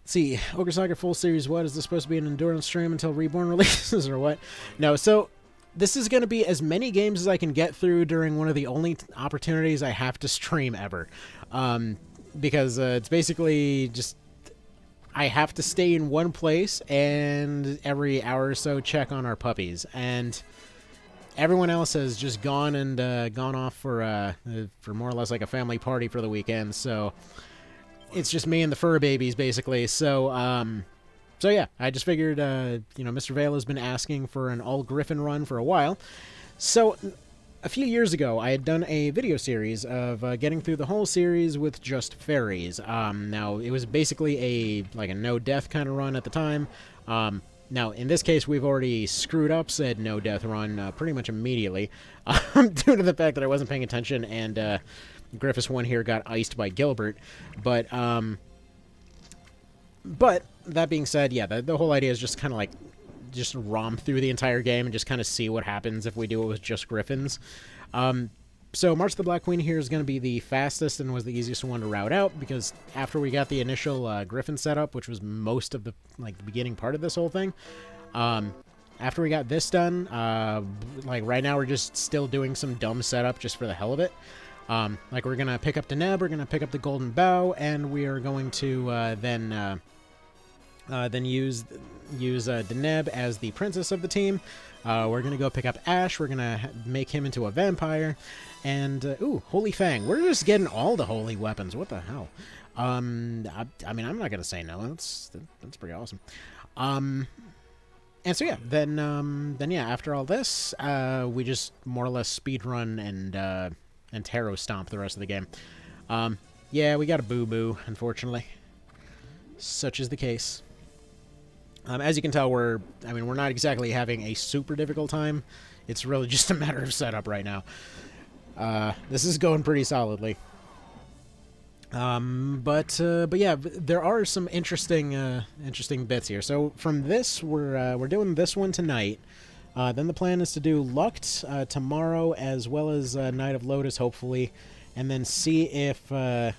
Let's see, Ogre Saga full series. What is this supposed to be an endurance stream until Reborn releases or what? No, so this is going to be as many games as I can get through during one of the only opportunities I have to stream ever, because it's basically just I have to stay in one place and every hour or so check on our puppies, and everyone else has just gone and gone off for more or less like a family party for the weekend. So it's just me and the fur babies basically. So so yeah, I just figured you know, Mr. Vale has been asking for an all Griffin run for a while. So a few years ago, I had done a video series of getting through the whole series with just fairies. Now, it was basically a no-death kind of run at the time. Now, in this case, we've already screwed up said no-death run pretty much immediately due to the fact that I wasn't paying attention, and Griffith's one here got iced by Gilbert. But that being said, yeah, the whole idea is just kind of like just romp through the entire game and just kind of see what happens if we do it with just Griffins. So March of the Black Queen here is going to be the fastest and was the easiest one to route out, because after we got the initial Griffin setup, which was most of the the beginning part of this whole thing, after we got this done, like right now we're just still doing some dumb setup just for the hell of it. Like we're going to pick up Deneb, we're going to pick up the Golden Bow, and we are going to then use Deneb as the princess of the team. We're going to go pick up Ash. We're going to make him into a vampire. And, ooh, Holy Fang. We're just getting all the holy weapons. What the hell? I mean, I'm not going to say no. That's pretty awesome. And so, yeah, then yeah, after all this, we just more or less speedrun and Tarot Stomp the rest of the game. Yeah, we got a boo-boo, unfortunately. Such is the case. As you can tell, we're not exactly having a super difficult time. It's really just a matter of setup right now. This is going pretty solidly. But yeah, there are some interesting bits here. So from this, we're doing this one tonight. Then the plan is to do Lucked tomorrow, as well as Night of Lotus, hopefully, and then see if by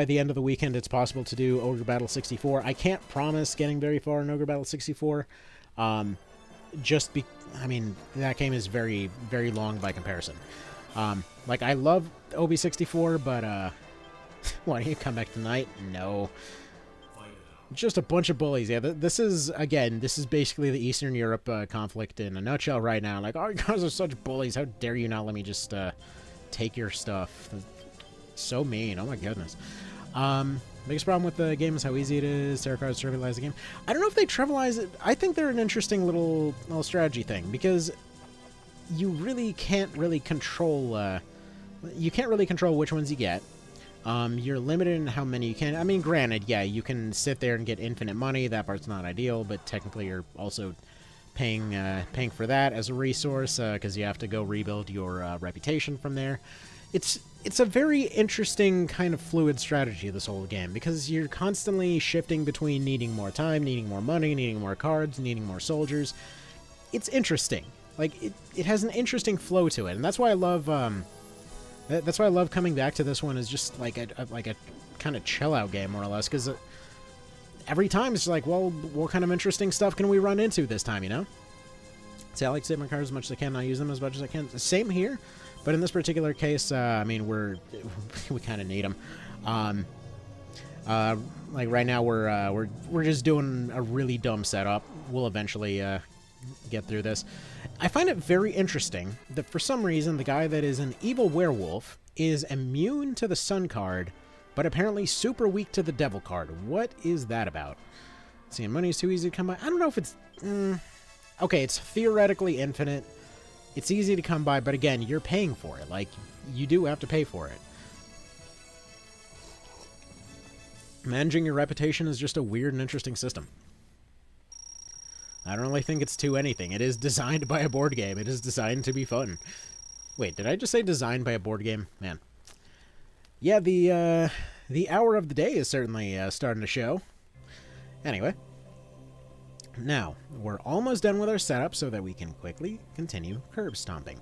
the end of the weekend it's possible to do Ogre Battle 64. I can't promise getting very far in Ogre Battle 64. I mean, that game is very, very long by comparison. Like, I love OB64, but, why do you come back tonight? No. Just a bunch of bullies. Yeah, this is basically the Eastern Europe conflict in a nutshell right now. Like, oh, you guys are such bullies. How dare you not let me just take your stuff? So mean. Oh my goodness. Biggest problem with the game is how easy it is. Tarot cards trivialize the game. I don't know if they trivialize it. I think they're an interesting little strategy thing, because you really can't really control. You can't really control which ones you get. You're limited in how many you can. I mean, granted, yeah, you can sit there and get infinite money. That part's not ideal, but technically you're also paying for that as a resource, because you have to go rebuild your reputation from there. It's a very interesting kind of fluid strategy, this whole game, because you're constantly shifting between needing more time, needing more money, needing more cards, needing more soldiers. It's interesting. Like, it has an interesting flow to it, and that's why I love coming back to this one as just like a kind of chill out game, more or less, because every time it's like, well, what kind of interesting stuff can we run into this time, you know? See, I like to save my cards as much as I can, not use them as much as I can. Same here, but in this particular case, I mean, we kind of need them. Like right now, we're just doing a really dumb setup. We'll eventually get through this. I find it very interesting that for some reason the guy that is an evil werewolf is immune to the sun card, but apparently super weak to the devil card. What is that about? See, money's too easy to come by. I don't know if it's... Okay, it's theoretically infinite. It's easy to come by, but again, you're paying for it. Like, you do have to pay for it. Managing your reputation is just a weird and interesting system. I don't really think it's to anything. It is designed by a board game. It is designed to be fun. Wait, did I just say designed by a board game? Man. Yeah, the hour of the day is certainly starting to show. Anyway. Now, we're almost done with our setup so that we can quickly continue curb stomping.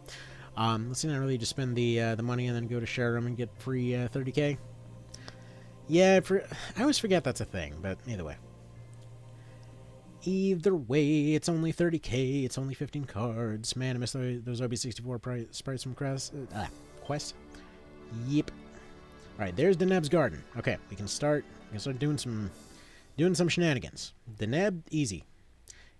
Let's not really just spend the money and then go to showroom and get free 30k. Yeah, I always forget that's a thing, but either way. Either way, it's only 30k, it's only 15 cards. Man, I missed those OB64 sprites from Quest. Yep. Alright, there's Deneb's garden. Okay, we can start doing some shenanigans. Deneb, easy.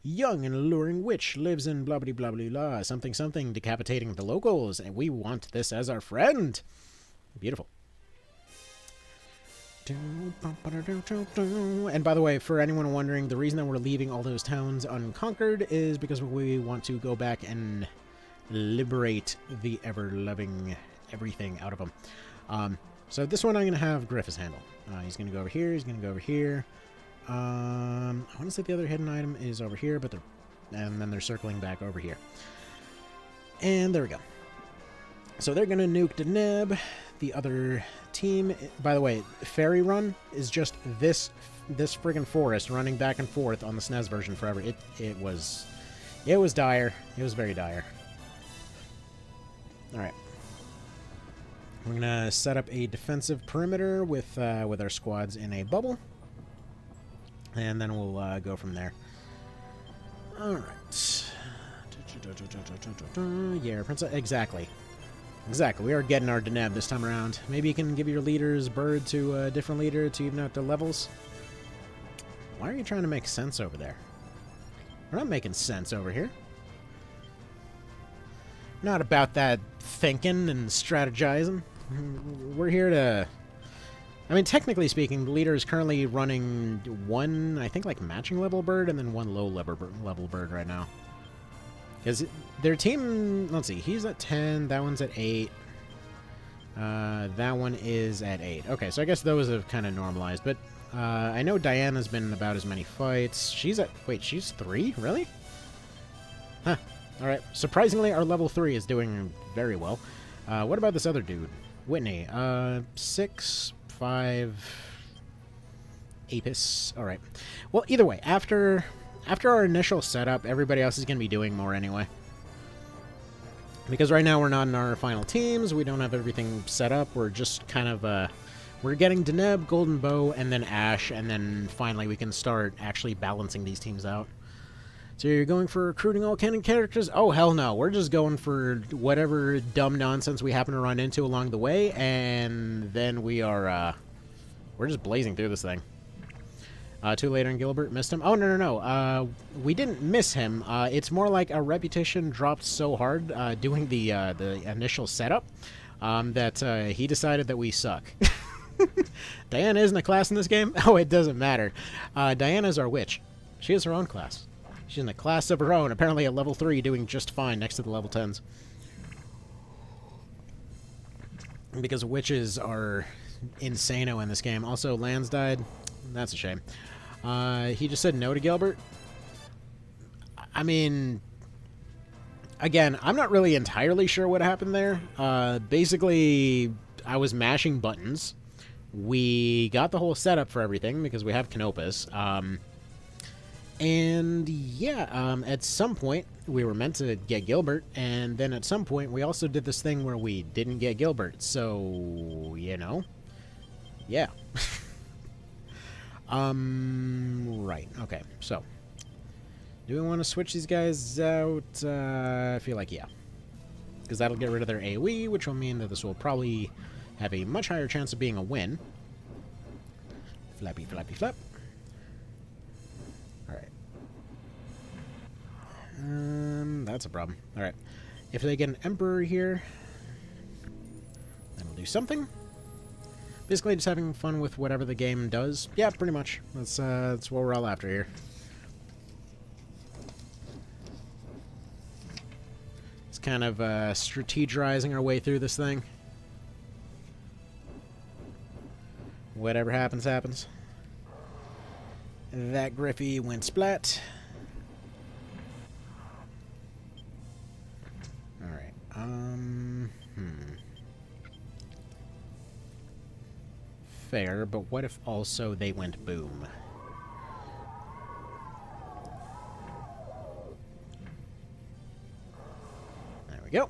Young and alluring witch lives in blah blah blah blah blah something something decapitating the locals, and we want this as our friend. Beautiful. And by the way, for anyone wondering, the reason that we're leaving all those towns unconquered is because we want to go back and liberate the ever-loving everything out of them. So this one I'm going to have Griffis handle. He's going to go over here, he's going to go over here. I want to say the other hidden item is over here, but and then they're circling back over here. And there we go. So they're going to nuke Deneb. The other team, by the way, Fairy Run is just this friggin' forest running back and forth on the SNES version forever. It was dire. It was very dire. All right. We're gonna set up a defensive perimeter with our squads in a bubble, and then we'll go from there. All right. Yeah, Princess. Exactly. Exactly. We are getting our Deneb this time around. Maybe you can give your leader's bird to a different leader to even out the levels. Why are you trying to make sense over there? We're not making sense over here. Not about that thinking and strategizing. We're here to... I mean, technically speaking, the leader is currently running one, I think, like, matching level bird and then one low level bird right now. Because their team, let's see, he's at 10, that one's at 8. That one is at 8. Okay, so I guess those have kind of normalized. But I know Diana's been in about as many fights. She's at, wait, she's 3? Really? Huh. Alright, surprisingly, our level 3 is doing very well. What about this other dude? Whitney. 6, 5... Apis. Alright. Well, either way, after our initial setup, everybody else is going to be doing more anyway. Because right now we're not in our final teams, we don't have everything set up, we're just kind of, we're getting Deneb, Golden Bow, and then Ash, and then finally we can start actually balancing these teams out. So you're going for recruiting all canon characters? Oh, hell no. We're just going for whatever dumb nonsense we happen to run into along the way, and then we are, we're just blazing through this thing. Too late on Gilbert. Missed him. Oh, no. We didn't miss him. It's more like our reputation dropped so hard doing the initial setup that he decided that we suck. Diana isn't a class in this game? Oh, it doesn't matter. Diana's our witch. She has her own class. She's in a class of her own, apparently at level 3, doing just fine next to the level 10s. Because witches are insano in this game. Also, Lance died. That's a shame. He just said no to Gilbert. I mean, again, I'm not really entirely sure what happened there. Basically, I was mashing buttons. We got the whole setup for everything because we have Canopus. And yeah, at some point, we were meant to get Gilbert, and then at some point, we also did this thing where we didn't get Gilbert. So, you know, yeah. Right, okay, so Do we want to switch these guys out? I feel like yeah. Because that'll get rid of their AoE, which will mean that this will probably have a much higher chance of being a win. Flappy, flappy, flap. Alright. That's a problem. Alright. If they get an Emperor here, that'll do something. Basically just having fun with whatever the game does. Yeah, pretty much. That's what we're all after here. It's kind of strategizing our way through this thing. Whatever happens, happens. That Griffy went splat. Alright, fair, but what if also they went boom? There we go.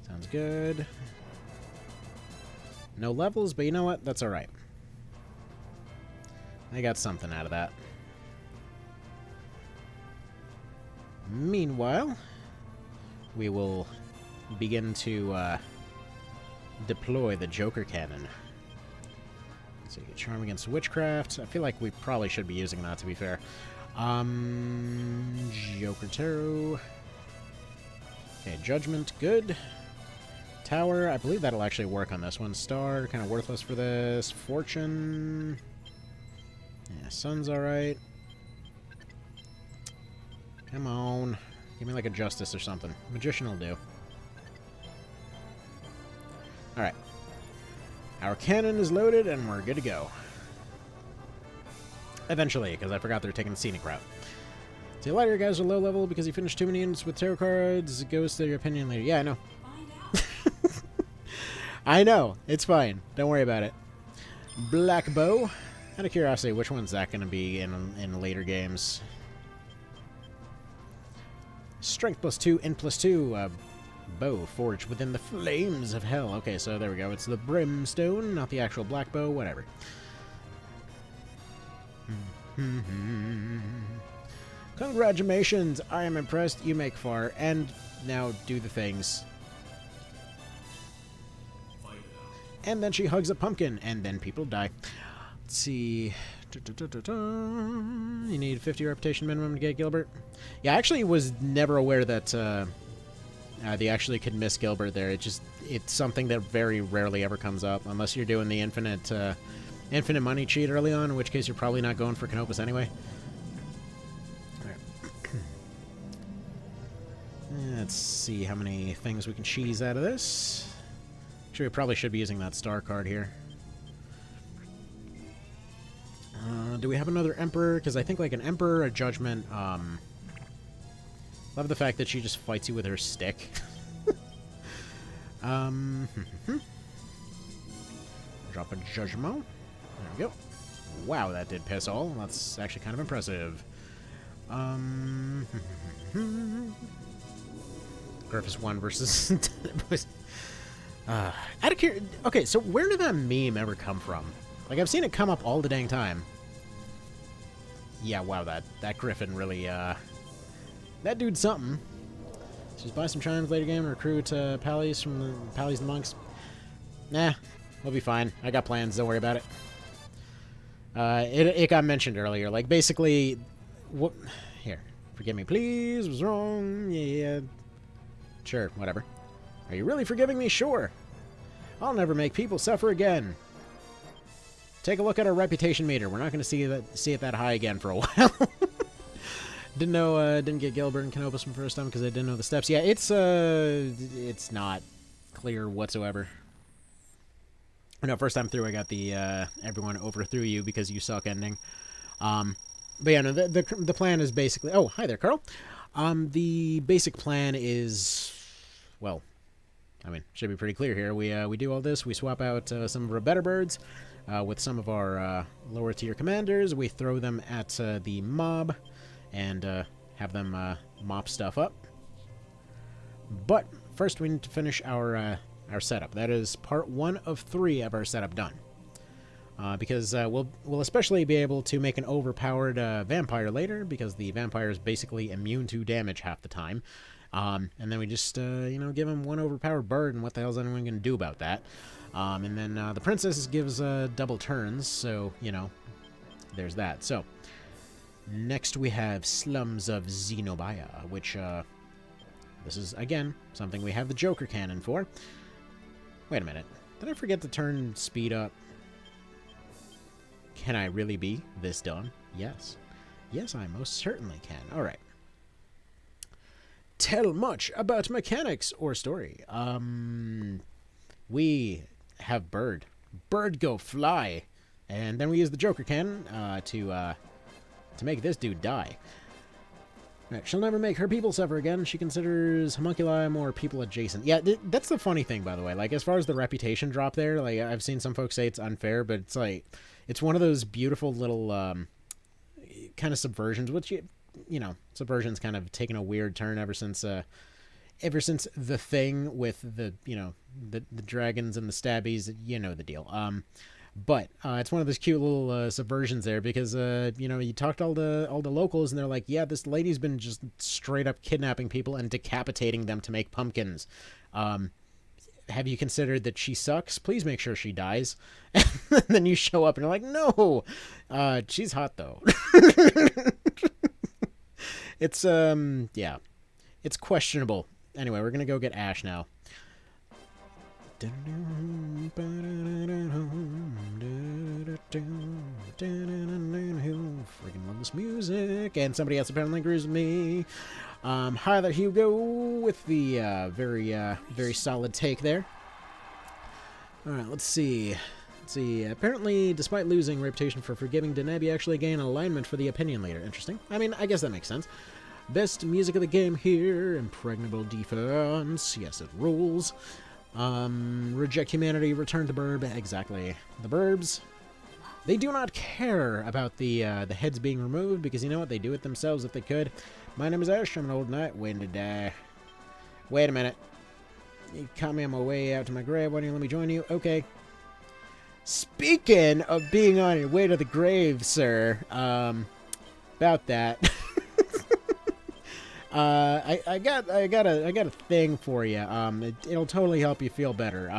Sounds good. No levels, but you know what? That's alright. I got something out of that. Meanwhile, we will begin to deploy the Joker Cannon. So you get Charm against Witchcraft. I feel like we probably should be using that, to be fair. Joker Tarot. Okay, Judgment, good. Tower, I believe that'll actually work on this one. Star, kind of worthless for this. Fortune. Yeah, Sun's alright. Come on. Give me like a Justice or something. Magician will do. Alright. Our cannon is loaded and we're good to go. Eventually, because I forgot they're taking the scenic route. See, a lot of your guys are low level because you finished too many units with tarot cards. It goes to your opinion later. Yeah, I know. I know. It's fine. Don't worry about it. Black Bow. Out of curiosity, which one's that going to be in later games? Strength +2, Int +2. Bow forged within the flames of hell. Okay, so there we go. It's the brimstone, not the actual black bow. Whatever. Congratulations. I am impressed. You make far. And now do the things. And then she hugs a pumpkin, and then people die. Let's see. You need 50 reputation minimum to get Gilbert. Yeah, I actually was never aware that they actually could miss Gilbert there. It's something that very rarely ever comes up, unless you're doing the infinite money cheat early on, in which case you're probably not going for Canopus anyway. Let's see how many things we can cheese out of this. Actually, we probably should be using that star card here. Do we have another Emperor? Because I think like an Emperor, a Judgment. Love the fact that she just fights you with her stick. Drop a Judgment. There we go. Wow, that did piss all. That's actually kind of impressive. Gryphon 1 versus Deneb. Out of curiosity, okay, so where did that meme ever come from? Like, I've seen it come up all the dang time. Yeah, wow, that Griffin really, that dude's something. Just buy some chimes later game, recruit Pallies from the Pallies and Monks. Nah, we'll be fine. I got plans, don't worry about it. It got mentioned earlier. Like, basically, what? Here, forgive me, please. Was wrong. Yeah. Sure, whatever. Are you really forgiving me? Sure. I'll never make people suffer again. Take a look at our reputation meter. We're not going to see it that high again for a while. Didn't get Gilbert and Canopus from first time because I didn't know the steps. Yeah, it's not clear whatsoever. No, first time through I got the everyone overthrew you because you suck ending. But yeah, no, the plan is basically. Oh, hi there, Carl. The basic plan is, well, I mean, should be pretty clear here. We do all this. We swap out some of our better birds with some of our lower tier commanders. We throw them at the mob and have them mop stuff up. But first, we need to finish our setup. That is part 1 of 3 of our setup done. Because we'll especially be able to make an overpowered vampire later, because the vampire is basically immune to damage half the time. And then we just, give him one overpowered bird, and what the hell is anyone going to do about that? And then the princess gives double turns, so, there's that. So, next we have Slums of Zenobia, which, this is, again, something we have the Joker cannon for. Wait a minute. Did I forget to turn speed up? Can I really be this dumb? Yes. Yes, I most certainly can. Alright. Tell much about mechanics or story. We have Bird. Bird go fly. And then we use the Joker cannon to make this dude die. Right, she'll never make her people suffer again. She considers homunculi more people adjacent. Yeah, that's the funny thing, by the way. Like, as far as the reputation drop there, like, I've seen some folks say it's unfair, but it's like, it's one of those beautiful little kind of subversions, which, subversion's kind of taken a weird turn ever since the thing with the, the dragons and the stabbies, the deal. But it's one of those cute little subversions there, because you talk to all the locals, and they're like, yeah, this lady's been just straight up kidnapping people and decapitating them to make pumpkins. Have you considered that she sucks? Please make sure she dies. And then you show up and you're like, no, she's hot though. It's yeah, it's questionable. Anyway, we're gonna go get Ash now. Freaking love this music. And somebody else apparently agrees with me. Hi there, Hugo, with the very solid take there. Alright, let's see. Apparently, despite losing reputation for forgiving, Deneb actually gained alignment for the opinion leader. Interesting. I mean, I guess that makes sense. Best music of the game here. Impregnable defense. Yes, it rules. Reject humanity, return to Burb. Exactly. The Burbs, they do not care about the heads being removed, because you know what? They do it themselves if they could. My name is Ash. I'm an old knight waiting to die. Wait a minute. You caught me on my way out to my grave. Why don't you let me join you? Okay. Speaking of being on your way to the grave, sir, about that. I got a thing for you. It'll totally help you feel better.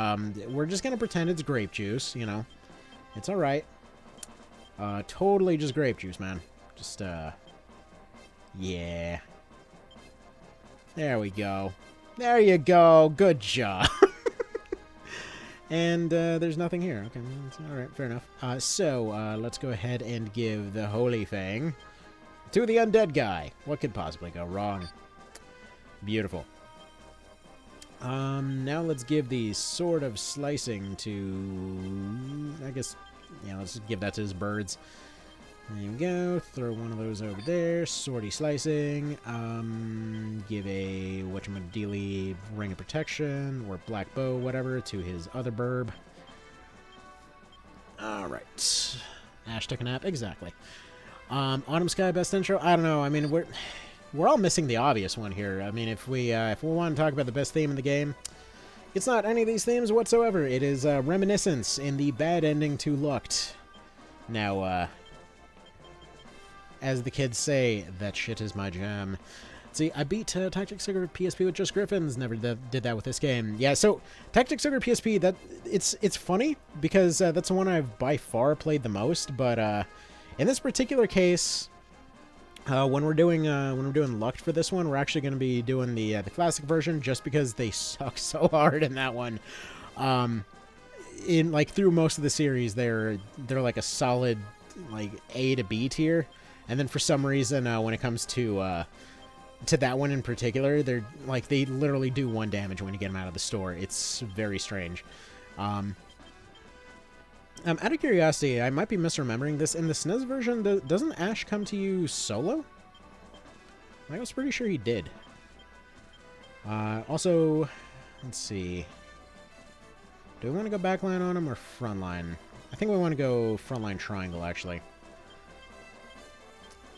We're just gonna pretend it's grape juice, It's all right. Totally just grape juice, man. Just yeah. There we go. There you go. Good job. And there's nothing here. Okay, all right, fair enough. So let's go ahead and give the holy thing to the undead guy. What could possibly go wrong? Beautiful. Now let's give the sword of slicing to, I guess, let's give that to his birds. There you go. Throw one of those over there. Swordy slicing. Give a whatchamadealy ring of protection or black bow, whatever, to his other burb. All right. Ash took a nap. Exactly. Autumn Sky best intro. I don't know. I mean, we're all missing the obvious one here. I mean, if we want to talk about the best theme in the game, it's not any of these themes whatsoever. It is Reminiscence in the bad ending to Lucked. Now, as the kids say, that shit is my jam. See, I beat Tactics Ogre PSP with just Griffins. Never did that with this game. Yeah, so Tactics Ogre PSP, it's funny because that's the one I've by far played the most. But in this particular case, when we're doing Lucked for this one, we're actually going to be doing the classic version, just because they suck so hard in that one. In through most of the series, they're like a solid A to B tier. And then for some reason, when it comes to that one in particular, they literally do 1 damage when you get them out of the store. It's very strange. Out of curiosity, I might be misremembering this. In the SNES version, doesn't Ash come to you solo? I was pretty sure he did. Also, let's see. Do we want to go backline on him or frontline? I think we want to go frontline triangle, actually.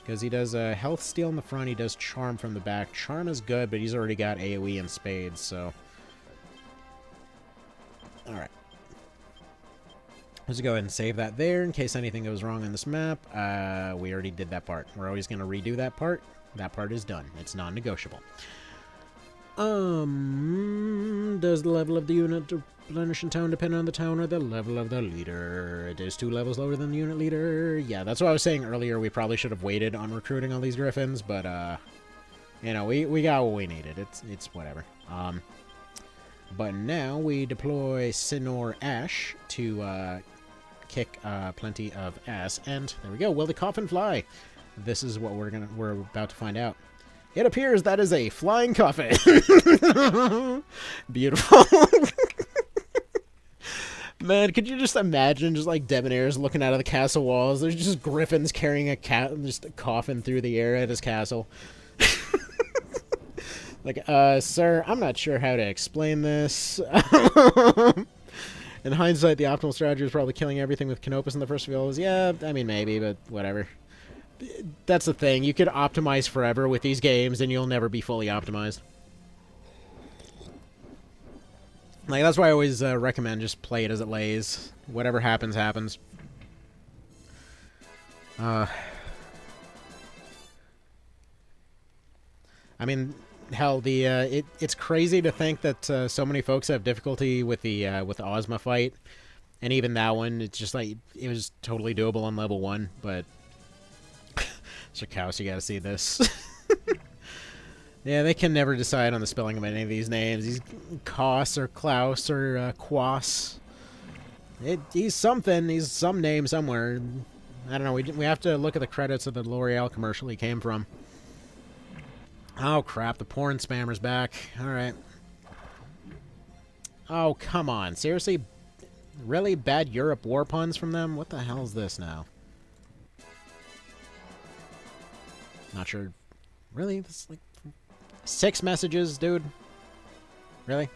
Because he does health steal in the front, he does charm from the back. Charm is good, but he's already got AoE and spades, so... Alright. Let's go ahead and save that there in case anything goes wrong on this map. We already did that part. We're always going to redo that part. That part is done. It's non-negotiable. Does the level of the unit to replenish in town depend on the town or the level of the leader? It is 2 levels lower than the unit leader. Yeah, that's what I was saying earlier. We probably should have waited on recruiting all these Griffins, but, you know, we got what we needed. It's whatever. But now we deploy Sinor Ash to, kick, plenty of ass. And there we go. Will the coffin fly? This is what we're about to find out. It appears that is a flying coffin. Beautiful. Man, could you just imagine just like debonaires looking out of the castle walls? There's just griffins carrying just a coffin through the air at his castle. Like, sir, I'm not sure how to explain this. In hindsight, the optimal strategy was probably killing everything with Canopus in the first field. Yeah, I mean, maybe, but whatever. That's the thing. You could optimize forever with these games, and you'll never be fully optimized. Like, that's why I always recommend just play it as it lays. Whatever happens, happens. I mean, hell, it's crazy to think that so many folks have difficulty with the Ozma fight, and even that one, it's just like it was totally doable on level 1, but. Shakaus, you gotta see this. Yeah, they can never decide on the spelling of any of these names. He's Koss or Klaus or Quas. He's something. He's some name somewhere. I don't know. We have to look at the credits of the L'Oreal commercial he came from. Oh, crap. The porn spammer's back. All right. Oh, come on. Seriously? Really bad Europe war puns from them? What the hell is this now? Not sure. Really? This is like 6 messages, dude? Really?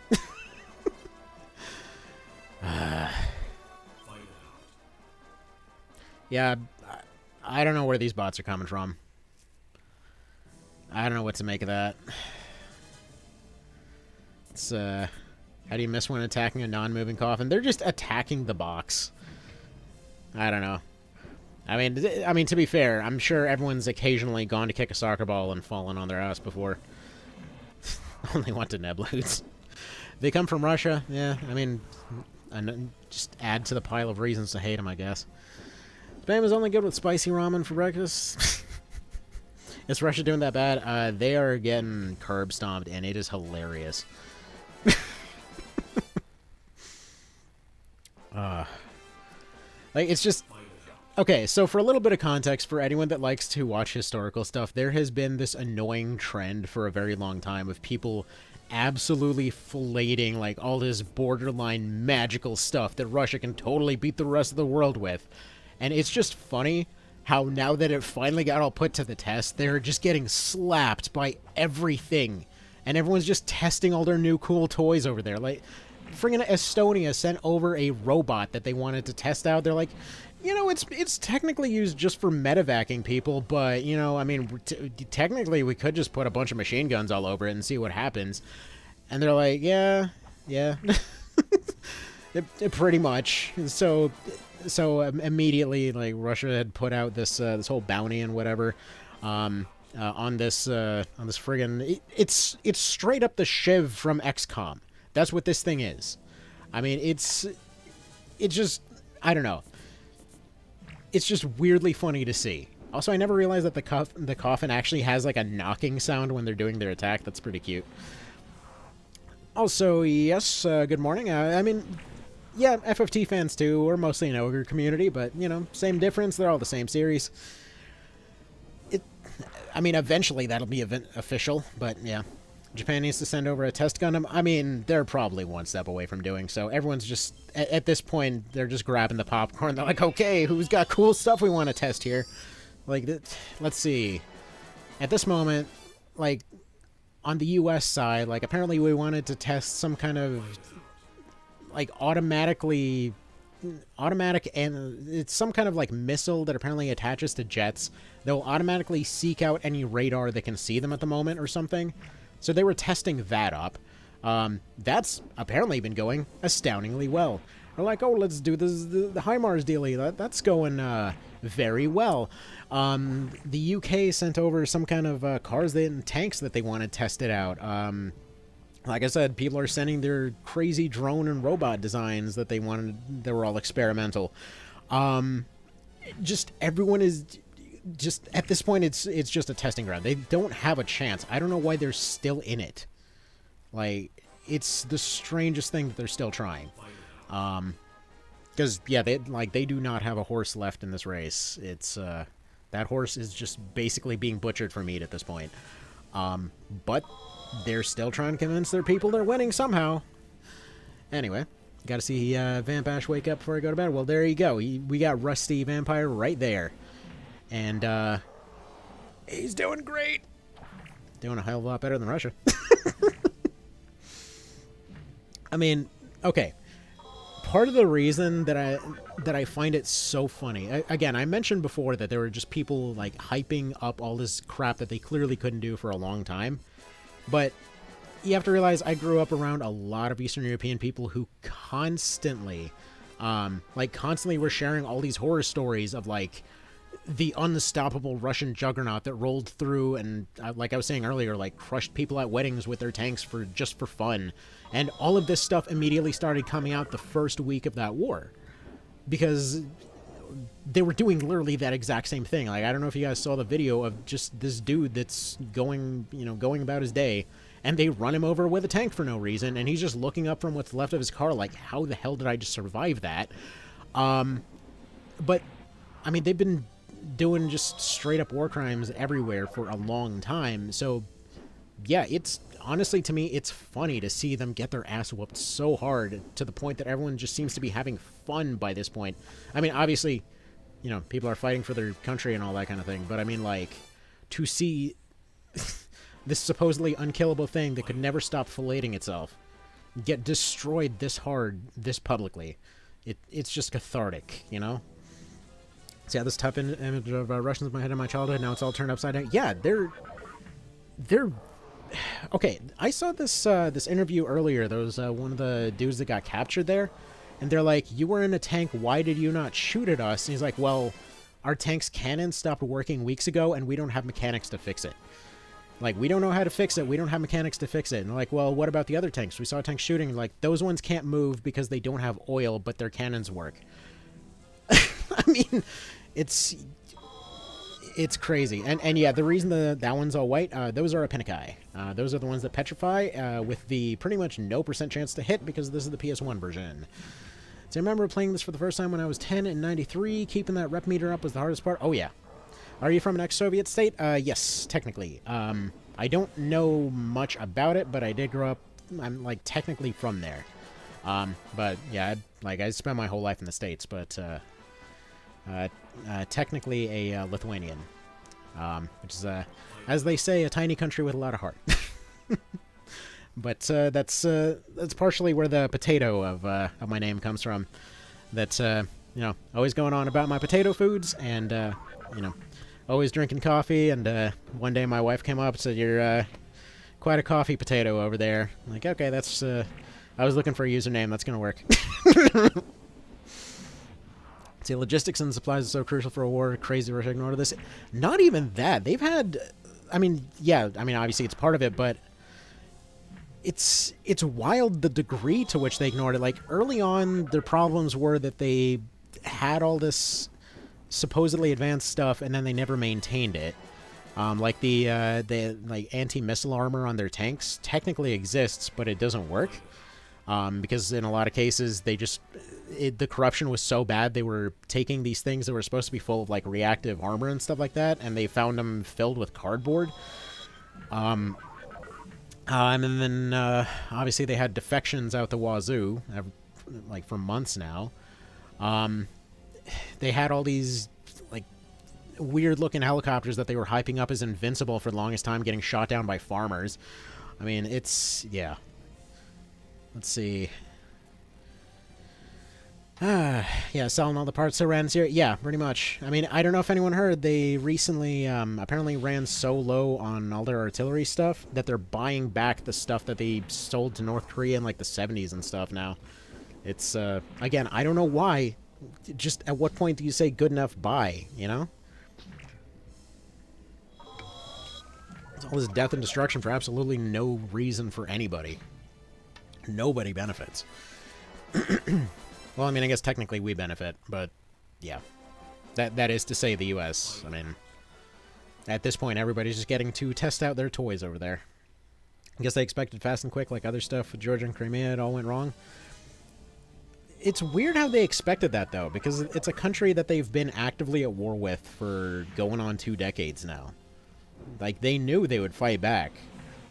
Yeah, I don't know where these bots are coming from. I don't know what to make of that. It's, how do you miss when attacking a non-moving coffin? They're just attacking the box. I don't know. I mean, to be fair, I'm sure everyone's occasionally gone to kick a soccer ball and fallen on their ass before. Only want to Deneb. They come from Russia. Yeah, I mean, just add to the pile of reasons to hate them, I guess. Spam is only good with spicy ramen for breakfast. Is Russia doing that bad? They are getting curb stomped, and it is hilarious. Like, it's just... Okay, so for a little bit of context, for anyone that likes to watch historical stuff, there has been this annoying trend for a very long time of people absolutely filleting, like, all this borderline magical stuff that Russia can totally beat the rest of the world with. And it's just funny how now that it finally got all put to the test, they're just getting slapped by everything. And everyone's just testing all their new cool toys over there. Like, friggin' Estonia sent over a robot that they wanted to test out. They're like... You know, it's technically used just for medevacing people, but, you know, I mean, technically we could just put a bunch of machine guns all over it and see what happens. And they're like, yeah. Pretty much. So immediately, like, Russia had put out this this whole bounty and whatever on this friggin'... It's straight up the Shiv from XCOM. That's what this thing is. I mean, it's just... I don't know. It's just weirdly funny to see. Also, I never realized that the coffin actually has, like, a knocking sound when they're doing their attack. That's pretty cute. Also, yes, good morning. I mean, yeah, FFT fans too. We're mostly an Ogre community, but, you know, same difference. They're all the same series. I mean, eventually that'll be official, but, yeah. Japan needs to send over a test Gundam. I mean, they're probably one step away from doing so. Everyone's just, at this point, they're just grabbing the popcorn. They're like, okay, who's got cool stuff we want to test here? Like, let's see. At this moment, like, on the US side, like, apparently we wanted to test some kind of, like, automatic, and it's some kind of, like, missile that apparently attaches to jets that will automatically seek out any radar that can see them at the moment or something. So they were testing that up. That's apparently been going astoundingly well. They're like, oh, let's do this, the HIMARS dealie. That's going very well. The UK sent over some kind of cars and tanks that they wanted tested out. Like I said, people are sending their crazy drone and robot designs that they wanted. They were all experimental. Just everyone is just at this point. It's just a testing ground. They don't have a chance. I don't know why they're still in it. Like, it's the strangest thing that they're still trying. Because yeah, they do not have a horse left in this race. It's that horse is just basically being butchered for meat at this point. But they're still trying to convince their people they're winning somehow. Anyway, got to see Vamp Ash wake up before I go to bed. Well, there you go. We got Rusty Vampire right there. And he's doing great. Doing a hell of a lot better than Russia. I mean, okay. Part of the reason that I find it so funny, again, I mentioned before that there were just people like hyping up all this crap that they clearly couldn't do for a long time. But you have to realize I grew up around a lot of Eastern European people who constantly were sharing all these horror stories of like the unstoppable Russian juggernaut that rolled through and, like I was saying earlier, like crushed people at weddings with their tanks just for fun. And all of this stuff immediately started coming out the first week of that war. Because they were doing literally that exact same thing. Like, I don't know if you guys saw the video of just this dude that's going about his day, and they run him over with a tank for no reason, and he's just looking up from what's left of his car like, how the hell did I just survive that? But, I mean, they've been doing just straight-up war crimes everywhere for a long time, so, yeah, it's, honestly, to me, it's funny to see them get their ass whooped so hard to the point that everyone just seems to be having fun by this point. I mean, obviously, people are fighting for their country and all that kind of thing, but I mean, like, to see this supposedly unkillable thing that could never stop filleting itself get destroyed this hard, this publicly, it's just cathartic, So yeah, this tough image of Russians in my head in my childhood, now it's all turned upside down. Yeah, they're okay. I saw this interview earlier. There was one of the dudes that got captured there, and they're like, "You were in a tank. Why did you not shoot at us?" And he's like, "Well, our tank's cannon stopped working weeks ago, and we don't have mechanics to fix it. Like, we don't know how to fix it. We don't have mechanics to fix it." And they're like, "Well, what about the other tanks? We saw tanks shooting. Like, those ones can't move because they don't have oil, but their cannons work." I mean, it's crazy. And yeah, the reason that one's all white, those are Apenikai. Those are the ones that petrify with the pretty much no % chance to hit because this is the PS1 version. So I remember playing this for the first time when I was 10 in 93. Keeping that rep meter up was the hardest part. Oh, yeah. Are you from an ex-Soviet state? Yes, technically. I don't know much about it, but I did grow up, I'm, like, technically from there. But, yeah, I spent my whole life in the States, but, technically a Lithuanian, which is, as they say, a tiny country with a lot of heart. But that's partially where the potato of my name comes from. That's always going on about my potato foods, and always drinking coffee. And one day my wife came up and said, "You're quite a coffee potato over there." I'm like, okay, that's. I was looking for a username. That's gonna work. See, logistics and supplies are so crucial for a war. Crazy Russia ignored this. Not even that. They've had... obviously it's part of it, but it's wild the degree to which they ignored it. Like, early on, their problems were that they had all this supposedly advanced stuff, and then they never maintained it. Like the anti-missile armor on their tanks technically exists, but it doesn't work. Because in a lot of cases, the corruption was so bad, they were taking these things that were supposed to be full of, like, reactive armor and stuff like that, and they found them filled with cardboard. And then, obviously, they had defections out the wazoo, like, for months now. They had all these, like, weird-looking helicopters that they were hyping up as invincible for the longest time, getting shot down by farmers. I mean, yeah. Let's see. Yeah, selling all the parts to Rand's here. Yeah, pretty much. I mean, I don't know if anyone heard, they recently apparently ran so low on all their artillery stuff that they're buying back the stuff that they sold to North Korea in, like, the 70s and stuff now. It's, again, I don't know why. Just at what point do you say good enough, bye, you know? It's all this death and destruction for absolutely no reason for anybody. Nobody benefits. Well, I mean, I guess technically we benefit, but yeah. That is to say the U.S. I mean, at this point, everybody's just getting to test out their toys over there. I guess they expected fast and quick, like other stuff with Georgia and Crimea, it all went wrong. It's weird how they expected that, though, because it's a country that they've been actively at war with for going on 2 decades now. Like, they knew they would fight back.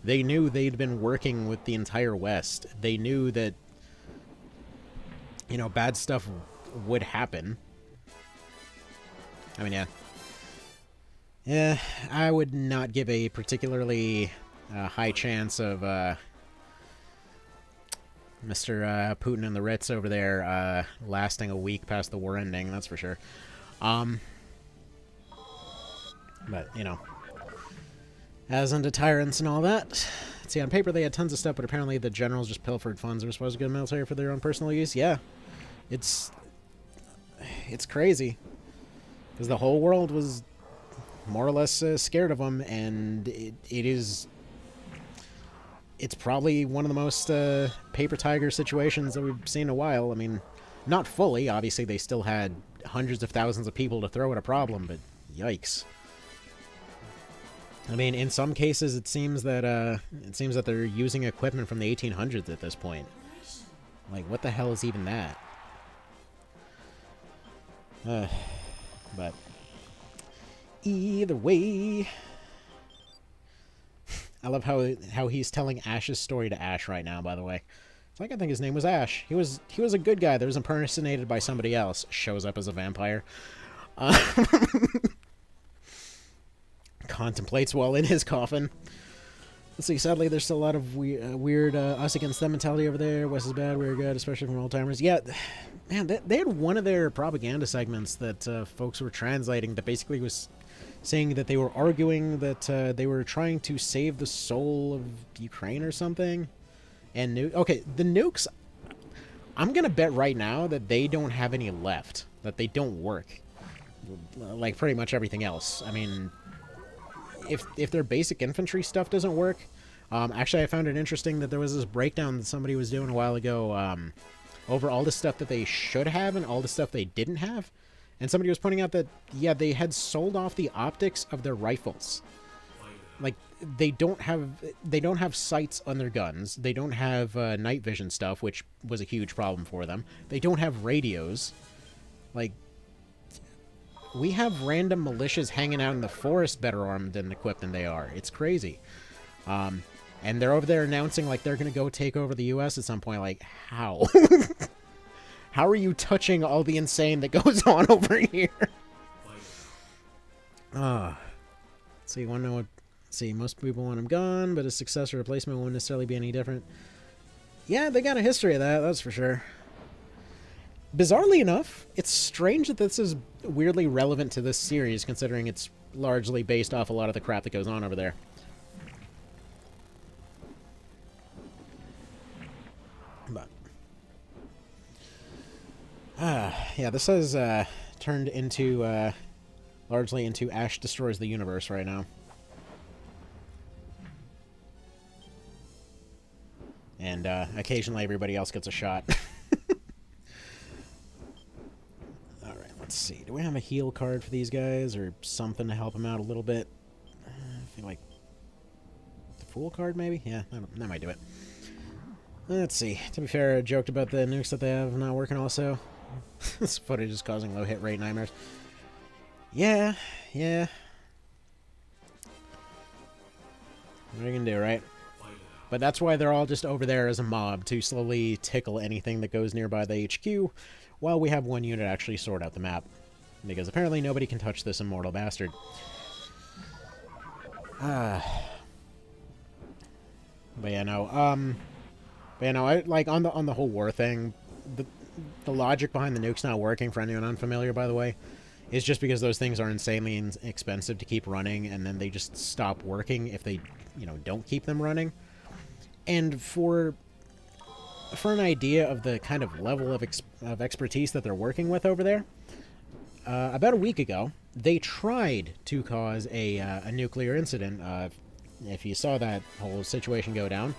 They knew they'd been working with the entire West. They knew that, you know, bad stuff would happen. I mean, yeah. Yeah, I would not give a particularly high chance of Mr. Putin and the Ritz over there lasting a week past the war ending, that's for sure. But, you know, as unto tyrants and all that. See, on paper they had tons of stuff, but apparently the generals just pilfered funds that were supposed to go to the military for their own personal use. Yeah, it's crazy. Because the whole world was more or less scared of them, and it's probably one of the most paper tiger situations that we've seen in a while. I mean, not fully. Obviously, they still had hundreds of thousands of people to throw at a problem, but yikes. I mean, in some cases, it seems that they're using equipment from the 1800s at this point. Like, what the hell is even that? But either way, I love how he's telling Ash's story to Ash right now. By the way, it's like I think his name was Ash. He was a good guy that was impersonated by somebody else. Shows up as a vampire. Contemplates while in his coffin. Let's see, sadly, there's still a lot of weird us against them mentality over there. West is bad, we're good, especially from old-timers. Yeah, man, they had one of their propaganda segments that folks were translating that basically was saying that they were arguing that they were trying to save the soul of Ukraine or something. And, okay, the nukes, I'm going to bet right now that they don't have any left, that they don't work. Like, pretty much everything else. I mean, if their basic infantry stuff doesn't work, actually I found it interesting that there was this breakdown that somebody was doing a while ago over all the stuff that they should have and all the stuff they didn't have, and somebody was pointing out that yeah, they had sold off the optics of their rifles. Like they don't have sights on their guns, they don't have night vision stuff, which was a huge problem for them. They don't have radios. Like, we have random militias hanging out in the forest better armed and equipped than they are. It's crazy. And they're over there announcing like they're going to go take over the U.S. at some point. Like, how? How are you touching all the insane that goes on over here? So you want to know what... See, most people want him gone, but his successor replacement won't necessarily be any different. Yeah, they got a history of that, that's for sure. Bizarrely enough, it's strange that this is weirdly relevant to this series, considering it's largely based off a lot of the crap that goes on over there. But... yeah, this has turned into, largely into Ash Destroys the Universe right now. And, occasionally everybody else gets a shot. Let's see. Do we have a heal card for these guys or something to help them out a little bit? I feel like the Fool card, maybe? Yeah, that might do it. Let's see. To be fair, I joked about the nukes that they have not working also. This footage is causing low hit rate nightmares. Yeah. What are you gonna do, right? But that's why they're all just over there as a mob to slowly tickle anything that goes nearby the HQ, while we have one unit actually sort out the map. Because apparently nobody can touch this immortal bastard. But yeah, no, I like on the whole war thing, the logic behind the nukes not working, for anyone unfamiliar, by the way, is just because those things are insanely expensive to keep running, and then they just stop working if they, don't keep them running. And for for an idea of the kind of level of expertise that they're working with over there, about a week ago, they tried to cause a nuclear incident. If you saw that whole situation go down.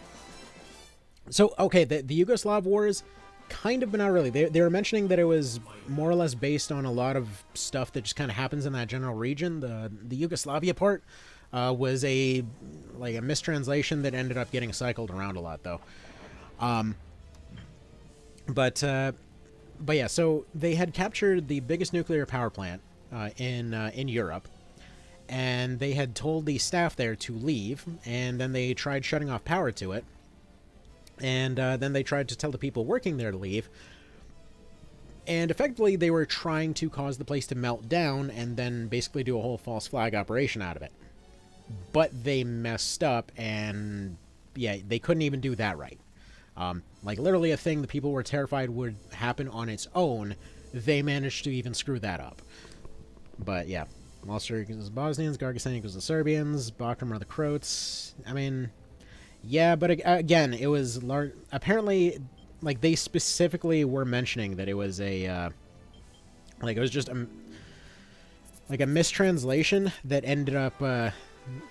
So, okay, the Yugoslav Wars, kind of, but not really. They were mentioning that it was more or less based on a lot of stuff that just kind of happens in that general region. The Yugoslavia part was a mistranslation that ended up getting cycled around a lot, though. But yeah, so they had captured the biggest nuclear power plant in Europe, and they had told the staff there to leave, and then they tried shutting off power to it, and then they tried to tell the people working there to leave, and effectively they were trying to cause the place to melt down and then basically do a whole false flag operation out of it. But they messed up, and yeah, they couldn't even do that right. Literally a thing the people were terrified would happen on its own, they managed to even screw that up. But yeah, Ulster equals the Bosnians, Gargastan equals the Serbians, Bakram are the Croats. I mean, yeah, but again, it was apparently, they specifically were mentioning that it was a, it was just a mistranslation that ended up,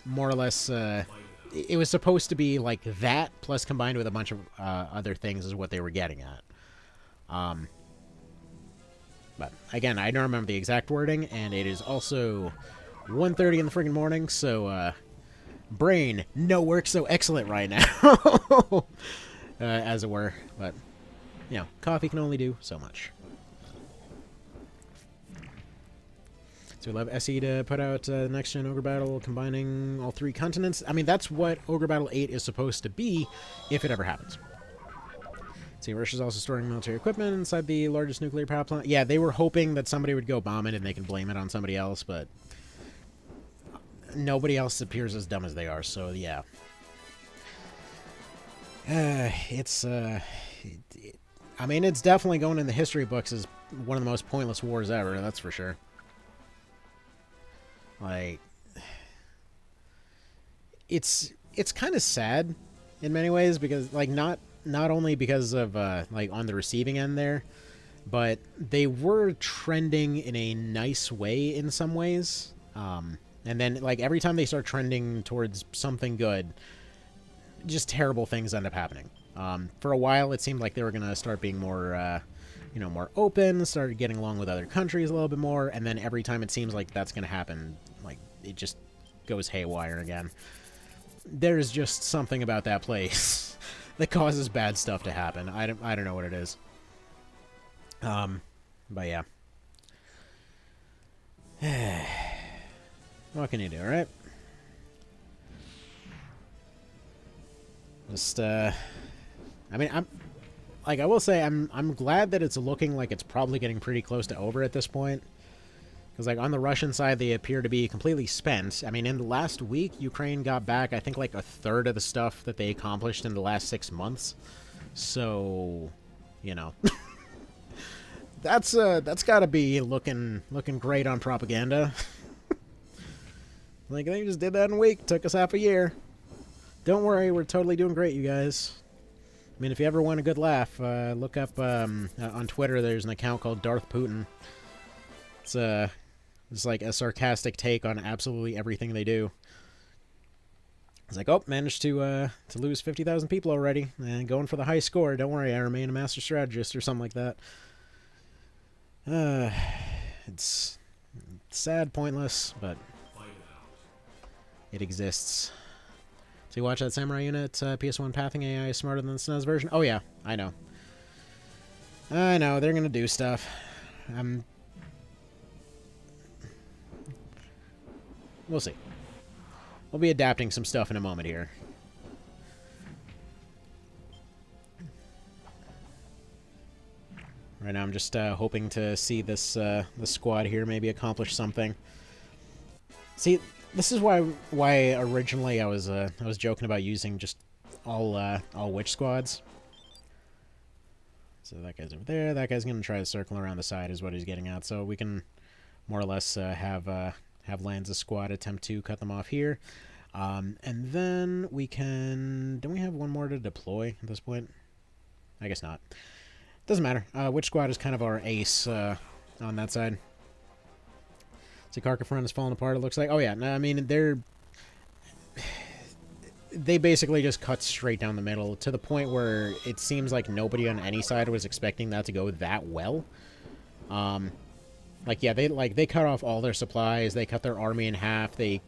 more or less, it was supposed to be like that, plus combined with a bunch of other things is what they were getting at. But again, I don't remember the exact wording, and it is also 1:30 in the friggin' morning, so brain no work so excellent right now, as it were. But coffee can only do so much. So we'll have SE to put out the next gen Ogre Battle combining all 3 continents. I mean, that's what Ogre Battle 8 is supposed to be, if it ever happens. See, Russia's also storing military equipment inside the largest nuclear power plant. Yeah, they were hoping that somebody would go bomb it and they can blame it on somebody else, but nobody else appears as dumb as they are, so yeah. I mean, it's definitely going in the history books as one of the most pointless wars ever, that's for sure. It's kind of sad in many ways, because not only because of on the receiving end there, but they were trending in a nice way in some ways, and then every time they start trending towards something good, just terrible things end up happening. For a while it seemed like they were gonna start being more more open, started getting along with other countries a little bit more, and then every time it seems like that's gonna happen, it just goes haywire again. There's just something about that place that causes bad stuff to happen. I don't know what it is. But yeah. What can you do, right? Just, I mean, I will say, I'm glad that it's looking like it's probably getting pretty close to over at this point. Because, on the Russian side, they appear to be completely spent. I mean, in the last week, Ukraine got back, I think, a third of the stuff that they accomplished in the last 6 months. So, that's got to be looking great on propaganda. They just did that in a week. Took us half a year. Don't worry, we're totally doing great, you guys. I mean, if you ever want a good laugh, look up on Twitter. There's an account called Darth Putin. It's like a sarcastic take on absolutely everything they do. It's like, oh, managed to lose 50,000 people already, and going for the high score. Don't worry, I remain a master strategist or something like that. It's sad, pointless, but it exists. So you watch that Samurai Unit PS1 pathing AI is smarter than the SNES version? Oh yeah, I know. I know, they're gonna do stuff. We'll see. We'll be adapting some stuff in a moment here. Right now I'm just hoping to see this this squad here maybe accomplish something. See, this is why originally I was joking about using just all witch squads. So that guy's over there. That guy's gonna try to circle around the side is what he's getting at. So we can more or less have Lanza's squad attempt to cut them off here. And then we can... Don't we have one more to deploy at this point? I guess not. Doesn't matter. Which squad is kind of our ace on that side? See, Carcaphron is falling apart, it looks like. Oh, yeah. No, I mean, they basically just cut straight down the middle to the point where it seems like nobody on any side was expecting that to go that well. Like, yeah, they cut off all their supplies. They cut their army in half. They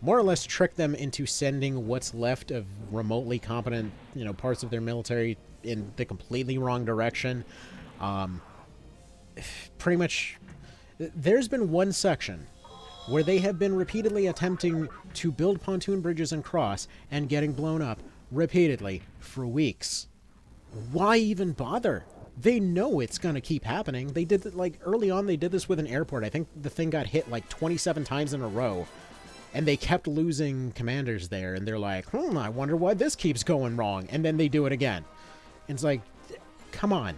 more or less tricked them into sending what's left of remotely competent, parts of their military in the completely wrong direction. Pretty much, there's been one section where they have been repeatedly attempting to build pontoon bridges and cross and getting blown up repeatedly for weeks. Why even bother? They know it's going to keep happening. They did, like, early on, they did this with an airport. I think the thing got hit, like, 27 times in a row. And they kept losing commanders there. And they're like, I wonder why this keeps going wrong. And then they do it again. And it's like, come on.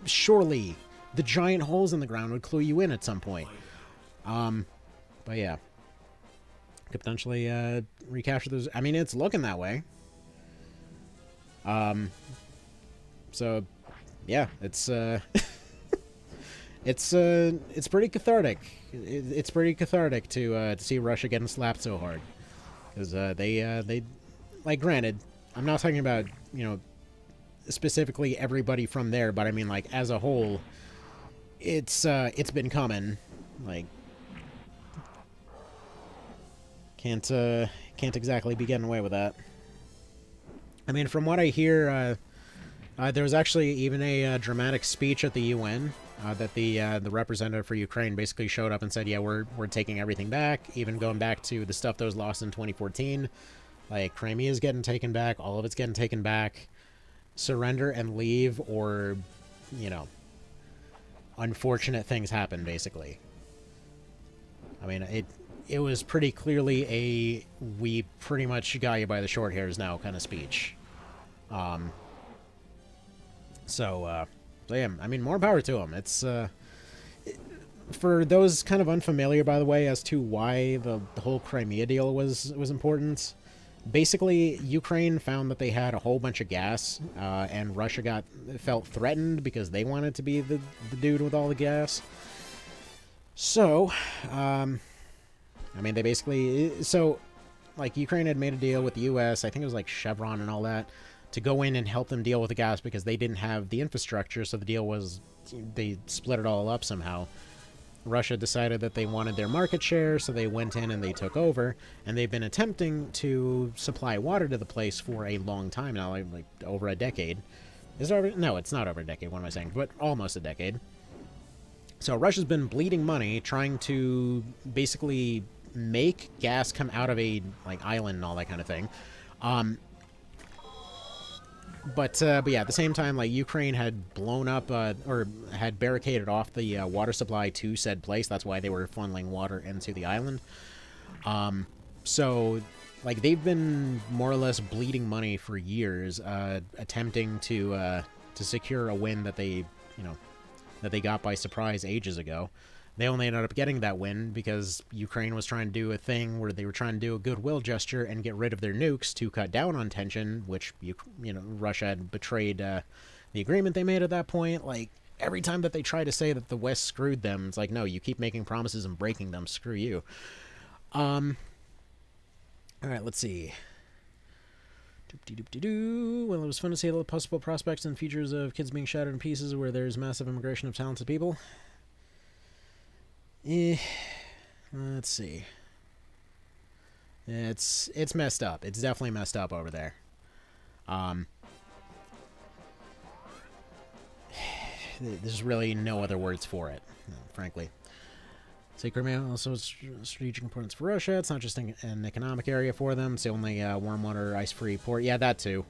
Surely the giant holes in the ground would clue you in at some point. But yeah. Could potentially recapture those. I mean, it's looking that way. So... yeah, it's it's pretty cathartic. It's pretty cathartic to see Russia getting slapped so hard, because they like, granted, I'm not talking about specifically everybody from there, but I mean, like, as a whole, it's been coming. Like, can't exactly be getting away with that. I mean, from what I hear. There was actually even a dramatic speech at the UN that the representative for Ukraine basically showed up and said, yeah, we're taking everything back, even going back to the stuff that was lost in 2014. Like, Crimea is getting taken back, all of it's getting taken back. Surrender and leave, or, unfortunate things happen, basically. I mean, it was pretty clearly a we pretty much got you by the short hairs now kind of speech. So yeah, I mean, more power to them. It's, for those kind of unfamiliar, by the way, as to why the whole Crimea deal was important, basically, Ukraine found that they had a whole bunch of gas, and Russia felt threatened because they wanted to be the dude with all the gas. So, I mean, they basically... So, like, Ukraine had made a deal with the U.S., I think it was, like, Chevron and all that, to go in and help them deal with the gas because they didn't have the infrastructure, so the deal was they split it all up somehow. Russia decided that they wanted their market share, so they went in and they took over, and they've been attempting to supply water to the place for a long time now, like over a decade. Is it over? No, it's not over a decade, what am I saying? But almost a decade. So Russia's been bleeding money trying to basically make gas come out of a, like, island and all that kind of thing. But yeah, at the same time, like, Ukraine had blown up, or had barricaded off the water supply to said place. That's why they were funneling water into the island. So, like, they've been more or less bleeding money for years, attempting to secure a win that they, that they got by surprise ages ago. They only ended up getting that win because Ukraine was trying to do a thing where they were trying to do a goodwill gesture and get rid of their nukes to cut down on tension, which, Russia had betrayed the agreement they made at that point. Like, every time that they try to say that the West screwed them, it's like, no, you keep making promises and breaking them. Screw you. All right, let's see. Well, it was fun to see the possible prospects and futures of kids being shattered in pieces where there's massive immigration of talented people. Let's see. It's messed up. It's definitely messed up over there. There's really no other words for it, frankly. Crimea also has strategic importance for Russia. It's not just an economic area for them. It's the only warm water, ice-free port. Yeah, that too.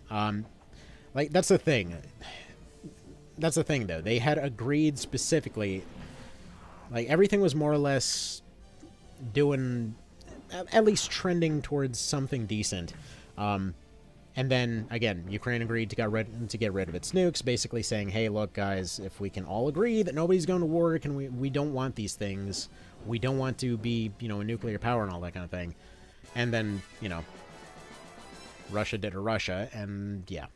Like, that's the thing. That's the thing, though. They had agreed specifically... Like, everything was more or less doing, at least trending towards something decent. And then, again, Ukraine agreed to get rid of its nukes, basically saying, hey, look, guys, if we can all agree that nobody's going to war, we don't want these things. We don't want to be, a nuclear power and all that kind of thing. And then, Russia did a Russia, and yeah.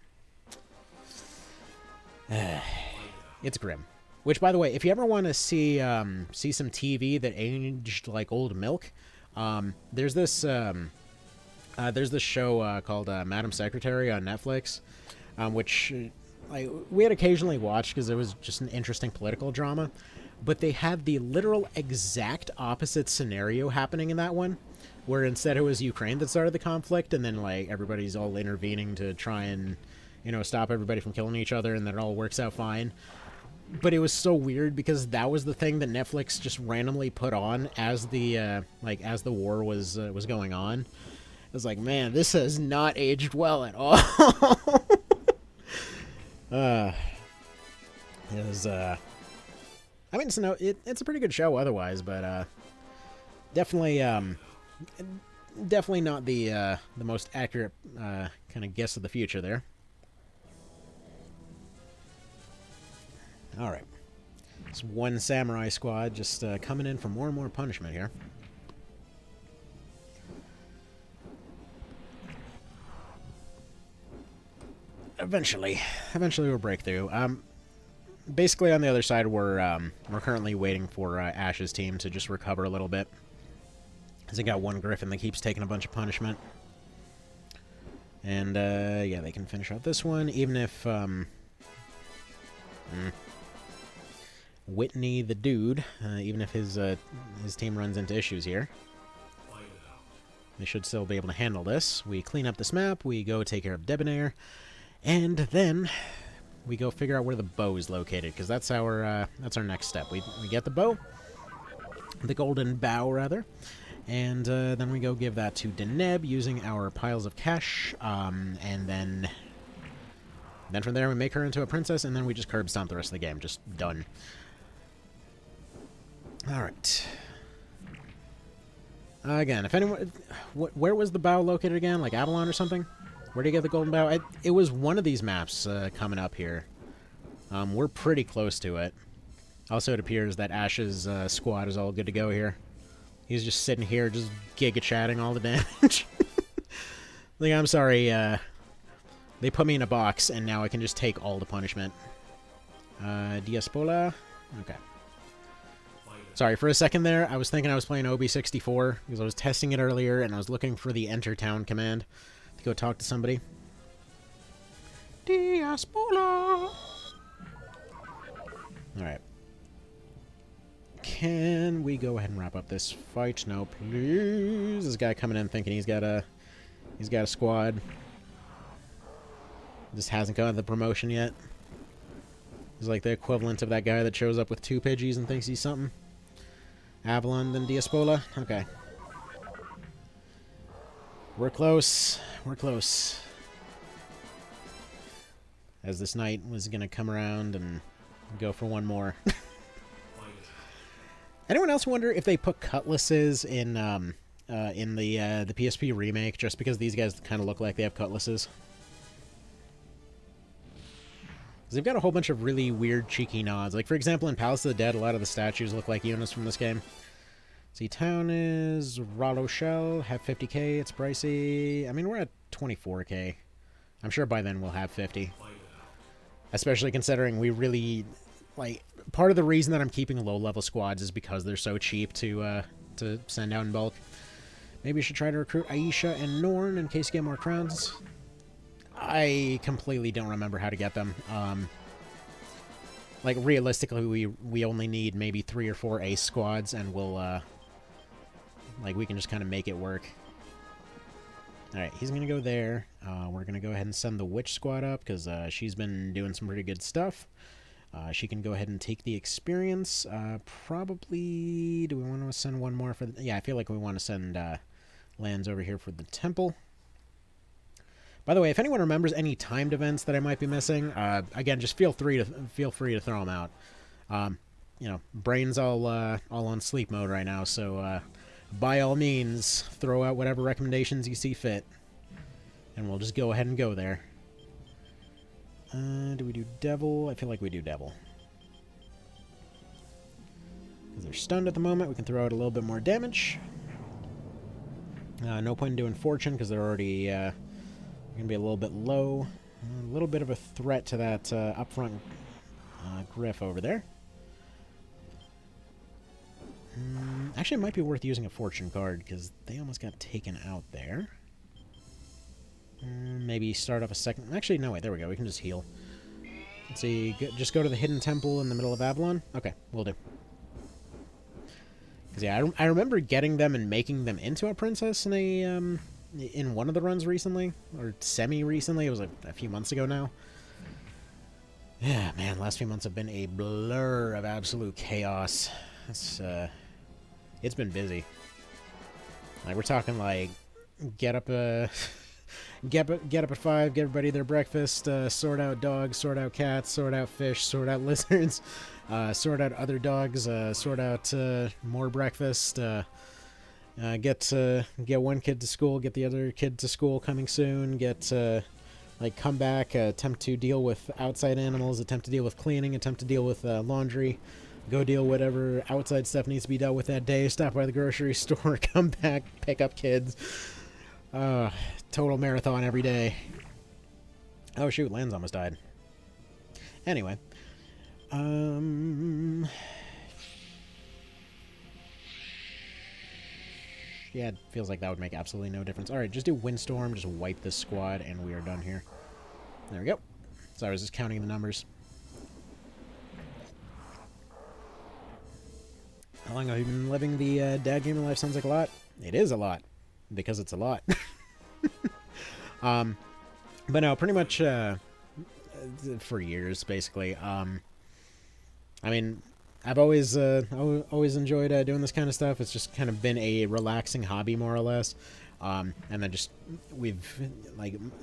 It's grim. Which, by the way, if you ever want to see some TV that aged like old milk, there's this show called Madam Secretary on Netflix, which like we had occasionally watched because it was just an interesting political drama. But they had the literal exact opposite scenario happening in that one, where instead it was Ukraine that started the conflict, and then like everybody's all intervening to try and stop everybody from killing each other, and then it all works out fine. But it was so weird because that was the thing that Netflix just randomly put on as the as the war was going on. It was like, man, this has not aged well at all. It was I mean, it's a pretty good show otherwise, but definitely not the most accurate kind of guess of the future there. All right, it's one samurai squad just coming in for more and more punishment here. Eventually we'll break through. Basically on the other side, we're currently waiting for Ash's team to just recover a little bit, because they got one Griffin that keeps taking a bunch of punishment. And yeah, they can finish out this one, even if Whitney the dude, even if his team runs into issues here, they should still be able to handle this. We clean up this map, we go take care of Debonair, and then we go figure out where the bow is located, because that's our next step. We get the bow, the golden bow rather, and then we go give that to Deneb using our piles of cash, and then from there we make her into a princess, and then we just curb stomp the rest of the game. Just done. Alright. Again, if anyone... where was the bow located again? Like Avalon or something? Where do you get the golden bow? It was one of these maps coming up here. We're pretty close to it. Also, it appears that Ash's squad is all good to go here. He's just sitting here, just giga-chatting all the damage. Like, I'm sorry, they put me in a box, and now I can just take all the punishment. Diaspola? Okay. Sorry, for a second there, I was thinking I was playing OB64, because I was testing it earlier, and I was looking for the Enter Town command to go talk to somebody. Diaspola! Alright. Can we go ahead and wrap up this fight? No, please. This guy coming in thinking he's got a squad. Just hasn't gotten the promotion yet. He's like the equivalent of that guy that shows up with 2 Pidgeys and thinks he's something. Avalon, then Diaspola? Okay. We're close. We're close. As this knight was gonna come around and go for one more. Anyone else wonder if they put cutlasses in the PSP remake just because these guys kind of look like they have cutlasses? They've got a whole bunch of really weird, cheeky nods. Like, for example, in Palace of the Dead, a lot of the statues look like units from this game. See, town is Raloshell, have 50k, it's pricey. I mean, we're at 24k. I'm sure by then we'll have 50. Especially considering we really, like, part of the reason that I'm keeping low-level squads is because they're so cheap to send out in bulk. Maybe you should try to recruit Aisha and Norn in case you get more crowns. I completely don't remember how to get them. Like, realistically, we only need maybe 3 or 4 ace squads, and we'll, like, we can just kind of make it work. Alright, he's gonna go there. We're gonna go ahead and send the witch squad up, because she's been doing some pretty good stuff. She can go ahead and take the experience. Probably... Do we want to send one more for... Yeah, I feel like we want to send lands over here for the temple. By the way, if anyone remembers any timed events that I might be missing, again, just feel free to throw them out. You know, brain's all on sleep mode right now, so by all means, throw out whatever recommendations you see fit, and we'll just go ahead and go there. Do we do Devil? I feel like we do Devil. Because they're stunned at the moment, we can throw out a little bit more damage. No point in doing Fortune, because they're already... going to be a little bit low. A little bit of a threat to that upfront Griff over there. Actually, it might be worth using a fortune card, because they almost got taken out there. Maybe start off a second... Actually, no, wait, there we go. We can just heal. Let's see, just go to the hidden temple in the middle of Avalon? Okay, we'll do. Because, yeah, I remember getting them and making them into a princess in a, in one of the runs recently. Or semi-recently. It was a few months ago now. Yeah, man, last few months have been a blur of absolute chaos. It's been busy. Like, we're talking, like, get up at 5, get everybody their breakfast, sort out dogs, sort out cats, sort out fish, sort out lizards, sort out other dogs, sort out more breakfast, get one kid to school, get the other kid to school coming soon, like, come back, attempt to deal with outside animals, attempt to deal with cleaning, attempt to deal with laundry, go deal whatever outside stuff needs to be dealt with that day, stop by the grocery store, come back, pick up kids. Total marathon every day. Oh shoot, Land's almost died. Anyway. Yeah, it feels like that would make absolutely no difference. Alright, just do Windstorm, just wipe this squad, and we are done here. There we go. So I was just counting the numbers. How long have you been living the dad gamer life? Sounds like a lot. It is a lot. Because it's a lot. But no, pretty much for years, basically. I mean, I've always enjoyed doing this kind of stuff. It's just kind of been a relaxing hobby, more or less. And then just we've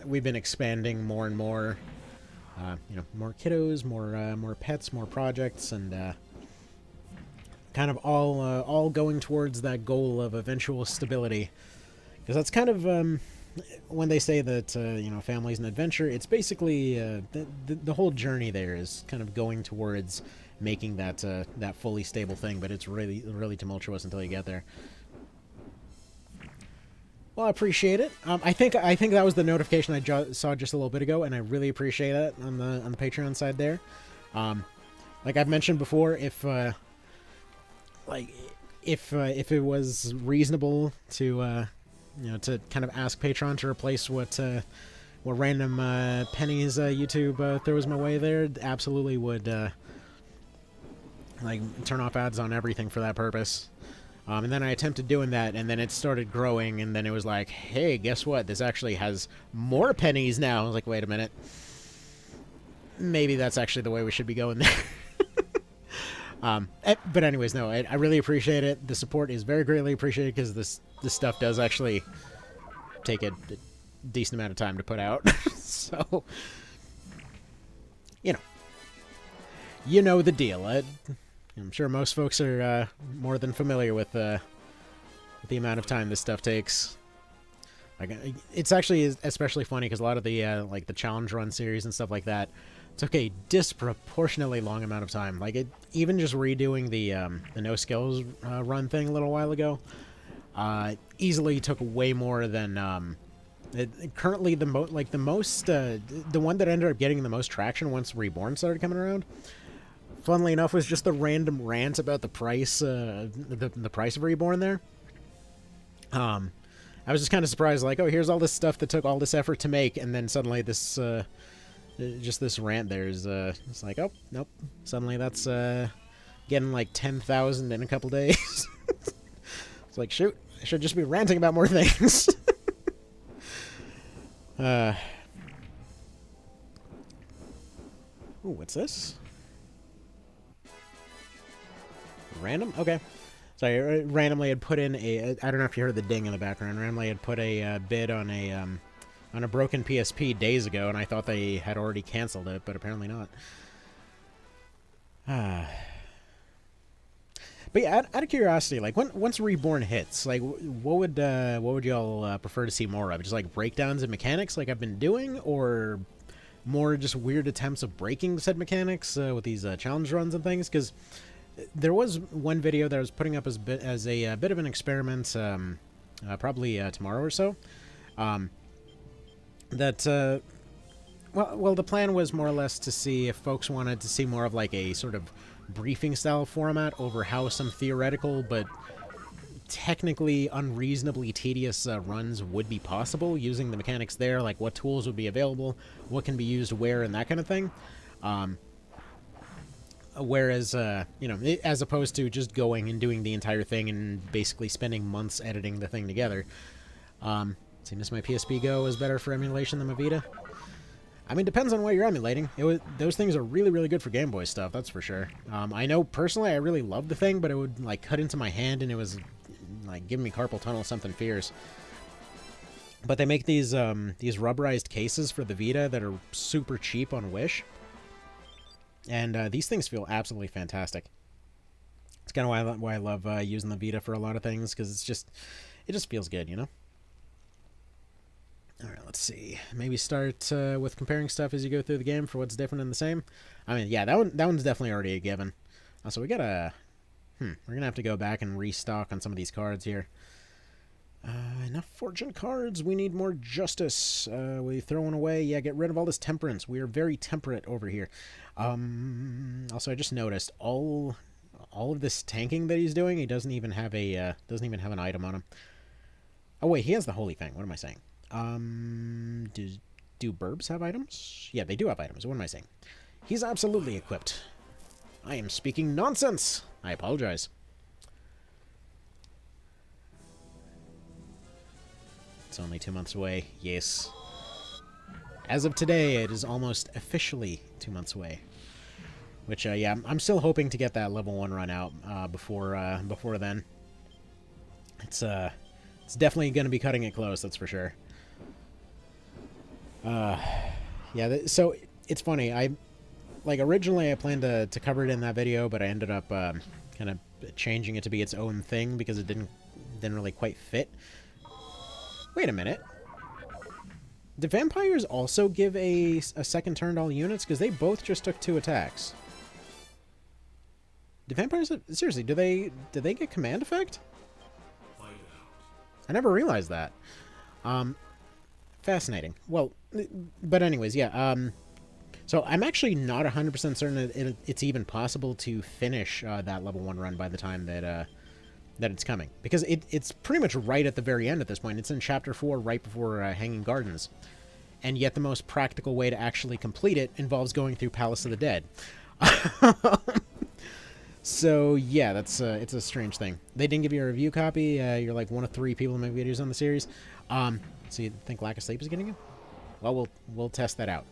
been expanding more and more. You know, more kiddos, more pets, more projects, and kind of all going towards that goal of eventual stability. Because that's kind of when they say that you know, family's an adventure, it's basically the whole journey there is kind of going towards making that that fully stable thing. But it's really tumultuous until you get there. Well, I appreciate it. I think that was the notification I saw just a little bit ago, and I really appreciate that on the Patreon side there. Like I've mentioned before, if it was reasonable to you know, to kind of ask Patreon to replace what random pennies YouTube throws my way there, absolutely would like turn off ads on everything for that purpose. And then I attempted doing that, and then it started growing, and then it was like, hey, guess what? This actually has more pennies now. I was like, wait a minute. Maybe that's actually the way we should be going there. But anyways, no, I really appreciate it. The support is very greatly appreciated, because this stuff does actually take a decent amount of time to put out. So, you know the deal. I'm sure most folks are more than familiar with the amount of time this stuff takes. Like, it's actually especially funny because a lot of the like the challenge run series and stuff like that took a disproportionately long amount of time. Like, even just redoing the no skills run thing a little while ago easily took way more than currently the one that ended up getting the most traction once Reborn started coming around. Funnily enough, was just the random rant about the price, the price of Reborn there. I was just kind of surprised, like, oh, here's all this stuff that took all this effort to make, and then suddenly this, just this rant there is, it's like, oh, nope, suddenly that's, getting like 10,000 in a couple days. It's like, shoot, I should just be ranting about more things. Ooh, what's this? Random? Okay. So I randomly had put in a... I don't know if you heard the ding in the background. Randomly had put a bid on a broken PSP days ago, and I thought they had already canceled it, but apparently not. But yeah, out of curiosity, like, once Reborn hits, like, what would y'all prefer to see more of? Just like breakdowns and mechanics, like I've been doing, or more just weird attempts of breaking said mechanics with these challenge runs and things? Because there was one video that I was putting up as a bit of an experiment, probably tomorrow or so, that Well, the plan was more or less to see if folks wanted to see more of like a sort of briefing style format over how some theoretical but technically unreasonably tedious runs would be possible using the mechanics there, like what tools would be available, what can be used where, and that kind of thing. Whereas, as opposed to just going and doing the entire thing and basically spending months editing the thing together. Seems my PSP Go is better for emulation than my Vita. I mean, depends on what you're emulating. Those things are really, really good for Game Boy stuff, that's for sure. I know, personally, I really loved the thing, but it would, like, cut into my hand, and it was, like, giving me carpal tunnel something fierce. But they make these rubberized cases for the Vita that are super cheap on Wish. And these things feel absolutely fantastic. It's kind of why I love using the Vita for a lot of things, because it just feels good, you know? Alright, let's see. Maybe start with comparing stuff as you go through the game for what's different and the same. I mean, yeah, that one's definitely already a given. So we gotta... we're gonna have to go back and restock on some of these cards here. Enough fortune cards. We need more justice. We throw one away. Yeah, get rid of all this temperance. We are very temperate over here. Also, I just noticed all of this tanking that he's doing. He doesn't even have an item on him. Oh wait, he has the holy thing. What am I saying? Do Burbs have items? Yeah, they do have items. What am I saying? He's absolutely equipped. I am speaking nonsense. I apologize. It's only 2 months away. Yes. As of today, it is almost officially 2 months away. Which, yeah, I'm still hoping to get that level 1 run out before then. It's definitely going to be cutting it close, that's for sure. Yeah, so it's funny. Originally I planned to cover it in that video, but I ended up kind of changing it to be its own thing because it didn't really quite fit. Wait a minute. Do vampires also give a second turn to all units? Because they both just took 2 attacks. Do vampires... Seriously, do they get command effect? I never realized that. Fascinating. Well, but anyways, yeah. So I'm actually not 100% certain that it's even possible to finish that level 1 run by the time that it's coming, because it's pretty much right at the very end at this point. It's in Chapter 4, right before Hanging Gardens, and yet the most practical way to actually complete it involves going through Palace of the Dead. So yeah, it's a strange thing. They didn't give you a review copy. You're like one of 3 people who make videos on the series. So you think lack of sleep is getting you? Well, we'll test that out.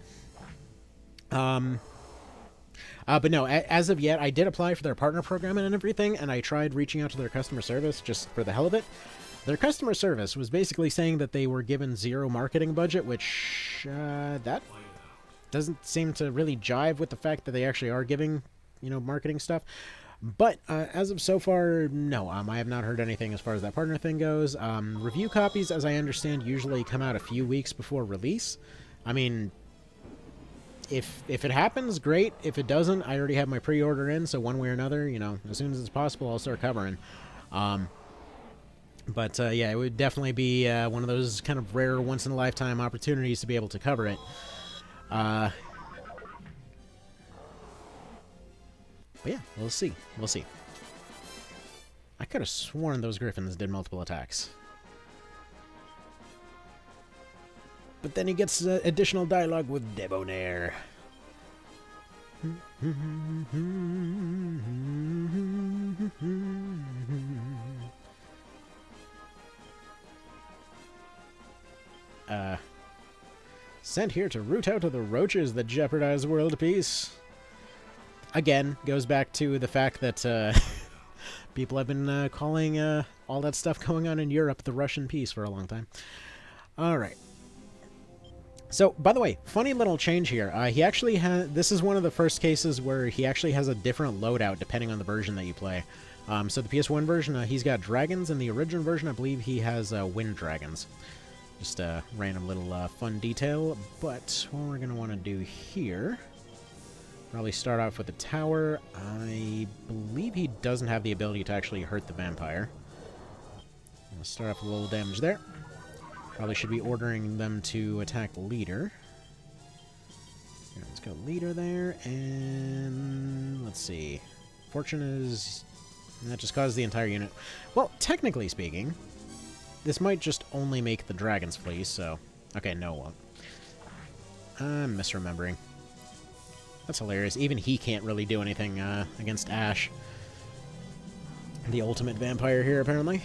But no, as of yet, I did apply for their partner program and everything, and I tried reaching out to their customer service just for the hell of it. Their customer service was basically saying that they were given 0 marketing budget, which, that doesn't seem to really jive with the fact that they actually are giving, marketing stuff. But, as of so far, no, I have not heard anything as far as that partner thing goes. Review copies, as I understand, usually come out a few weeks before release. I mean... If it happens, great. If it doesn't, I already have my pre-order in, so one way or another, as soon as it's possible, I'll start covering. But yeah, it would definitely be one of those kind of rare, once-in-a-lifetime opportunities to be able to cover it. But yeah, we'll see. We'll see. I could have sworn those Griffins did multiple attacks. But then he gets additional dialogue with Debonair. Sent here to root out the roaches that jeopardize world peace. Again, goes back to the fact that people have been calling all that stuff going on in Europe the Russian peace for a long time. Alright. So, by the way, funny little change here. He actually has... This is one of the first cases where he actually has a different loadout depending on the version that you play. So the PS1 version, he's got dragons. In the original version, I believe he has wind dragons. Just a random little fun detail. But what we're going to want to do here... Probably start off with the tower. I believe he doesn't have the ability to actually hurt the vampire. Let's start off with a little damage there. Probably should be ordering them to attack leader. Got a leader there, and let's see. Fortune is... That just caused the entire unit. Well, technically speaking, this might just only make the dragons flee, so... Okay, no, it won't. I'm misremembering. That's hilarious. Even he can't really do anything against Ash. The ultimate vampire here, apparently.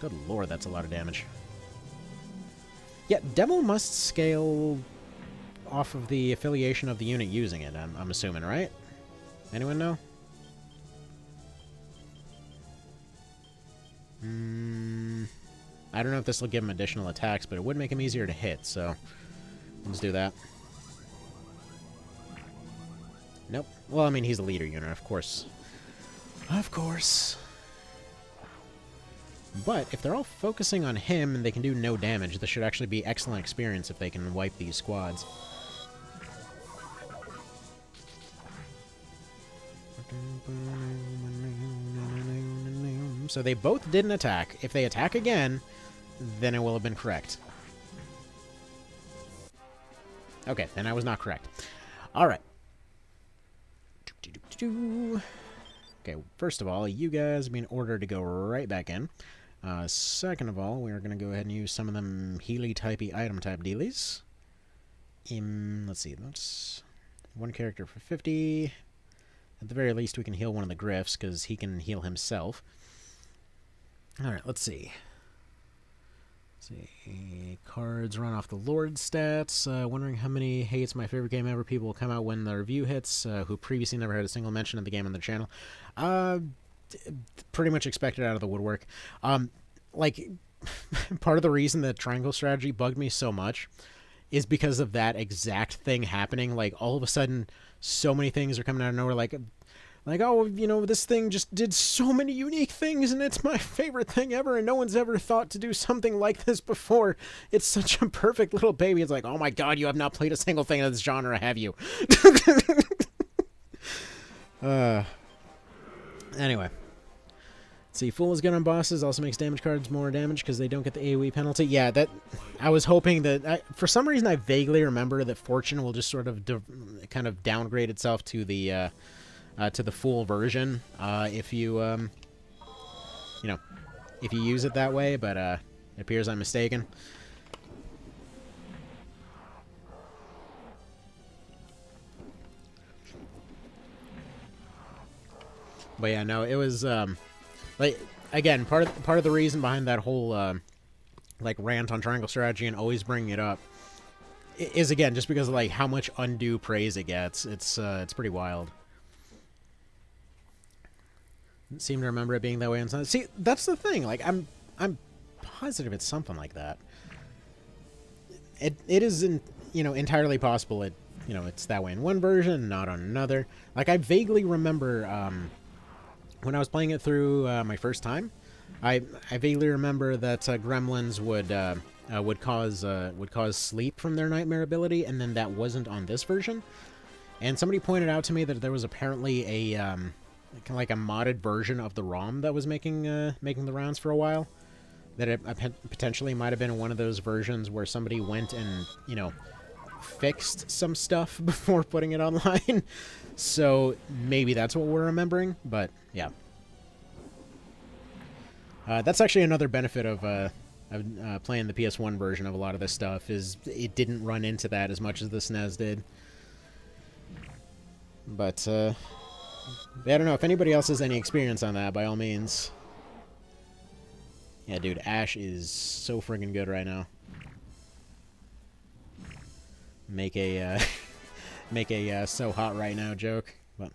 Good lord, that's a lot of damage. Yeah, Devil must scale off of the affiliation of the unit using it, I'm assuming, right? Anyone know? I don't know if this will give him additional attacks, but it would make him easier to hit, so let's do that. Nope. Well, I mean, he's a leader unit, of course. Of course. But if they're all focusing on him and they can do no damage, this should actually be excellent experience if they can wipe these squads. So they both didn't attack. If they attack again, then it will have been correct. Okay, then I was not correct. Alright. Okay, first of all, you guys are being ordered to go right back in. Second of all, we're going to go ahead and use some of them Healy-typey item-type dealies. Let's see, that's one character for 50. At the very least, we can heal one of the Gryphs, because he can heal himself. Alright, let's see. Cards run off the Lord stats. Wondering how many Hey, It's My Favorite Game Ever people will come out when the review hits, who previously never had a single mention of the game on their channel. Pretty much expected out of the woodwork. Like, part of the reason that triangle strategy bugged me so much is because of that exact thing happening. Like, all of a sudden, so many things are coming out of nowhere, like, oh, you know, this thing just did so many unique things, and it's my favorite thing ever, and no one's ever thought to do something like this before. It's such a perfect little baby. It's like, oh my god, you have not played a single thing of this genre, have you? Anyway. Let's see, Fool is good on bosses, also makes damage cards more damage because they don't get the AoE penalty. Yeah, that... I was hoping that... for some reason, I vaguely remember that Fortune will just sort of kind of downgrade itself to the Fool version, if you, you know, if you use it that way, but, it appears I'm mistaken. But yeah, no, it was, like, again, part of the reason behind that whole, like, rant on triangle strategy and always bringing it up is, again, just because of, like, how much undue praise it gets. It's pretty wild. Didn't seem to remember it being that way on some. See, that's the thing. Like, I'm positive it's something like that. It isn't, you know, entirely possible. It's that way in one version, not on another. Like, I vaguely remember when I was playing it through my first time. I vaguely remember that gremlins would cause sleep from their nightmare ability, and then that wasn't on this version. And somebody pointed out to me that there was apparently a kind of like a modded version of the ROM that was making the rounds for a while. That it potentially might have been one of those versions where somebody went and, you know, fixed some stuff before putting it online. So maybe that's what we're remembering, but yeah. That's actually another benefit of playing the PS1 version of a lot of this stuff, is it didn't run into that as much as the SNES did. But, I don't know, if anybody else has any experience on that, by all means. Yeah, dude, Ash is so friggin' good right now. Make a so hot right now joke. But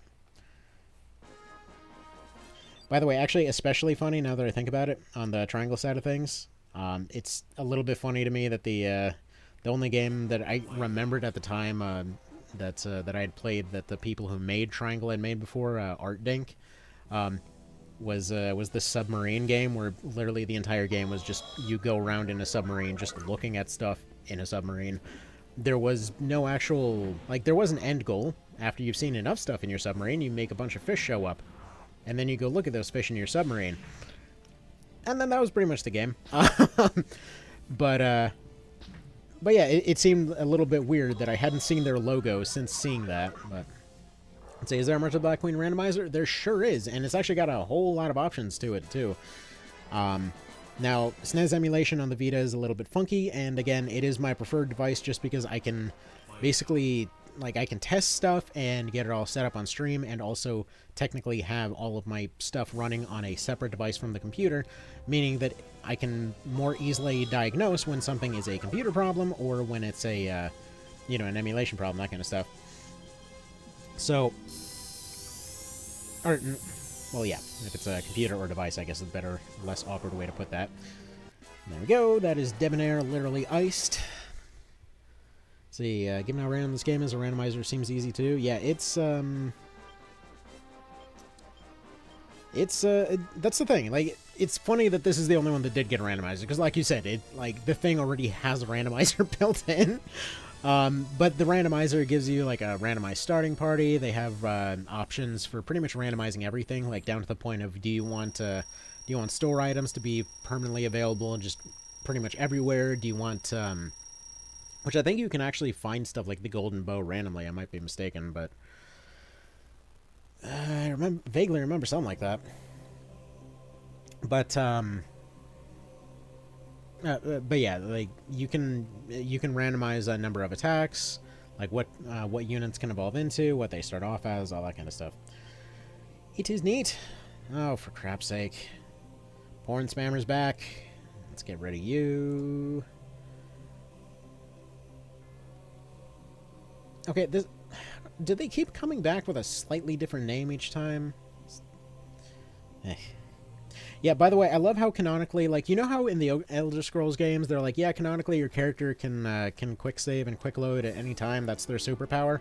by the way, actually especially funny now that I think about it on the triangle side of things. It's a little bit funny to me that the only game that I remembered at the time that I had played that the people who made Triangle had made before, Art Dink, was this submarine game where literally the entire game was just you go around in a submarine just looking at stuff in a submarine. There was no actual, like, there was an end goal. After you've seen enough stuff in your submarine, you make a bunch of fish show up, and then you go look at those fish in your submarine. And then that was pretty much the game. But But yeah, it seemed a little bit weird that I hadn't seen their logo since seeing that. But let's see, is there a March of the Black Queen randomizer? There sure is, and it's actually got a whole lot of options to it too. Now, SNES emulation on the Vita is a little bit funky, and again, it is my preferred device just because I can basically, like, I can test stuff and get it all set up on stream, and also technically have all of my stuff running on a separate device from the computer, meaning that I can more easily diagnose when something is a computer problem or when it's a, you know, an emulation problem, that kind of stuff. So, or, well, yeah, if it's a computer or device, I guess is a better, less awkward way to put that. There we go, that is Debonair, literally iced. Let's see, given how random this game is, a randomizer seems easy to do. Yeah, it's that's the thing, like, it's funny that this is the only one that did get a randomizer, because like you said, it, like, the thing already has a randomizer built in. But the randomizer gives you, like, a randomized starting party. They have options for pretty much randomizing everything, like down to the point of do you want store items to be permanently available just pretty much everywhere? Do you want which I think you can actually find stuff like the golden bow randomly. I might be mistaken, but I vaguely remember something like that. But yeah, like you can randomize a number of attacks, like what units can evolve into, what they start off as, all that kind of stuff. It is neat. Oh, for crap's sake! Porn spammer's back. Let's get rid of you. Okay, did they keep coming back with a slightly different name each time? Yeah, by the way, I love how canonically, like, you know how in the Elder Scrolls games, they're like, yeah, canonically your character can quick save and quick load at any time. That's their superpower.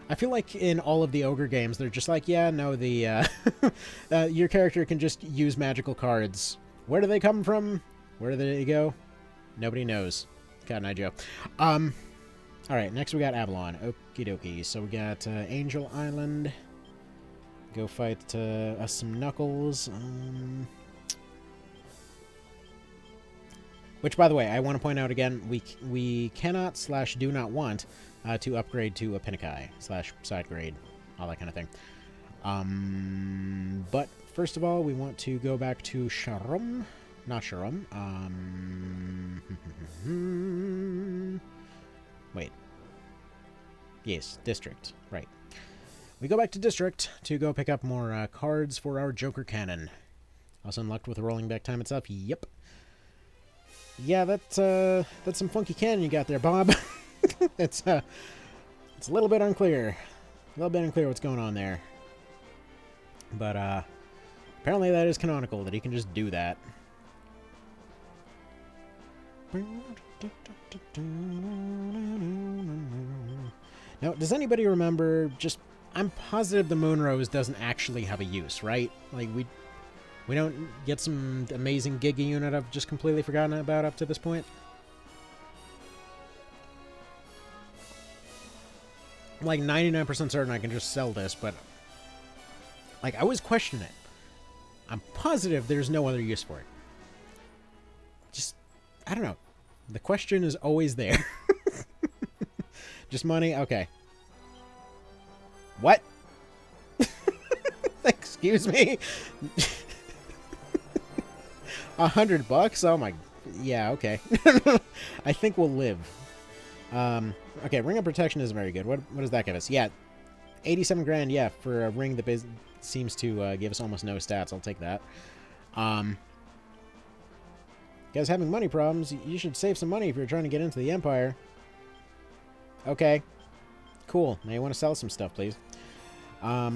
I feel like in all of the Ogre games, they're just like, yeah, no, the your character can just use magical cards. Where do they come from? Where do they go? Nobody knows. Cotton Eye Joe. Alright, next we got Avalon. Okie dokie. So we got Angel Island. Go fight us some Knuckles. Which, by the way, I want to point out again, we cannot / do not want to upgrade to a Pinnakai / side grade, all that kind of thing. But first of all, we want to go back to Sharum. Not Sharum. Wait. Yes, District. Right. We go back to District to go pick up more cards for our Joker Cannon. Also unlocked with the rolling back time itself. Yep. Yeah, that's some funky cannon you got there, Bob. it's a little bit unclear. A little bit unclear what's going on there. But apparently that is canonical, that he can just do that. Now, does anybody remember, I'm positive the Moonrose doesn't actually have a use, right? Like, we don't get some amazing Giga unit I've just completely forgotten about up to this point? I'm like 99% certain I can just sell this, but like, I always question it. I'm positive there's no other use for it. Just, I don't know. The question is always there. Just money? Okay. What? Excuse me? $100? Oh my... Yeah, okay. I think we'll live. Okay, Ring of Protection isn't very good. What does that give us? Yeah, 87 grand, yeah, for a ring that seems to give us almost no stats. I'll take that. Guys having money problems, you should save some money if you're trying to get into the Empire. Okay. Cool. Now you want to sell some stuff, please. Okay,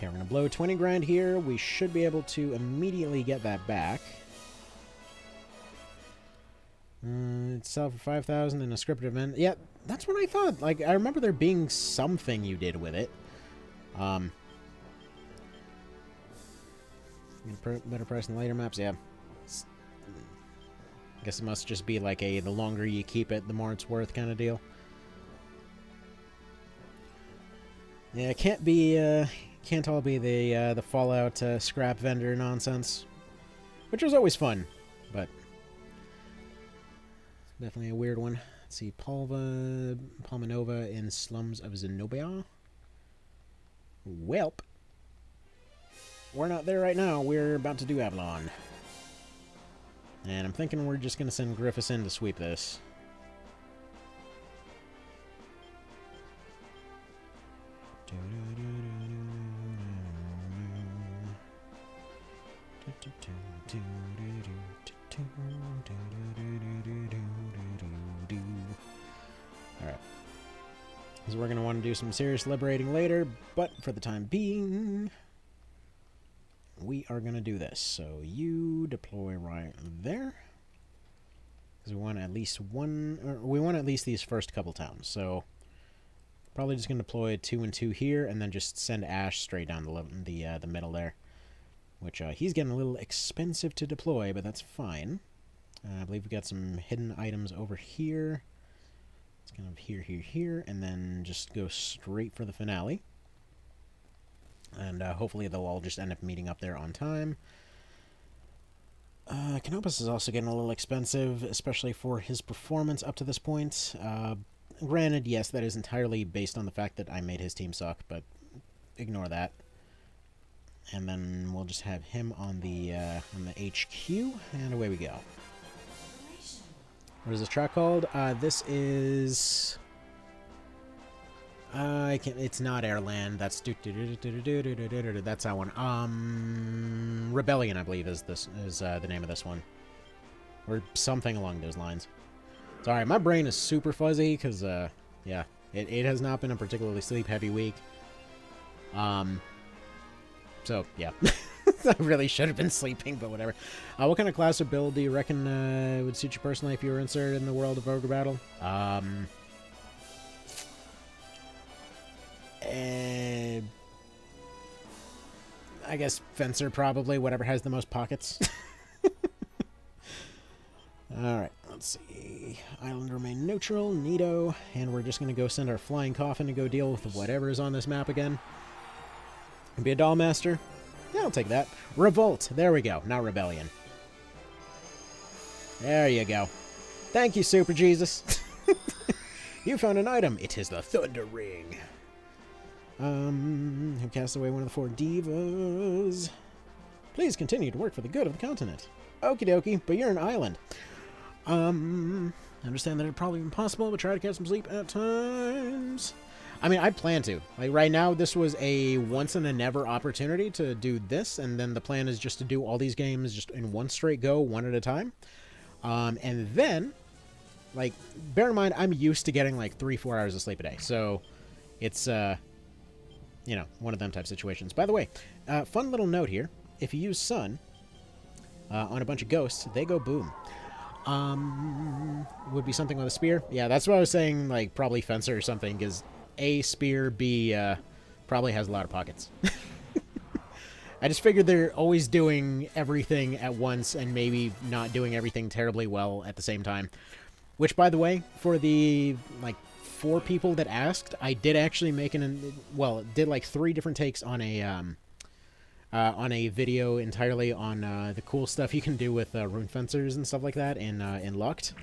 we're going to blow 20 grand here. We should be able to immediately get that back. It's sell for 5,000 in a scripted event. Yeah, that's what I thought. Like, I remember there being something you did with it. Better price than later maps, yeah. I guess it must just be like the longer you keep it, the more it's worth kind of deal. Yeah, it can't be can't all be the Fallout scrap vendor nonsense, which was always fun, but definitely a weird one. Let's see, Palmanova in Slums of Zenobia. Welp. We're not there right now. We're about to do Avalon. And I'm thinking we're just going to send Griffin in to sweep this. Alright. So we're going to want to do some serious liberating later, but for the time being, we are going to do this. So you deploy right there. Because we want at least one, or we want at least these first couple towns. So probably just going to deploy 2 and 2 here, and then just send Ash straight down the middle there. Which he's getting a little expensive to deploy, but that's fine. I believe we've got some hidden items over here. It's kind of here, here, here, and then just go straight for the finale. And hopefully they'll all just end up meeting up there on time. Canopus is also getting a little expensive, especially for his performance up to this point. Granted, yes, that is entirely based on the fact that I made his team suck, but ignore that. And then we'll just have him on the HQ, and away we go. What is this track called? This is... I can't... It's not Airland. That's... That's that one. Rebellion, I believe, is the name of this one. Or something along those lines. Sorry, my brain is super fuzzy, because, yeah, it has not been a particularly sleep-heavy week. So, yeah. I really should have been sleeping, but whatever. What kind of class or build do you reckon would suit you personally if you were inserted in the world of Ogre Battle? I guess Fencer, probably. Whatever has the most pockets. Alright, let's see. Island remain neutral, neato. And we're just going to go send our flying coffin to go deal with whatever is on this map again. Be a doll master? Yeah, I'll take that. Revolt. There we go. Not rebellion. There you go. Thank you, Super Jesus. You found an item. It is the Thunder Ring. Who cast away one of the 4 divas. Please continue to work for the good of the continent. Okie dokie, but you're an island. I understand that it'd probably be impossible, but try to get some sleep at times. I mean, I plan to. Like, right now, this was a once-in-a-never opportunity to do this, and then the plan is just to do all these games just in one straight go, one at a time. And then, like, bear in mind, I'm used to getting, like, 3-4 hours of sleep a day. So, it's, you know, one of them type situations. By the way, fun little note here. If you use Sun on a bunch of ghosts, they go boom. Would be something with a spear. Yeah, that's what I was saying, like, probably Fencer or something, because... A, spear, B, probably has a lot of pockets. I just figured they're always doing everything at once and maybe not doing everything terribly well at the same time. Which, by the way, for the, like, 4 people that asked, I did actually make did like 3 different takes on a video entirely on the cool stuff you can do with rune fencers and stuff like that in Lucked.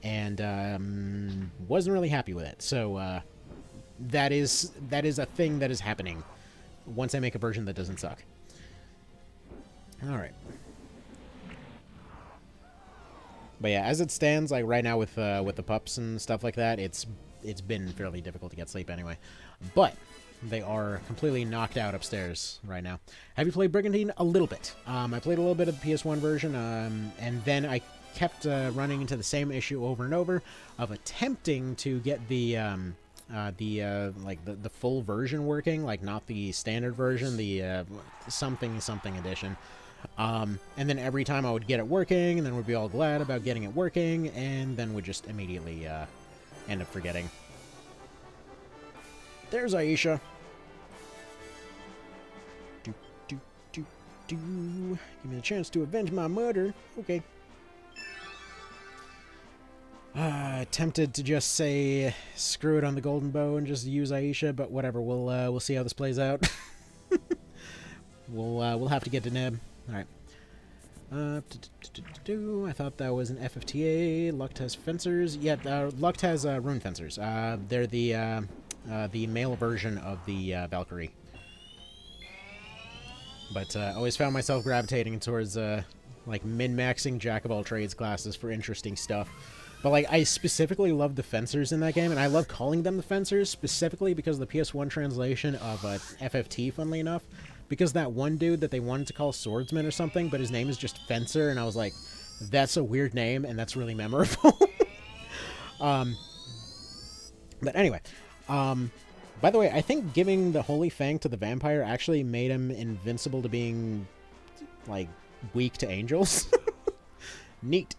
And wasn't really happy with it. So, that is a thing that is happening once I make a version that doesn't suck. Alright. But yeah, as it stands, like right now with the pups and stuff like that, it's been fairly difficult to get sleep anyway. But they are completely knocked out upstairs right now. Have you played Brigantine? A little bit. I played a little bit of the PS1 version, and then I kept running into the same issue over and over of attempting to get the full version working, like not the standard version, the something edition. And then every time I would get it working, and then would be all glad about getting it working, and then would just immediately end up forgetting. There's Aisha. Give me a chance to avenge my murder. Okay. Tempted to just say screw it on the golden bow and just use Aisha, but whatever. We'll see how this plays out. we'll have to get Deneb. All right. I thought that was an FFTA. Lucht has fencers. Yeah, Lucht has rune fencers. They're the male version of the Valkyrie. But I always found myself gravitating towards like min-maxing jack of all trades classes for interesting stuff. But like I specifically love the fencers in that game, and I love calling them the fencers specifically because of the PS1 translation of FFT. Funnily enough. Because that one dude that they wanted to call Swordsman or something, but his name is just Fencer, and I was like, that's a weird name, and that's really memorable. But anyway, by the way, I think giving the Holy Fang to the vampire actually made him invincible to being, like, weak to angels. Neat.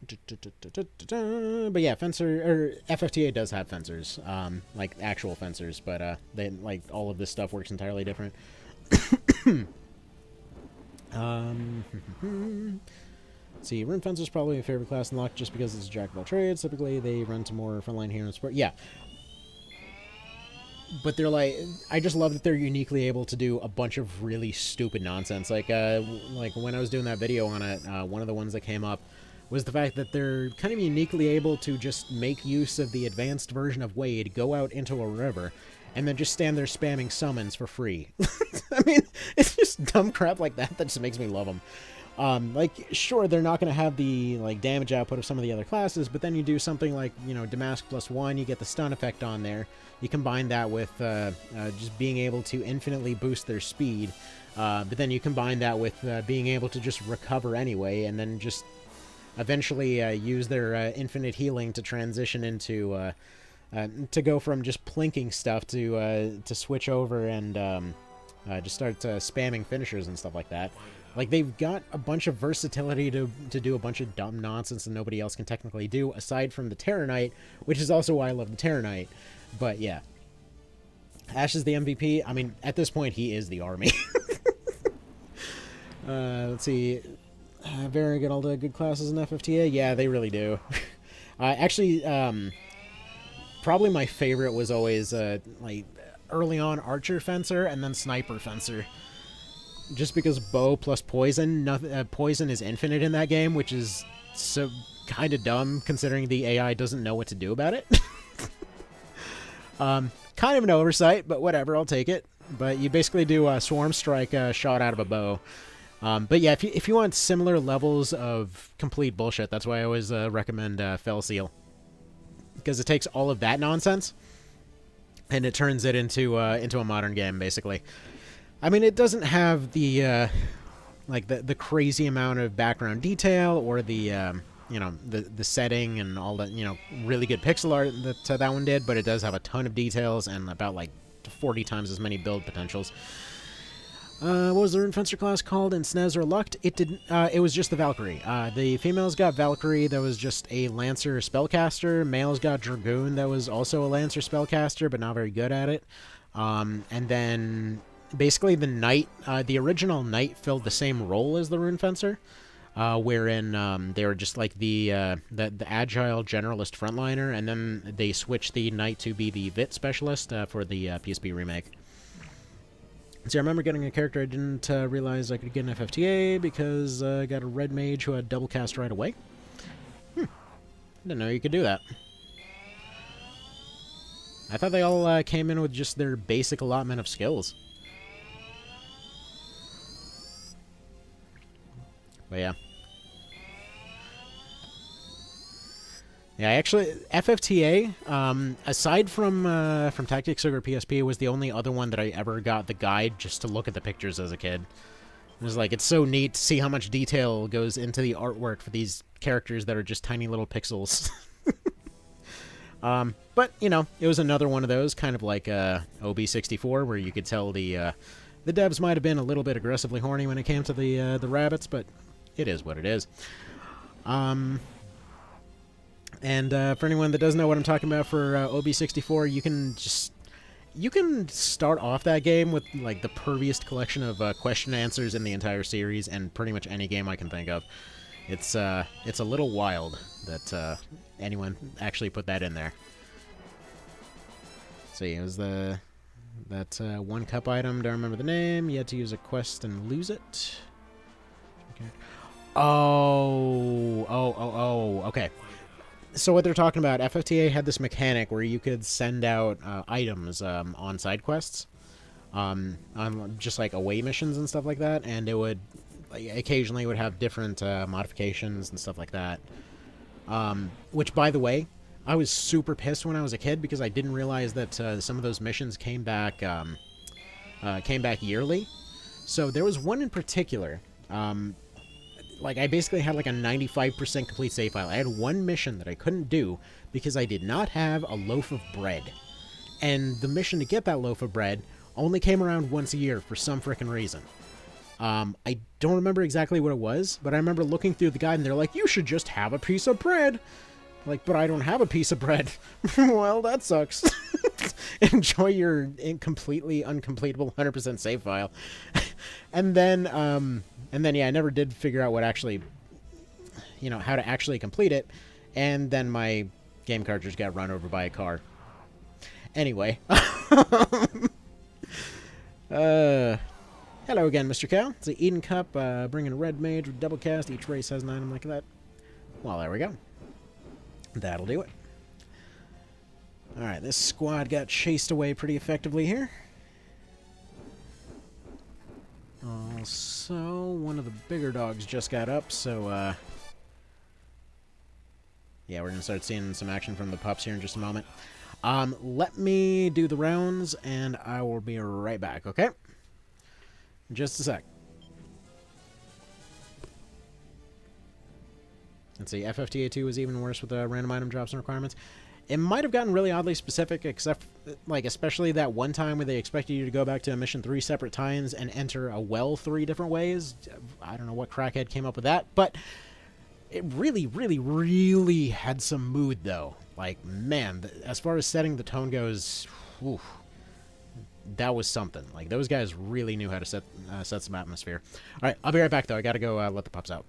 But yeah, FFTA does have fencers, like actual fencers, but they like all of this stuff works entirely different. See, rune fencer is probably my favorite class in Luck just because it's a jack of all trades. Typically, they run to more frontline hero support. Yeah, but they're like, I just love that they're uniquely able to do a bunch of really stupid nonsense. Like when I was doing that video on it, one of the ones that came up was the fact that they're kind of uniquely able to just make use of the advanced version of Wade, go out into a river, and then just stand there spamming summons for free. I mean, it's just dumb crap like that that just makes me love them. Like, sure, they're not going to have the, like, damage output of some of the other classes, but then you do something like, you know, Damask +1, you get the stun effect on there. You combine that with just being able to infinitely boost their speed, but then you combine that with being able to just recover anyway, and then just eventually use their infinite healing to transition into to go from just plinking stuff to switch over and just start spamming finishers and stuff like that. Like, they've got a bunch of versatility to do a bunch of dumb nonsense that nobody else can technically do, aside from the Terror Knight, which is also why I love the Terror Knight. But yeah, Ash is the MVP. I mean, at this point, he is the army. Let's see. Very good, all the good classes in FFTA. Yeah, they really do. Actually, probably my favorite was always like early on Archer Fencer and then Sniper Fencer. Just because bow plus poison, poison is infinite in that game, which is so kind of dumb considering the AI doesn't know what to do about it. Kind of an oversight, but whatever, I'll take it. But you basically do a Swarm Strike shot out of a bow. But yeah, if you want similar levels of complete bullshit, that's why I always recommend Fell Seal. Because it takes all of that nonsense, and it turns it into a modern game, basically. I mean, it doesn't have the like the crazy amount of background detail or the you know, the setting and all that, you know, really good pixel art that that one did, but it does have a ton of details and about like 40 times as many build potentials. What was the Rune Fencer class called in SNES or Lucht? It didn't. It was just the Valkyrie. The females got Valkyrie, that was just a Lancer spellcaster. Males got Dragoon, that was also a Lancer spellcaster, but not very good at it. And then basically the Knight, the original Knight filled the same role as the Rune Fencer, wherein they were just like the agile generalist frontliner, and then they switched the Knight to be the Vit specialist for the PSP remake. See, I remember getting a character I didn't realize I could get an FFTA because I got a red mage who had double cast right away. Didn't know you could do that. I thought they all came in with just their basic allotment of skills. But yeah. Yeah, actually, FFTA, aside from Tactics Ogre PSP, was the only other one that I ever got the guide just to look at the pictures as a kid. It was like, it's so neat to see how much detail goes into the artwork for these characters that are just tiny little pixels. But, you know, it was another one of those, kind of like OB64, where you could tell the devs might have been a little bit aggressively horny when it came to the rabbits, but it is what it is. And for anyone that doesn't know what I'm talking about for OB64, you can start off that game with like the perviest collection of question answers in the entire series, and pretty much any game I can think of. It's a little wild that anyone actually put that in there. Let's see, it was the That one cup item, don't remember the name. You had to use a quest and lose it. Okay. Okay. So what they're talking about, FFTA had this mechanic where you could send out items on side quests, on just like away missions and stuff like that, and it would occasionally would have different modifications and stuff like that. Which, by the way, I was super pissed when I was a kid because I didn't realize that some of those missions came back yearly. So there was one in particular. Like, I basically had like a 95% complete save file. I had one mission that I couldn't do because I did not have a loaf of bread. And the mission to get that loaf of bread only came around once a year for some frickin' reason. I don't remember exactly what it was, but I remember looking through the guide and they're like, you should just have a piece of bread. Like, but I don't have a piece of bread. Well, that sucks. Enjoy your completely uncompletable 100% save file. And then, yeah, I never did figure out what actually, how to actually complete it. And then my game cartridge got run over by a car. Anyway. Hello again, Mr. Cow. It's the Eden Cup, bringing a red mage with double cast. Each race has an item like that. Well, there we go. That'll do it. Alright, this squad got chased away pretty effectively here. Also, one of the bigger dogs just got up, so, yeah, we're going to start seeing some action from the pups here in just a moment. Let me do the rounds, and I will be right back, okay? Just a sec. Let's see, FFTA 2 was even worse with the random item drops and requirements. It might have gotten really oddly specific, except, like, especially that one time where they expected you to go back to a mission 3 separate times and enter a well 3 different ways. I don't know what crackhead came up with that, but it really, really, really had some mood, though. Like, man, as far as setting the tone goes, whew, that was something. Like, those guys really knew how to set some atmosphere. All right, I'll be right back, though. I gotta go let the pups out.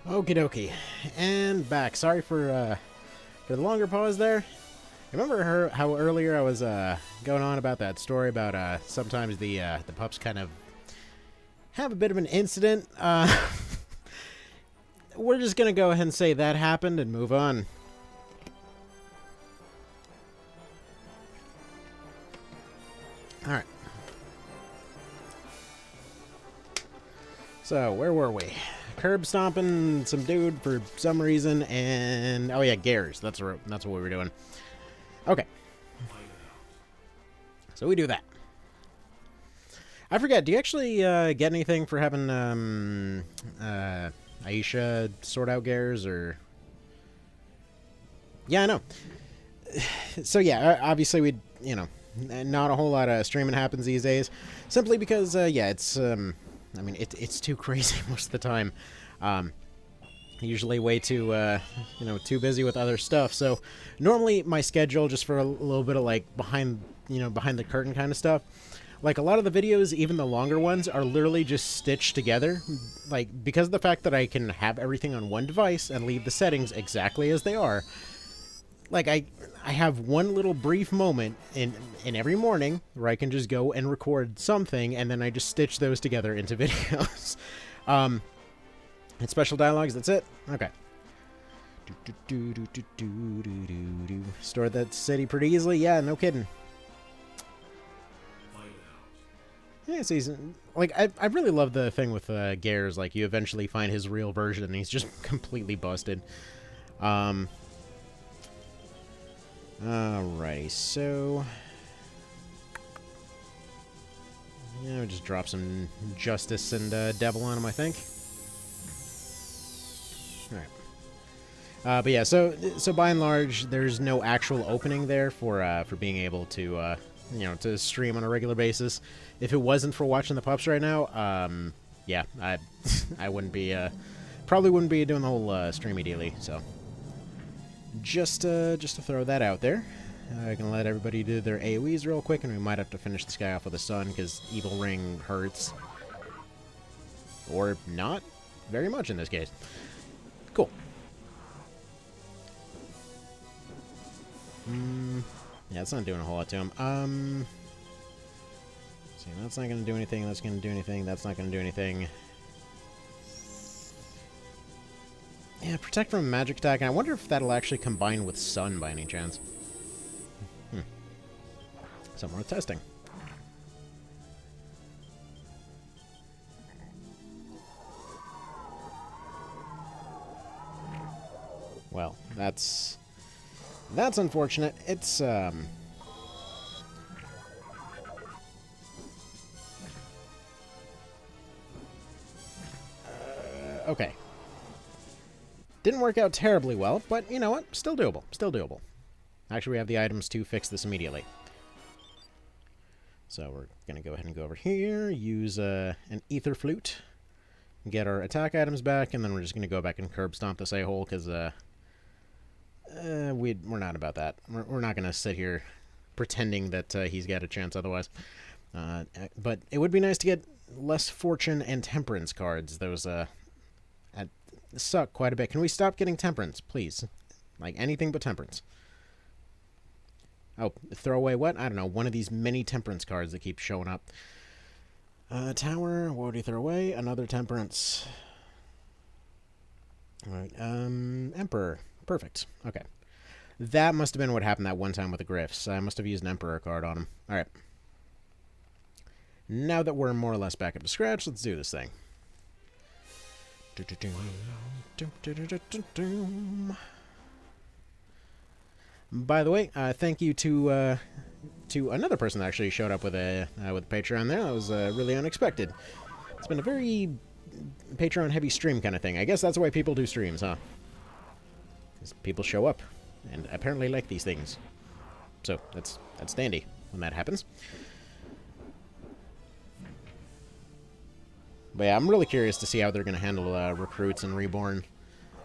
Okie dokie. And back. Sorry for the longer pause there. Remember how earlier I was going on about that story about sometimes the pups kind of have a bit of an incident? We're just going to go ahead and say that happened and move on. Alright. So, where were we? Curb stomping some dude for some reason, and... oh yeah, Gares. That's what we were doing. Okay. So we do that. I forget, do you actually get anything for having Aisha sort out Gares, or... yeah, I know. So yeah, obviously we, you know, not a whole lot of streaming happens these days, simply because, yeah, it's, I mean, it's too crazy most of the time. Usually way too, you know, too busy with other stuff. So normally my schedule, just for a little bit of like behind the curtain kind of stuff, like a lot of the videos, even the longer ones, are literally just stitched together. Like, because of the fact that I can have everything on one device and leave the settings exactly as they are, like I have one little brief moment in every morning where I can just go and record something, and then I just stitch those together into videos. And special dialogues, that's it? Okay. Store that city pretty easily? Yeah, no kidding. Yeah, so like, I really love the thing with Gares, like, you eventually find his real version, and he's just completely busted. Alrighty, so... yeah, we'll just drop some Justice and Devil on him, I think. Alright. But yeah, so by and large, there's no actual opening there for being able to, you know, to stream on a regular basis. If it wasn't for watching the pups right now, yeah, I wouldn't be, probably wouldn't be doing the whole streamy dealy, so... just to throw that out there. I can let everybody do their AoEs real quick, and we might have to finish this guy off with a stun, because Evil Ring hurts. Or not very much in this case. Cool. Yeah, it's not doing a whole lot to him. See, that's not going to do anything, that's going to do anything, that's not going to do anything. Yeah, protect from magic attack, and I wonder if that'll actually combine with Sun by any chance. Something worth testing. Well, that's unfortunate. It's, okay. Didn't work out terribly well, but you know what? Still doable. Still doable. Actually, we have the items to fix this immediately. So we're going to go ahead and go over here, use an Ether Flute, get our attack items back, and then we're just going to go back and curb stomp this a-hole, because we're not about that. We're not going to sit here pretending that he's got a chance otherwise. But it would be nice to get less Fortune and Temperance cards. Those suck quite a bit. Can we stop getting Temperance, please? Like, anything but Temperance. Oh, throw away what? I don't know. One of these many Temperance cards that keep showing up. Tower, what would he throw away? Another Temperance. Alright, Emperor. Perfect. Okay. That must have been what happened that one time with the Gryphs. I must have used an Emperor card on him. Alright. Now that we're more or less back up to scratch, let's do this thing. By the way, thank you to another person that actually showed up with a Patreon there. That was really unexpected. It's been a very Patreon-heavy stream kind of thing. I guess that's why people do streams, huh? Because people show up and apparently like these things. So that's dandy when that happens. But yeah, I'm really curious to see how they're going to handle recruits and Reborn.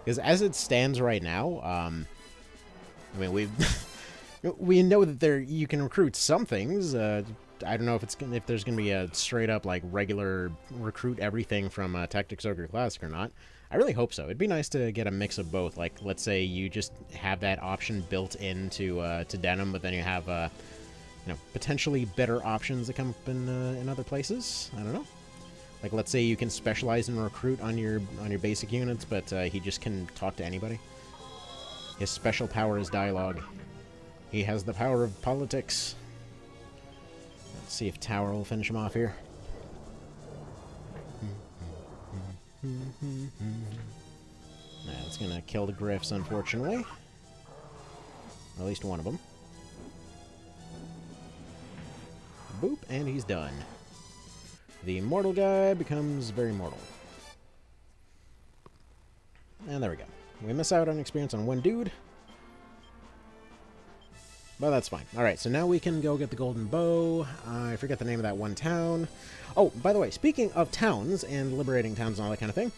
Because as it stands right now, I mean, we know that you can recruit some things. I don't know if there's going to be a straight up like regular recruit everything from Tactics Ogre Classic or not. I really hope so. It'd be nice to get a mix of both. Like, let's say you just have that option built into to Deneb, but then you have you know, potentially better options that come up in other places. I don't know. Like, let's say you can specialize in recruit on your basic units, but he just can talk to anybody. His special power is dialogue. He has the power of politics. Let's see if Tower will finish him off here. That's gonna kill the Griffs, unfortunately. Or at least one of them. Boop, and he's done. The mortal guy becomes very mortal. And there we go. We miss out on experience on one dude. But that's fine. Alright, so now we can go get the golden bow. I forget the name of that one town. Oh, by the way, speaking of towns and liberating towns and all that kind of thing,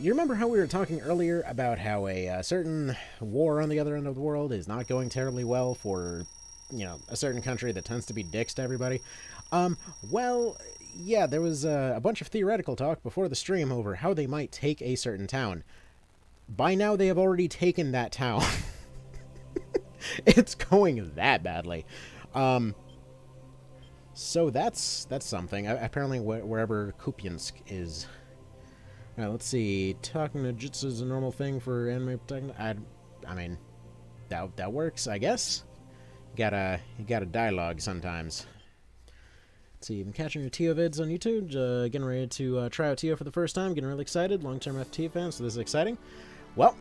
you remember how we were talking earlier about how a certain war on the other end of the world is not going terribly well for, you know, a certain country that tends to be dicks to everybody? Well, yeah, there was a bunch of theoretical talk before the stream over how they might take a certain town. By now, they have already taken that town. It's going that badly. So that's something. Apparently, wherever Kupiansk is. Now, let's see. Talking to Jitsu is a normal thing for anime protection. I mean, that works, I guess. You gotta dialogue sometimes. Let's see, I'm catching your Tio vids on YouTube, getting ready to try out Tio for the first time, getting really excited, long-term FT fan, so this is exciting. Well,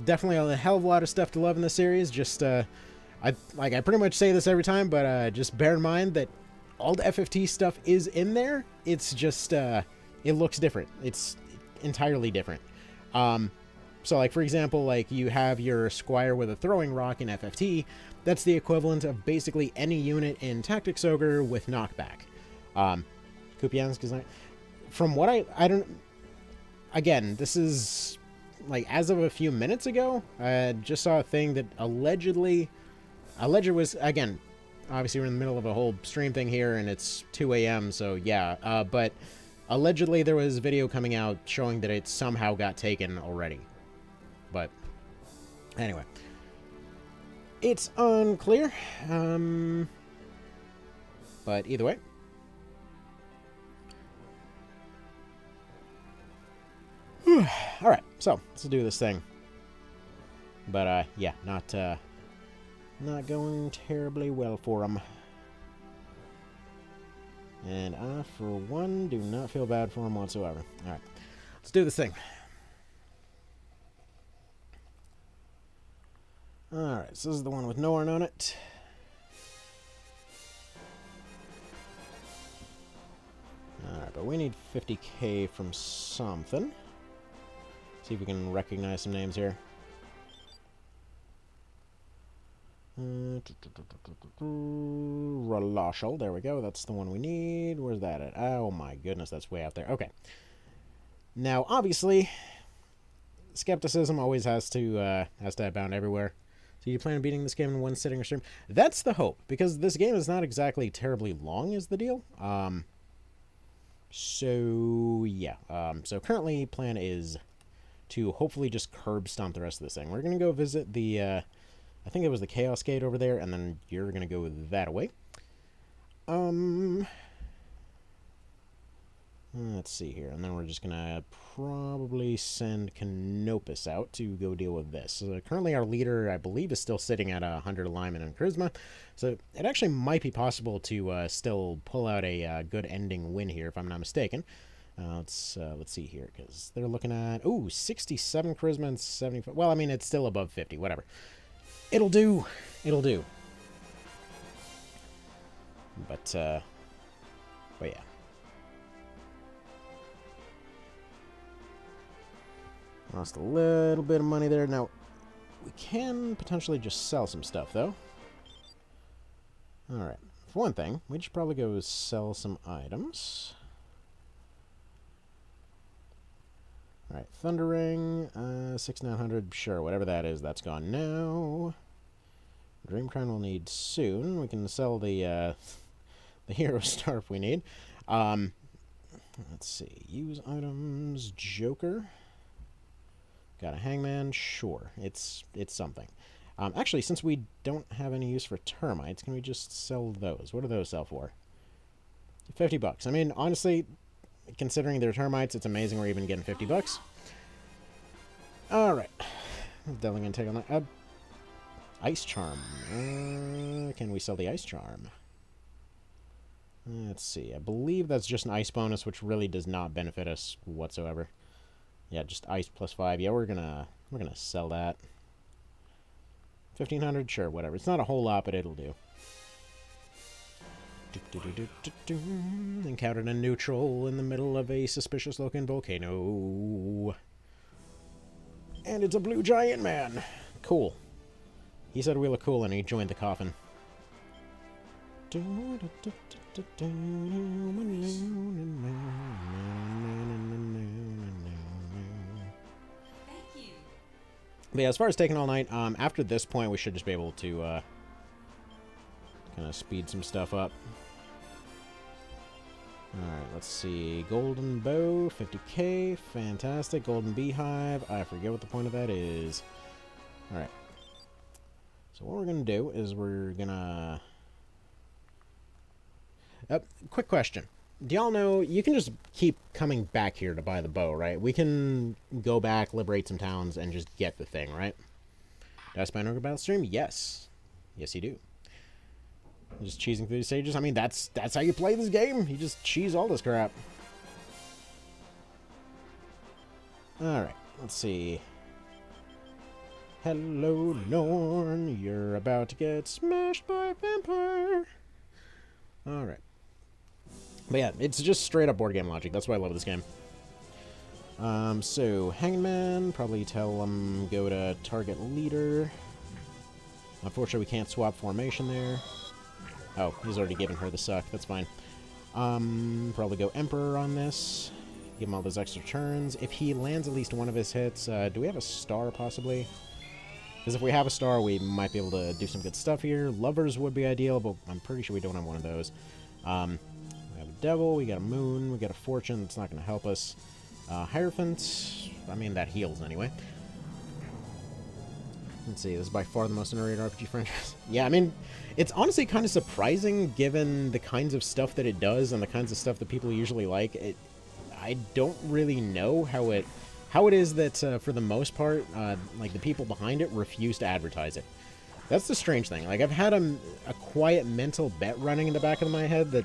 definitely a hell of a lot of stuff to love in this series, just, I pretty much say this every time, but just bear in mind that all the FFT stuff is in there, it's just, it looks different, it's entirely different. So, like, for example, like, you have your Squire with a throwing rock in FFT, that's the equivalent of basically any unit in Tactics Ogre with knockback. Kupiansk is not... From what I don't... Again, this is... Like, as of a few minutes ago, I just saw a thing that allegedly was... Again, obviously we're in the middle of a whole stream thing here, and it's 2 a.m., so yeah. But allegedly there was video coming out showing that it somehow got taken already. But, anyway. It's unclear. But either way. Alright, so let's do this thing. But yeah, not going terribly well for them. And I, for one, do not feel bad for them whatsoever. Alright, let's do this thing. Alright, so this is the one with Norn on it. Alright, but we need 50k from something. See if we can recognize some names here. Raloshal, there we go. That's the one we need. Where's that at? Oh my goodness, that's way out there. Okay. Now, obviously, skepticism always has to abound everywhere. So you plan on beating this game in one sitting or stream? That's the hope, because this game is not exactly terribly long is the deal. So yeah. So currently plan is to hopefully just curb stomp the rest of this thing. We're going to go visit the, I think it was the Chaos Gate over there, and then you're going to go that way. Let's see here, and then we're just going to probably send Canopus out to go deal with this. So currently our leader, I believe, is still sitting at 100 alignment and charisma, so it actually might be possible to still pull out a good ending win here, if I'm not mistaken. Let's see here, because they're looking at, ooh, 67 charisma and 75. Well, I mean, it's still above 50, whatever. It'll do. It'll do. But yeah. Lost a little bit of money there. Now, we can potentially just sell some stuff, though. Alright. For one thing, we should probably go sell some items. Alright, Thundering, 6,900, sure, whatever that is, that's gone now. Dream Crown we'll need soon. We can sell the Hero Star if we need. Let's see, use items, Joker. Got a hangman? Sure. It's something. Actually, since we don't have any use for termites, can we just sell those? What do those sell for? $50. I mean, honestly, considering they're termites, it's amazing we're even getting $50. Alright. Definitely gonna take on that. Ice charm. Can we sell the ice charm? Let's see. I believe that's just an ice bonus, which really does not benefit us whatsoever. Yeah, just ice +5. Yeah, we're gonna sell that. 1,500, sure, whatever. It's not a whole lot, but it'll do. Encountered a neutral in the middle of a suspicious-looking volcano. And it's a blue giant man. Cool. He said we look cool, and he joined the coffin. But yeah, as far as taking all night, after this point, we should just be able to kind of speed some stuff up. Alright, let's see. Golden Bow, 50k. Fantastic. Golden Beehive. I forget what the point of that is. Alright. So what we're going to do is we're going to... quick question. Do y'all know, you can just keep coming back here to buy the bow, right? We can go back, liberate some towns, and just get the thing, right? Do I spy an Ogre Battle stream? Yes. Yes, you do. Just cheesing through the stages. I mean, that's how you play this game. You just cheese all this crap. Alright, let's see. Hello, Norn. You're about to get smashed by a vampire. Alright. But yeah, it's just straight up board game logic. That's why I love this game. So, Hangman, probably tell him go to target leader. Unfortunately, we can't swap formation there. Oh, he's already given her the suck. That's fine. Probably go Emperor on this. Give him all those extra turns. If he lands at least one of his hits, do we have a star, possibly? Because if we have a star, we might be able to do some good stuff here. Lovers would be ideal, but I'm pretty sure we don't have one of those. We have a Devil, we got a Moon, we got a Fortune. That's not going to help us. Hierophant, I mean, that heals anyway. Let's see, this is by far the most underrated RPG franchise. Yeah, I mean, it's honestly kind of surprising given the kinds of stuff that it does and the kinds of stuff that people usually like. I don't really know how it is that, for the most part, like, the people behind it refuse to advertise it. That's the strange thing. Like, I've had a quiet mental bet running in the back of my head that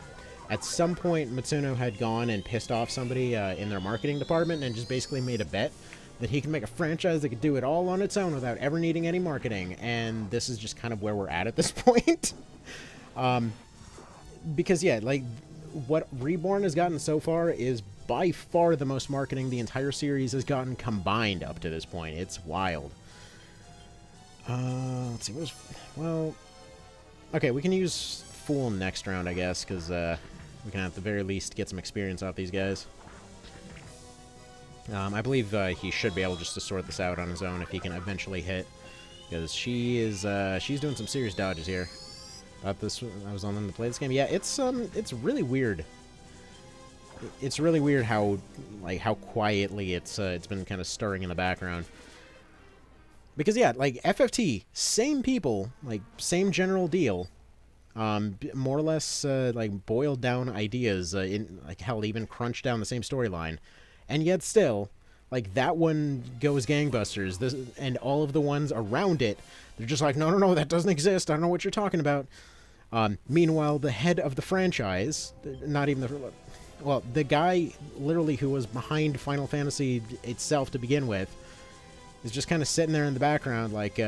at some point Matsuno had gone and pissed off somebody in their marketing department and just basically made a bet that he can make a franchise that could do it all on its own without ever needing any marketing, and this is just kind of where we're at this point. Because, yeah, like, what Reborn has gotten so far is by far the most marketing the entire series has gotten combined up to this point. It's wild. Let's see, well, okay, we can use Fool next round, I guess, because we can at the very least get some experience off these guys. I believe he should be able just to sort this out on his own if he can eventually hit, because she's doing some serious dodges here. I was on them to play this game. Yeah, it's really weird. It's really weird how quietly it's been kind of stirring in the background. Because yeah, like FFT, same people, like same general deal. More or less like boiled down ideas, in like hell, even crunched down the same storyline. And yet still, like, that one goes gangbusters. This, and all of the ones around it, they're just like, no, that doesn't exist. I don't know what you're talking about. Meanwhile, the head of the franchise, not even the... Well, the guy, literally, who was behind Final Fantasy itself to begin with, is just kind of sitting there in the background, like, you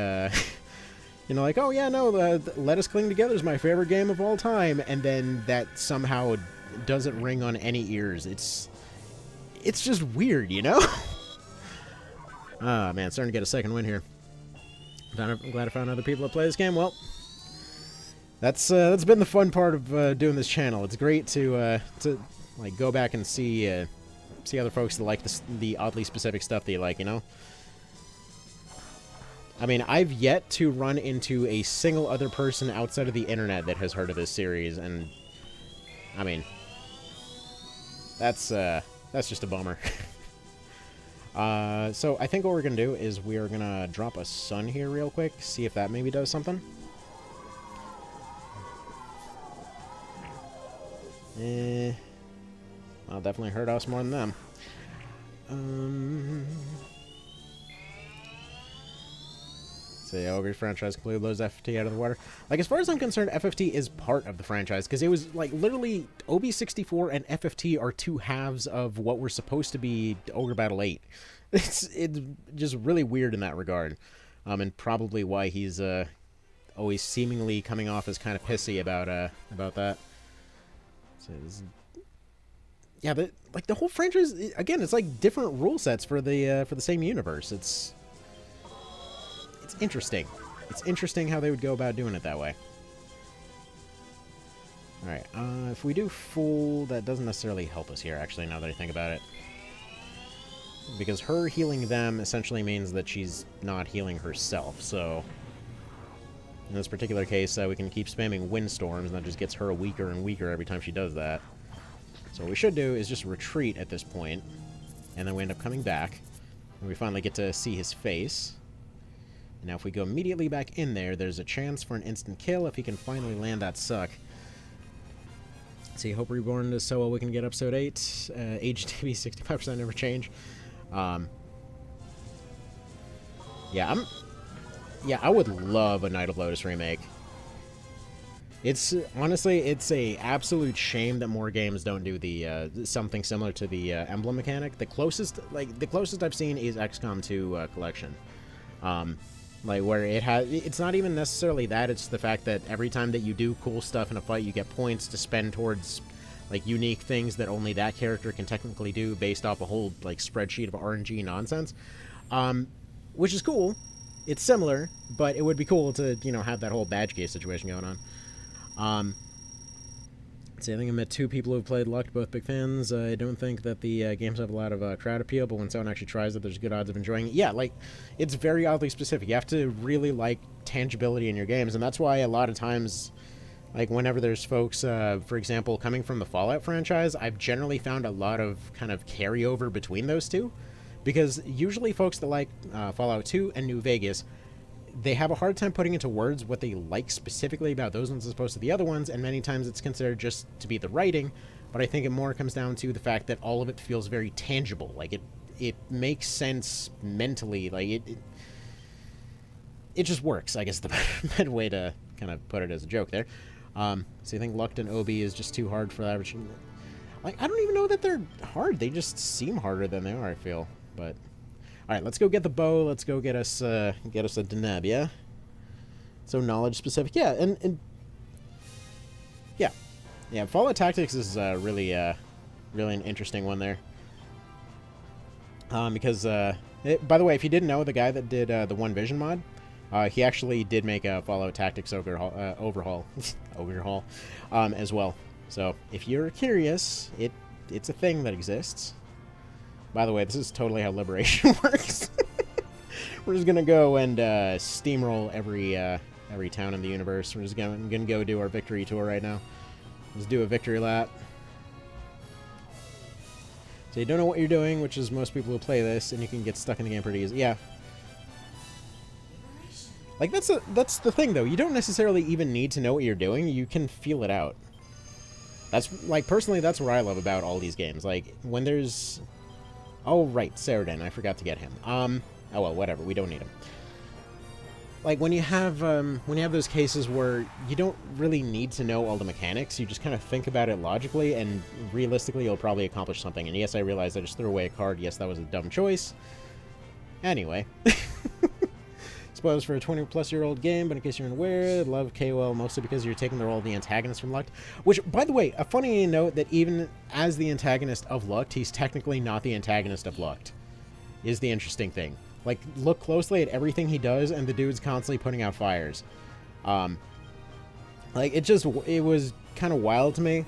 know, like, oh, yeah, no, Let Us Cling Together is my favorite game of all time. And then that somehow doesn't ring on any ears. It's just weird, you know? Ah, man, starting to get a second win here. I'm glad I found other people that play this game. Well, that's been the fun part of doing this channel. It's great to like go back and see other folks that like the oddly specific stuff that you like, you know? I mean, I've yet to run into a single other person outside of the internet that has heard of this series, and I mean, that's just a bummer. So I think what we're going to do is we're going to drop a sun here real quick, see if that maybe does something. That'll definitely hurt us more than them. So the Ogre franchise completely blows FFT out of the water. Like, as far as I'm concerned, FFT is part of the franchise, because it was, like, literally, OB64 and FFT are two halves of what were supposed to be Ogre Battle 8. It's just really weird in that regard. And probably why he's, always seemingly coming off as kind of pissy about that. So yeah, but, like, the whole franchise, again, it's, like, different rule sets for the same universe. It's interesting. It's interesting how they would go about doing it that way. Alright, if we do Fool, that doesn't necessarily help us here, actually, now that I think about it. Because her healing them essentially means that she's not healing herself, so... In this particular case, we can keep spamming Windstorms, and that just gets her weaker and weaker every time she does that. So what we should do is just retreat at this point, and then we end up coming back, and we finally get to see his face. Now, if we go immediately back in there, there's a chance for an instant kill if he can finally land that suck. See, Hope Reborn is so well we can get episode 8. Age to be 65% never change. Yeah, I would love a Night of Lotus remake. It's, honestly, it's a absolute shame that more games don't do the, something similar to the, emblem mechanic. The closest I've seen is XCOM 2, Collection. Like, where it's not even necessarily that, it's the fact that every time that you do cool stuff in a fight, you get points to spend towards, like, unique things that only that character can technically do based off a whole, like, spreadsheet of RNG nonsense. Which is cool. It's similar, but it would be cool to, you know, have that whole badge case situation going on. See, I think I met 2 people who've played Luck, both big fans. I don't think that the games have a lot of crowd appeal, but when someone actually tries it, there's good odds of enjoying it. Yeah, like, it's very oddly specific. You have to really like tangibility in your games, and that's why a lot of times, like, whenever there's folks, for example, coming from the Fallout franchise, I've generally found a lot of kind of carryover between those two, because usually folks that like Fallout 2 and New Vegas, they have a hard time putting into words what they like specifically about those ones as opposed to the other ones, and many times it's considered just to be the writing, but I think it more comes down to the fact that all of it feels very tangible. Like, it makes sense mentally. Like, it just works, I guess, the better way to kind of put it as a joke there. So I think Lucked and OB is just too hard for the average... Like, I don't even know that they're hard. They just seem harder than they are, I feel, but... Alright, let's go get the bow. Let's go get us a Deneb, yeah? So knowledge specific. Yeah, and yeah. Yeah, Fallout Tactics is really an interesting one there. Because, by the way, if you didn't know, the guy that did the One Vision mod, he actually did make a Fallout Tactics overhaul as well. So, if you're curious, it's a thing that exists. By the way, this is totally how Liberation works. We're just gonna go and steamroll every town in the universe. We're just gonna go do our victory tour right now. Let's do a victory lap. So you don't know what you're doing, which is most people who play this, and you can get stuck in the game pretty easy. Yeah. Like, that's the thing, though. You don't necessarily even need to know what you're doing. You can feel it out. That's, like, personally, that's what I love about all these games. Like, when there's... Oh, right, Saradin. I forgot to get him. Oh, well, whatever. We don't need him. Like, when you have those cases where you don't really need to know all the mechanics, you just kind of think about it logically, and realistically, you'll probably accomplish something. And yes, I realized I just threw away a card. Yes, that was a dumb choice. Anyway. Spoilers for a 20-plus-year-old game, but in case you're unaware, love KOL mostly because you're taking the role of the antagonist from Lucked. Which, by the way, a funny note that even as the antagonist of Lucked, he's technically not the antagonist of Lucked, is the interesting thing. Like, look closely at everything he does, and the dude's constantly putting out fires. Like, it was kind of wild to me.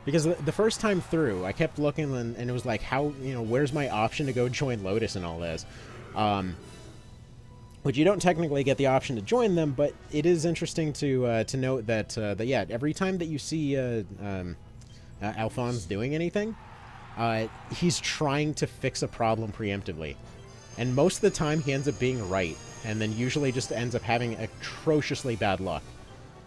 Because the first time through, I kept looking, and it was like, how, you know, where's my option to go join Lotus and all this? Which you don't technically get the option to join them, but it is interesting to note that, yeah, every time that you see Alphonse doing anything, he's trying to fix a problem preemptively. And most of the time, he ends up being right, and then usually just ends up having atrociously bad luck.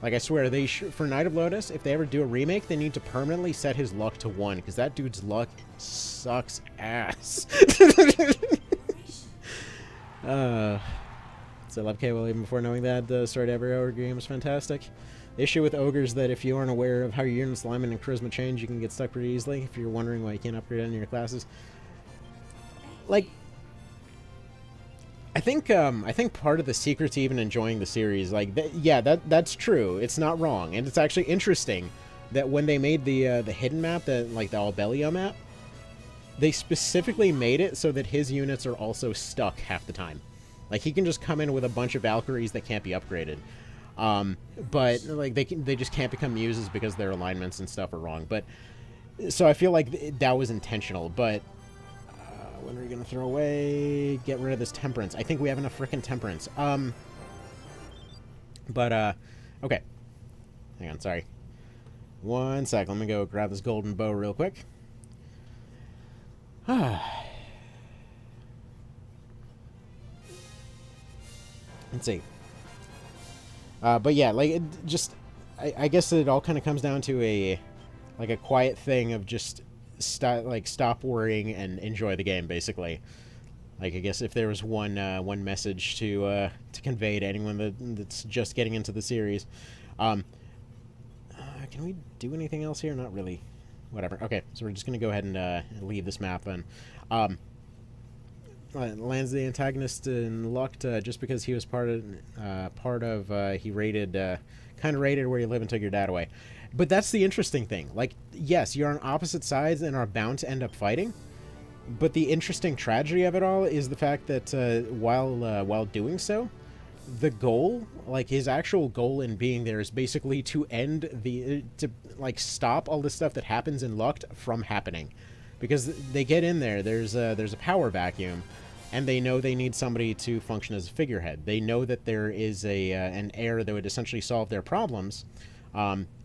Like, I swear, for Knight of Lotus, if they ever do a remake, they need to permanently set his luck to 1, because that dude's luck sucks ass. So love K. Well, even before knowing that, the start of every Ogre game was fantastic. The issue with Ogres that if you aren't aware of how your unit's alignment and charisma change, you can get stuck pretty easily. If you're wondering why you can't upgrade any of your classes. Like, I think part of the secret to even enjoying the series, like, that's true. It's not wrong, and it's actually interesting that when they made the hidden map, the Albelio map, they specifically made it so that his units are also stuck half the time. Like, he can just come in with a bunch of Valkyries that can't be upgraded, but like they just can't become muses because their alignments and stuff are wrong. But so I feel like that was intentional, but. When are we going to throw away? Get rid of this temperance. I think we have enough frickin' temperance. Okay. Hang on, sorry. One sec. Let me go grab this golden bow real quick. Let's see. But yeah, like, I guess it all kind of comes down to a quiet thing of just... stop worrying and enjoy the game, basically. Like, I guess if there was one message to convey to anyone that's just getting into the series. Can we do anything else here? Not really. Whatever. Okay, so we're just gonna go ahead and leave this map then. Lands the antagonist in lucked just because he was kind of raided where you live and took your dad away. But that's the interesting thing. Like, yes, you're on opposite sides and are bound to end up fighting. But the interesting tragedy of it all is the fact that while doing so, the goal, like his actual goal in being there, is basically to stop all the stuff that happens in Lucked from happening, because they get in there. There's a power vacuum, and they know they need somebody to function as a figurehead. They know that there is an heir that would essentially solve their problems.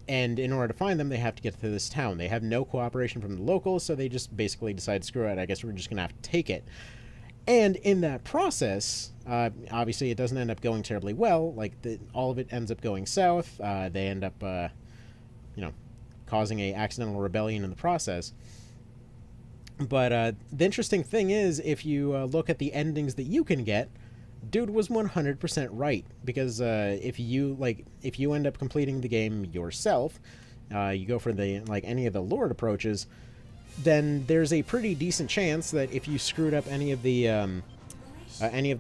And in order to find them, they have to get to this town. They have no cooperation from the locals, so they just basically decide, screw it, I guess we're just going to have to take it. And in that process, obviously it doesn't end up going terribly well. Like, all of it ends up going south. They end up, causing a accidental rebellion in the process. But the interesting thing is, if you look at the endings that you can get, dude was 100% right, because if you end up completing the game yourself, you go for any of the Lord approaches, then there's a pretty decent chance that if you screwed up any of the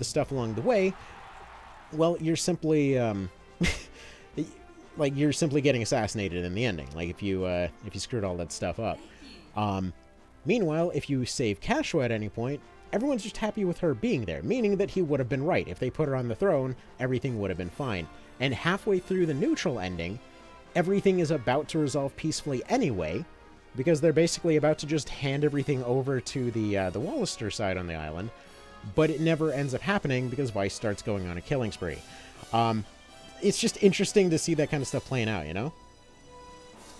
stuff along the way, well, you're simply you're simply getting assassinated in the ending. Like, if you screwed all that stuff up. Meanwhile, if you save Cashua at any point, everyone's just happy with her being there, meaning that he would have been right. If they put her on the throne, everything would have been fine. And halfway through the neutral ending, everything is about to resolve peacefully anyway, because they're basically about to just hand everything over to the Wallister side on the island, but it never ends up happening because Vice starts going on a killing spree. It's just interesting to see that kind of stuff playing out, you know?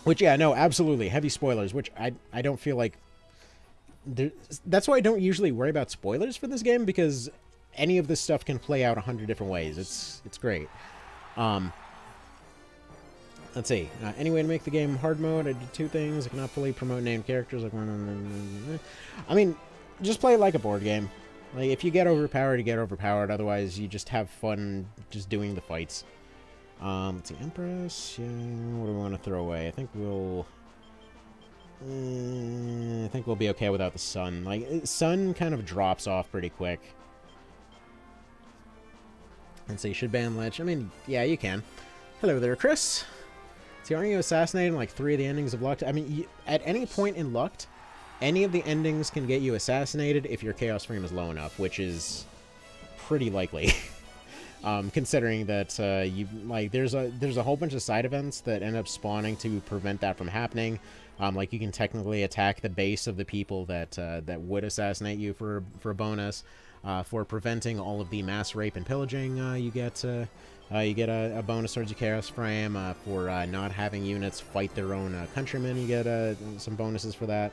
Which, yeah, no, absolutely, heavy spoilers, which I don't feel like... That's why I don't usually worry about spoilers for this game, because any of this stuff can play out 100 different ways. It's great. Let's see. Any way to make the game hard mode? I did two things. I cannot fully promote named characters. I mean, just play it like a board game. Like, if you get overpowered, you get overpowered. Otherwise, you just have fun just doing the fights. Let's see. Empress. Yeah. What do we want to throw away? I think we'll be okay without the sun. Like, sun kind of drops off pretty quick. And so you should ban Lich. I mean, yeah, you can. Hello there, Chris. See, aren't you assassinated in like 3 of the endings of Lucked? I mean, at any point in Lucked, any of the endings can get you assassinated if your Chaos Frame is low enough, which is pretty likely. Considering that there's a whole bunch of side events that end up spawning to prevent that from happening. Like, you can technically attack the base of the people that would assassinate you for a bonus. For preventing all of the mass rape and pillaging, you get a bonus towards your Chaos Frame. For not having units fight their own countrymen, you get some bonuses for that.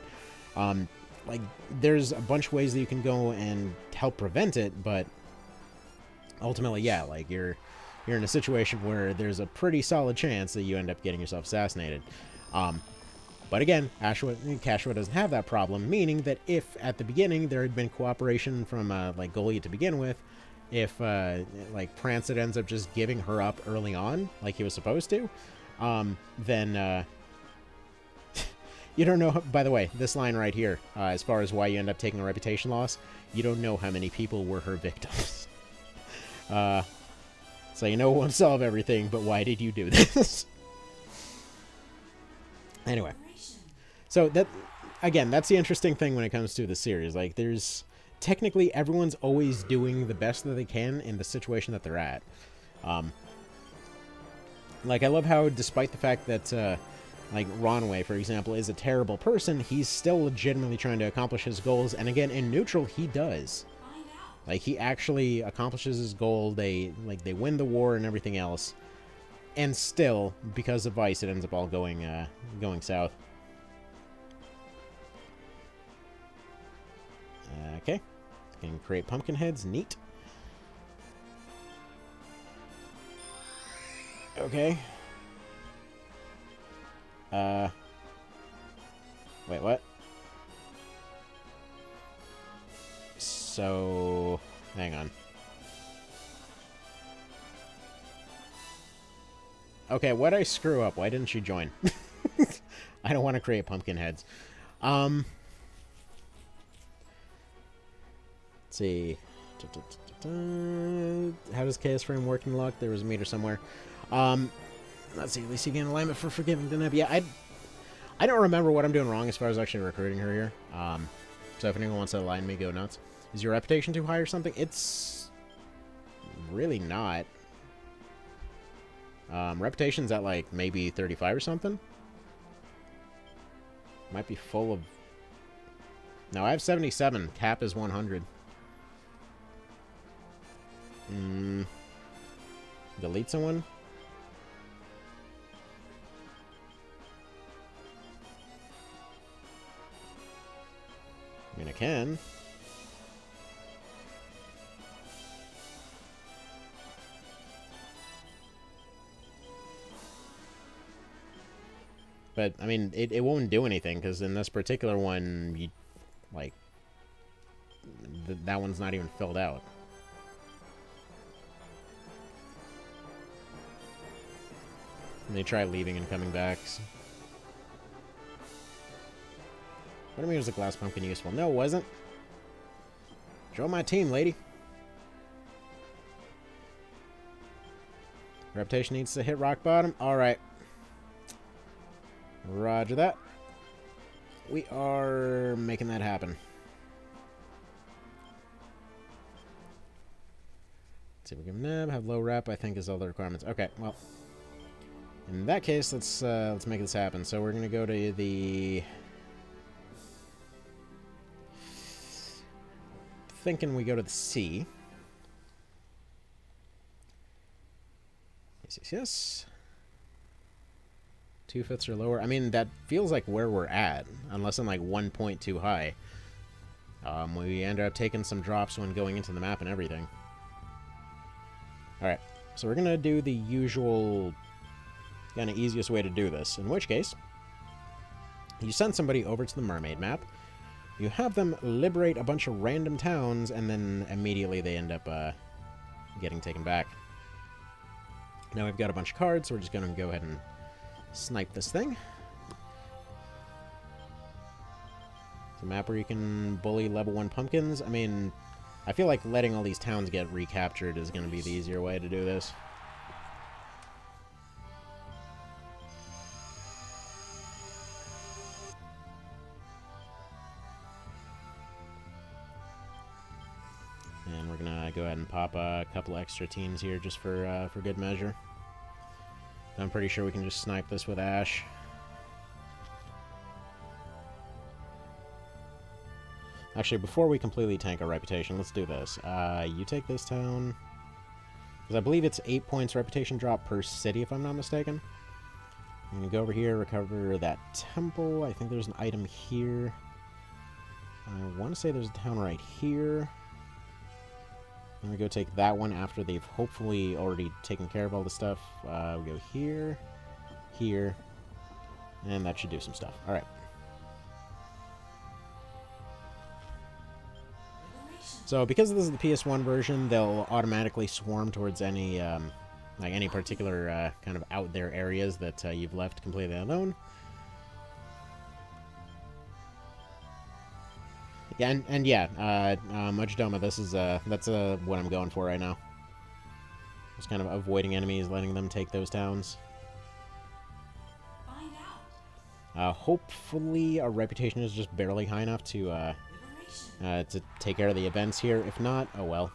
like, there's a bunch of ways that you can go and help prevent it, but ultimately, yeah, like, you're in a situation where there's a pretty solid chance that you end up getting yourself assassinated. But again, Cashua doesn't have that problem, meaning that if at the beginning there had been cooperation from like Goliath to begin with, if like Prancet ends up just giving her up early on, like he was supposed to, then you don't know. By the way, this line right here, as far as why you end up taking a reputation loss, you don't know how many people were her victims. So you know it won't solve everything, but why did you do this? Anyway. So that, again, that's the interesting thing when it comes to the series. Like, there's technically everyone's always doing the best that they can in the situation that they're at. Like, I love how, despite the fact that, like, Ronway, for example, is a terrible person, he's still legitimately trying to accomplish his goals. And again, in neutral, he does. Like, he actually accomplishes his goal. They win the war and everything else. And still, because of Vice, it ends up all going south. Okay. Can create pumpkin heads. Neat. Okay. Wait, what? So, hang on. Okay, what'd I screw up? Why didn't she join? I don't want to create pumpkin heads. Let's see. How does Chaos Frame work in luck? There was a meter somewhere. Let's see. At least you gain alignment for forgiving Deneb. Yeah, I don't remember what I'm doing wrong as far as actually recruiting her here. So if anyone wants to align me, go nuts. Is your reputation too high or something? It's really not. Reputation's at like maybe 35 or something. Might be full of... No, I have 77. Cap is 100. Delete someone? I mean, I can. But, I mean, it won't do anything, because in this particular one, you, like, that one's not even filled out. And they try leaving and coming back. What do you mean was the glass pumpkin useful? No, it wasn't. Join my team, lady. Reputation needs to hit rock bottom. Alright. Roger that. We are making that happen. Let's see if we can have low rep, I think is all the requirements. Okay, well. In that case, let's make this happen. So we're gonna go to the... Thinking we go to the C. Yes, yes, yes. 2/5 or lower. I mean, that feels like where we're at, unless I'm like 1 point too high. We ended up taking some drops when going into the map and everything. Alright, so we're gonna do the usual kind of easiest way to do this, in which case, you send somebody over to the mermaid map, you have them liberate a bunch of random towns, and then immediately they end up getting taken back. Now we've got a bunch of cards, so we're just going to go ahead and snipe this thing. It's a map where you can bully level 1 pumpkins. I mean, I feel like letting all these towns get recaptured is going to be the easier way to do this. And we're going to go ahead and pop a couple extra teams here just for good measure. I'm pretty sure we can just snipe this with Ash. Actually, before we completely tank our reputation, let's do this. You take this town. Because I believe it's 8 points reputation drop per city, if I'm not mistaken. I'm going to go over here, recover that temple. I think there's an item here. I want to say there's a town right here. I'm going to go take that one after they've hopefully already taken care of all the stuff. We go here, here, and that should do some stuff. Alright. So because this is the PS1 version, they'll automatically swarm towards any, like any particular kind of out there areas that you've left completely alone. Yeah, and yeah, Majidoma, this is, that's what I'm going for right now. Just kind of avoiding enemies, letting them take those towns. Hopefully our reputation is just barely high enough to take care of the events here. If not, oh well.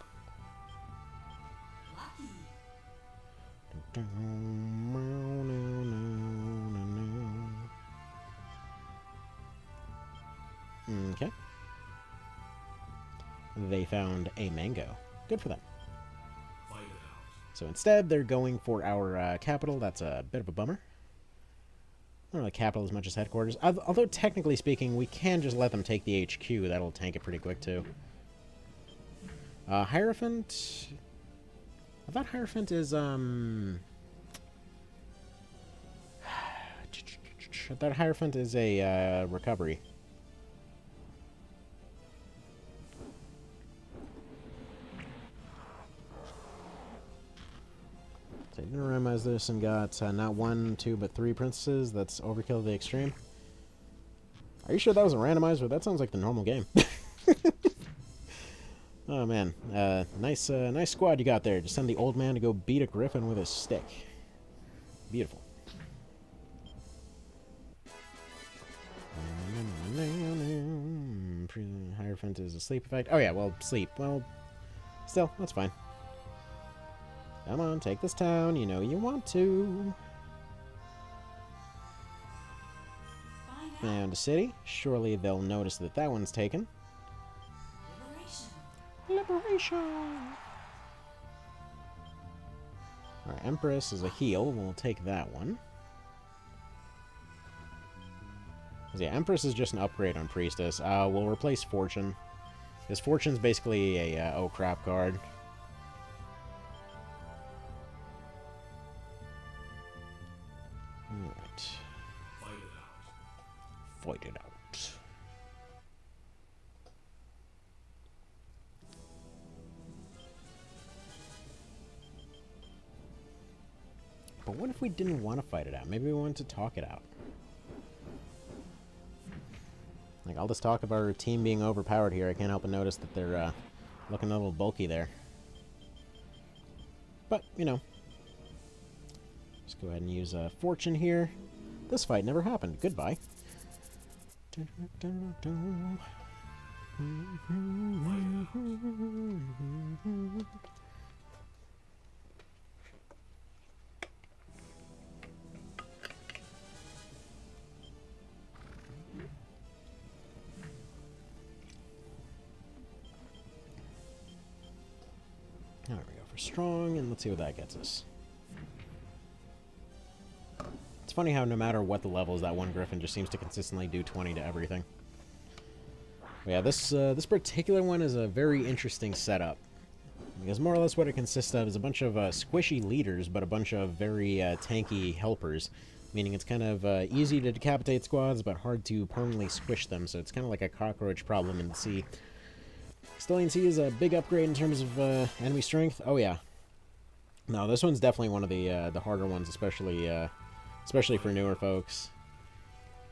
Okay. They found a mango. Good for them. So instead, they're going for our capital. That's a bit of a bummer. I don't know the capital as much as headquarters. Although, technically speaking, we can just let them take the HQ. That'll tank it pretty quick, too. Hierophant... I thought Hierophant is, I thought Hierophant is a, recovery. So I didn't randomize this and got not 1, 2, but 3 princesses. That's overkill to the extreme. Are you sure that wasn't randomized? But that sounds like the normal game. Oh man, nice squad you got there. Just send the old man to go beat a Griffin with a stick. Beautiful. Hierophant is a sleep effect. Oh yeah, well, sleep. Well, still, that's fine. Come on, take this town. You know you want to. And a city. Surely they'll notice that that one's taken. Liberation! Alright, Empress is a heal. We'll take that one. Yeah, Empress is just an upgrade on Priestess. We'll replace Fortune. Because Fortune's basically a oh crap card. Alright. Fight it out. Fight it out. But what if we didn't want to fight it out? Maybe we wanted to talk it out. Like, all this talk of our team being overpowered here, I can't help but notice that they're looking a little bulky there. But, you know. Let's go ahead and use Fortune here. This fight never happened. Goodbye. There we go for strong, and let's see what that gets us. It's funny how no matter what the levels, that one Griffin just seems to consistently do 20 to everything. But yeah, this particular one is a very interesting setup. Because more or less what it consists of is a bunch of squishy leaders, but a bunch of very tanky helpers. Meaning it's kind of easy to decapitate squads, but hard to permanently squish them, so it's kind of like a cockroach problem in the sea. Stellian Sea is a big upgrade in terms of enemy strength. Oh yeah. No, this one's definitely one of the harder ones, especially for newer folks.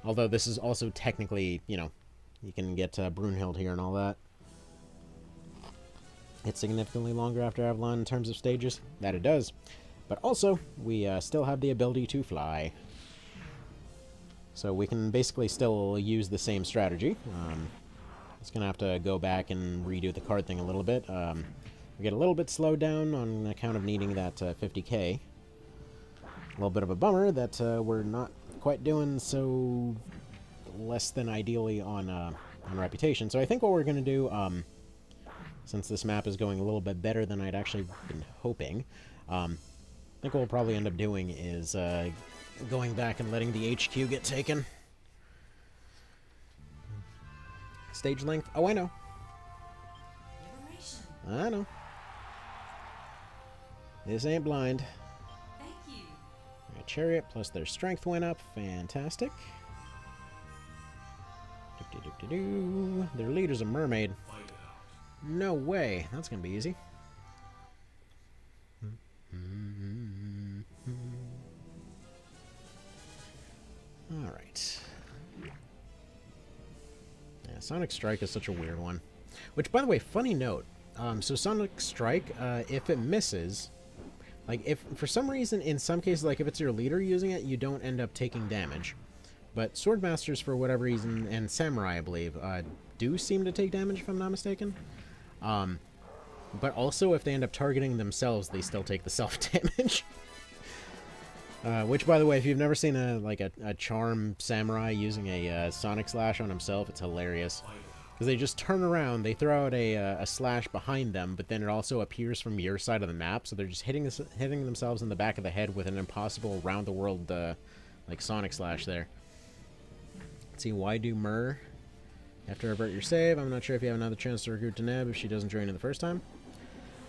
Although this is also technically, you know, you can get Brunhild here and all that. It's significantly longer after Avalon in terms of stages. That it does. But also, we still have the ability to fly. So we can basically still use the same strategy. It's going to have to go back and redo the card thing a little bit. We get a little bit slowed down on account of needing that 50k. A little bit of a bummer that we're not quite doing so less than ideally on reputation. So I think what we're going to do, since this map is going a little bit better than I'd actually been hoping, I think what we'll probably end up doing is going back and letting the HQ get taken. Stage length. Oh, I know. I know. This ain't blind. Thank you. A chariot plus their strength went up. Fantastic. Their leader's a mermaid. No way. That's gonna be easy. Alright. Yeah, Sonic Strike is such a weird one. Which, by the way, funny note. So Sonic Strike, if it misses, like, if for some reason, in some cases, like, if it's your leader using it, you don't end up taking damage. But Swordmasters, for whatever reason, and Samurai, I believe, do seem to take damage, if I'm not mistaken. But also, if they end up targeting themselves, they still take the self-damage. Which, by the way, if you've never seen a Charm Samurai using a Sonic Slash on himself, it's hilarious. Because they just turn around, they throw out a slash behind them, but then it also appears from your side of the map, so they're just hitting themselves in the back of the head with an impossible round-the-world, like, Sonic Slash there. Let's see, why do Myrrh have to revert your save? I'm not sure if you have another chance to recruit Deneb if she doesn't join you the first time.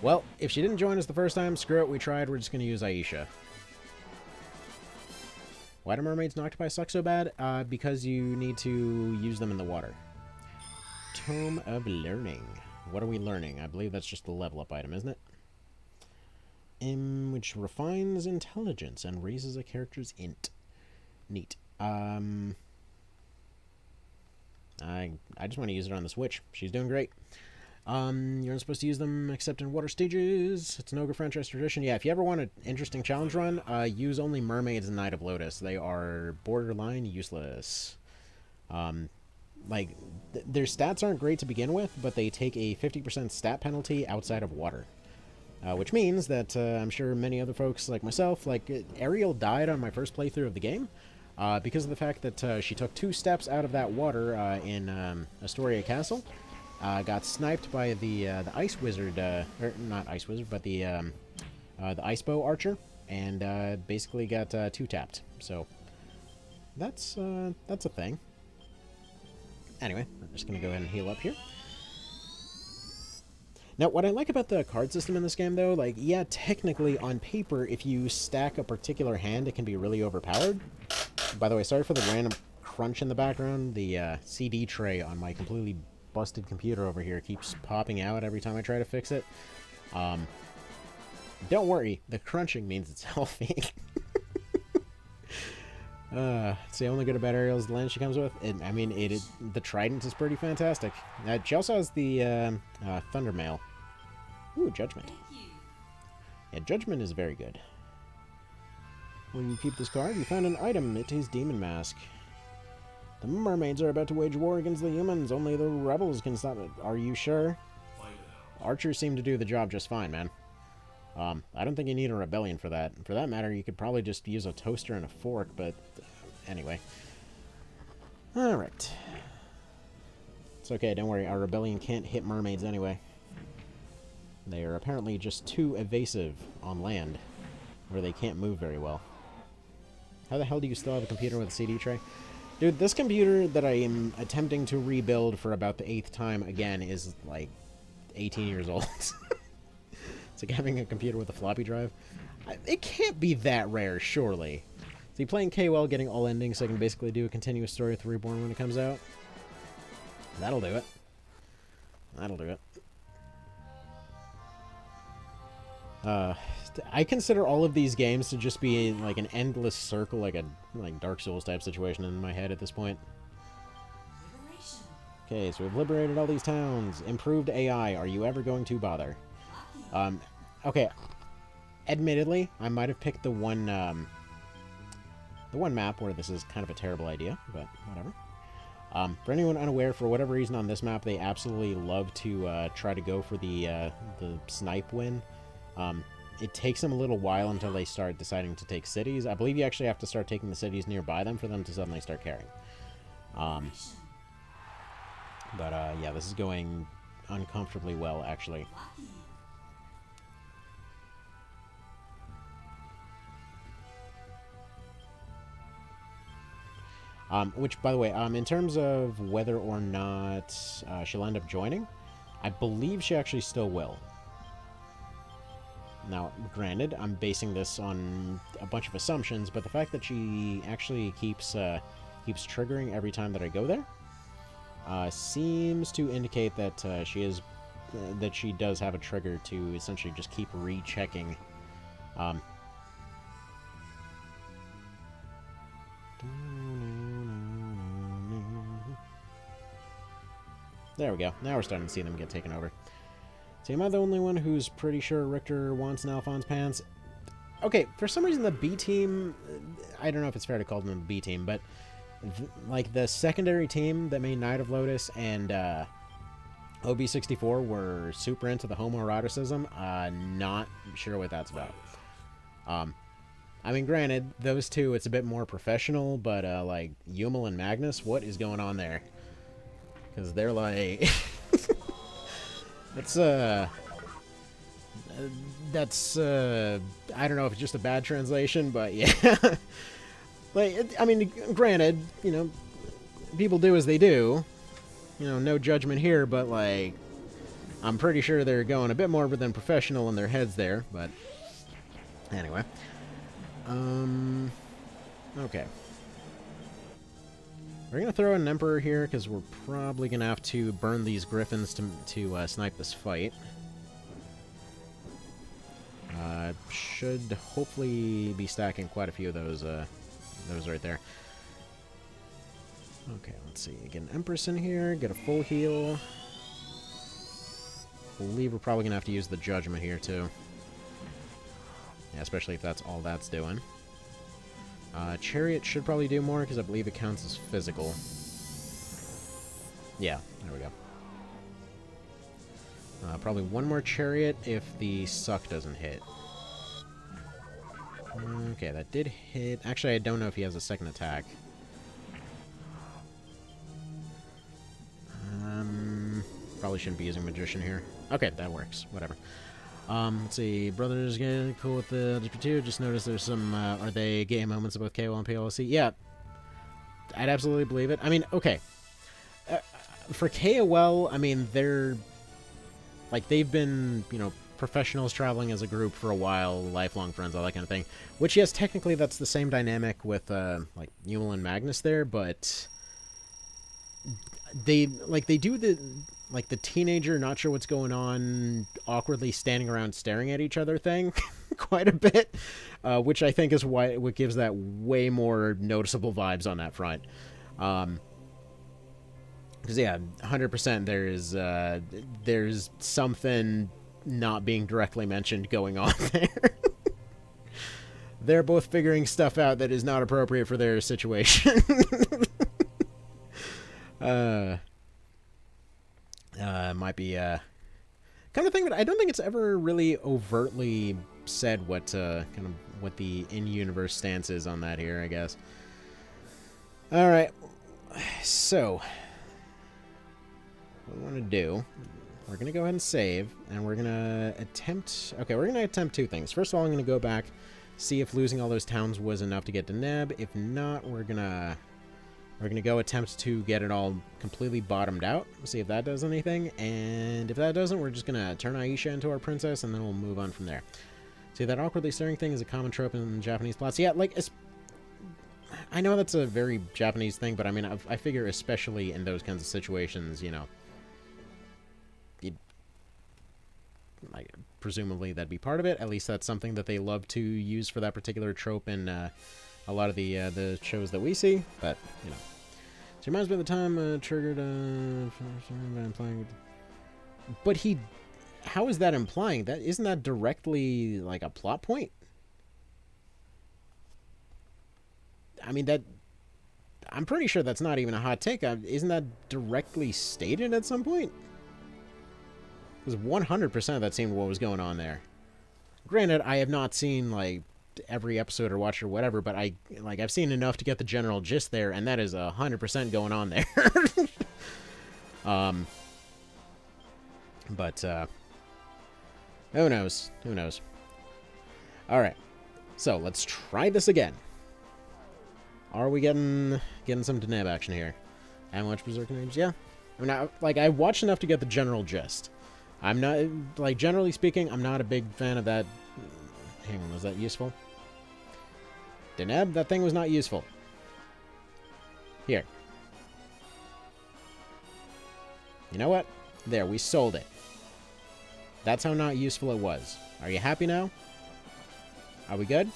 Well, if she didn't join us the first time, screw it, we tried, we're just going to use Aisha. Why do mermaids and octopi suck so bad? Because you need to use them in the water. Tome of Learning. What are we learning? I believe that's just the level up item, isn't it? Which refines intelligence and raises a character's int. Neat. I just want to use it on the Switch. She's doing great. You're not supposed to use them except in water stages. It's an Ogre franchise tradition. Yeah, if you ever want an interesting challenge run, use only mermaids and Knight of Lotus. They are borderline useless. Their stats aren't great to begin with, but they take a 50% stat penalty outside of water. Which means that I'm sure many other folks like myself, like Ariel died on my first playthrough of the game because of the fact that she took 2 steps out of that water in Astoria Castle, got sniped by the Ice Wizard, or not Ice Wizard, but the Ice Bow Archer, and basically got 2-tapped. So that's a thing. Anyway, I'm just going to go ahead and heal up here. Now, what I like about the card system in this game, though, like, yeah, technically, on paper, if you stack a particular hand, it can be really overpowered. By the way, sorry for the random crunch in the background. The CD tray on my completely busted computer over here keeps popping out every time I try to fix it. Don't worry, the crunching means it's healthy. It's the only good about Ariel is the lens she comes with. The Trident is pretty fantastic. She also has the Thunder Mail. Ooh, Judgment. Yeah, Judgment is very good. When you keep this card, you found an item. It is Demon Mask. The mermaids are about to wage war against the humans. Only the rebels can stop it. Are you sure? Archers seem to do the job just fine, man. I don't think you need a rebellion for that. For that matter, you could probably just use a toaster and a fork, but anyway. Alright. It's okay, don't worry. Our rebellion can't hit mermaids anyway. They are apparently just too evasive on land, where they can't move very well. How the hell do you still have a computer with a CD tray? Dude, this computer that I am attempting to rebuild for about the 8th time again is, like, 18 years old. It's like having a computer with a floppy drive. It can't be that rare, surely. So you playing KOL, getting all endings, so I can basically do a continuous story with Reborn when it comes out. That'll do it. That'll do it. I consider all of these games to just be like an endless circle, like a Dark Souls type situation in my head at this point. Okay, so we've liberated all these towns. Improved AI. Are you ever going to bother? Okay. Admittedly, I might have picked the one map where this is kind of a terrible idea, but whatever. For anyone unaware, for whatever reason on this map, they absolutely love to try to go for the snipe win. It takes them a little while until they start deciding to take cities. I believe you actually have to start taking the cities nearby them for them to suddenly start caring. Yeah, this is going uncomfortably well, actually. Which, by the way, in terms of whether or not she'll end up joining, I believe she actually still will. Now, granted, I'm basing this on a bunch of assumptions, but the fact that she actually keeps triggering every time that I go there seems to indicate that she does have a trigger to essentially just keep rechecking. There we go. Now we're starting to see them get taken over. See, am I the only one who's pretty sure Richter wants an Alphonse Pants? Okay, for some reason the B team, I don't know if it's fair to call them the B team, but like the secondary team that made Knight of Lotus and OB64 were super into the homoeroticism. Not sure what that's about. I mean, granted, those two, it's a bit more professional, but like Yumel and Magnus, what is going on there? Because they're like... That's I don't know if it's just a bad translation, but yeah. Like, I mean, granted, you know, people do as they do. You know, no judgment here, but like, I'm pretty sure they're going a bit more than professional in their heads there, but anyway. Okay. We're going to throw an Emperor here, because we're probably going to have to burn these Griffins to snipe this fight. Should hopefully be stacking quite a few of those right there. Okay, let's see. Get an Empress in here, get a full heal. I believe we're probably going to have to use the Judgment here, too. Yeah, especially if that's all that's doing. Chariot should probably do more, because I believe it counts as physical. Yeah, there we go. Probably one more Chariot if the Suck doesn't hit. Okay, that did hit. Actually, I don't know if he has a second attack. Probably shouldn't be using Magician here. Okay, that works. Whatever. Let's see. Brothers getting cool with the GP2. Just noticed there's some, are they gay moments of both KOL and PLC? Yeah. I'd absolutely believe it. I mean, okay. For KOL, I mean, they're, like, they've been, you know, professionals traveling as a group for a while, lifelong friends, all that kind of thing. Which, yes, technically that's the same dynamic with, like, Yumel and Magnus there, but they do the... like the teenager, not sure what's going on, awkwardly standing around staring at each other thing quite a bit, which I think is what gives that way more noticeable vibes on that front. Because, yeah, 100% there's something not being directly mentioned going on there. They're both figuring stuff out that is not appropriate for their situation. Might be kind of thing, but I don't think it's ever really overtly said what kind of what the in-universe stance is on that here, I guess. All right, so what we want to do, we're gonna go ahead and save, and we're gonna attempt. Okay, we're gonna attempt two things. First of all, I'm gonna go back, see if losing all those towns was enough to get Deneb. If not, we're gonna go attempt to get it all completely bottomed out, see if that does anything, and if that doesn't, we're just gonna turn Aisha into our princess, and then we'll move on from there. See, that awkwardly staring thing is a common trope in Japanese plots. Yeah, like, I know that's a very Japanese thing, but I mean, I figure especially in those kinds of situations, you know, like, presumably that'd be part of it. At least that's something that they love to use for that particular trope in a lot of the shows that we see, but, you know. So it reminds me of the time triggered implying. But how is that implying? That isn't that directly like a plot point? I mean, I'm pretty sure that's not even a hot take. Isn't that directly stated at some point? Because 100% of that seemed what was going on there. Granted, I have not seen, like, every episode or watched or whatever, but I've seen enough to get the general gist there, and that is 100% going on there. But who knows? Who knows? All right, so let's try this again. Are we getting some Deneb action here? And watch Berserker names? Yeah. I mean, I watched enough to get the general gist. I'm not, like, generally speaking, I'm not a big fan of that. Hang on, was that useful? Deneb, that thing was not useful. Here. You know what? There, we sold it. That's how not useful it was. Are you happy now? Are we good?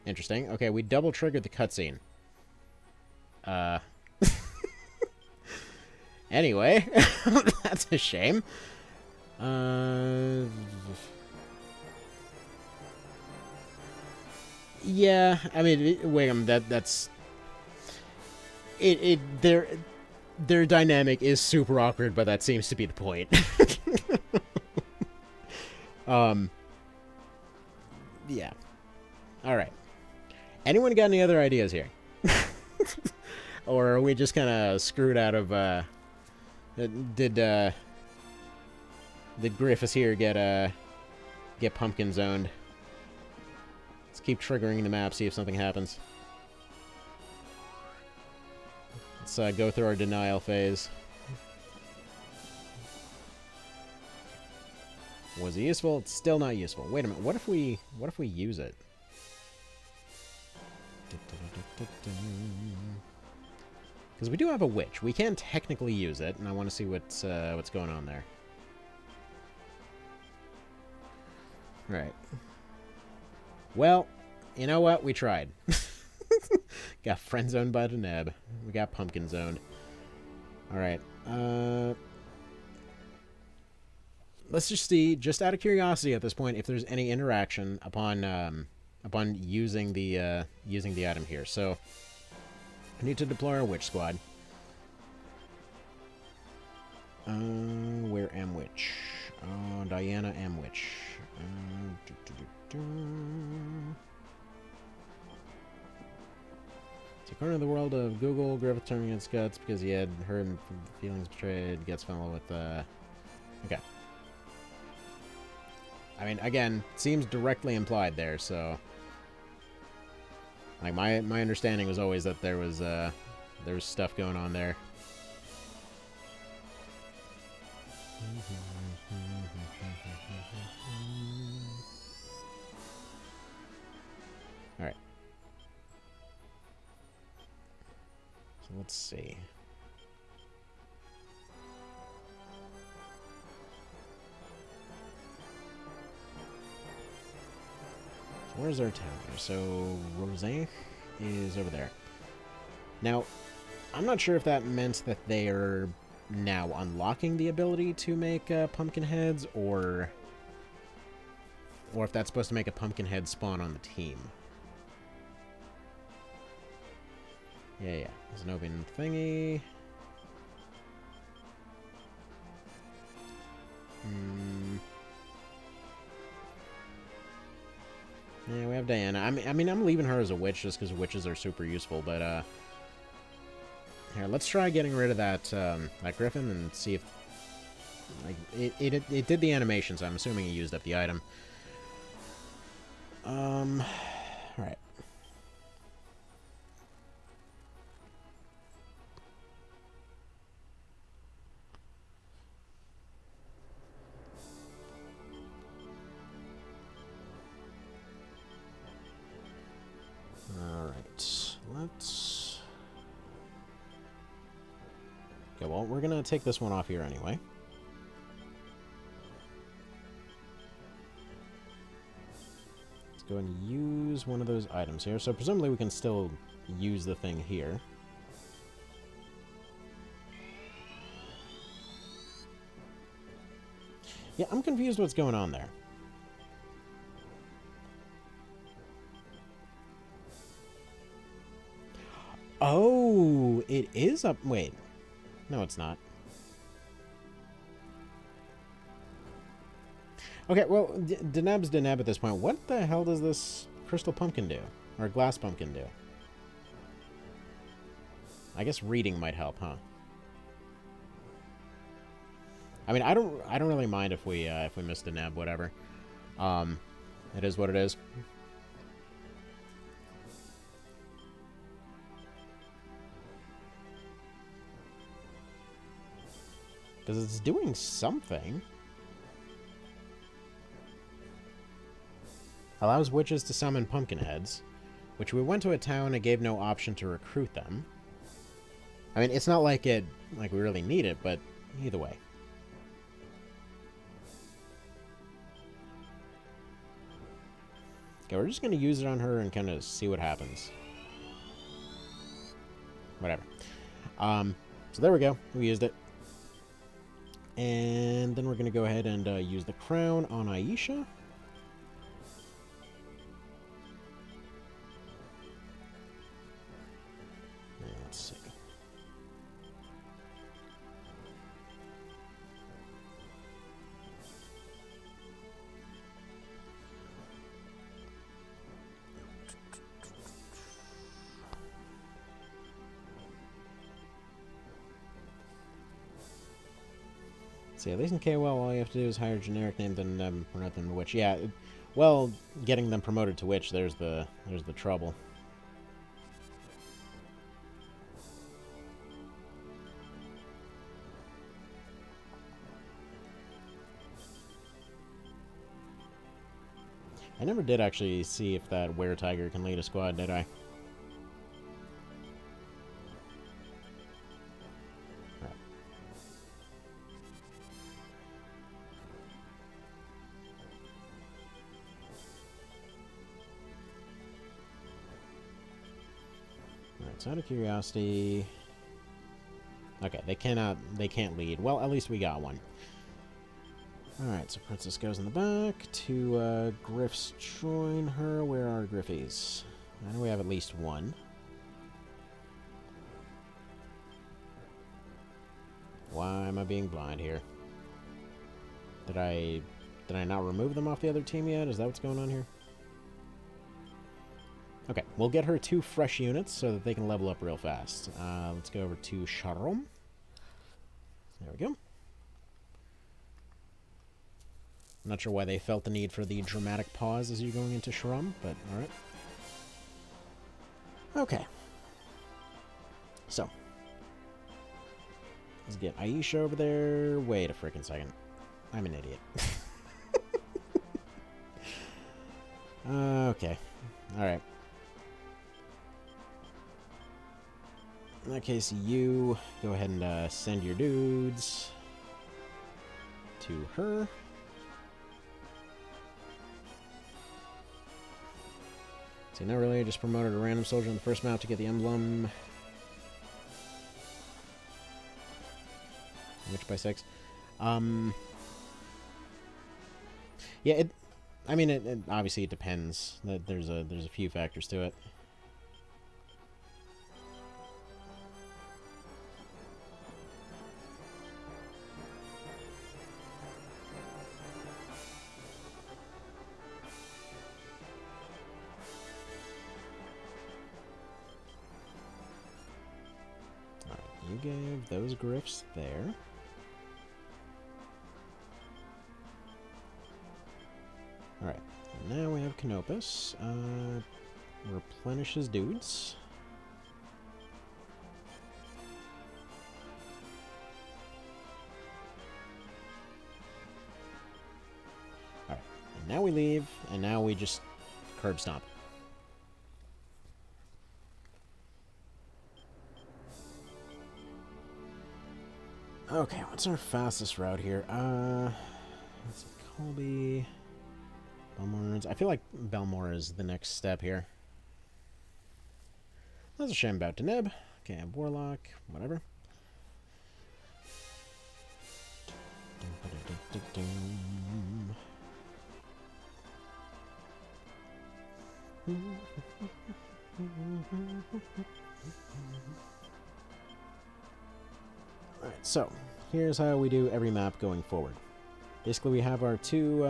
Interesting. Okay, we double triggered the cutscene. Anyway, that's a shame. Yeah, I mean, wait, that's their dynamic is super awkward, but that seems to be the point. Yeah. All right. Anyone got any other ideas here? Or are we just kind of screwed out of, did Griffis here get pumpkin zoned? Let's keep triggering the map, see if something happens. Let's go through our denial phase. Was it useful? It's still not useful. Wait a minute. What if we use it? Because we do have a witch. We can technically use it, and I want to see what's going on there. Right. Well, you know what? We tried. Got friend zoned by Deneb. We got pumpkin zoned. Alright. Let's just see, just out of curiosity at this point, if there's any interaction upon using the item here. So I need to deploy our witch squad. Where am witch? Diana am witch. So according to the world of Google, Griffin turning its guts because he had heard feelings betrayed. Gets fell with okay. I mean, again, seems directly implied there, so like my understanding was always that there was stuff going on there. All right. So let's see. Where's our town here? So, Roseanne is over there. Now, I'm not sure if that meant that they are now unlocking the ability to make pumpkin heads, or if that's supposed to make a pumpkin head spawn on the team. Yeah. There's an open thingy. Yeah, we have Diana. I mean, I'm leaving her as a witch just because witches are super useful, but, here, let's try getting rid of that Griffin and see if, like, it did the animation, so I'm assuming it used up the item. Alright. Let's... Okay, well, we're gonna take this one off here anyway. Let's go and use one of those items here. So presumably we can still use the thing here. Yeah, I'm confused what's going on there. Oh, it is up... Wait. No, it's not. Okay, well, Deneb's Deneb at this point. What the hell does this crystal pumpkin do? Or glass pumpkin do? I guess reading might help, huh? I mean, I don't really mind if we miss Deneb, whatever. It is what it is. Because it's doing something. Allows witches to summon pumpkin heads, which we went to a town and gave no option to recruit them. I mean, it's not like we really need it, but either way. Okay, we're just going to use it on her and kind of see what happens. Whatever. So there we go. We used it. And then we're going to go ahead and use the crown on Aisha. Let's see. See, at least in KOL, all you have to do is hire a generic name, then promote them to Witch. Yeah, well, getting them promoted to Witch, there's the trouble. I never did actually see if that Were-Tiger can lead a squad, did I? So out of curiosity... Okay, they can't lead. Well, at least we got one. Alright, so Princess goes in the back. Two Griffs join her. Where are Griffies? I know we have at least one. Why am I being blind here? Did I not remove them off the other team yet? Is that what's going on here? Okay, we'll get her 2 fresh units so that they can level up real fast. Let's go over to Sharom. There we go. I'm not sure why they felt the need for the dramatic pause as you're going into Sharom, but alright. Okay. So. Let's get Aisha over there. Wait a frickin' second. I'm an idiot. Okay. Alright. In that case, you go ahead and send your dudes to her. So not really, I just promoted a random soldier in the first map to get the emblem. Which by 6. Yeah, I mean, it obviously it depends. There's a few factors to it. You gave those Griffs there. Alright, now we have Canopus. Replenish his dudes. Alright, and now we leave, and now we just curb stomp. Okay, what's our fastest route here? Let's see, Colby, Belmore's. I feel like Belmore is the next step here. That's a shame about Deneb. Okay, I have Warlock, whatever. Alright, so here's how we do every map going forward. Basically, we have our two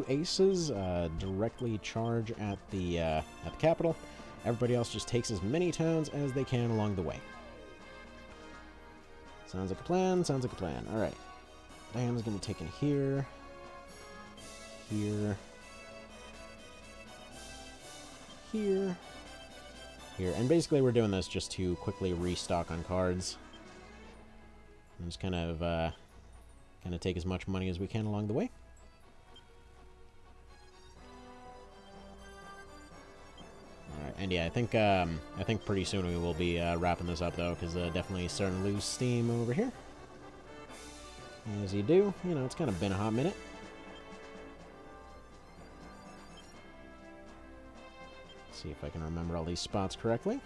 aces directly charge at the capital. Everybody else just takes as many towns as they can along the way. Sounds like a plan. Sounds like a plan. All right, Diana's gonna be taken here, here, here, here, and basically we're doing this just to quickly restock on cards. And just kind of Kind of take as much money as we can along the way. Alright, and yeah, I think pretty soon we will be wrapping this up, though, because definitely starting to lose steam over here. As you do, you know, it's kind of been a hot minute. Let's see if I can remember all these spots correctly.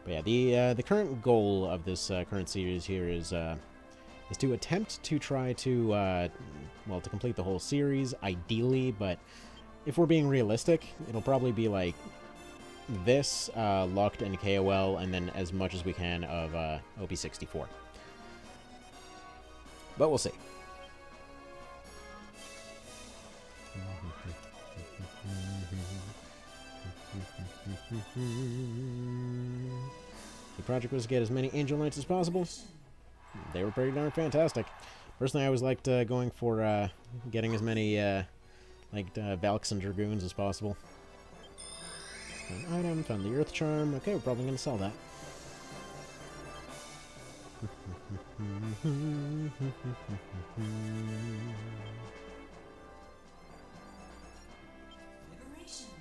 But yeah, the current goal of this current series here is to attempt to try to, well, to complete the whole series, ideally, but if we're being realistic, it'll probably be like this, Locked and KOL, and then as much as we can of OP64. But we'll see. The project was to get as many Angel Knights as possible. They were pretty darn fantastic. Personally, I always liked going for getting as many Valks and Dragoons as possible. An item, found the Earth Charm. Okay, we're probably going to sell that.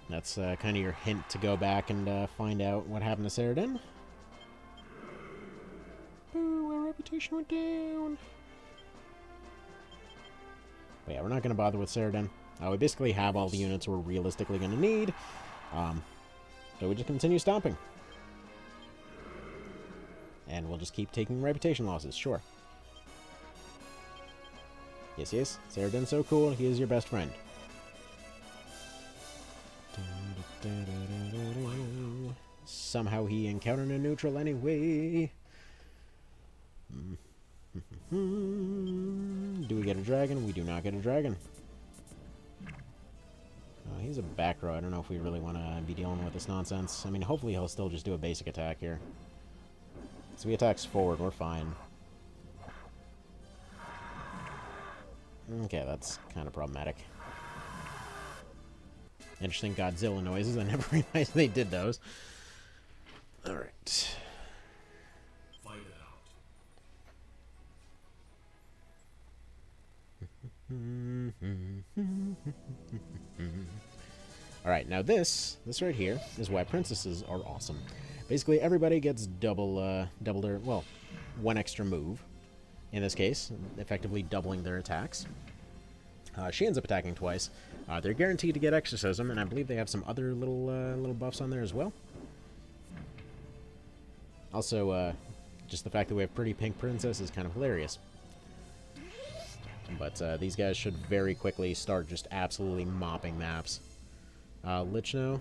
That's kind of your hint to go back and find out what happened to Saradin. Ooh, our reputation went down. But yeah, we're not going to bother with Saradin. We basically have all the units we're realistically going to need. So we just continue stomping. And we'll just keep taking reputation losses, sure. Yes, yes, Saradin's so cool, he is your best friend. Somehow he encountered a neutral anyway. Do we get a dragon? We do not get a dragon. He's a back row. I don't know if we really want to be dealing with this nonsense. I mean, hopefully he'll still just do a basic attack here. So he attacks forward. We're fine. Okay, that's kind of problematic. Interesting Godzilla noises. I never realized they did those. Alright. Fight it out. Alright, now this right here is why princesses are awesome. Basically, everybody gets double their, well, one extra move. In this case, effectively doubling their attacks. She ends up attacking twice. They're guaranteed to get Exorcism, and I believe they have some other little buffs on there as well. Also, just the fact that we have pretty pink princess is kind of hilarious. But these guys should very quickly start just absolutely mopping maps. Lich now.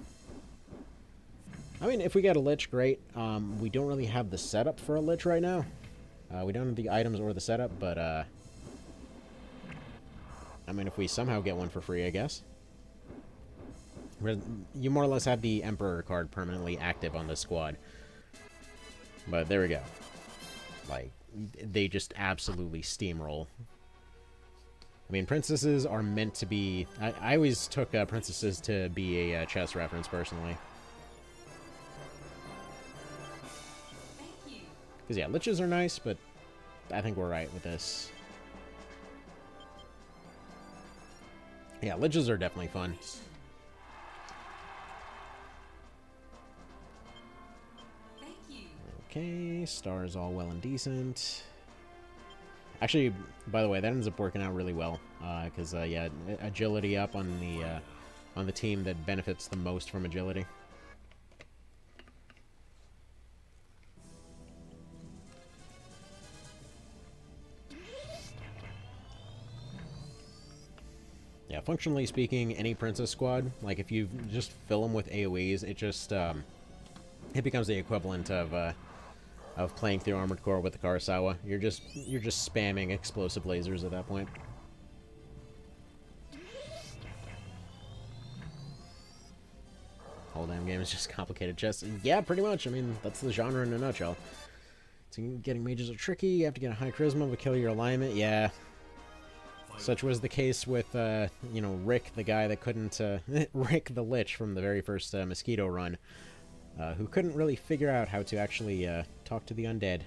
I mean, if we get a Lich, great. We don't really have the setup for a Lich right now. We don't have the items or the setup, but I mean, if we somehow get one for free, I guess. You more or less have the Emperor card permanently active on this squad. But there we go. Like, they just absolutely steamroll. I mean, princesses are meant to be... I always took princesses to be a chess reference, personally. Because, yeah, liches are nice, but I think we're right with this. Yeah, liches are definitely fun. Okay, stars all well and decent. Actually, by the way, that ends up working out really well, because yeah, agility up on the team that benefits the most from agility. Yeah, functionally speaking, any princess squad, like if you just fill them with AoEs, it just it becomes the equivalent of playing through Armored Core with the Kurosawa. You're just spamming explosive lasers at that point. Whole damn game is just complicated chess. Yeah, pretty much. I mean, that's the genre in a nutshell. So getting mages are tricky. You have to get a high charisma to kill your alignment. Yeah. Such was the case with, you know, Rick, the guy that couldn't, Rick the Lich from the very first Mosquito run, who couldn't really figure out how to actually talk to the undead.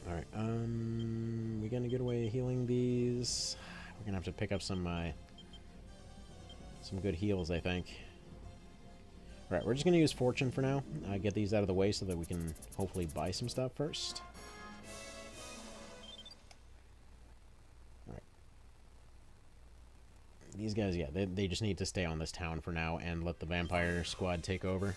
Alright, we're gonna get away healing these. We're gonna have to pick up some good heals, I think. Alright, we're just gonna use Fortune for now. Get these out of the way so that we can hopefully buy some stuff first. Alright. These guys, yeah, they just need to stay on this town for now and let the vampire squad take over.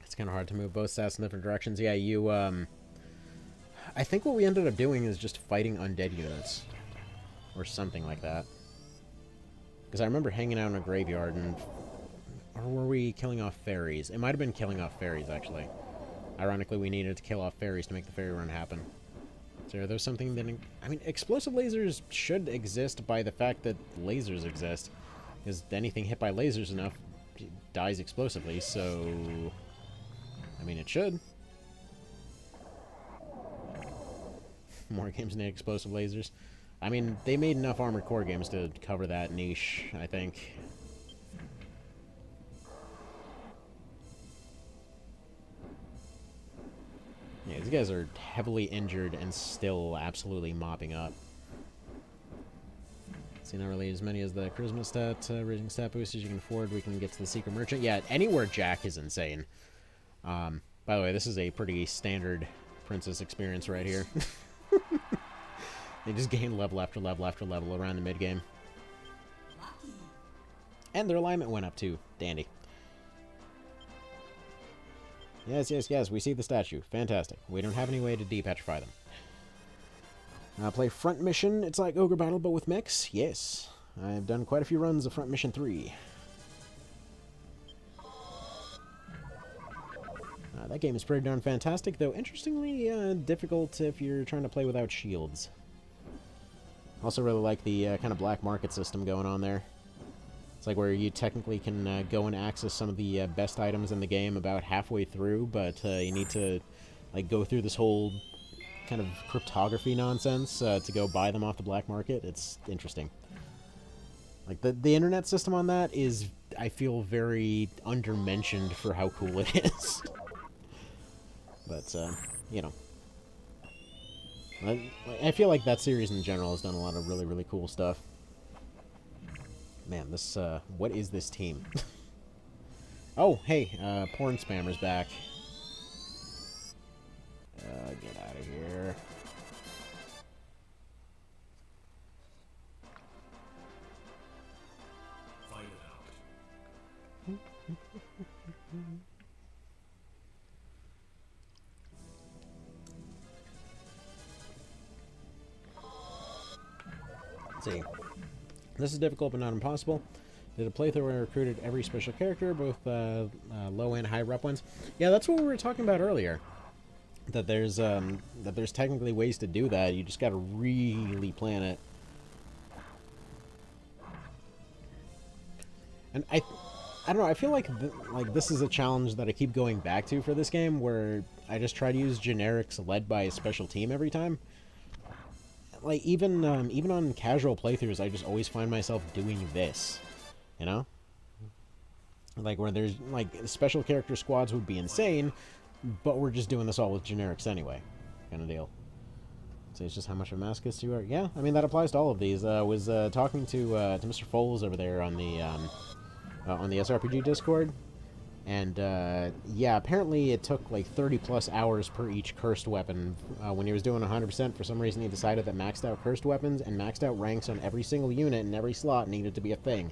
It's kind of hard to move both stats in different directions. Yeah, you, I think what we ended up doing is just fighting undead units. Or something like that. Because I remember hanging out in a graveyard and... Or were we killing off fairies? It might have been killing off fairies, actually. Ironically, we needed to kill off fairies to make the fairy run happen. So there's something that... I mean, explosive lasers should exist by the fact that lasers exist. Because anything hit by lasers enough dies explosively, so... I mean, it should. More games need explosive lasers. I mean, they made enough Armored Core games to cover that niche, I think. Yeah, these guys are heavily injured and still absolutely mopping up. See, not really as many as the charisma stat, raising stat boosters you can afford. We can get to the secret merchant. Yeah, anywhere Jack is insane. By the way, this is a pretty standard princess experience right here. They just gain level after level after level around the mid-game. And their alignment went up too. Dandy. Yes, yes, yes, we see the statue. Fantastic. We don't have any way to de-petrify them. Play Front Mission. It's like Ogre Battle, but with mechs? Yes. I've done quite a few runs of Front Mission 3. That game is pretty darn fantastic, though interestingly difficult if you're trying to play without shields. Also really like the kind of black market system going on there. It's like where you technically can go and access some of the best items in the game about halfway through, but you need to like go through this whole kind of cryptography nonsense to go buy them off the black market. It's interesting. Like the internet system on that is, I feel, very undermentioned for how cool it is. But, you know. I feel like that series in general has done a lot of really, really cool stuff. Man, this, what is this team? Oh, hey, porn spammer's back. Get out of here. Fight it out. Let's see. This is difficult but not impossible. Did a playthrough where I recruited every special character, both low and high rep ones. Yeah, that's what we were talking about earlier. That there's technically ways to do that. You just got to really plan it. And I don't know. I feel like this is a challenge that I keep going back to for this game, where I just try to use generics led by a special team every time. Like even on casual playthroughs, I just always find myself doing this, you know. Like where there's like special character squads would be insane, but we're just doing this all with generics anyway, kind of deal. So it's just how much of a masochist you are. Yeah, I mean that applies to all of these. I was talking to Mr. Foles over there on the SRPG Discord, and yeah, apparently it took like 30+ hours per each cursed weapon. When he was doing 100%, for some reason he decided that maxed out cursed weapons and maxed out ranks on every single unit in every slot needed to be a thing.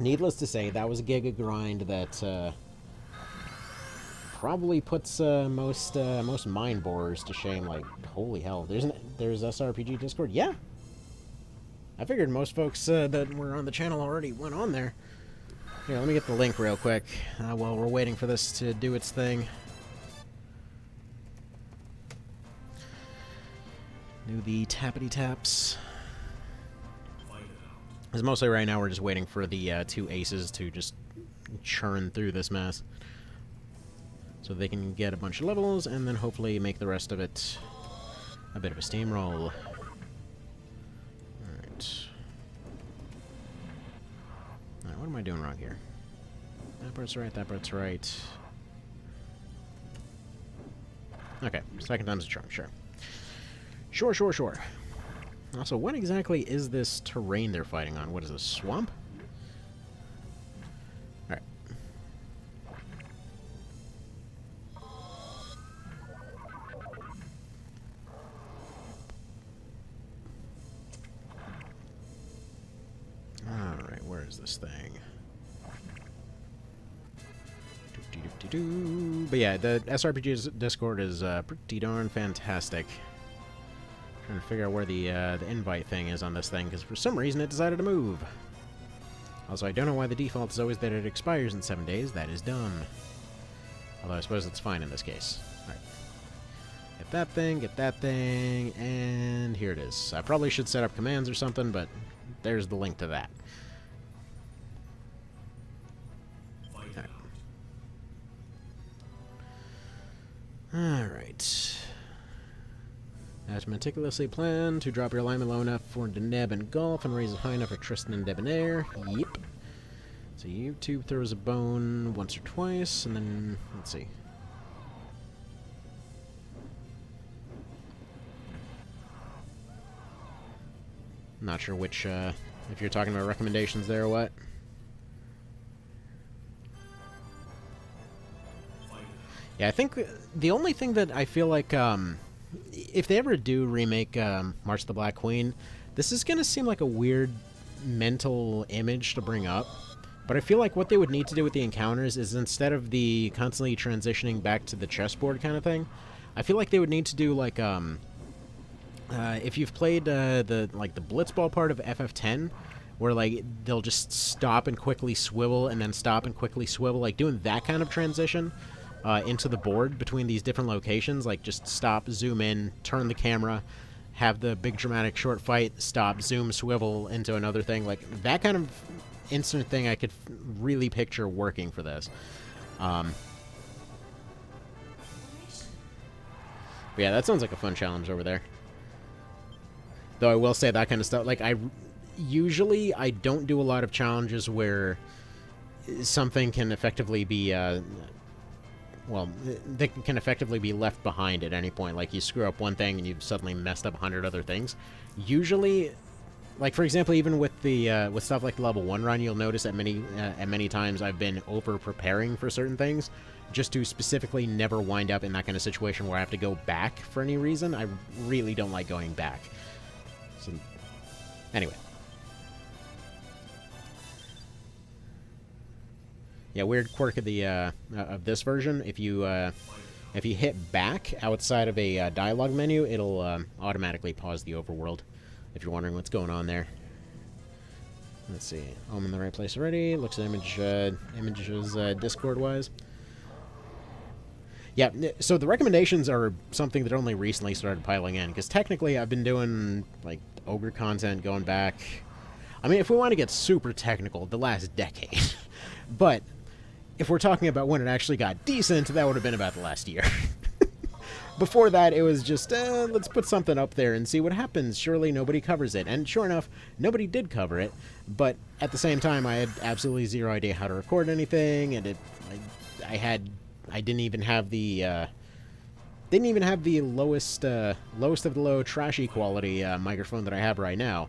Needless to say, that was a giga grind that probably puts most mind borers to shame. Like, holy hell, there's SRPG Discord. Yeah, I figured most folks that were on the channel already went on there. Here, let me get the link real quick while we're waiting for this to do its thing. Do the tappity taps. Because mostly right now we're just waiting for the two aces to just churn through this mess. So they can get a bunch of levels and then hopefully make the rest of it a bit of a steamroll. Alright, what am I doing wrong here? That part's right, that part's right. Okay, second time's a charm, sure. Sure. Also, what exactly is this terrain they're fighting on? What is this, swamp? Alright. Alright, where is this thing? But yeah, the SRPG Discord is pretty darn fantastic. Trying to figure out where the invite thing is on this thing, because for some reason it decided to move. Also, I don't know why the default is always that it expires in 7 days. That is dumb. Although I suppose it's fine in this case. Alright. Get that thing, and here it is. I probably should set up commands or something, but there's the link to that. Alright. As meticulously planned to drop your alignment low enough for Deneb and Golf and raise it high enough for Tristan and Debonair. Yep. So YouTube throws a bone once or twice, and then, let's see. Not sure which, if you're talking about recommendations there or what. Yeah, I think the only thing that I feel like, if they ever do remake March of the Black Queen, this is going to seem like a weird mental image to bring up. But I feel like what they would need to do with the encounters is instead of the constantly transitioning back to the chessboard kind of thing, I feel like they would need to do like, if you've played the blitzball part of FF10, where like they'll just stop and quickly swivel and then stop and quickly swivel, like doing that kind of transition into the board between these different locations, like just stop, zoom in, turn the camera, have the big dramatic short fight, stop, zoom, swivel into another thing, like that kind of instant thing I could really picture working for this. But yeah, that sounds like a fun challenge over there. Though I will say that kind of stuff, like I don't do a lot of challenges where something can effectively be well, they can effectively be left behind at any point. Like, you screw up one thing and you've suddenly messed up 100 other things. Usually, like, for example, even with the with stuff like the level 1 run, you'll notice at many times I've been over-preparing for certain things, just to specifically never wind up in that kind of situation where I have to go back for any reason. I really don't like going back. So, anyway. Yeah, weird quirk of the of this version. If you hit back outside of a dialogue menu, it'll automatically pause the overworld. If you're wondering what's going on there. Let's see. I'm in the right place already. Looks at images Discord-wise. Yeah, so the recommendations are something that only recently started piling in, because technically I've been doing like Ogre content going back. I mean, if we want to get super technical, the last decade. But if we're talking about when it actually got decent, that would have been about the last year. Before that, it was just, let's put something up there and see what happens. Surely nobody covers it. And sure enough, nobody did cover it. But at the same time, I had absolutely zero idea how to record anything, and I didn't even have the lowest of the low trashy quality microphone that I have right now.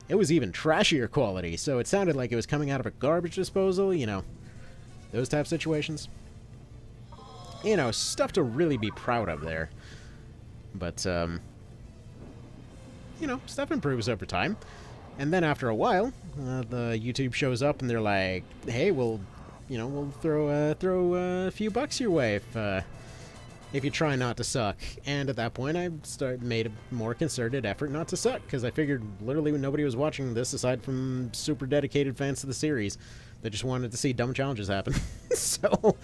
It was even trashier quality, so it sounded like it was coming out of a garbage disposal, you know, those type of situations. You know, stuff to really be proud of there. But, you know, stuff improves over time. And then after a while, the YouTube shows up and they're like, hey, we'll throw a few bucks your way if you try not to suck. And at that point, I made a more concerted effort not to suck, because I figured literally nobody was watching this aside from super dedicated fans to the series that just wanted to see dumb challenges happen. So,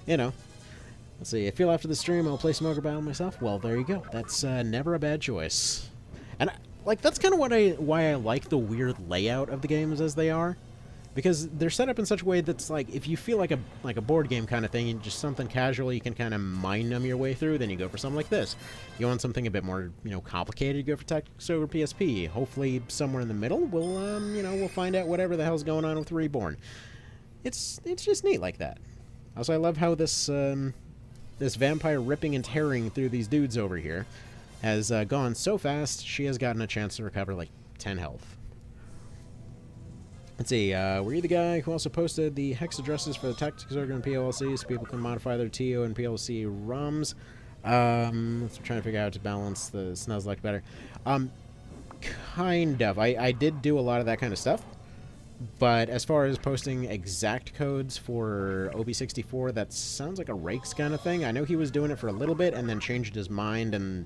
you know. Let's see, I feel after the stream I'll play some Ogre Battle myself. Well, there you go. That's never a bad choice. And, like, that's kind of why I like the weird layout of the games as they are. Because they're set up in such a way that's, like, if you feel like a board game kind of thing, and just something casual you can kind of mind numb your way through, then you go for something like this. You want something a bit more, you know, complicated, you go for Tactics Ogre PSP. Hopefully, somewhere in the middle, we'll find out whatever the hell's going on with Reborn. It's just neat like that. Also, I love how this, this vampire ripping and tearing through these dudes over here has gone so fast, she has gotten a chance to recover like 10 health. Let's see, were you the guy who also posted the hex addresses for the Tactics Ogre and PLC so people can modify their TO and PLC ROMs? Let's try to figure out how to balance the Snuzzlect better. Kind of. I did do a lot of that kind of stuff. But as far as posting exact codes for OB64, that sounds like a Rakes kind of thing. I know he was doing it for a little bit and then changed his mind and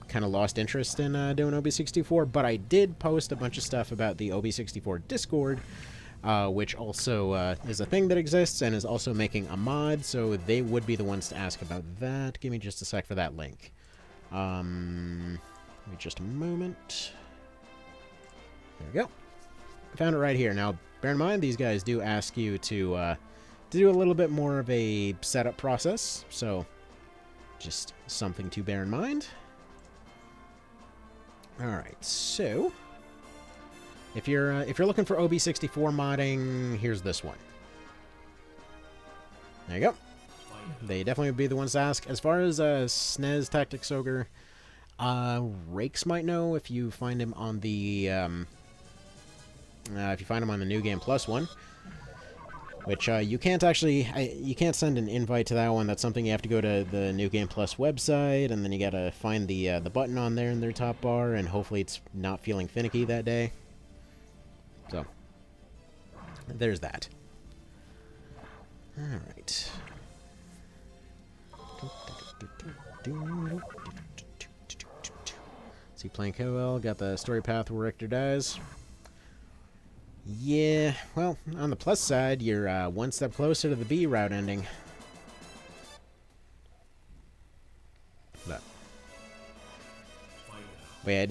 kind of lost interest in doing OB64, but I did post a bunch of stuff about the OB64 Discord, which also is a thing that exists and is also making a mod, so they would be the ones to ask about that. Give me just a sec for that link. Give me just a moment. There we go. I found it right here. Now, bear in mind, these guys do ask you to do a little bit more of a setup process, so just something to bear in mind. Alright, so if you're looking for OB64 modding, here's this one. There you go. They definitely would be the ones to ask. As far as SNES Tactics Ogre, Rakes might know if you find him on the New Game Plus one. Which you can't actually, you can't send an invite to that one. That's something you have to go to the New Game Plus website, and then you gotta find the button on there in their top bar, and hopefully it's not feeling finicky that day. So, there's that. Alright. See, playing KOL, got the story path where Richter dies. Yeah, well, on the plus side, you're one step closer to the B route ending. But yeah,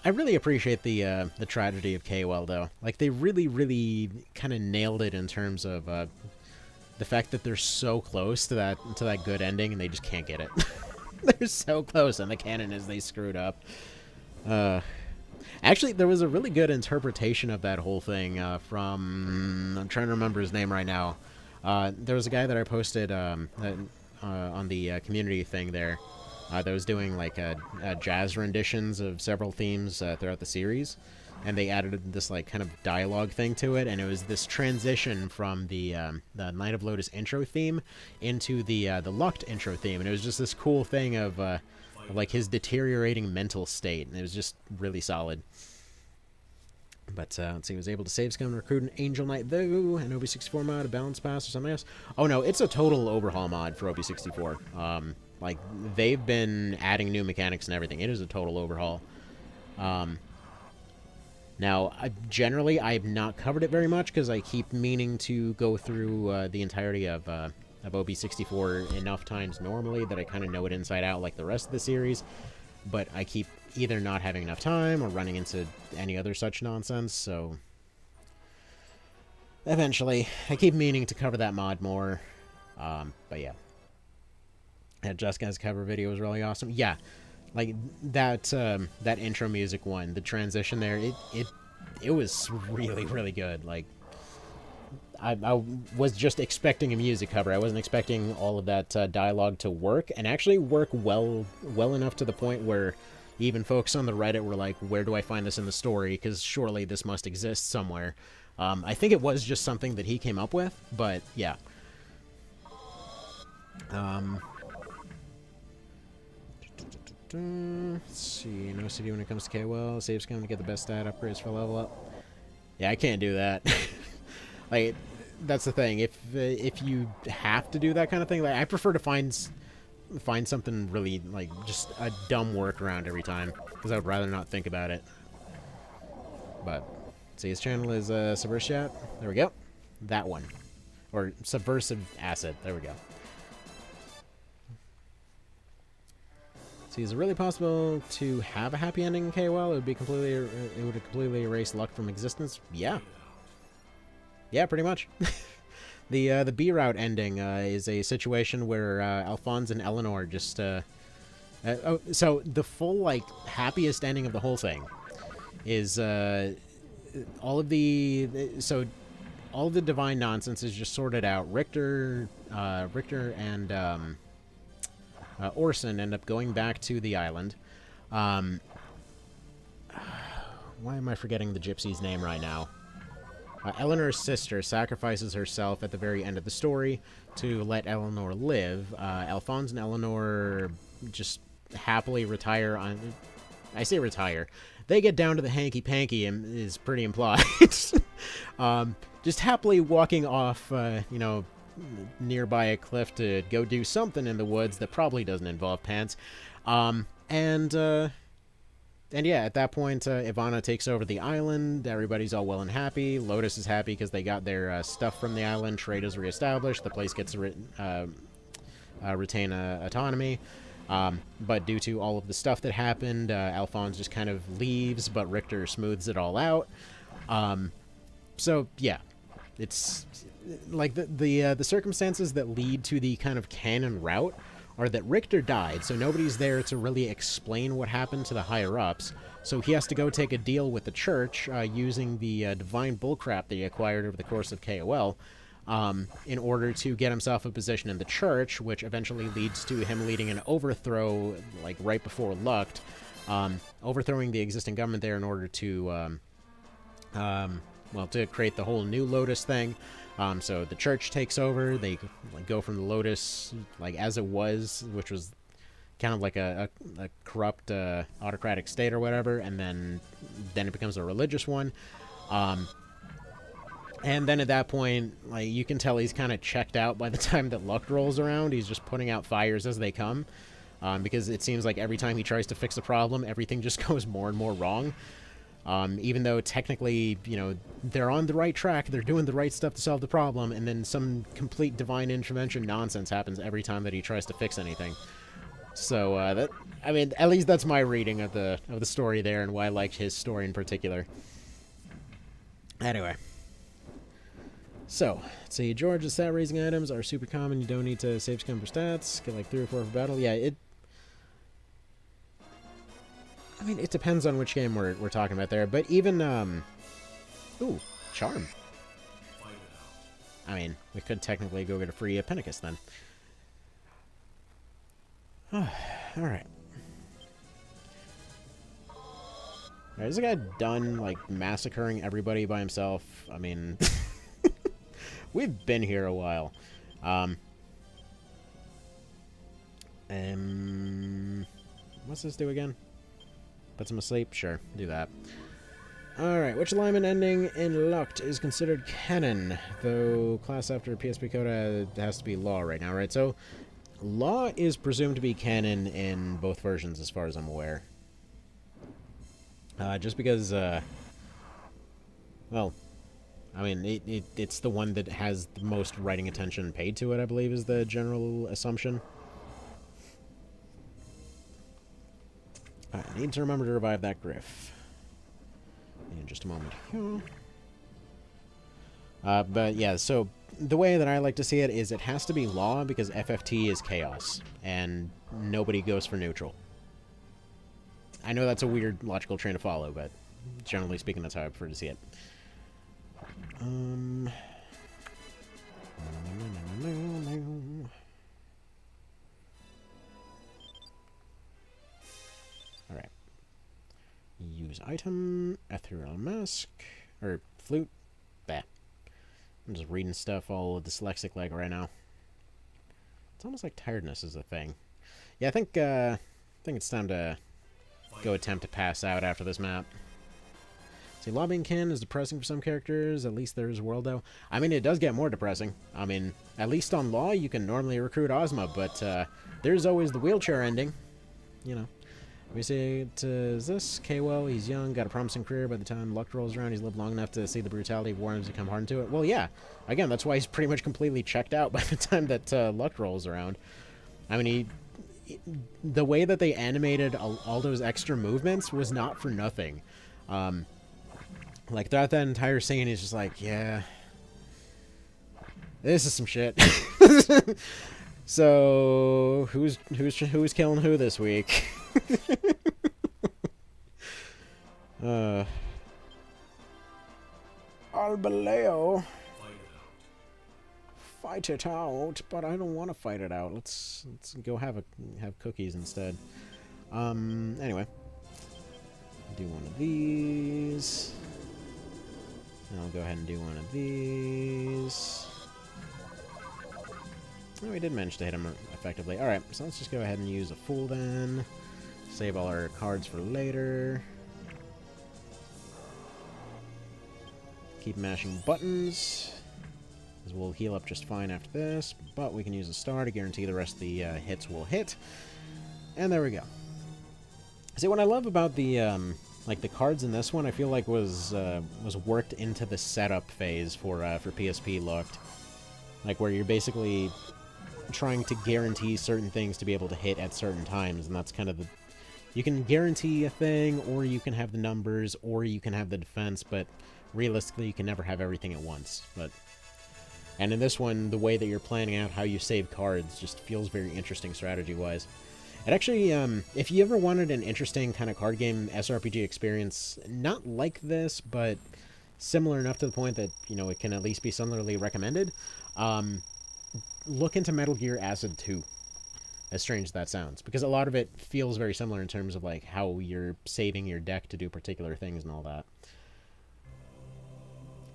I really appreciate the tragedy of KOL though. Like they really kind of nailed it in terms of the fact that they're so close to that good ending and they just can't get it. They're so close, and the canon is they screwed up. Actually, there was a really good interpretation of that whole thing from... I'm trying to remember his name right now. There was a guy that I posted on the community thing there that was doing like jazz renditions of several themes throughout the series. And they added this like kind of dialogue thing to it, and it was this transition from the Night of Lotus intro theme into the Lucked intro theme. And it was just this cool thing of like his deteriorating mental state, and it was just really solid. But let's see, he was able to save scum and recruit an Angel Knight though, an OB64 mod, a balance pass, or something else. Oh no, it's a total overhaul mod for OB64. Like they've been adding new mechanics and everything. It is a total overhaul. Now, generally, I've not covered it very much because I keep meaning to go through the entirety of OB64 enough times normally that I kind of know it inside out like the rest of the series, but I keep either not having enough time or running into any other such nonsense, so eventually I keep meaning to cover that mod more. But yeah, that Jessica's cover video was really awesome. Yeah, like that intro music one, the transition there, it was really good. Like I was just expecting a music cover. I wasn't expecting all of that dialogue to work, and actually work well enough to the point where even folks on the Reddit were like, where do I find this in the story? Because surely this must exist somewhere. I think it was just something that he came up with, but yeah. Let's see, no CD when it comes to KOL. Save scum to get the best stat upgrades for level up. Yeah, I can't do that. Like, that's the thing. If you have to do that kind of thing, like I prefer to find something really like just a dumb workaround every time because I would rather not think about it. But see, his channel is Subversive Chat. There we go. That one, or Subversive Acid. There we go. See, is it really possible to have a happy ending in KOL? It would completely erase luck from existence. Yeah. Yeah, pretty much. The B route ending is a situation where Alphonse and Eleanor just so the full like happiest ending of the whole thing is all of the divine nonsense is just sorted out. Richter and Orson end up going back to the island. Why am I forgetting the gypsy's name right now? Eleanor's sister sacrifices herself at the very end of the story to let Eleanor live. Alphonse and Eleanor just happily retire on... I say retire. They get down to the hanky-panky and is pretty implied. Just happily walking off, you know, nearby a cliff to go do something in the woods that probably doesn't involve pants. And yeah, at that point, Ivana takes over the island. Everybody's all well and happy. Lotus is happy because they got their stuff from the island. Trade is reestablished. The place gets retain autonomy. But due to all of the stuff that happened, Alphonse just kind of leaves, but Richter smooths it all out. So yeah, it's like the circumstances that lead to the kind of canon route are that Richter died, so nobody's there to really explain what happened to the higher-ups, so he has to go take a deal with the church using the divine bullcrap that he acquired over the course of KOL in order to get himself a position in the church, which eventually leads to him leading an overthrow, like, right before Lucht, overthrowing the existing government there in order to, well, to create the whole new Lotus thing. So the church takes over. They like go from the Lotus like as it was, which was kind of like a corrupt autocratic state or whatever, and then it becomes a religious one. And then at that point, like you can tell he's kind of checked out by the time that Lucht rolls around. He's just putting out fires as they come, because it seems like every time he tries to fix a problem, everything just goes more and more wrong. Even though technically, you know, they're on the right track, they're doing the right stuff to solve the problem, and then some complete divine intervention nonsense happens every time that he tries to fix anything. So, I mean, at least that's my reading of the story there, and why I liked his story in particular. Anyway. So, let's see, George's stat raising items are super common, you don't need to save scum for stats, get like 3 or 4 for battle. Yeah, I mean, it depends on which game we're talking about there, but even, ooh, Charm. I mean, we could technically go get a free Appenicus then. Alright. Alright, is the guy done, like, massacring everybody by himself? I mean, we've been here a while. What's this do again? Puts him asleep? Sure, do that. Alright, which alignment ending in Lucht is considered canon? Though class after PSP Coda has to be Law right now, right? So, Law is presumed to be canon in both versions as far as I'm aware. Just because, well, I mean, it's the one that has the most writing attention paid to it, I believe, is the general assumption. I need to remember to revive that Griff. In just a moment. But yeah, so the way that I like to see it is it has to be Law because FFT is chaos, and nobody goes for neutral. I know that's a weird logical train to follow, but generally speaking, that's how I prefer to see it. Alright. Use item, ethereal mask, or flute. Bah. I'm just reading stuff all dyslexic like right now. It's almost like tiredness is a thing. Yeah, I think it's time to go attempt to pass out after this map. See, lobbying Ken is depressing for some characters. At least there's Worldo. I mean, it does get more depressing. I mean, at least on Law, you can normally recruit Ozma, but there's always the wheelchair ending. You know. We say it is this. K-Well, he's young, got a promising career. By the time Lucht rolls around, he's lived long enough to see the brutality of war and become hardened to it. Well, yeah. Again, that's why he's pretty much completely checked out by the time that Lucht rolls around. I mean, the way that they animated all those extra movements was not for nothing. Like, throughout that entire scene, he's just like, yeah, this is some shit. So, who's killing who this week? Albaleo. fight it out, but I don't want to fight it out. Let's go have cookies instead. Anyway. Do one of these. And I'll go ahead and do one of these. Oh, we did manage to hit him effectively. Alright, so let's just go ahead and use a fool then. Save all our cards for later. Keep mashing buttons. Because we'll heal up just fine after this. But we can use a star to guarantee the rest of the hits will hit. And there we go. See, what I love about the like the cards in this one, I feel like was worked into the setup phase for PSP looked. Like where you're basically trying to guarantee certain things to be able to hit at certain times, and that's kind of the... You can guarantee a thing, or you can have the numbers, or you can have the defense, but realistically you can never have everything at once. And in this one, the way that you're planning out how you save cards just feels very interesting strategy-wise. It actually, if you ever wanted an interesting kind of card game SRPG experience, not like this, but similar enough to the point that, you know, it can at least be similarly recommended, look into Metal Gear Acid 2, as strange as that sounds, because a lot of it feels very similar in terms of, like, how you're saving your deck to do particular things and all that.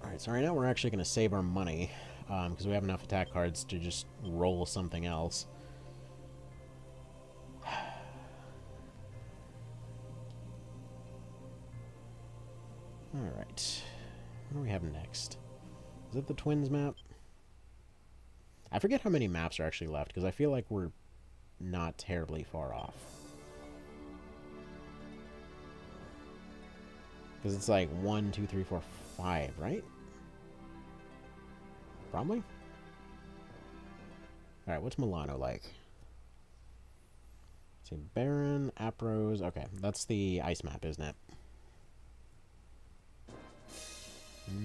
Alright, so right now we're actually going to save our money, because we have enough attack cards to just roll something else. Alright, what do we have next? Is it the Twins map? I forget how many maps are actually left, because I feel like we're not terribly far off. Because it's like 1, 2, 3, 4, 5, right? Probably? Alright, what's Milano like? Let's see, Baron, Aprose. Okay, that's the ice map, isn't it?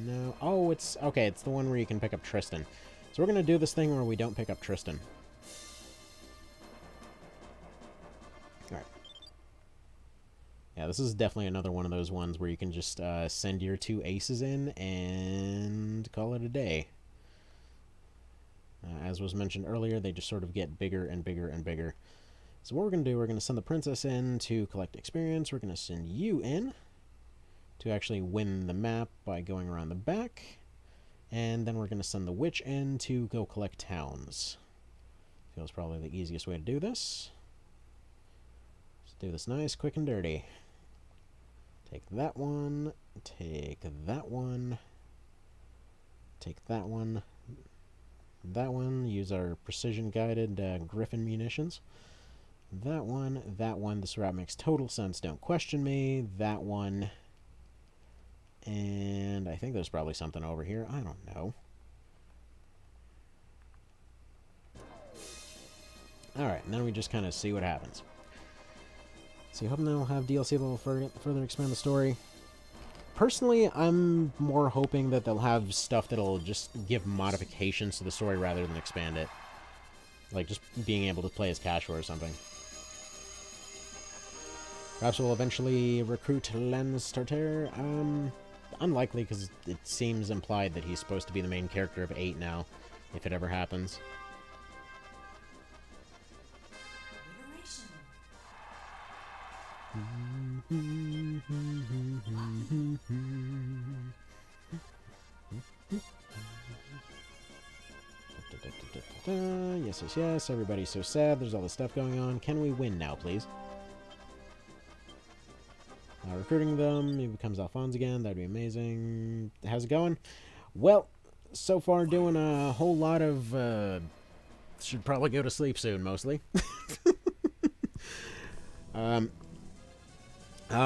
No. Oh, it's... Okay, it's the one where you can pick up Tristan. So we're going to do this thing where we don't pick up Tristan. Alright. Yeah, this is definitely another one of those ones where you can just send your 2 aces in and call it a day. As was mentioned earlier, they just sort of get bigger and bigger and bigger. So what we're going to do, we're going to send the princess in to collect experience. We're going to send you in to actually win the map by going around the back. And then we're going to send the witch in to go collect towns. Feels probably the easiest way to do this. Let's do this nice, quick, and dirty. Take that one. Take that one. Take that one. That one. Use our precision-guided Griffin munitions. That one. That one. This route makes total sense. Don't question me. That one. And I think there's probably something over here. I don't know. Alright, and then we just kind of see what happens. So, hoping they'll have DLC that will further expand the story. Personally, I'm more hoping that they'll have stuff that'll just give modifications to the story rather than expand it. Like, just being able to play as Cashua or something. Perhaps we'll eventually recruit Len Starter. Unlikely, because it seems implied that he's supposed to be the main character of 8 now, if it ever happens. Yes, yes, yes. Everybody's so sad. There's all this stuff going on. Can we win now, please? Recruiting them, he becomes Alphonse again. That'd be amazing. How's it going? Well, so far doing a whole lot of, should probably go to sleep soon, mostly. But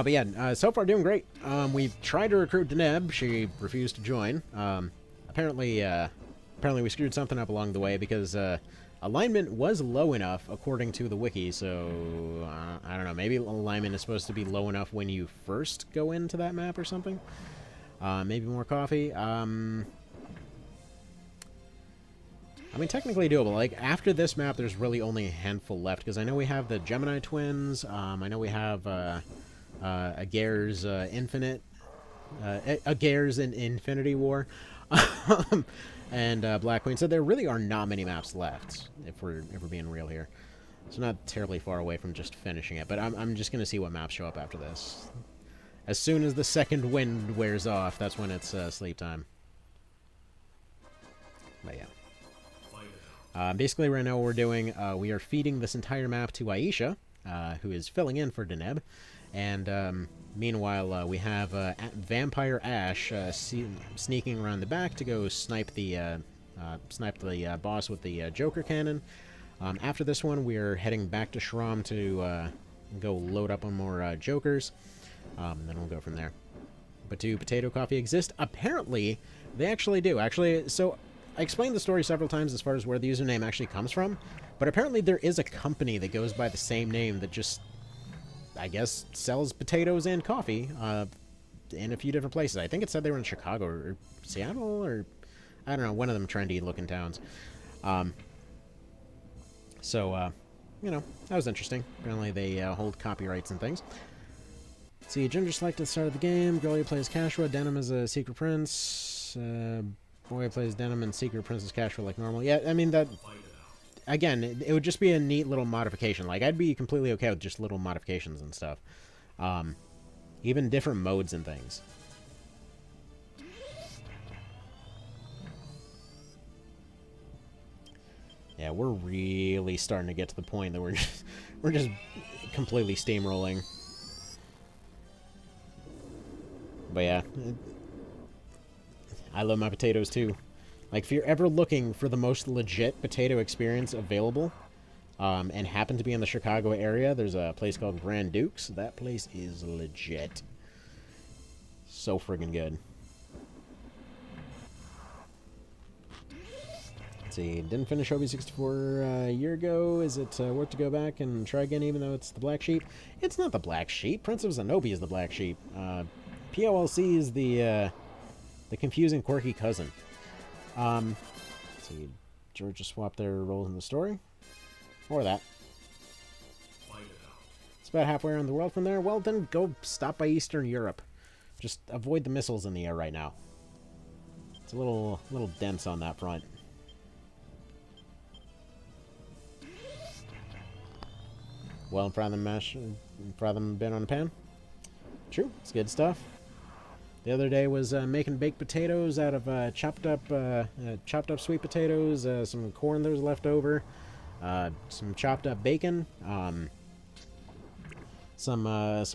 yeah, so far doing great. We've tried to recruit Deneb. She refused to join. Apparently we screwed something up along the way because, alignment was low enough, according to the wiki, so, I don't know, maybe alignment is supposed to be low enough when you first go into that map or something? Maybe more coffee? I mean, technically doable. Like, after this map, there's really only a handful left, because I know we have the Gemini twins, I know we have, Aguirre's Infinite, Agares in Infinity War. And Black Queen. So there really are not many maps left, if we're being real here. So not terribly far away from just finishing it, but I'm just going to see what maps show up after this. As soon as the second wind wears off, that's when it's sleep time. But yeah. Basically right now what we're doing, we are feeding this entire map to Aisha, who is filling in for Deneb. And meanwhile, we have Vampire Ash sneaking around the back to go snipe the boss with the Joker cannon. After this one, we're heading back to Shram to go load up on more Jokers. Then we'll go from there. But do Potato Coffee exist? Apparently, they actually do. Actually, so I explained the story several times as far as where the username actually comes from. But apparently there is a company that goes by the same name that just, I guess, sells potatoes and coffee in a few different places. I think it said they were in Chicago or Seattle or, I don't know, one of them trendy looking towns. So, you know, that was interesting. Apparently they hold copyrights and things. Let's see, gender select at the start of the game. Girlie plays Cashua. Deneb is a Secret Prince. Boy plays Deneb and Secret Prince is Cashua like normal. Yeah, I mean, that... Again, it would just be a neat little modification. Like, I'd be completely okay with just little modifications and stuff. Even different modes and things. Yeah, we're really starting to get to the point that we're just completely steamrolling. But yeah, I love my potatoes too. Like, if you're ever looking for the most legit potato experience available, and happen to be in the Chicago area, there's a place called Grand Dukes. That place is legit. So friggin' good. Let's see, didn't finish OB64 a year ago. Is it worth to go back and try again even though it's the black sheep? It's not the black sheep. Prince of Zenobia is the black sheep. POLC is the confusing, quirky cousin. Let's see, George just swapped their roles in the story. Or that. It's about halfway around the world from there. Well, then go stop by Eastern Europe. Just avoid the missiles in the air right now. It's a little dense on that front. Well, in front of them been on the pan. True, it's good stuff. The other day was making baked potatoes out of chopped up sweet potatoes, some corn that was left over, some chopped up bacon, some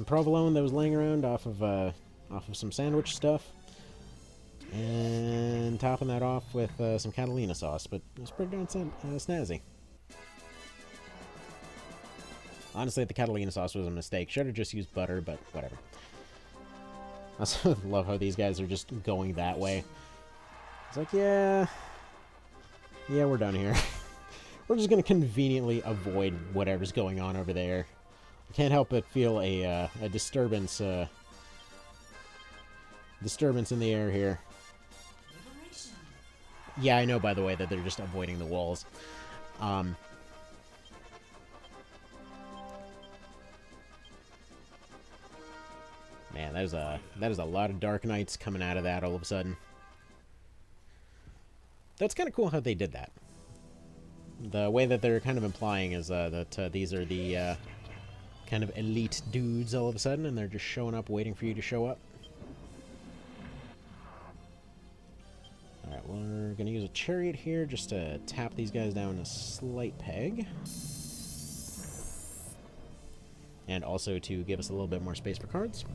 provolone that was laying around off of some sandwich stuff, and topping that off with some Catalina sauce. But it was pretty darn snazzy. Honestly, the Catalina sauce was a mistake. Should have just used butter, but whatever. I also love how these guys are just going that way. It's like, yeah, we're done here. We're just going to conveniently avoid whatever's going on over there. I can't help but feel a disturbance in the air here. Yeah, I know, by the way, that they're just avoiding the walls. Man, that is a lot of Dark Knights coming out of that all of a sudden. That's kind of cool how they did that. The way that they're kind of implying is that these are the kind of elite dudes all of a sudden, and they're just showing up waiting for you to show up. Alright, we're going to use a chariot here just to tap these guys down a slight peg. And also to give us a little bit more space for cards.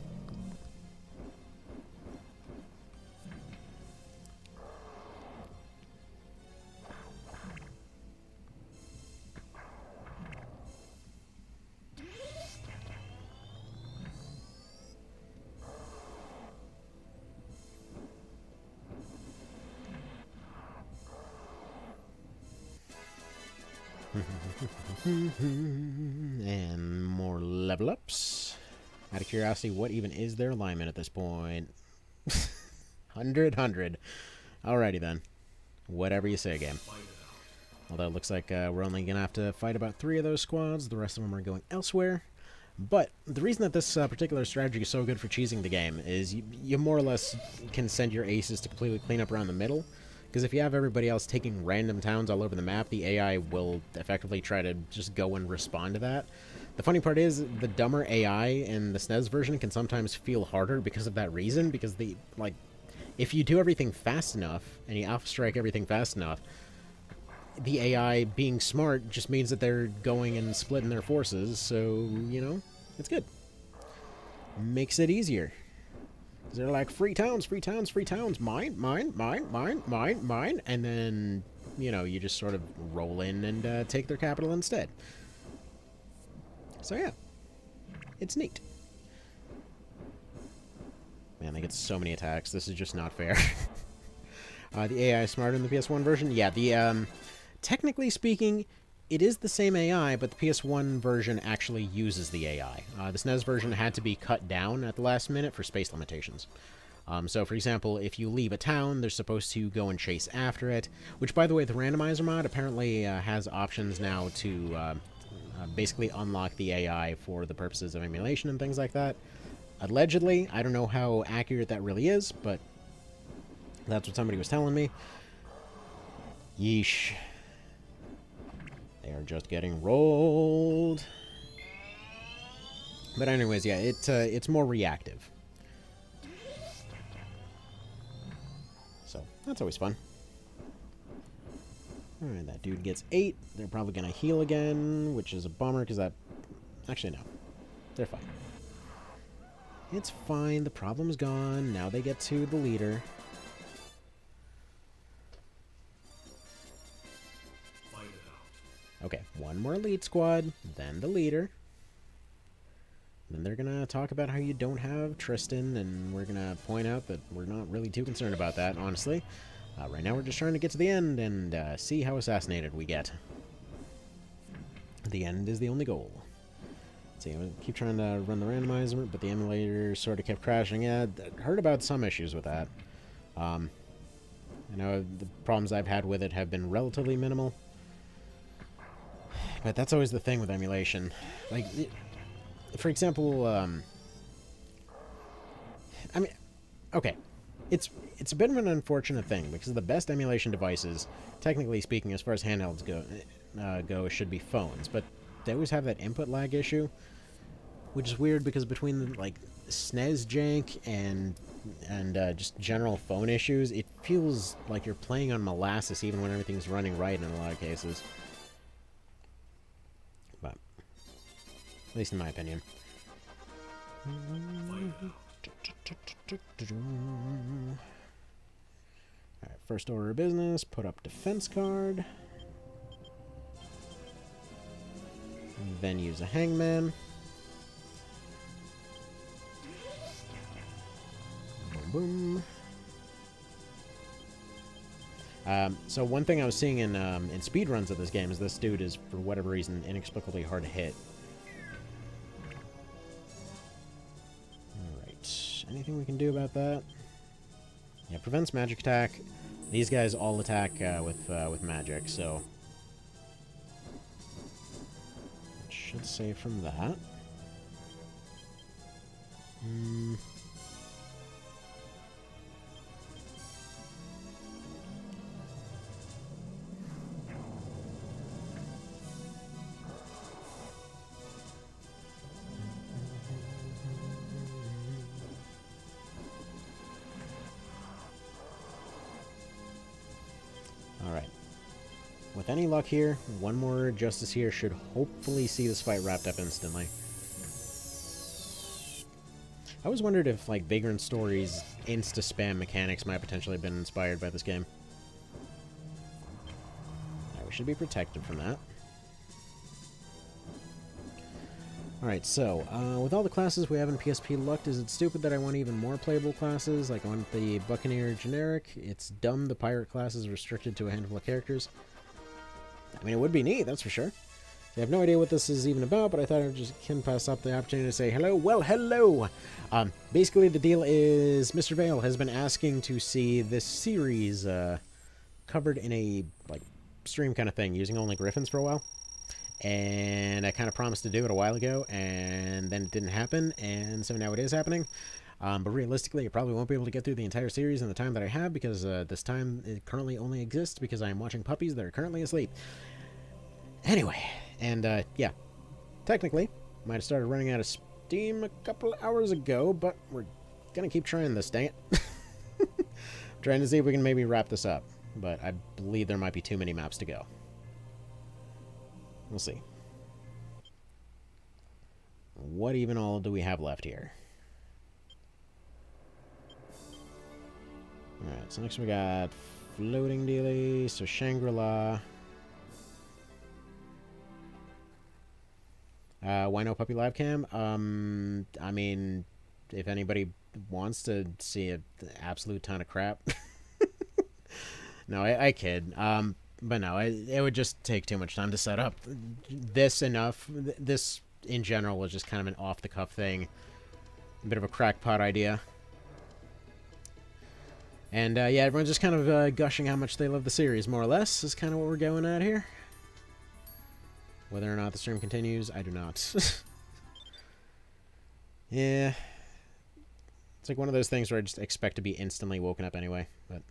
And more level ups. Out of curiosity, what even is their alignment at this point? 100. Alrighty then. Whatever you say, game. Although it looks like we're only going to have to fight about 3 of those squads. The rest of them are going elsewhere. But the reason that this particular strategy is so good for cheesing the game is you more or less can send your aces to completely clean up around the middle. Because if you have everybody else taking random towns all over the map, the AI will effectively try to just go and respond to that. The funny part is, the dumber AI in the SNES version can sometimes feel harder because of that reason, because if you do everything fast enough, and you alpha strike everything fast enough, the AI being smart just means that they're going and splitting their forces, so, you know, it's good. Makes it easier. They're like, free towns, free towns, free towns, mine, mine, mine, mine, mine, mine, and then, you know, you just sort of roll in and take their capital instead. So yeah, it's neat. Man, they get so many attacks. This is just not fair. The AI is smarter in the PS1 version? Yeah, technically speaking, it is the same AI, but the PS1 version actually uses the AI. The SNES version had to be cut down at the last minute for space limitations. So, for example, if you leave a town, they're supposed to go and chase after it, which, by the way, the randomizer mod apparently has options now to basically unlock the AI for the purposes of emulation and things like that. Allegedly, I don't know how accurate that really is, but that's what somebody was telling me. Yeesh. They are just getting rolled. But anyways, yeah, it's more reactive. So, that's always fun. Alright, that dude gets 8. They're probably going to heal again, which is a bummer, because that... Actually, no. They're fine. It's fine. The problem's gone. Now they get to the leader. Okay, one more elite squad, then the leader. Then they're going to talk about how you don't have Tristan, and we're going to point out that we're not really too concerned about that, honestly. Right now we're just trying to get to the end and see how assassinated we get. The end is the only goal. See, I keep trying to run the randomizer, but the emulator sort of kept crashing. Yeah, heard about some issues with that. I know the problems I've had with it have been relatively minimal. But that's always the thing with emulation. Like, for example, I mean, okay, it's a bit of an unfortunate thing, because the best emulation devices, technically speaking, as far as handhelds go, should be phones, but they always have that input lag issue, which is weird, because between, like, SNES jank and just general phone issues, it feels like you're playing on molasses even when everything's running right in a lot of cases. But, at least in my opinion. Alright, first order of business, put up defense card. Then use a hangman. Boom, boom. So one thing I was seeing in speedruns of this game is this dude is, for whatever reason, inexplicably hard to hit. Alright, anything we can do about that? Yeah, prevents magic attack. These guys all attack with magic, so... it should save from that. Alright. With any luck here, one more Justice here should hopefully see this fight wrapped up instantly. I always wondered if, like, Vagrant Story's insta-spam mechanics might potentially have been inspired by this game. Right, we should be protected from that. Alright, so, with all the classes we have in PSP Lucked, is it stupid that I want even more playable classes? Like, I want the Buccaneer generic. It's dumb the pirate class is restricted to a handful of characters. I mean, it would be neat, that's for sure. I have no idea what this is even about, but I thought I just couldn't pass up the opportunity to say hello. Well, hello! Basically, the deal is Mr. Vale has been asking to see this series covered in a, like, stream kind of thing, using only Griffins for a while. And I kind of promised to do it a while ago, and then it didn't happen, and so now it is happening. But realistically, I probably won't be able to get through the entire series in the time that I have, because this time it currently only exists because I am watching puppies that are currently asleep. Anyway, and yeah, technically, might have started running out of steam a couple hours ago, but we're gonna keep trying this, dang it. Trying to see if we can maybe wrap this up, but I believe there might be too many maps to go. We'll see. What even all do we have left here? Alright, so next we got floating dealy, so Shangri-La. Why no puppy live cam? I mean, if anybody wants to see an absolute ton of crap. No, I kid. But no, it would just take too much time to set up. This in general was just kind of an off-the-cuff thing. A bit of a crackpot idea. And yeah, everyone's just kind of gushing how much they love the series, more or less, is kind of what we're going at here. Whether or not the stream continues, I do not. Yeah. It's like one of those things where I just expect to be instantly woken up anyway. But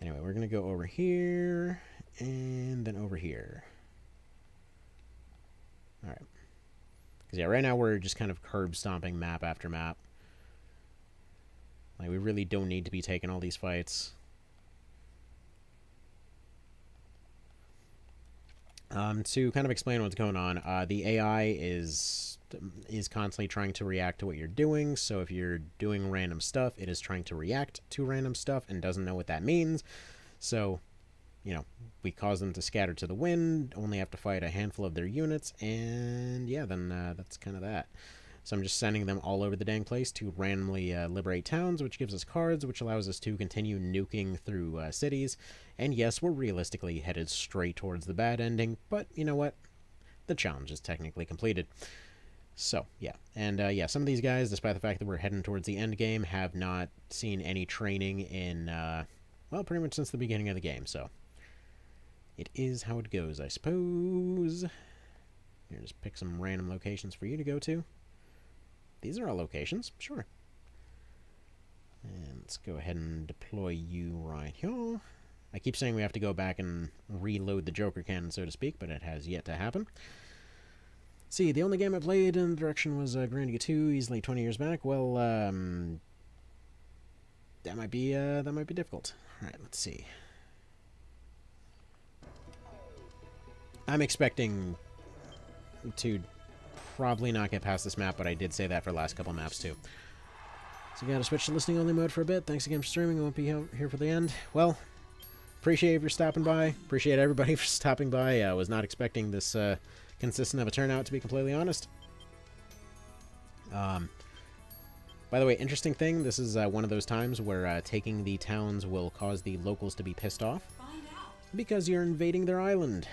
anyway, we're going to go over here, and then over here. Alright. Because yeah, right now we're just kind of curb stomping map after map. Like, we really don't need to be taking all these fights. To kind of explain what's going on, the AI is constantly trying to react to what you're doing, so if you're doing random stuff, it is trying to react to random stuff and doesn't know what that means. So, you know, we cause them to scatter to the wind, only have to fight a handful of their units, and yeah, then that's kind of that. So I'm just sending them all over the dang place to randomly liberate towns, which gives us cards, which allows us to continue nuking through cities. And yes, we're realistically headed straight towards the bad ending, but you know what? The challenge is technically completed. So, yeah. And yeah, some of these guys, despite the fact that we're heading towards the end game, have not seen any training in, well, pretty much since the beginning of the game, so it is how it goes, I suppose. Here, just pick some random locations for you to go to. These are all locations, sure. And let's go ahead and deploy you right here. I keep saying we have to go back and reload the Joker cannon, so to speak, but it has yet to happen. Let's see, the only game I played in the direction was Grandia 2, easily 20 years back. Well, that might be difficult. All right, let's see. I'm expecting to probably not get past this map, but I did say that for the last couple maps too. So you gotta switch to listening only mode for a bit. Thanks again for streaming. I won't be here for the end. Well, appreciate you for stopping by. Appreciate everybody for stopping by. I was not expecting this consistent of a turnout, to be completely honest. By the way, interesting thing, this is one of those times where taking the towns will cause the locals to be pissed off because you're invading their island.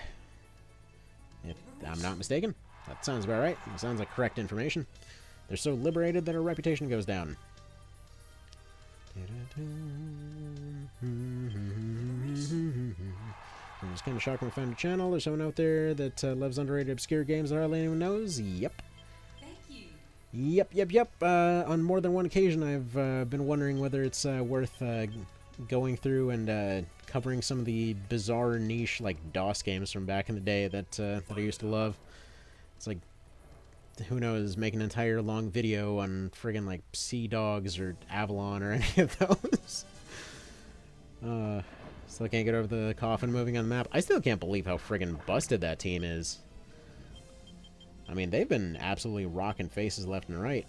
If I'm not mistaken. That sounds about right. It sounds like correct information. They're so liberated that our reputation goes down. I'm just kind of shocked when I found a channel. There's someone out there that loves underrated obscure games that hardly anyone knows. Yep. Thank you. Yep. On more than one occasion, I've been wondering whether it's worth going through and covering some of the bizarre niche like DOS games from back in the day that I used to love. It's like, who knows, make an entire long video on friggin' like Sea Dogs or Avalon or any of those. Still can't get over the coffin moving on the map. I still can't believe how friggin' busted that team is. I mean, they've been absolutely rocking faces left and right.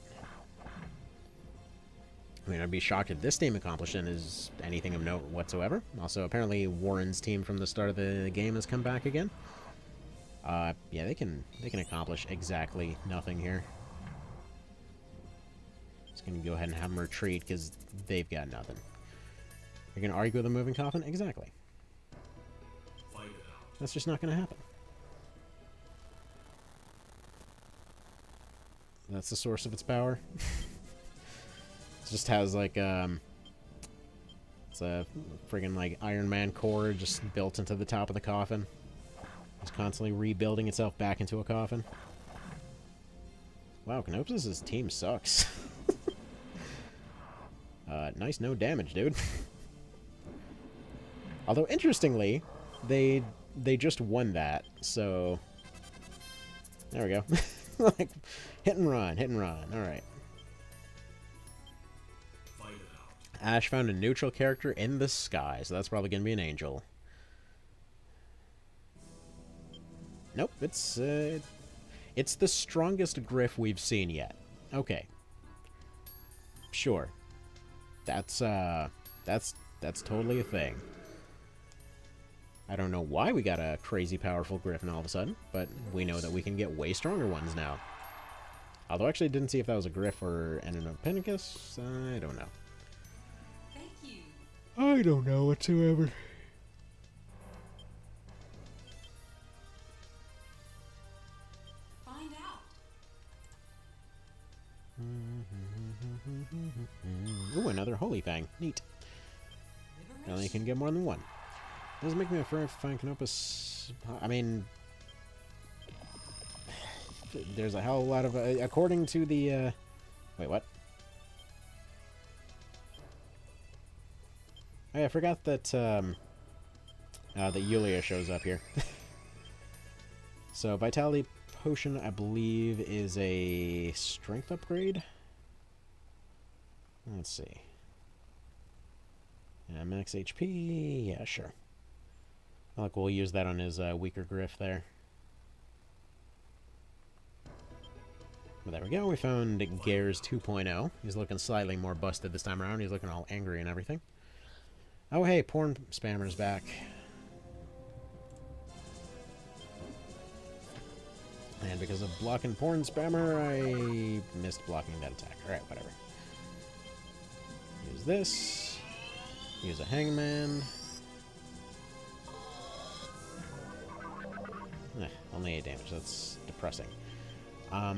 I mean, I'd be shocked if this team accomplished is anything of note whatsoever. Also, apparently Warren's team from the start of the game has come back again. Yeah, they can accomplish exactly nothing here. Just gonna go ahead and have them retreat because they've got nothing. You're gonna argue with a moving coffin? Exactly. Fight it out. That's just not gonna happen. That's the source of its power. It just has like it's a friggin' like Iron Man core just built into the top of the coffin. It's constantly rebuilding itself back into a coffin. Wow, Canopus' team sucks. Nice no damage, dude. Although, interestingly, they just won that, so... There we go. Like, hit and run, alright. Ash found a neutral character in the sky, so that's probably going to be an angel. Nope, it's the strongest Griff we've seen yet. Okay. Sure. That's totally a thing. I don't know why we got a crazy powerful Griffin all of a sudden, but we know that we can get way stronger ones now. Although I actually didn't see if that was a Griff or an Appenicus. I don't know. Thank you. I don't know whatsoever. Find out. Ooh, another Holy Fang. Neat. Now you can get more than one. Doesn't make me afraid to find Canopus. I mean, there's a hell of a lot of... according to the... wait, what? Oh, yeah, I forgot that, that Yulia shows up here. So, Vitality Potion, I believe, is a strength upgrade? Let's see. Max HP, yeah, sure. Like, we'll use that on his weaker Griff there. But there we go, we found Gears 2.0. He's looking slightly more busted this time around. He's looking all angry and everything. Oh, hey, porn spammer's back. And because of blocking porn spammer, I missed blocking that attack. Alright, whatever. Use this. Use a hangman. Only 8 damage. That's depressing. Alright,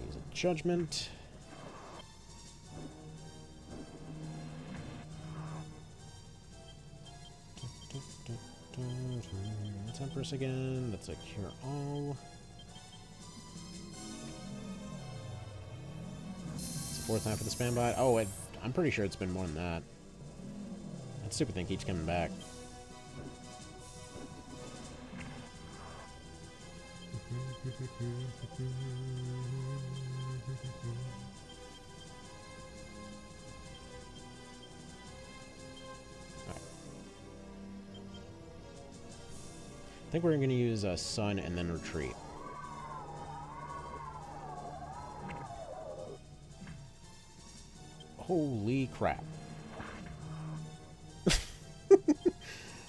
use a judgment. Temperance again. That's a cure all. It's the 4th time for the spam bot. Oh, I'm pretty sure it's been more than that. That stupid thing keeps coming back. I think we're going to use Sun and then Retreat. Holy crap.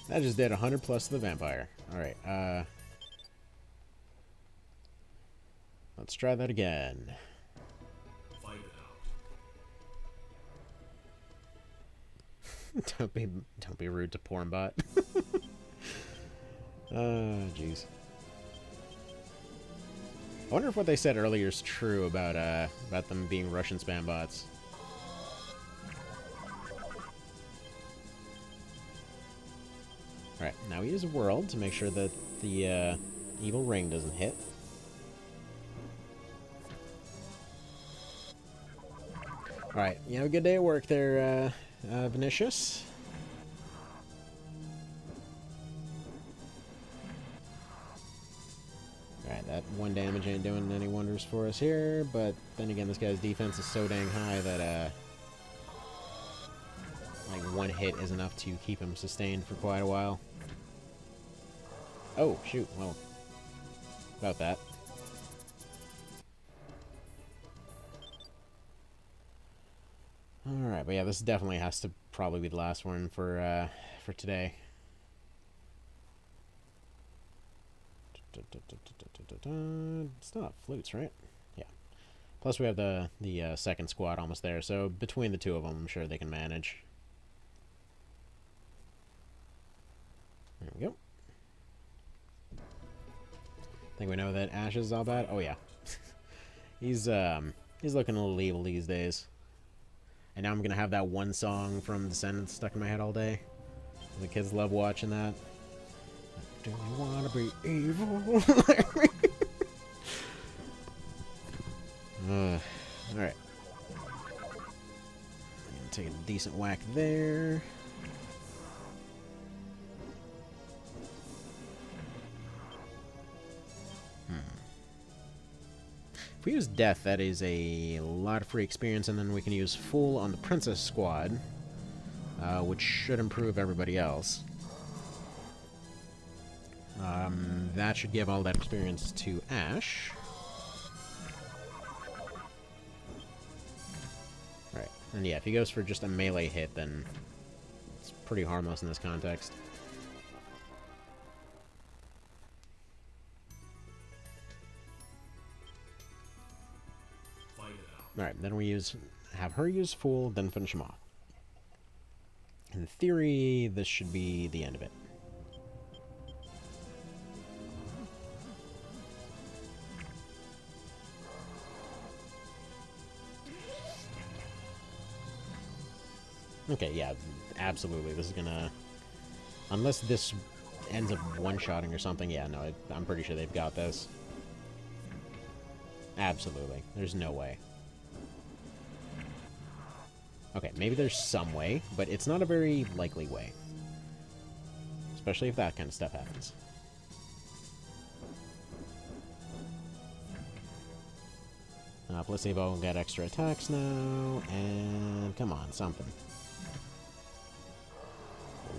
That just did 100 plus to the vampire. Alright, let's try that again. Fight it out. Don't be rude to Pornbot. Jeez. I wonder if what they said earlier is true about them being Russian spam bots. Alright, now we use a world to make sure that the evil ring doesn't hit. Alright, you have a good day at work there, Vinicius. Alright, that 1 damage ain't doing any wonders for us here, but then again, this guy's defense is so dang high that, like, 1 hit is enough to keep him sustained for quite a while. Oh, shoot, well, about that. Alright, but yeah, this definitely has to probably be the last one for today. It's not flutes, right? Yeah. Plus we have the second squad almost there, so between the two of them, I'm sure they can manage. There we go. Think we know that Ash is all bad? Oh yeah. He's looking a little evil these days. And now I'm gonna have that one song from Descendants stuck in my head all day. The kids love watching that. Do you want to be evil? Alright. Take a decent whack there. If we use Death, that is a lot of free experience, and then we can use Full on the Princess Squad, which should improve everybody else. That should give all that experience to Ash. Right, and yeah, if he goes for just a melee hit, then it's pretty harmless in this context. Alright, then we have her use Fool, then finish him off. In theory, this should be the end of it. Okay, yeah, absolutely. This is gonna... Unless this ends up one-shotting or something, yeah, no, I'm pretty sure they've got this. Absolutely. There's no way. Okay, maybe there's some way, but it's not a very likely way. Especially if that kind of stuff happens. Placebo will get extra attacks now, and come on, something.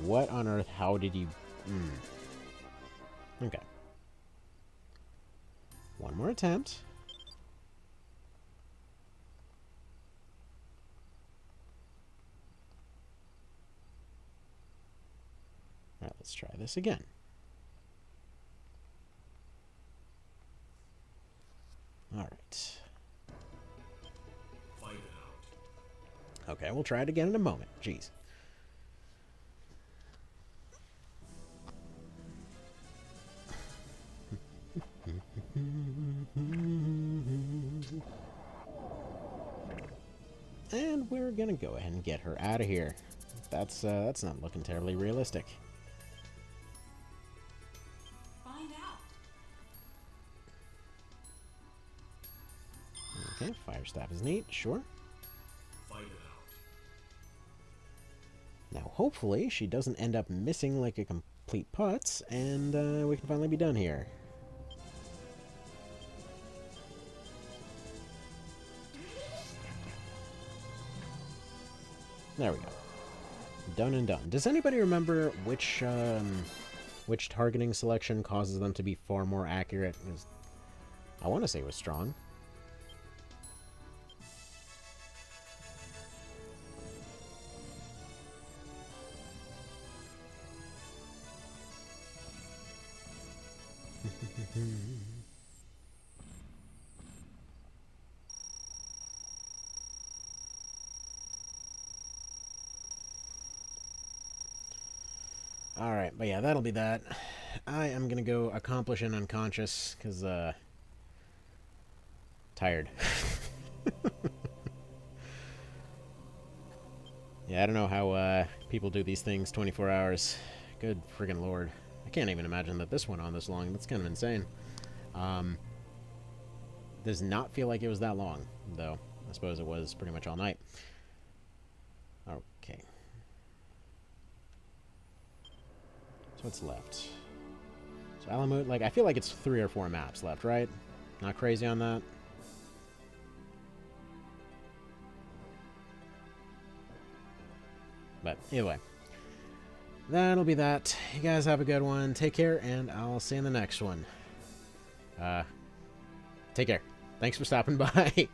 What on earth? How did you... Okay. One more attempt. Alright, let's try this again. Alright. Fight it out. Okay, we'll try it again in a moment. Jeez. And we're gonna go ahead and get her out of here. That's not looking terribly realistic. Find out. Okay, fire staff is neat, sure. Fight it out. Now, hopefully, she doesn't end up missing like a complete putz, and we can finally be done here. There we go. Done and done. Does anybody remember which targeting selection causes them to be far more accurate? I want to say it was strong. Alright, but yeah, that'll be that. I am gonna go accomplish an unconscious, because, tired. Yeah, I don't know how, people do these things 24 hours. Good friggin' lord. I can't even imagine that this went on this long. That's kind of insane. Does not feel like it was that long, though. I suppose it was pretty much all night. Okay. So what's left? So Alamut, like, I feel like it's 3 or 4 maps left, right? Not crazy on that? But either way. That'll be that. You guys have a good one. Take care, and I'll see you in the next one. Take care. Thanks for stopping by.